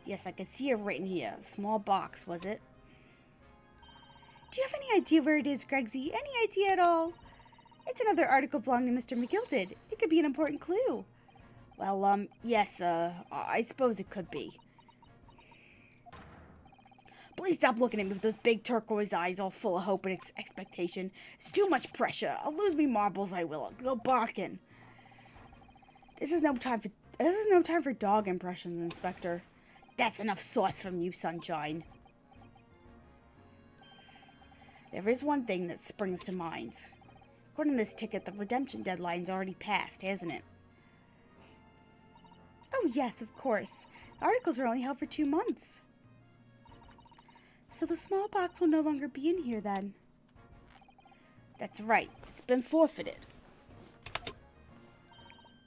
Yes, I can see it written here. Small box, was it? Do you have any idea where it is, Gregsy? Any idea at all? It's another article belonging to Mr. McGilded. It could be an important clue. Well, yes, I suppose it could be. Please stop looking at me with those big turquoise eyes all full of hope and expectation. It's too much pressure. I'll lose me marbles, I will. I'll go barking. This is no time for dog impressions, Inspector. That's enough sauce from you, Sunshine. There is one thing that springs to mind. According to this ticket, the redemption deadline's already passed, hasn't it? Oh, yes, of course. The articles are only held for 2 months. So the small box will no longer be in here, then? That's right. It's been forfeited.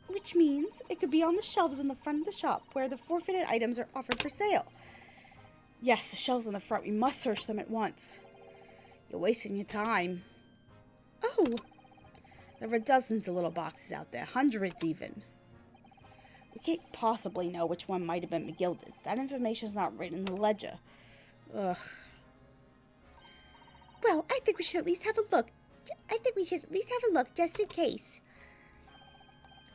Which means it could be on the shelves in the front of the shop where the forfeited items are offered for sale. Yes, the shelves in the front. We must search them at once. You're wasting your time. Oh! There are dozens of little boxes out there. Hundreds, even. We can't possibly know which one might have been McGilda's. That information's not written in the ledger. Ugh. Well, I think we should at least have a look. Just in case.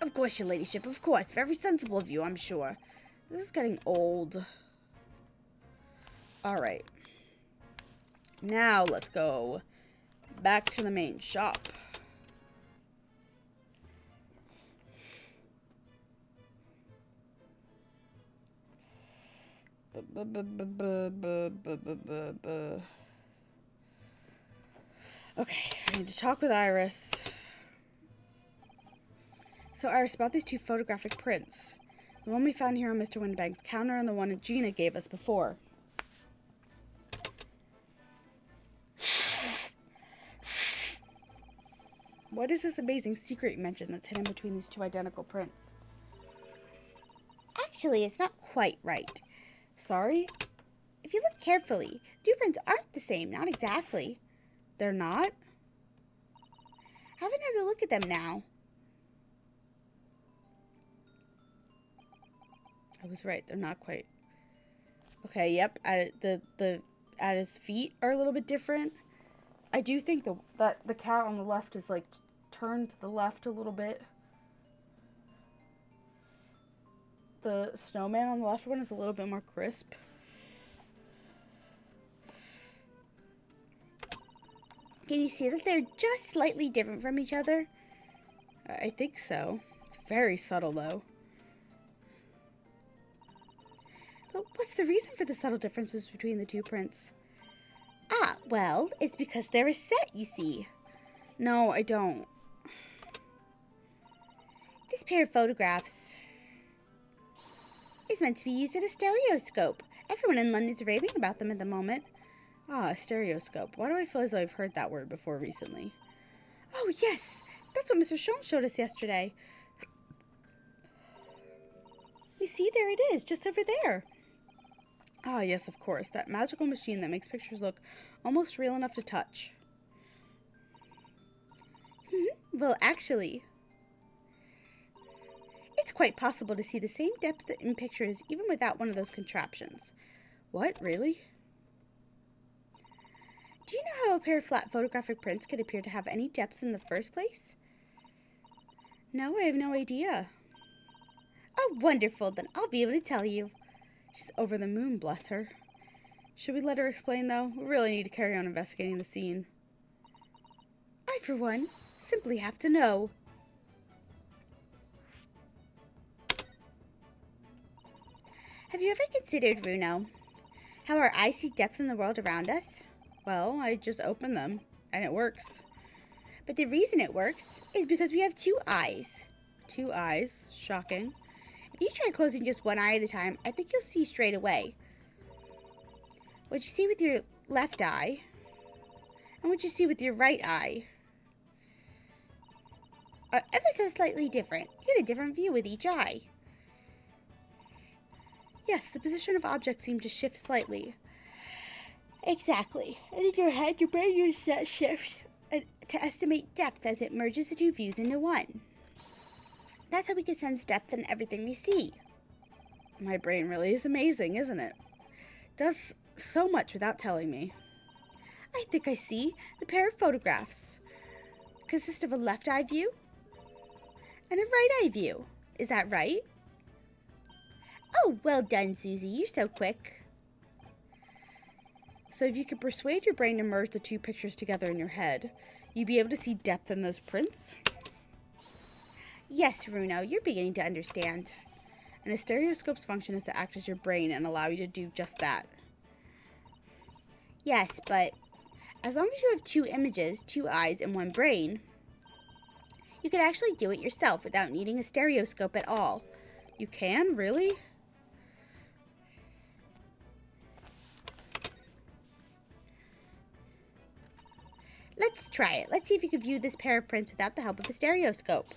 Of course, your ladyship, of course. Very sensible of you, I'm sure. This is getting old. Alright. Now, let's go back to the main shop. Okay, I need to talk with Iris. So, Iris, about these 2 photographic prints. The one we found here on Mr. Windibank's counter and the one that Gina gave us before. What is this amazing secret you mentioned that's hidden between these 2 identical prints? Actually, it's not quite right. Sorry? If you look carefully, the 2 prints aren't the same, not exactly. They're not? Have another look at them now. I was right. They're not quite. Okay, yep. At his feet are a little bit different. I do think that the cat on the left is like turned to the left a little bit. The snowman on the left one is a little bit more crisp. Can you see that they're just slightly different from each other? I think so. It's very subtle though. But what's the reason for the subtle differences between the two prints? Ah, well, it's because they're a set, you see. No, I don't. This pair of photographs is meant to be used at a stereoscope. Everyone in London's raving about them at the moment. Ah, a stereoscope. Why do I feel as though I've heard that word before recently? Oh, yes. That's what Mr. Sholmes showed us yesterday. You see, there it is, just over there. Ah, yes, of course. That magical machine that makes pictures look almost real enough to touch. Well, actually, it's quite possible to see the same depth in pictures even without one of those contraptions. What? Really? Do you know how a pair of flat photographic prints could appear to have any depth in the first place? No, I have no idea. Oh, wonderful. Then I'll be able to tell you. She's over the moon, bless her. Should we let her explain, though? We really need to carry on investigating the scene. I, for one, simply have to know. Have you ever considered, Runo, how our eyes see depth in the world around us? Well, I just open them, and it works. But the reason it works is because we have two eyes. 2 eyes? Shocking. If you try closing just one eye at a time, I think you'll see straight away. What you see with your left eye and what you see with your right eye are ever so slightly different. You get a different view with each eye. Yes, the position of objects seem to shift slightly. Exactly. And in your head, your brain uses that shift to estimate depth as it merges the two views into one. That's how we can sense depth in everything we see. My brain really is amazing, isn't it? Does so much without telling me. I think I see the pair of photographs consist of a left eye view and a right eye view. Is that right? Oh, well done, Susie. You're so quick. So if you could persuade your brain to merge the two pictures together in your head, you'd be able to see depth in those prints? Yes, Runo, you're beginning to understand. And a stereoscope's function is to act as your brain and allow you to do just that. Yes, but as long as you have two images, 2 eyes, and 1 brain, you could actually do it yourself without needing a stereoscope at all. You can? Really? Let's try it. Let's see if you can view this pair of prints without the help of a stereoscope.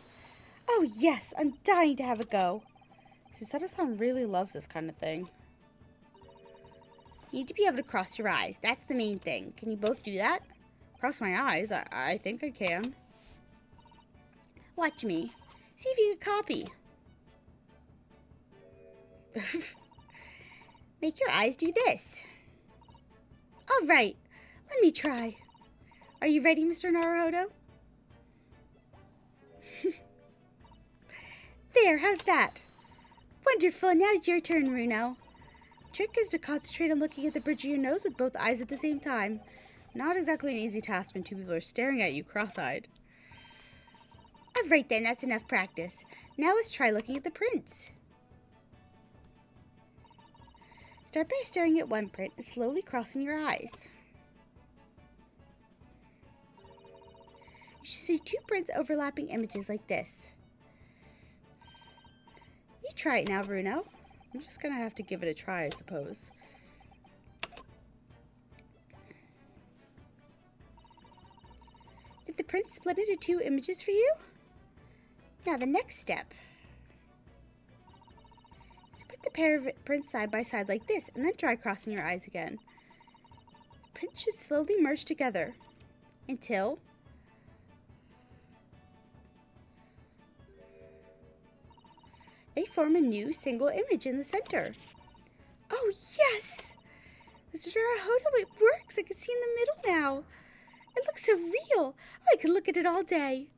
Oh, yes, I'm dying to have a go. Susetta-san really loves this kind of thing. You need to be able to cross your eyes. That's the main thing. Can you both do that? Cross my eyes? I think I can. Watch me. See if you can copy. Make your eyes do this. All right. Let me try. Are you ready, Mr. Naruhodo? There, how's that? Wonderful. Now it's your turn, Runo. Trick is to concentrate on looking at the bridge of your nose with both eyes at the same time. Not exactly an easy task when 2 people are staring at you cross-eyed. All right then, that's enough practice. Now let's try looking at the prints. Start by staring at one print and slowly crossing your eyes. You should see 2 prints overlapping images like this. You try it now, Bruno. I'm just gonna have to give it a try, I suppose. Did the print split into 2 images for you? Now the next step. So put the pair of prints side by side like this and then try crossing your eyes again. The prints should slowly merge together until form a new single image in the center. Oh, yes! Mr. Naruhodo, it works! I can see in the middle now. It looks so real. Oh, I could look at it all day.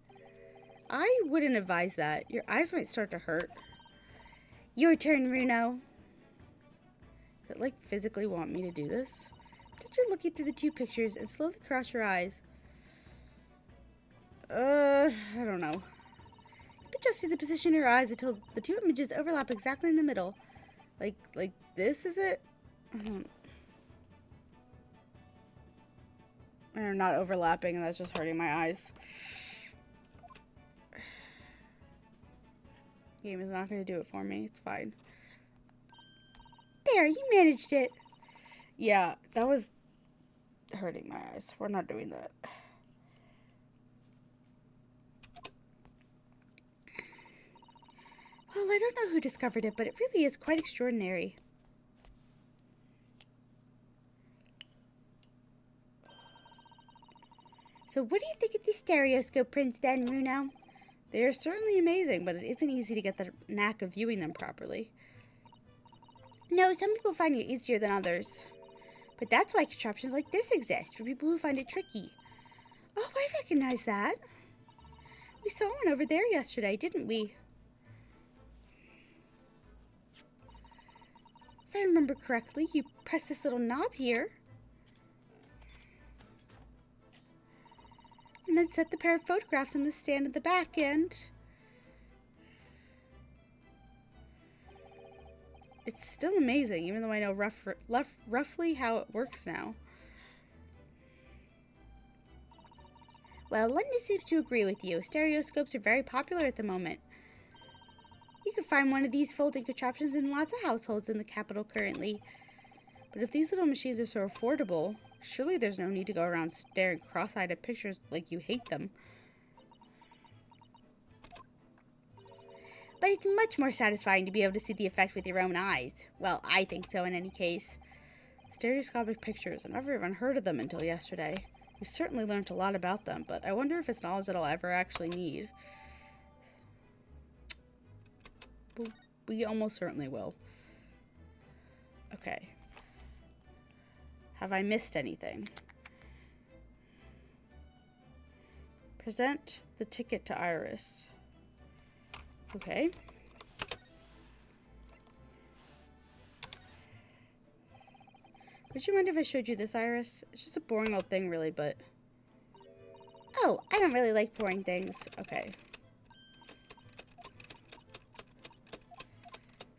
I wouldn't advise that. Your eyes might start to hurt. Your turn, Runo. Does it, like, physically want me to do this? Did you look through the two pictures and slowly cross your eyes? I don't know. Keep adjusting the position of your eyes until the two images overlap exactly in the middle. Like this, is it? They're not overlapping, and that's just hurting my eyes. Game is not going to do it for me. It's fine. There, you managed it. Yeah, that was hurting my eyes. We're not doing that. Well, I don't know who discovered it, but it really is quite extraordinary. So what do you think of these stereoscope prints then, Runo? They are certainly amazing, but it isn't easy to get the knack of viewing them properly. No, some people find it easier than others. But that's why contraptions like this exist, for people who find it tricky. Oh, I recognize that. We saw one over there yesterday, didn't we? If I remember correctly, you press this little knob here. And then set the pair of photographs in the stand at the back end. It's still amazing, even though I know roughly how it works now. Well, London seems to agree with you. Stereoscopes are very popular at the moment. You can find one of these folding contraptions in lots of households in the capital currently. But if these little machines are so affordable, surely there's no need to go around staring cross-eyed at pictures like you hate them. But it's much more satisfying to be able to see the effect with your own eyes. Well, I think so in any case. Stereoscopic pictures, I've never even heard of them until yesterday. We certainly learned a lot about them, but I wonder if it's knowledge that I'll ever actually need. We almost certainly will. Okay. Have I missed anything? Present the ticket to Iris. Okay. Would you mind if I showed you this, Iris? It's just a boring old thing, really, but... Oh, I don't really like boring things. Okay.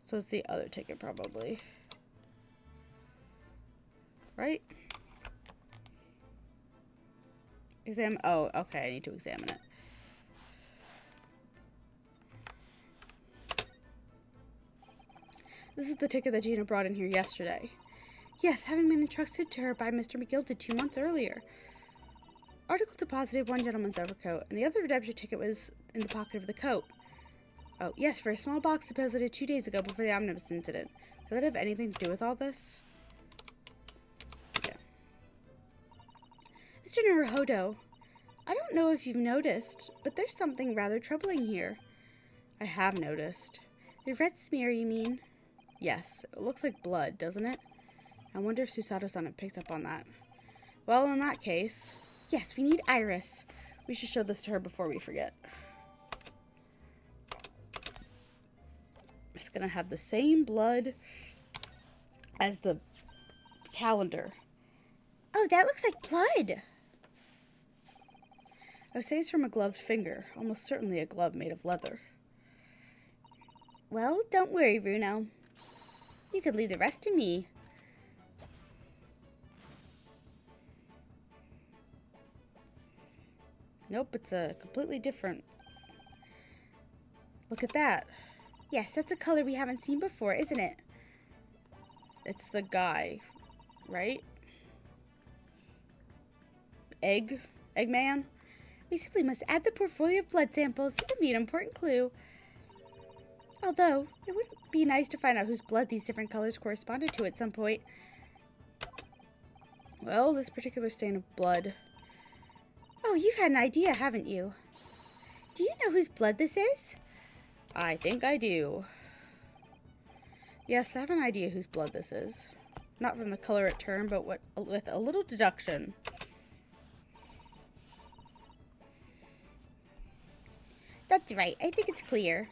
So it's the other ticket, probably. Right? Oh, okay, I need to examine it. This is the ticket that Gina brought in here yesterday. Yes, having been entrusted to her by Mr. McGilda 2 months earlier. Article deposited one gentleman's overcoat, and the other redemption ticket was in the pocket of the coat. Oh, yes, for a small box deposited 2 days ago before the omnibus incident. Does that have anything to do with all this? Yeah. Mr. Naruhodo, I don't know if you've noticed, but there's something rather troubling here. I have noticed. The red smear, you mean? Yes, it looks like blood, doesn't it? I wonder if Susato-san picked up on that. Well, in that case... Yes, we need Iris. We should show this to her before we forget. It's gonna have the same blood as the calendar. Oh, that looks like blood. I would say it's from a gloved finger. Almost certainly a glove made of leather. Well, don't worry, Runo. You could leave the rest to me. Nope, it's a completely different... Look at that. Yes, that's a color we haven't seen before, isn't it? It's the guy, right? Eggman? We simply must add the portfolio of blood samples. It would be an important clue. Although, it would be nice to find out whose blood these different colors corresponded to at some point. Well, this particular stain of blood... Oh, you've had an idea, haven't you? Do you know whose blood this is? I think I do. Yes, I have an idea whose blood this is. Not from the color it turned, but with a little deduction. That's right. I think it's clear.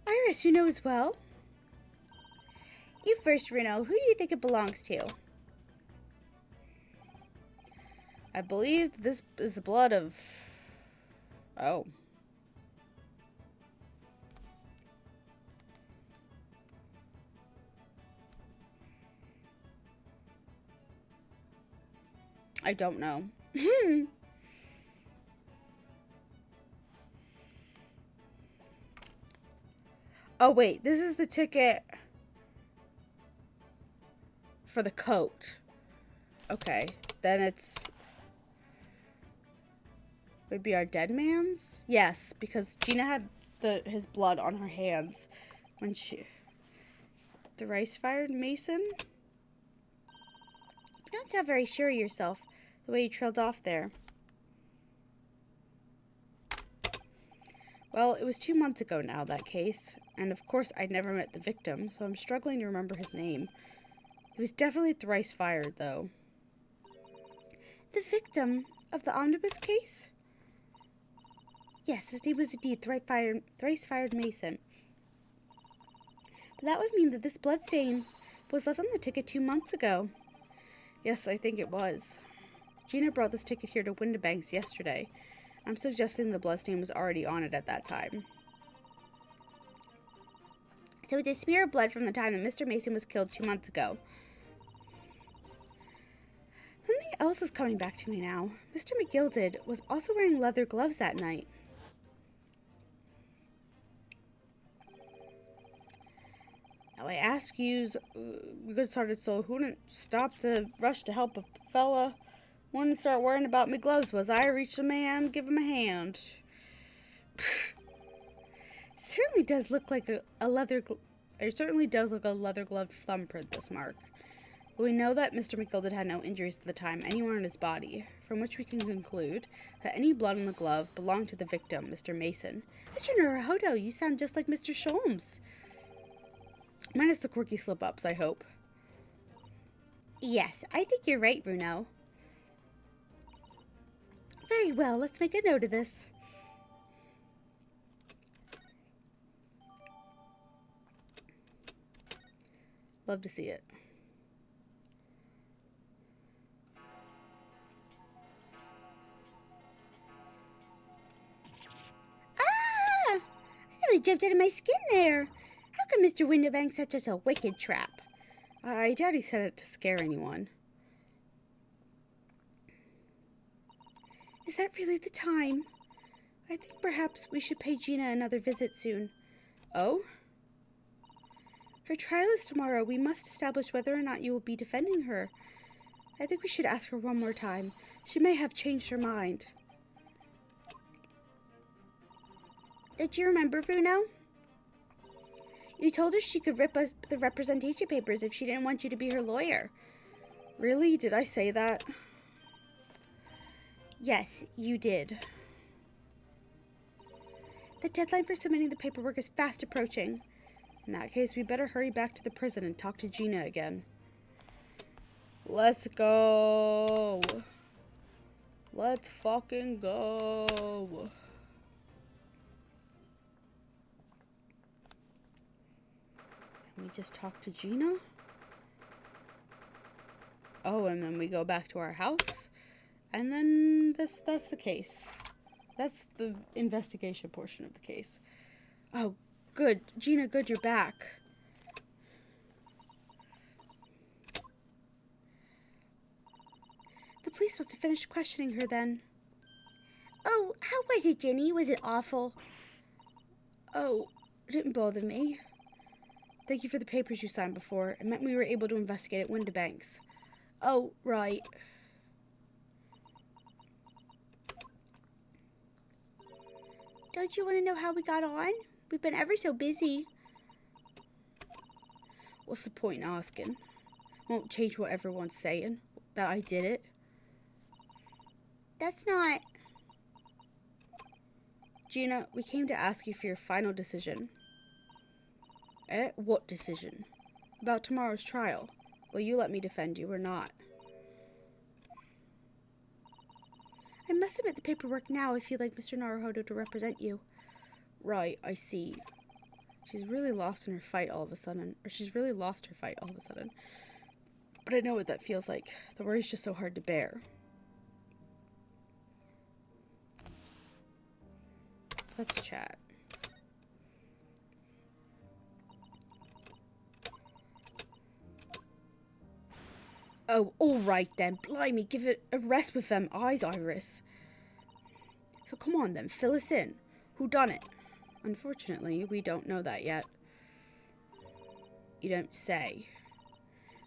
Iris, you know as well? You first, Runo. Who do you think it belongs to? I believe this is the blood of... Oh. I don't know. Oh, wait. This is the ticket for the coat. Okay. Then it's... Maybe our dead man's? Yes, because Gina had his blood on her hands when she... The rice-fired mason? You don't sound very sure of yourself, the way you trailed off there. Well, it was 2 months ago now, that case. And of course, I'd never met the victim, so I'm struggling to remember his name. He was definitely thrice-fired, though. The victim of the omnibus case? Yes, his name was indeed thrice-fired Mason. But that would mean that this bloodstain was left on the ticket 2 months ago. Yes, I think it was. Gina brought this ticket here to Windibanks yesterday. I'm suggesting the bloodstain was already on it at that time. So it's a smear of blood from the time that Mr. Mason was killed 2 months ago. Something else is coming back to me now. Mr. McGilded was also wearing leather gloves that night. Now I ask yous, good-hearted soul, who didn't stop to rush to help a fella? Wouldn't start worrying about me gloves, was I? Reach a man, give him a hand. Certainly does look like a leather gloved thumbprint, this mark. But we know that Mr. McGilded had no injuries at the time anywhere in his body, from which we can conclude that any blood on the glove belonged to the victim, Mr. Mason. Mr. Naruhodo, you sound just like Mr. Sholmes. Minus the quirky slip-ups, I hope. Yes, I think you're right, Bruno. Very well, let's make a note of this. Love to see it. Ah! I really jumped out of my skin there. How can Mr. Windibanks set such a wicked trap? I doubt he said it to scare anyone. Is that really the time? I think perhaps we should pay Gina another visit soon. Oh? Her trial is tomorrow. We must establish whether or not you will be defending her. I think we should ask her one more time. She may have changed her mind. Don't you remember, Bruno? You told her she could rip us the representation papers if she didn't want you to be her lawyer. Really? Did I say that? Yes, you did. The deadline for submitting the paperwork is fast approaching. In that case, we better hurry back to the prison and talk to Gina again. Let's go. Let's fucking go. Can we just talk to Gina? Oh, and then we go back to our house. And then that's the case. That's the investigation portion of the case. Oh, good. Gina, good, you're back. The police must have finished questioning her then. Oh, how was it, Jenny? Was it awful? Oh, it didn't bother me. Thank you for the papers you signed before. It meant we were able to investigate at Windibanks. Oh, right. Don't you want to know how we got on? We've been ever so busy. What's the point in asking? Won't change what everyone's saying. That I did it. That's not... Gina, we came to ask you for your final decision. What decision? About tomorrow's trial. Will you let me defend you or not? I must submit the paperwork now if you'd like Mr. Naruhodo to represent you. Right, I see. She's really lost in her fight all of a sudden. Or she's really lost her fight all of a sudden. But I know what that feels like. The worry's just so hard to bear. Let's chat. Oh, alright then. Blimey, give it a rest with them eyes, Iris. So come on then, fill us in. Who done it? Unfortunately, we don't know that yet. You don't say.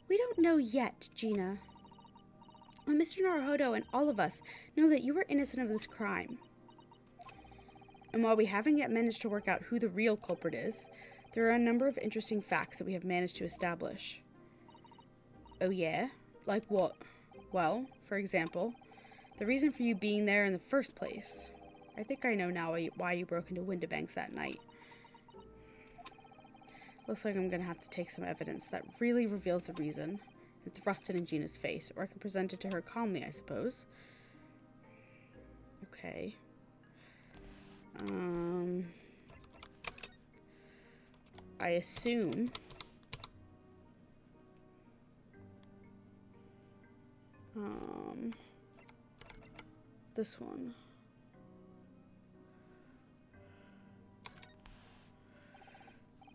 We don't know yet, Gina. Well, Mr. Naruhodo and all of us know that you were innocent of this crime. And while we haven't yet managed to work out who the real culprit is, there are a number of interesting facts that we have managed to establish. Oh yeah? Like what? Well, for example, the reason for you being there in the first place. I think I know now why you broke into Windibanks that night. Looks like I'm gonna have to take some evidence that really reveals the reason and thrust it in Gina's face, or I can present it to her calmly, I suppose. Okay. I assume this one.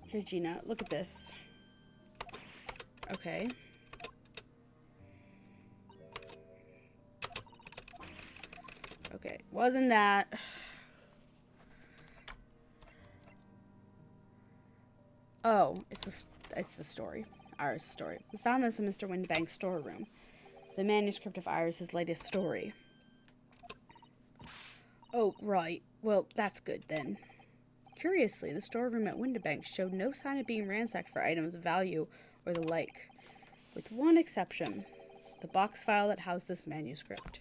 Here, Gina, look at this. Okay. Okay, wasn't that. Oh, it's the story. Iris' story. We found this in Mr. Windibank's storeroom. The manuscript of Iris' latest story. Oh, right. Well, that's good then. Curiously, the storeroom at Windibank showed no sign of being ransacked for items of value or the like, with one exception, the box file that housed this manuscript.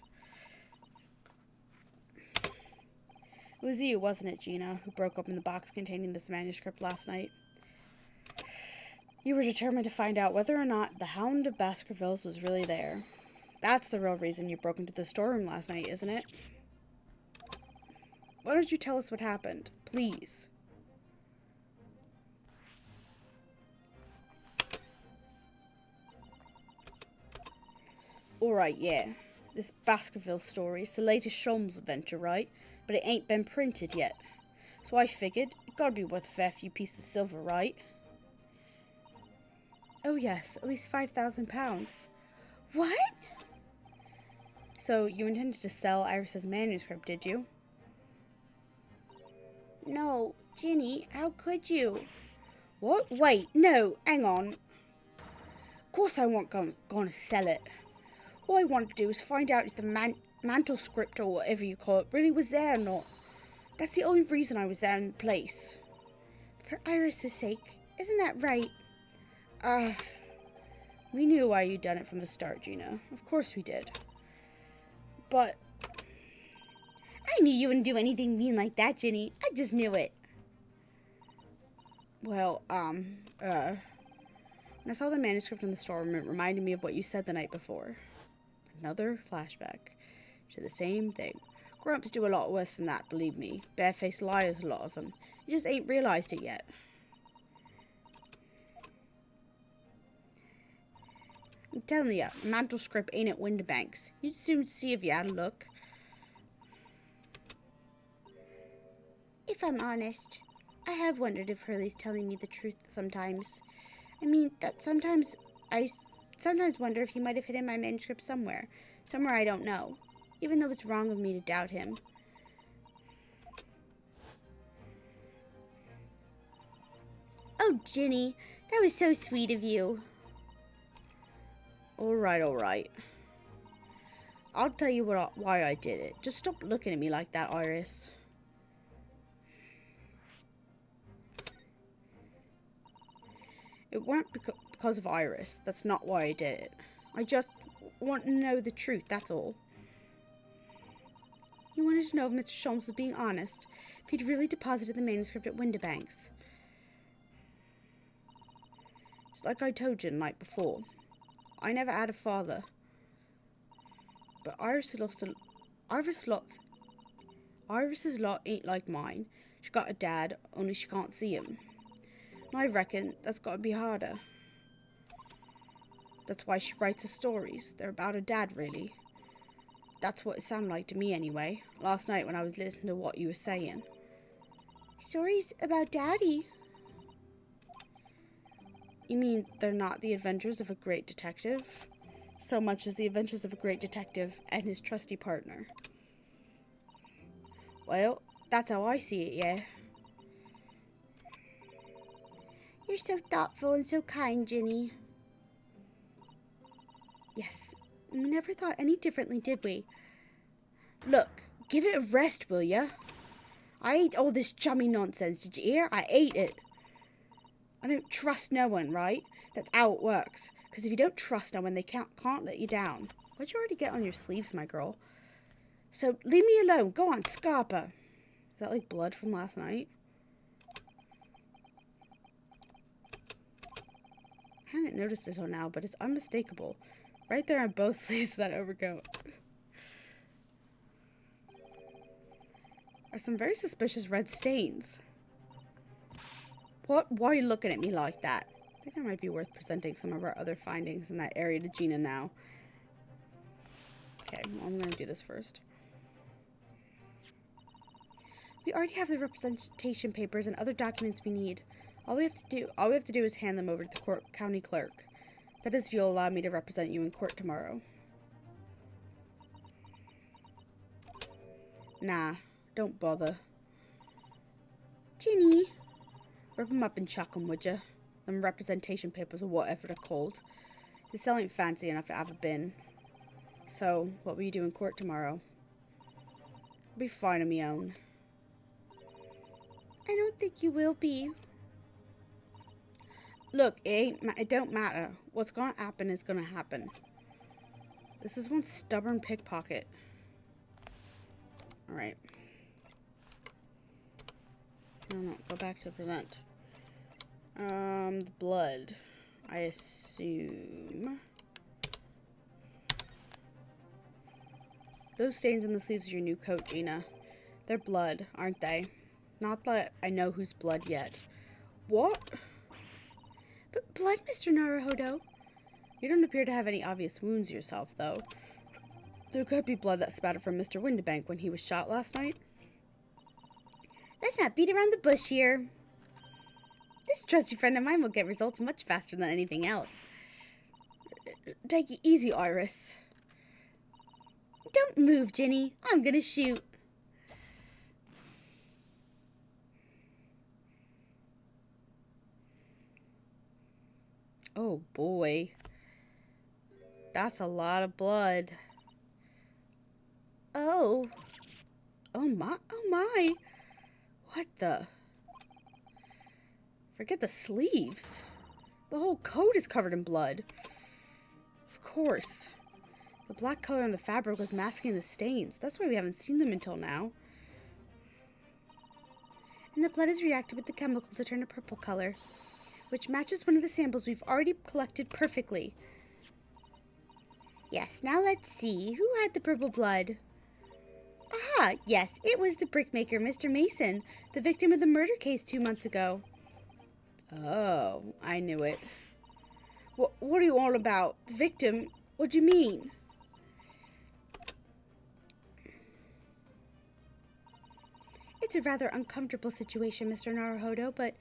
It was you, wasn't it, Gina, who broke open the box containing this manuscript last night? You were determined to find out whether or not the Hound of Baskervilles was really there. That's the real reason you broke into the storeroom last night, isn't it? Why don't you tell us what happened, please? Alright, yeah. This Baskerville story is the latest Sholmes adventure, right? But it ain't been printed yet. So I figured it gotta be worth a fair few pieces of silver, right? Oh yes, at least £5,000. What? So you intended to sell Iris' manuscript, did you? No, Ginny, how could you? What? Wait, no, hang on. Of course I wasn't gonna sell it. All I wanted to do was find out if the mantle script or whatever you call it really was there or not. That's the only reason I was there in the place. For Iris' sake, isn't that right? We knew why you'd done it from the start, Gina. Of course we did. But I knew you wouldn't do anything mean like that, Ginny. I just knew it. Well, when I saw the manuscript in the storeroom, it reminded me of what you said the night before. Another flashback to the same thing. Grumps do a lot worse than that, believe me. Barefaced liars, a lot of them. You just ain't realized it yet. I'm telling you, mantle script ain't at Windibanks. You'd soon see if you had a look. If I'm honest, I have wondered if Hurley's telling me the truth sometimes. I mean, that sometimes I wonder if he might have hidden my manuscript somewhere I don't know, even though it's wrong of me to doubt him. Oh, Ginny, that was so sweet of you. Alright. I'll tell you why I did it. Just stop looking at me like that, Iris. It weren't because of Iris. That's not why I did it. I just want to know the truth, that's all. You wanted to know if Mr. Sholmes was being honest, if he'd really deposited the manuscript at Windibanks. It's like I told you the night before. I never had a father. But Iris's lot ain't like mine. She got a dad, only she can't see him. And I reckon that's gotta be harder. That's why she writes her stories. They're about her dad, really. That's what it sounded like to me, anyway, last night when I was listening to what you were saying. Stories about Daddy? You mean they're not the adventures of a great detective? So much as the adventures of a great detective and his trusty partner. Well, that's how I see it, yeah. You're so thoughtful and so kind, Ginny. Yes, we never thought any differently, did we? Look, give it a rest, will ya? I ate all this chummy nonsense, did you hear? I ate it. I don't trust no one, right? That's how it works. Because if you don't trust no one, they can't let you down. What'd you already get on your sleeves, my girl? So, leave me alone. Go on, Scarpa. Is that like blood from last night? I hadn't noticed it till now, but it's unmistakable. Right there on both sleeves of that overcoat. Are some very suspicious red stains. What? Why are you looking at me like that? I think it might be worth presenting some of our other findings in that area to Gina now. Okay, well, I'm going to do this first. We already have the representation papers and other documents we need. All we have to do is hand them over to the county clerk. That is, if you'll allow me to represent you in court tomorrow. Nah, don't bother. Ginny. Rip them up and chuck them, would ya? Them representation papers or whatever they're called. The cell ain't fancy enough to have a bin. So, what will you do in court tomorrow? I'll be fine on my own. I don't think you will be. Look, it don't matter. What's gonna happen is gonna happen. This is one stubborn pickpocket. Alright. No, go back to the present. The blood. I assume. Those stains in the sleeves of your new coat, Gina. They're blood, aren't they? Not that I know whose blood yet. What? But blood, Mr. Naruhodo. You don't appear to have any obvious wounds yourself, though. There could be blood that spattered from Mr. Windibank when he was shot last night. Let's not beat around the bush here. This trusty friend of mine will get results much faster than anything else. Take it easy, Iris. Don't move, Ginny. I'm gonna shoot. Oh boy. That's a lot of blood. Oh. Oh my. What the? Forget the sleeves. The whole coat is covered in blood. Of course. The black color on the fabric was masking the stains. That's why we haven't seen them until now. And the blood has reacted with the chemical to turn a purple color, which matches one of the samples we've already collected perfectly. Yes, now let's see. Who had the purple blood? Aha, yes, it was the brickmaker, Mr. Mason, the victim of the murder case 2 months ago. Oh, I knew it. What are you all about? The victim? What do you mean? It's a rather uncomfortable situation, Mr. Naruhodo, but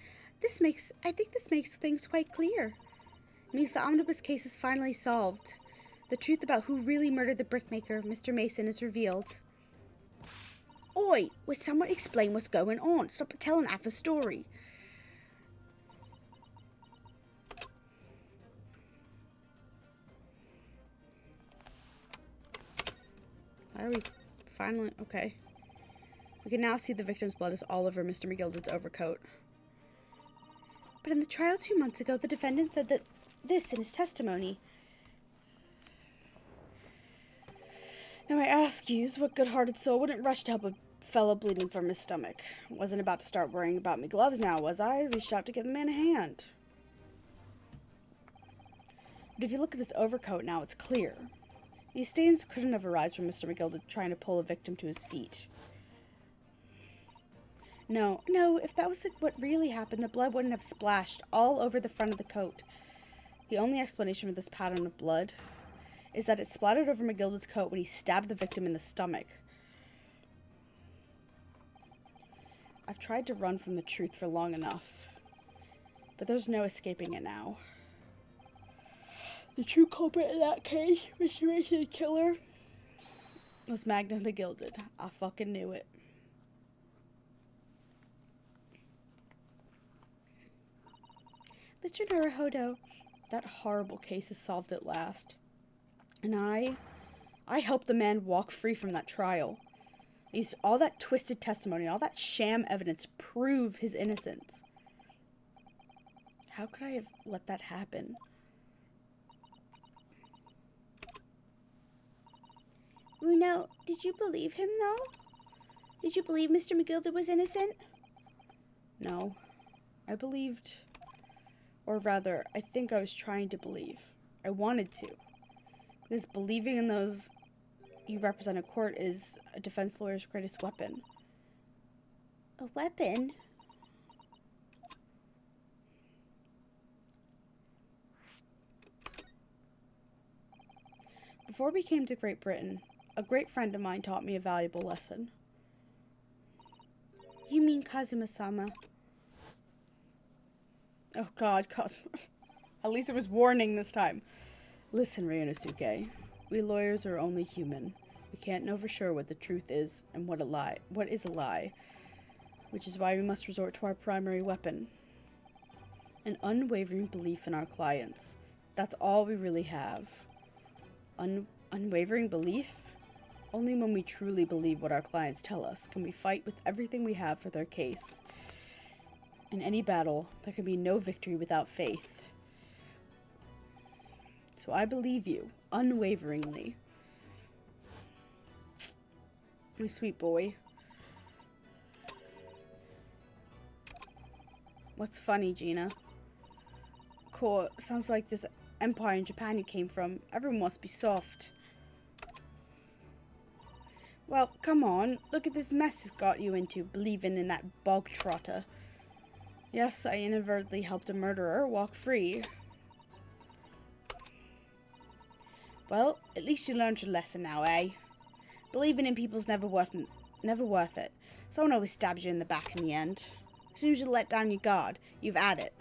I think this makes things quite clear. It means the omnibus case is finally solved. The truth about who really murdered the brickmaker, Mr. Mason, is revealed. Oi, will someone explain what's going on? Stop telling half a story. Are we finally? Okay. We can now see the victim's blood is all over Mr. McGilda's overcoat. But in the trial 2 months ago, the defendant said that this in his testimony. Now I ask yous, what good-hearted soul wouldn't rush to help a fellow bleeding from his stomach? Wasn't about to start worrying about me gloves now, was I? Reached out to give the man a hand. But if you look at this overcoat now, it's clear. These stains couldn't have arisen from Mr. McGilda trying to pull a victim to his feet. No, if that was what really happened, the blood wouldn't have splashed all over the front of the coat. The only explanation for this pattern of blood is that it splattered over McGilda's coat when he stabbed the victim in the stomach. I've tried to run from the truth for long enough, but there's no escaping it now. The true culprit in that case, Mr. Killer, was Magna McGilded. I fucking knew it. Mr. Naruhodo, that horrible case is solved at last. And I helped the man walk free from that trial. I used all that twisted testimony, all that sham evidence to prove his innocence. How could I have let that happen? Uno, did you believe him, though? Did you believe Mr. McGilda was innocent? No. I believed, or rather, I think I was trying to believe. I wanted to. Because believing in those you represent in court is a defense lawyer's greatest weapon. A weapon? Before we came to Great Britain, a great friend of mine taught me a valuable lesson. You mean Kazuma-sama? Oh God, Kazuma. At least it was warning this time. Listen, Ryunosuke. We lawyers are only human. We can't know for sure what the truth is and what is a lie. Which is why we must resort to our primary weapon. An unwavering belief in our clients. That's all we really have. Unwavering belief? Only when we truly believe what our clients tell us can we fight with everything we have for their case. In any battle, there can be no victory without faith. So I believe you, unwaveringly. My sweet boy. What's funny, Gina? Cool, sounds like this empire in Japan you came from. Everyone must be soft. Well, come on. Look at this mess it's got you into, believing in that bog trotter. Yes, I inadvertently helped a murderer walk free. Well, at least you learned your lesson now, eh? Believing in people's never worth it. Someone always stabs you in the back in the end. As soon as you let down your guard, you've had it.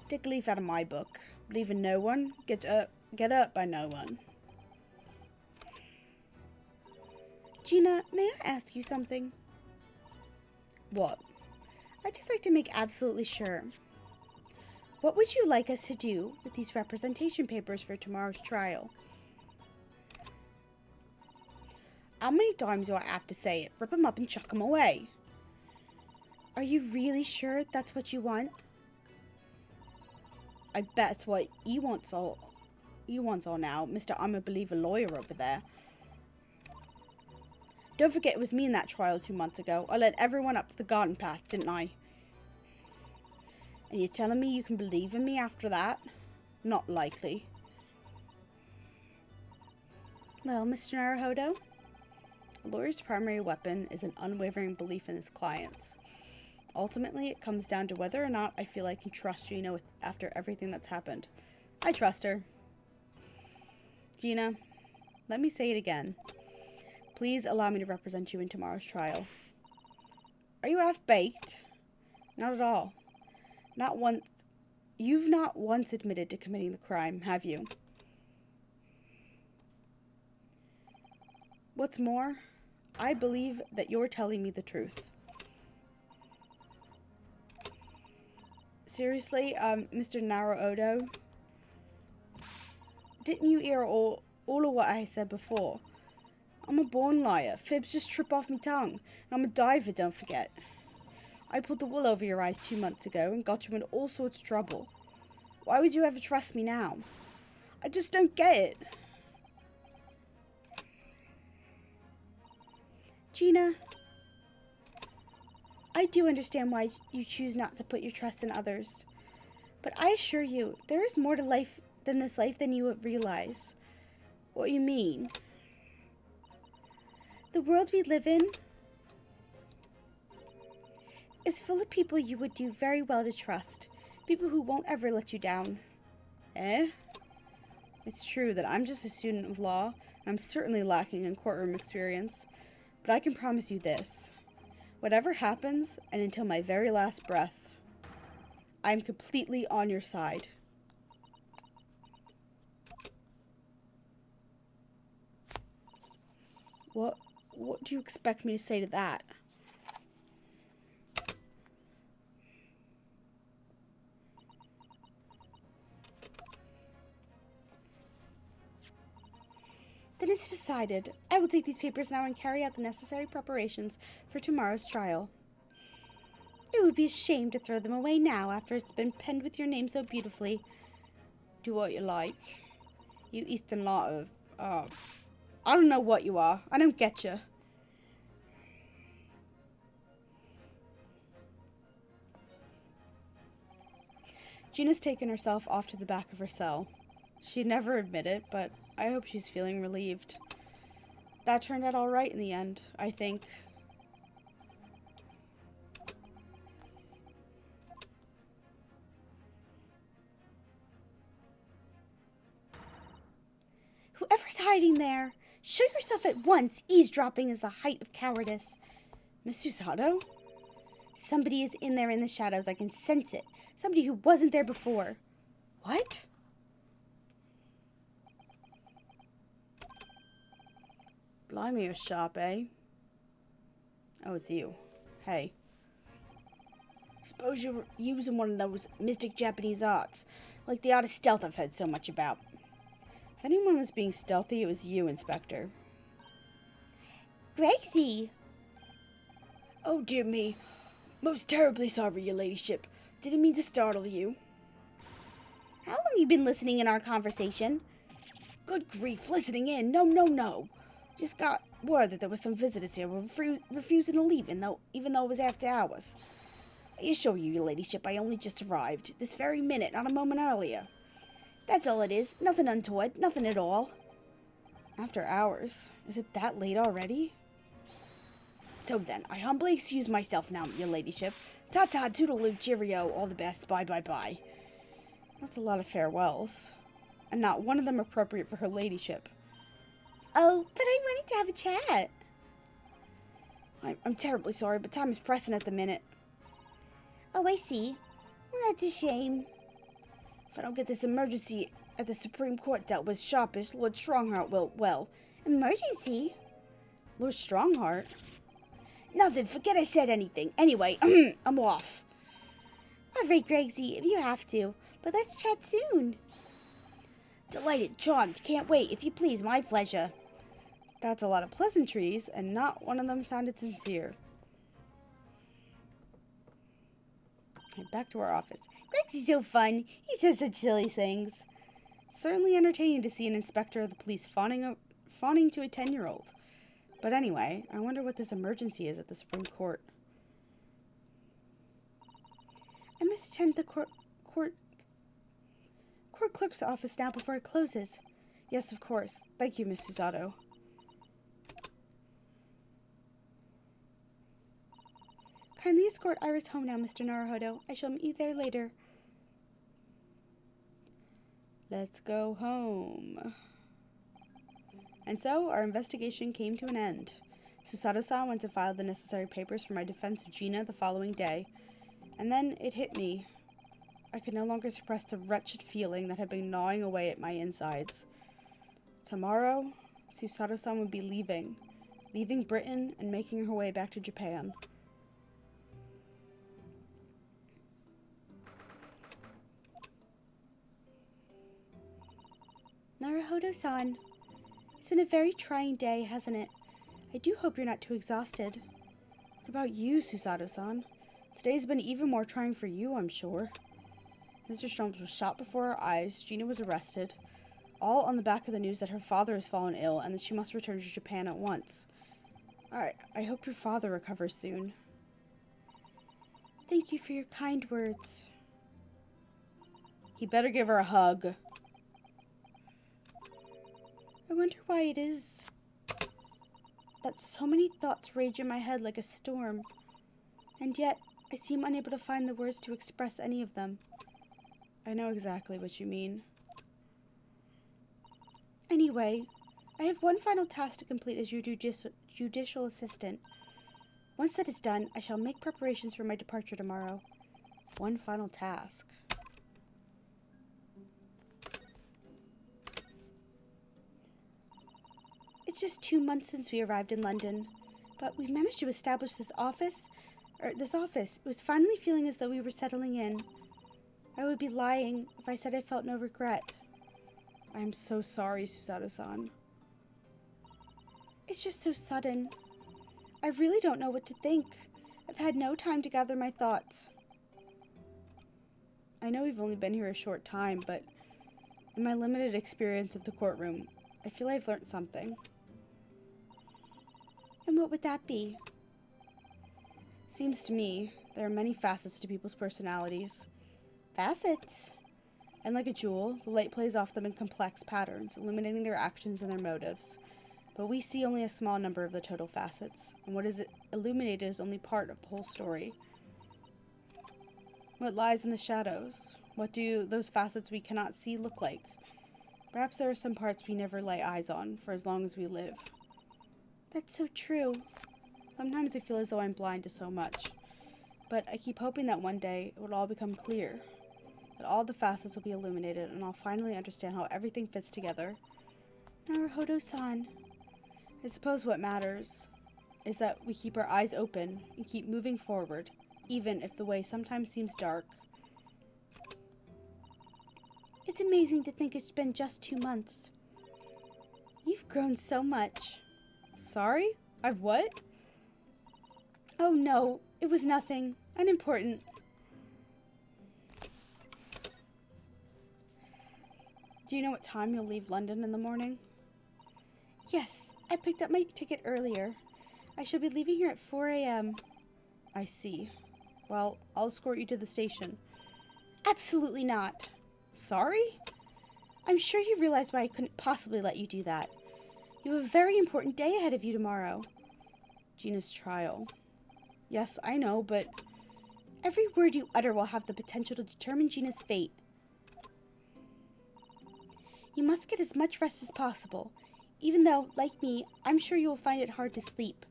Take a leaf out of my book. Believe in no one, get up by no one. Gina, may I ask you something? What? I'd just like to make absolutely sure. What would you like us to do with these representation papers for tomorrow's trial? How many times do I have to say it? Rip them up and chuck them away. Are you really sure that's what you want? I bet it's what you wants all now, Mr. I'm a believer lawyer over there. Don't forget it was me in that trial 2 months ago. I led everyone up to the garden path, didn't I? And you're telling me you can believe in me after that? Not likely. Well, Mr. Naruhodo? A lawyer's primary weapon is an unwavering belief in his clients. Ultimately, it comes down to whether or not I feel I can trust Gina after everything that's happened. I trust her. Gina, let me say it again. Please allow me to represent you in tomorrow's trial. Are you half-baked? Not at all. Not once. You've not once admitted to committing the crime, have you? What's more, I believe that you're telling me the truth. Seriously, Mr. Naruhodo? Didn't you hear all of what I said before? I'm a born liar. Fibs just trip off me tongue. And I'm a diver, don't forget. I pulled the wool over your eyes 2 months ago and got you in all sorts of trouble. Why would you ever trust me now? I just don't get it. Gina, I do understand why you choose not to put your trust in others. But I assure you, there is more to life than this life than you would realize. What you mean? The world we live in is full of people you would do very well to trust. People who won't ever let you down. Eh? It's true that I'm just a student of law, and I'm certainly lacking in courtroom experience. But I can promise you this. Whatever happens, and until my very last breath, I'm completely on your side. What do you expect me to say to that? Then it's decided. I will take these papers now and carry out the necessary preparations for tomorrow's trial. It would be a shame to throw them away now after it's been penned with your name so beautifully. Do what you like. You Eastern lot of, I don't know what you are. I don't get you. Gina's taken herself off to the back of her cell. She'd never admit it, but I hope she's feeling relieved. That turned out all right in the end, I think. Whoever's hiding there, show yourself at once. Eavesdropping is the height of cowardice. Miss Usato? Somebody is in there in the shadows. I can sense it. Somebody who wasn't there before. What? Blimey, you're sharp, eh? Oh, it's you. Hey. Suppose you're using one of those mystic Japanese arts, like the art of stealth I've heard so much about. If anyone was being stealthy, it was you, Inspector. Gracie! Oh, dear me. Most terribly sorry, your ladyship. Didn't mean to startle you. How long you been listening in our conversation? Good grief, listening in? No. Just got word that there was some visitors here refusing to leave, even though it was after hours. I assure you, your ladyship, I only just arrived. This very minute, not a moment earlier. That's all it is. Nothing untoward. Nothing at all. After hours? Is it that late already? So then, I humbly excuse myself now, your ladyship. Ta-ta, toodaloo, cheerio, all the best, bye. That's a lot of farewells. And not one of them appropriate for her ladyship. Oh, but I wanted to have a chat. I'm terribly sorry, but time is pressing at the minute. Oh, I see. Well, that's a shame. If I don't get this emergency at the Supreme Court dealt with sharpish, Lord Strongheart will, well... Emergency? Lord Strongheart? Nothing, forget I said anything. Anyway, I'm off. All right, Gracie, if you have to. But let's chat soon. Delighted, charmed, can't wait. If you please, my pleasure. That's a lot of pleasantries, and not one of them sounded sincere. Okay, back to our office. Gregsy's so fun. He says such silly things. Certainly entertaining to see an inspector of the police fawning to a 10-year-old. But anyway, I wonder what this emergency is at the Supreme Court. I must attend the court clerk's office now before it closes. Yes, of course. Thank you, Miss Usato. Kindly escort Iris home now, Mr. Naruhodo. I shall meet you there later. Let's go home. And so, our investigation came to an end. Susato-san went to file the necessary papers for my defense of Gina the following day. And then it hit me. I could no longer suppress the wretched feeling that had been gnawing away at my insides. Tomorrow, Susato-san would be leaving Britain and making her way back to Japan. Naruhodo-san, it's been a very trying day, hasn't it? I do hope you're not too exhausted. What about you, Susato-san? Today's been even more trying for you, I'm sure. Mr. Sholmes was shot before our eyes, Gina was arrested, all on the back of the news that her father has fallen ill and that she must return to Japan at once. Alright, I hope your father recovers soon. Thank you for your kind words. He better give her a hug. I wonder why it is that so many thoughts rage in my head like a storm, and yet I seem unable to find the words to express any of them. I know exactly what you mean. Anyway, I have one final task to complete as your judicial assistant. Once that is done, I shall make preparations for my departure tomorrow. One final task. It's just 2 months since we arrived in London, but we've managed to establish this office. It was finally feeling as though we were settling in. I would be lying if I said I felt no regret. I am so sorry, Susato-san. It's just so sudden. I really don't know what to think. I've had no time to gather my thoughts. I know we've only been here a short time, but in my limited experience of the courtroom, I feel I've learned something. And what would that be? Seems to me there are many facets to people's personalities. Facets? And like a jewel, the light plays off them in complex patterns, illuminating their actions and their motives. But we see only a small number of the total facets, and what is illuminated is only part of the whole story. What lies in the shadows? What do those facets we cannot see look like? Perhaps there are some parts we never lay eyes on for as long as we live. That's so true. Sometimes I feel as though I'm blind to so much, but I keep hoping that one day it will all become clear, that all the facets will be illuminated, and I'll finally understand how everything fits together. Naruhodo-san. I suppose what matters is that we keep our eyes open and keep moving forward, even if the way sometimes seems dark. It's amazing to think it's been just 2 months. You've grown so much. Sorry? I've what? Oh no, it was nothing. Unimportant. Do you know what time you'll leave London in the morning? Yes, I picked up my ticket earlier. I shall be leaving here at 4 a.m. I see. Well, I'll escort you to the station. Absolutely not. Sorry? I'm sure you realize why I couldn't possibly let you do that. You have a very important day ahead of you tomorrow. Gina's trial. Yes, I know, but every word you utter will have the potential to determine Gina's fate. You must get as much rest as possible, even though, like me, I'm sure you will find it hard to sleep.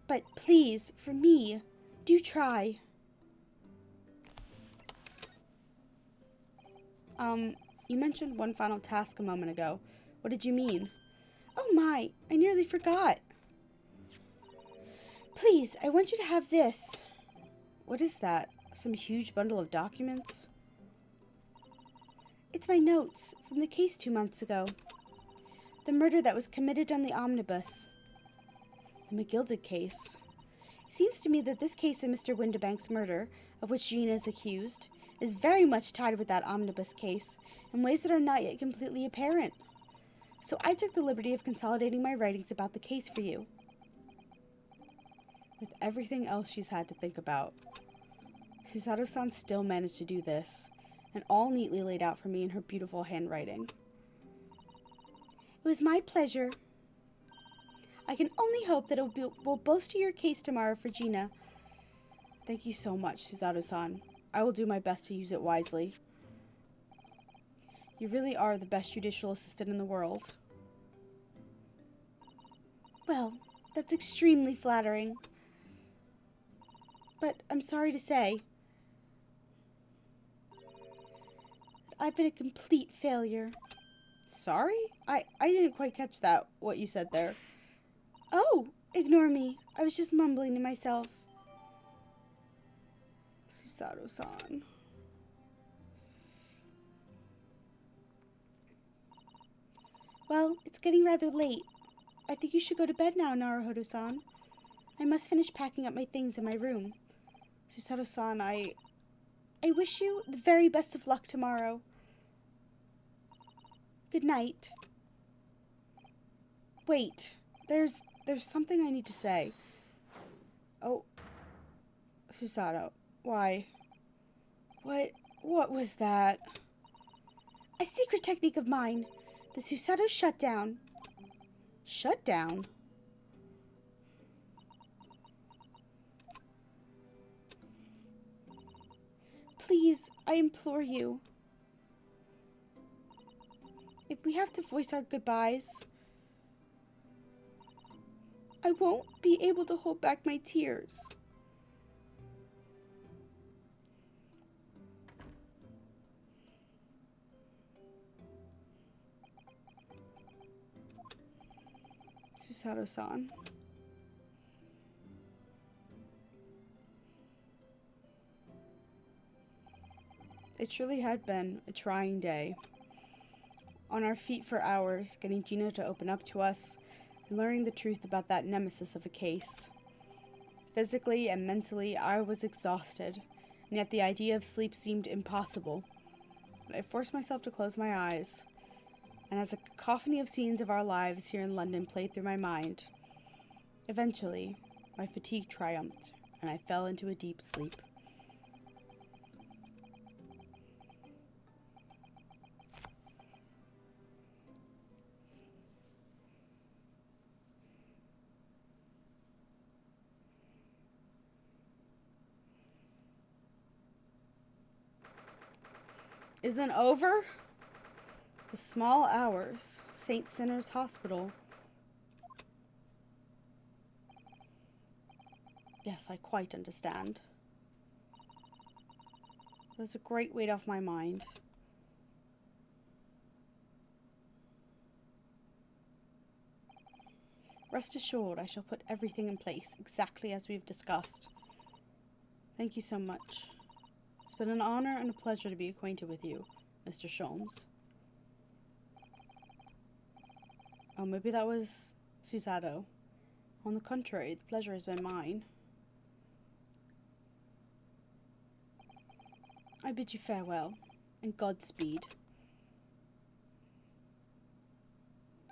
But please, for me, do try. You mentioned one final task a moment ago. What did you mean? Oh my, I nearly forgot. Please, I want you to have this. What is that? Some huge bundle of documents? It's my notes from the case 2 months ago. The murder that was committed on the omnibus. The McGilded case. It seems to me that this case of Mr. Windibank's murder, of which Gina is accused, is very much tied with that omnibus case in ways that are not yet completely apparent. So I took the liberty of consolidating my writings about the case for you. With everything else she's had to think about, Susato-san still managed to do this, and all neatly laid out for me in her beautiful handwriting. It was my pleasure. I can only hope that it will bolster your case tomorrow for Gina. Thank you so much, Susato-san. I will do my best to use it wisely. You really are the best judicial assistant in the world. Well, that's extremely flattering. But I'm sorry to say that I've been a complete failure. Sorry? I didn't quite catch that, what you said there. Oh, ignore me. I was just mumbling to myself. Susato-san. Well, it's getting rather late. I think you should go to bed now, Naruhodo-san. I must finish packing up my things in my room. Susato-san, I wish you the very best of luck tomorrow. Good night. Wait, there's something I need to say. Oh, Susato, why? What was that? A secret technique of mine. The Susato shutdown. Shutdown? Please, I implore you. If we have to voice our goodbyes, I won't be able to hold back my tears. Susato-san. It truly had been a trying day. On our feet for hours, getting Gina to open up to us and learning the truth about that nemesis of a case. Physically and mentally, I was exhausted, and yet the idea of sleep seemed impossible. But I forced myself to close my eyes, and as a cacophony of scenes of our lives here in London played through my mind, eventually, my fatigue triumphed, and I fell into a deep sleep. Isn't over? The small hours, St. Sinner's Hospital. Yes, I quite understand. There's a great weight off my mind. Rest assured, I shall put everything in place exactly as we've discussed. Thank you so much. It's been an honor and a pleasure to be acquainted with you, Mr. Sholmes. Oh, maybe that was Susato. On the contrary, the pleasure has been mine. I bid you farewell, and Godspeed.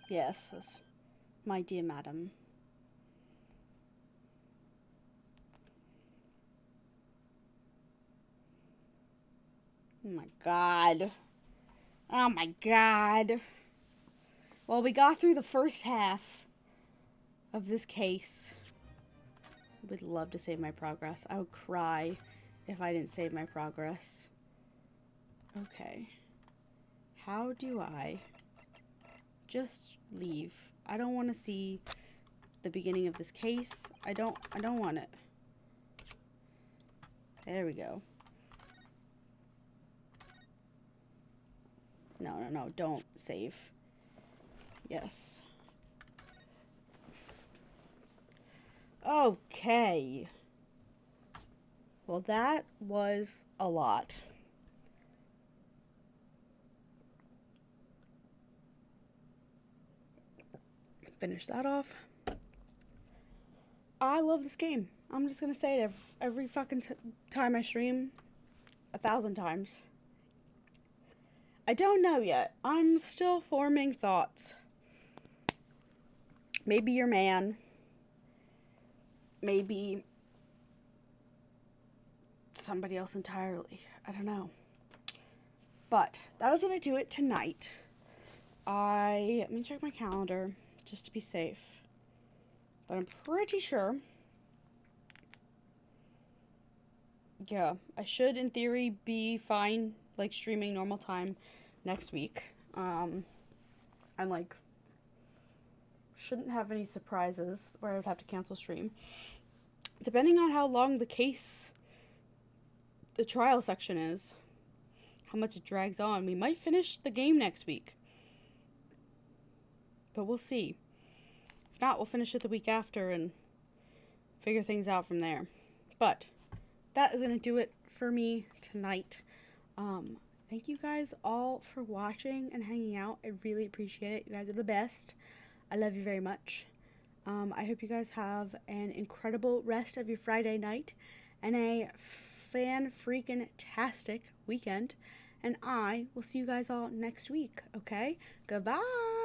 Yes, my dear madam. Oh my god. Oh my god. Well, we got through the first half of this case. I would love to save my progress. I would cry if I didn't save my progress. Okay. How do I just leave? I don't want to see the beginning of this case. I don't want it. There we go. No, don't save. Yes. Okay. Well, that was a lot. Finish that off. I love this game. I'm just gonna say it every fucking time I stream. 1,000 times. I don't know yet. I'm still forming thoughts. Maybe your man. Maybe somebody else entirely. I don't know. But that is going to do it tonight. Let me check my calendar just to be safe. But I'm pretty sure. Yeah, I should in theory be fine, like streaming normal time next week. I'm like, shouldn't have any surprises where I would have to cancel stream. Depending on how long the trial section is, how much it drags on, we might finish the game next week. But we'll see. If not, we'll finish it the week after and figure things out from there. But that is going to do it for me tonight. Thank you guys all for watching and hanging out. I really appreciate it. You guys are the best. I love you very much. I hope you guys have an incredible rest of your Friday night and a fan-freaking-tastic weekend. And I will see you guys all next week, okay? Goodbye!